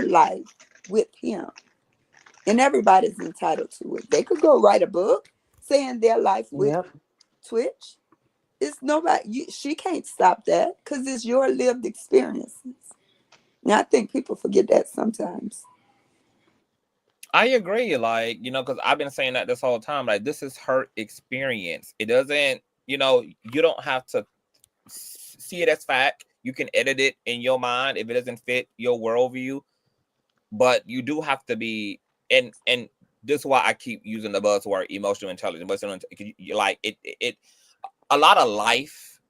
life with him. And everybody's entitled to it. They could go write a book saying their life with Yep. Twitch. it's nobody. She can't stop that because it's your lived experiences. Now I think people forget that sometimes. I agree. Like, because I've been saying that this whole time. Like, this is her experience. It doesn't, you don't have to see it as fact. You can edit it in your mind if it doesn't fit your worldview. But you do have to be, and this is why I keep using the buzzword emotional intelligence. Like it a lot of life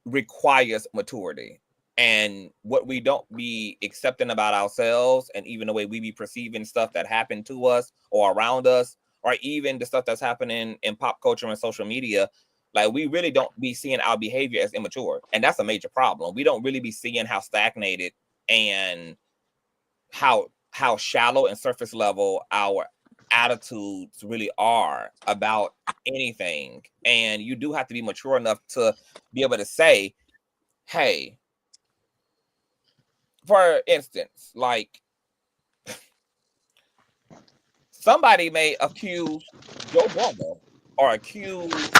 requires maturity. And what we don't be accepting about ourselves, and even the way we be perceiving stuff that happened to us or around us, or even the stuff that's happening in pop culture and social media, like we really don't be seeing our behavior as immature. And that's a major problem. We don't really be seeing how stagnated and how shallow and surface level our attitudes really are about anything. And you do have to be mature enough to be able to say, hey, for instance, like somebody may accuse your brother or accuse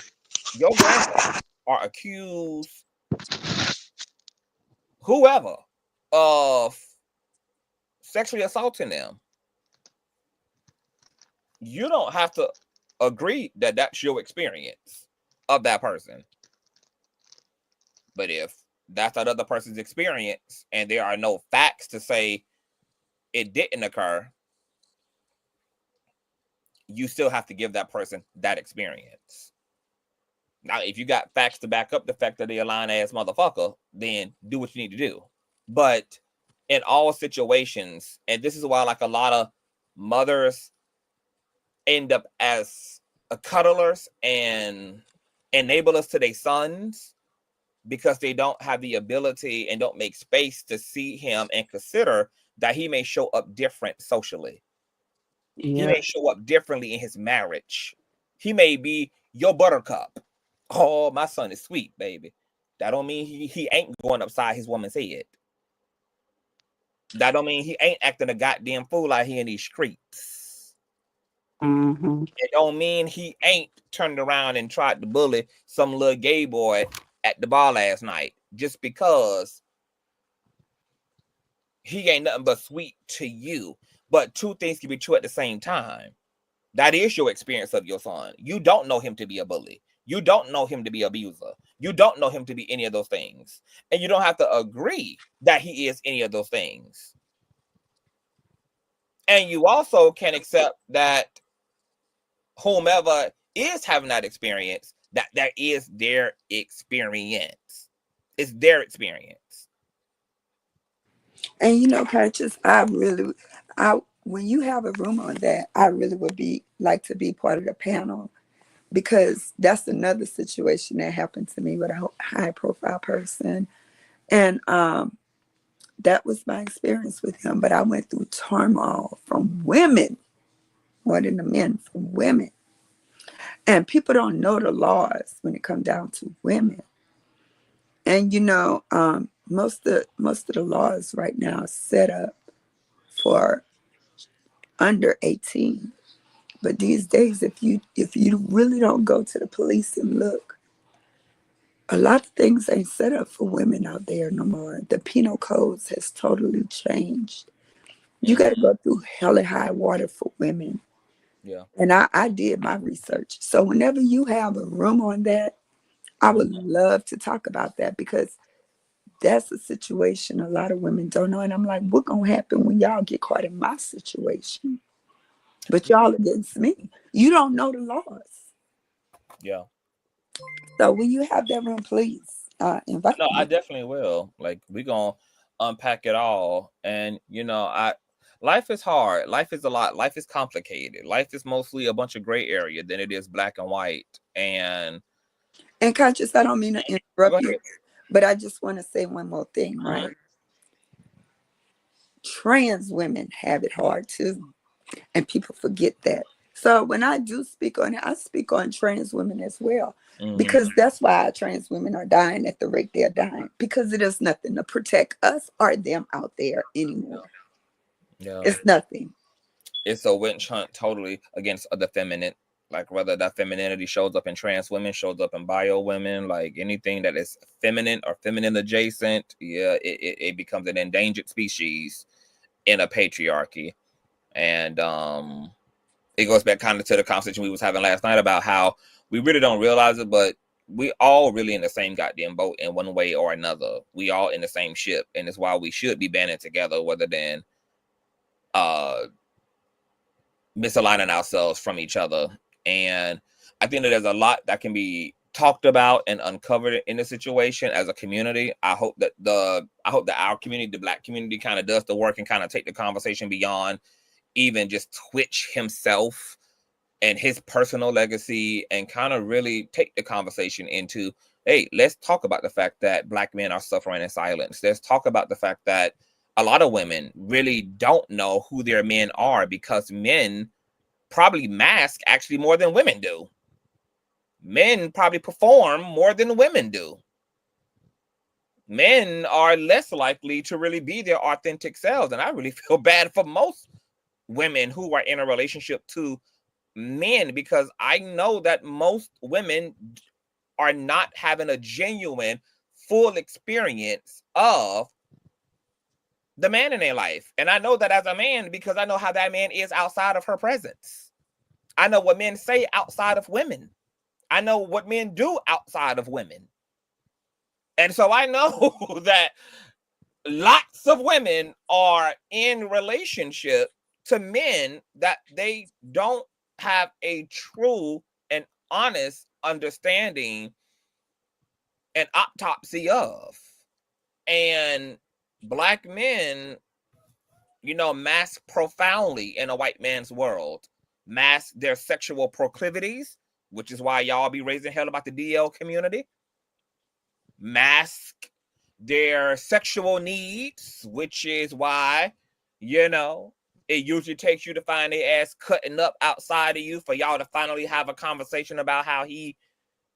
your grandma or accuse whoever of sexually assaulting them. You don't have to agree that that's your experience of that person. But if that's that other person's experience and there are no facts to say it didn't occur, you still have to give that person that experience. Now, if you got facts to back up the fact that they're a lying ass motherfucker, then do what you need to do. But in all situations, and this is why like a lot of mothers end up as cuddlers and enablers to their sons, because they don't have the ability and don't make space to see him and consider that he may show up different socially. Yeah. He may show up differently in his marriage. He may be your buttercup. Oh, my son is sweet, baby. That don't mean he ain't going upside his woman's head. That don't mean he ain't acting a goddamn fool out here in these streets. Mm-hmm. It don't mean he ain't turned around and tried to bully some little gay boy at the bar last night just because he ain't nothing but sweet to you. But two things can be true at the same time. That is your experience of your son. You don't know him to be a bully. You don't know him to be an abuser. You don't know him to be any of those things. And you don't have to agree that he is any of those things. And you also can accept that whomever is having that experience, that is their experience. It's their experience. And Patches, when you have a room on that, I really would like to be part of the panel, because that's another situation that happened to me with a high profile person. And that was my experience with him. But I went through turmoil from women, more than the men, from women. And people don't know the laws when it comes down to women. And most of the laws right now are set up for under 18. But these days, if you really don't go to the police and look, a lot of things ain't set up for women out there no more. The penal codes has totally changed. You got to go through hell and high water for women. Yeah. And I did my research. So whenever you have a room on that, I would love to talk about that, because that's a situation a lot of women don't know. And I'm like, what gonna happen when y'all get caught in my situation? But y'all against me. You don't know the laws. Yeah. So when you have that room, please invite me. I definitely will. Like, we're gonna unpack it all. And life is hard. Life is a lot. Life is complicated. Life is mostly a bunch of gray area than it is black and white. And Conscious, I don't mean to interrupt you, but I just want to say one more thing, right? Trans women have it hard too, and people forget that. So when I do speak on it, I speak on trans women as well, because that's why trans women are dying at the rate they're dying, because it is nothing to protect us or them out there anymore. Yeah. It's nothing. It's a witch hunt totally against the feminine. Like whether that femininity shows up in trans women, shows up in bio women, like anything that is feminine or feminine adjacent, yeah, it becomes an endangered species in a patriarchy. And it goes back kind of to the conversation we was having last night about how we really don't realize it, but we all really in the same goddamn boat in one way or another. We all in the same ship, and it's why we should be banding together rather than misaligning ourselves from each other. And I think that there's a lot that can be talked about and uncovered in the situation as a community. I hope that our community, the Black community, kind of does the work and kind of take the conversation beyond even just Twitch himself and his personal legacy, and kind of really take the conversation into, hey, let's talk about the fact that Black men are suffering in silence. Let's talk about the fact that a lot of women really don't know who their men are, because men probably mask actually more than women do. Men probably perform more than women do. Men are less likely to really be their authentic selves. And I really feel bad for most women who are in a relationship to men, because I know that most women are not having a genuine, full experience of the man in their life. And I know that as a man, because I know how that man is outside of her presence. I know what men say outside of women. I know what men do outside of women. And so I know that lots of women are in relationship to men that they don't have a true and honest understanding and autopsy of. And Black men, mask profoundly in a white man's world, mask their sexual proclivities, which is why y'all be raising hell about the DL community, mask their sexual needs, which is why, it usually takes you to find their ass cutting up outside of you for y'all to finally have a conversation about how he,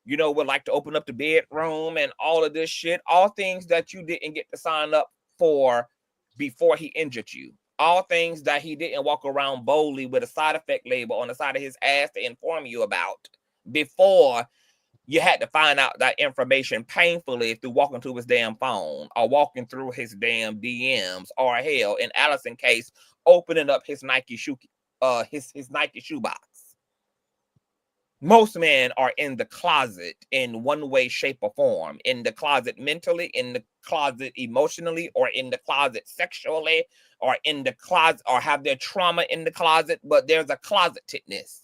would like to open up the bedroom and all of this shit. All things that you didn't get to sign up for before he injured you. All things that he didn't walk around boldly with a side effect label on the side of his ass to inform you about before you had to find out that information painfully through walking through his damn phone or walking through his damn DMs, or hell, in Allison's case, opening up his Nike shoe, his Nike shoebox. Most men are in the closet in one way, shape, or form. In the closet mentally, in the closet emotionally, or in the closet sexually, or in the closet, or have their trauma in the closet, but there's a closetedness.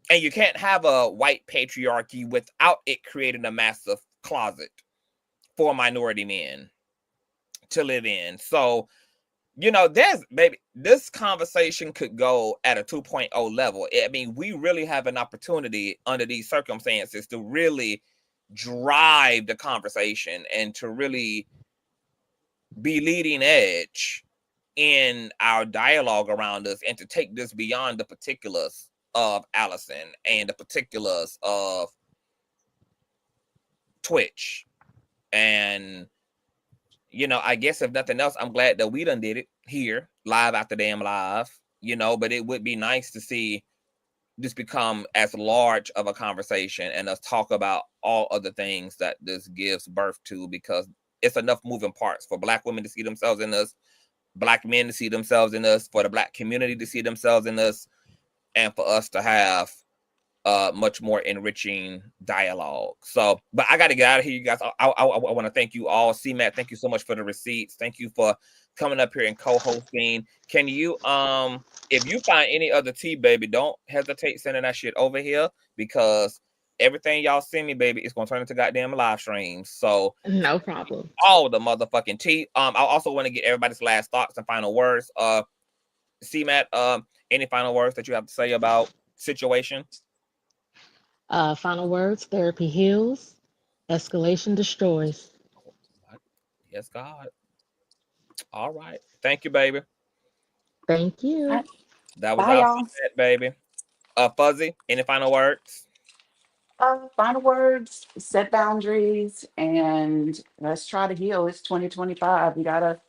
And you can't have a white patriarchy without it creating a massive closet for minority men to live in. So, this conversation could go at a 2.0 level. I mean, we really have an opportunity under these circumstances to really drive the conversation and to really be leading edge in our dialogue around us, and to take this beyond the particulars of Allison and the particulars of Twitch. And I guess if nothing else, I'm glad that we done did it here live after damn live, but it would be nice to see this become as large of a conversation and us talk about all other things that this gives birth to, because it's enough moving parts for Black women to see themselves in us, Black men to see themselves in us, for the Black community to see themselves in us, and for us to have much more enriching dialogue. So, but I got to get out of here, you guys. I want to thank you all. C-Matt, thank you so much for the receipts. Thank you for coming up here and co-hosting. Can you, if you find any other tea, baby, don't hesitate sending that shit over here, because everything y'all send me, baby, is going to turn into goddamn live streams. So no problem. All the motherfucking tea. I also want to get everybody's last thoughts and final words. C-Matt, any final words that you have to say about situation? Final words: therapy heals, escalation destroys. Yes, God. All right. Thank you, baby. Thank you. That was Bye, our y'all. feedback, baby. Fuzzy, any final words? Final words, set boundaries, and let's try to heal. It's 2025. We gotta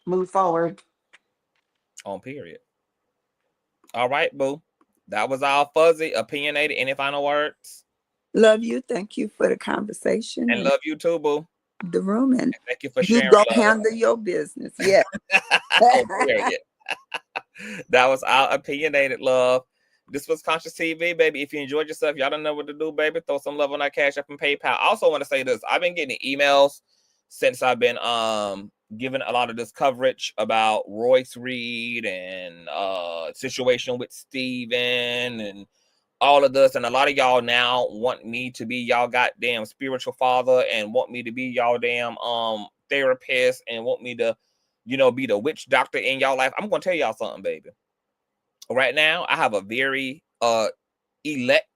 move forward. On period. All right, boo. That was all fuzzy, opinionated. Any final words? Love you. Thank you for the conversation And and love you too, boo. the room. And Thank you for you sharing go love. handle your business. Yeah. Oh, period. That was our opinionated love. This was Consciouztv, baby. If you enjoyed yourself, y'all don't know what to do, baby. Throw some love on our Cash App and PayPal. I also want to say this. I've been getting emails since I've been giving a lot of this coverage about Royce Reed and situation with Steven and all of this. And a lot of y'all now want me to be y'all goddamn spiritual father and want me to be y'all damn therapist and want me to, you know, be the witch doctor in y'all life. I'm gonna tell y'all something, baby. Right now, I have a very elect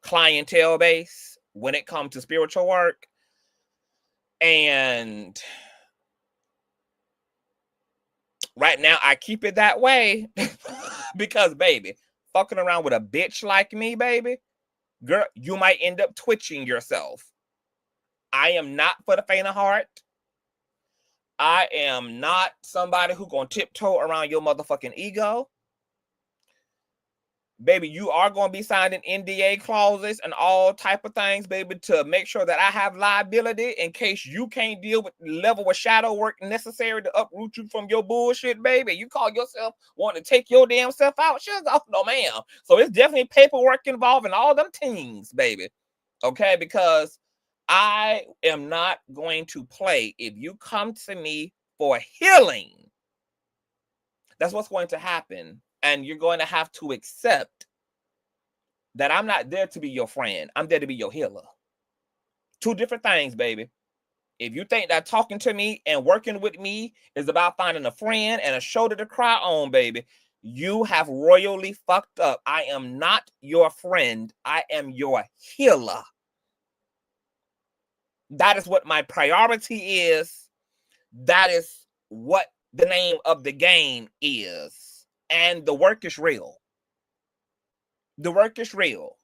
clientele base when it comes to spiritual work. And right now, I keep it that way because, baby, fucking around with a bitch like me, baby, girl, you might end up twitching yourself. I am not for the faint of heart. I am not somebody who gonna tiptoe around your motherfucking ego. Baby, you are going to be signing NDA clauses and all type of things, baby, to make sure that I have liability in case you can't deal with the level of shadow work necessary to uproot you from your bullshit, baby. You call yourself wanting to take your damn self out? Shut up, no, ma'am. So it's definitely paperwork involving all them things, baby. Okay, because I am not going to play. If you come to me for healing, that's what's going to happen. And you're going to have to accept that I'm not there to be your friend. I'm there to be your healer. Two different things, baby. If you think that talking to me and working with me is about finding a friend and a shoulder to cry on, baby, you have royally fucked up. I am not your friend. I am your healer. That is what my priority is. That is what the name of the game is. And the work is real. The work is real.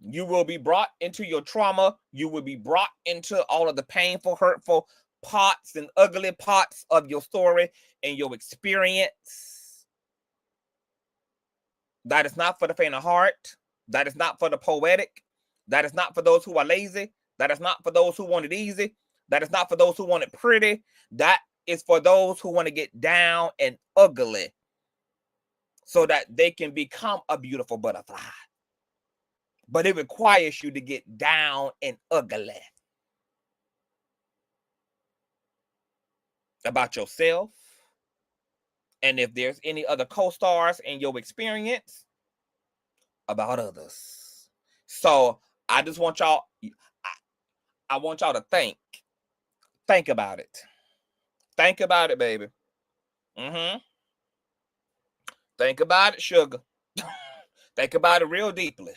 You will be brought into your trauma. You will be brought into all of the painful, hurtful parts and ugly parts of your story and your experience. That is not for the faint of heart. That is not for the poetic. That is not for those who are lazy. That is not for those who want it easy. That is not for those who want it pretty. That is for those who want to get down and ugly so that they can become a beautiful butterfly. But it requires you to get down and ugly about yourself. And if there's any other co-stars in your experience, about others. So I just want y'all, I want y'all to think about it. Think about it, baby. Think about it, sugar. Think about it real deeply.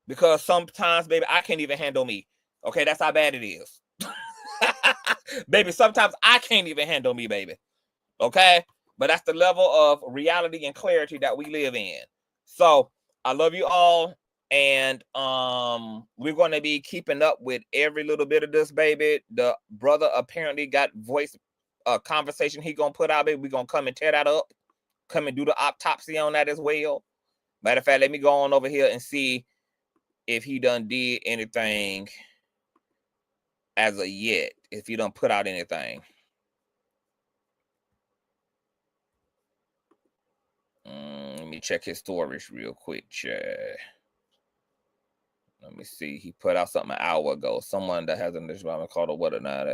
Because sometimes, baby, I can't even handle me. Okay, that's how bad it is. Baby, sometimes I can't even handle me, baby. Okay? But that's the level of reality and clarity that we live in. So, I love you all. And we're going to be keeping up with every little bit of this, baby. The brother apparently got voice conversation he going to put out, baby. We're going to come and tear that up. Come and do the autopsy on that as well. Matter of fact, let me go on over here and see if he done did anything as of yet. If he done put out anything. Let me check his storage real quick, chat. Let me see. He put out something an hour ago. Someone that has an initial called or what or not.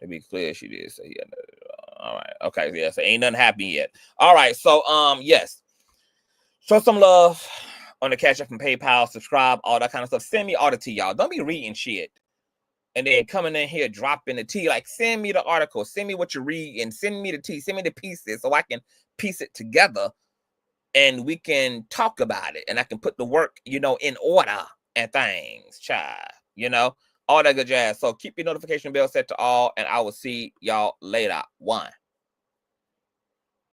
To be clear, she did. So yeah. All right. Okay. Yeah. So ain't nothing happening yet. All right. So yes. Show some love on the Cash App and PayPal. Subscribe. All that kind of stuff. Send me all the tea, y'all. Don't be reading shit and then coming in here dropping the tea. Like, send me the article. Send me what you read and send me the tea. Send me the pieces so I can piece it together and we can talk about it and I can put the work, in order and things, child, all that good jazz. So keep your notification bell set to all and I will see y'all later. One.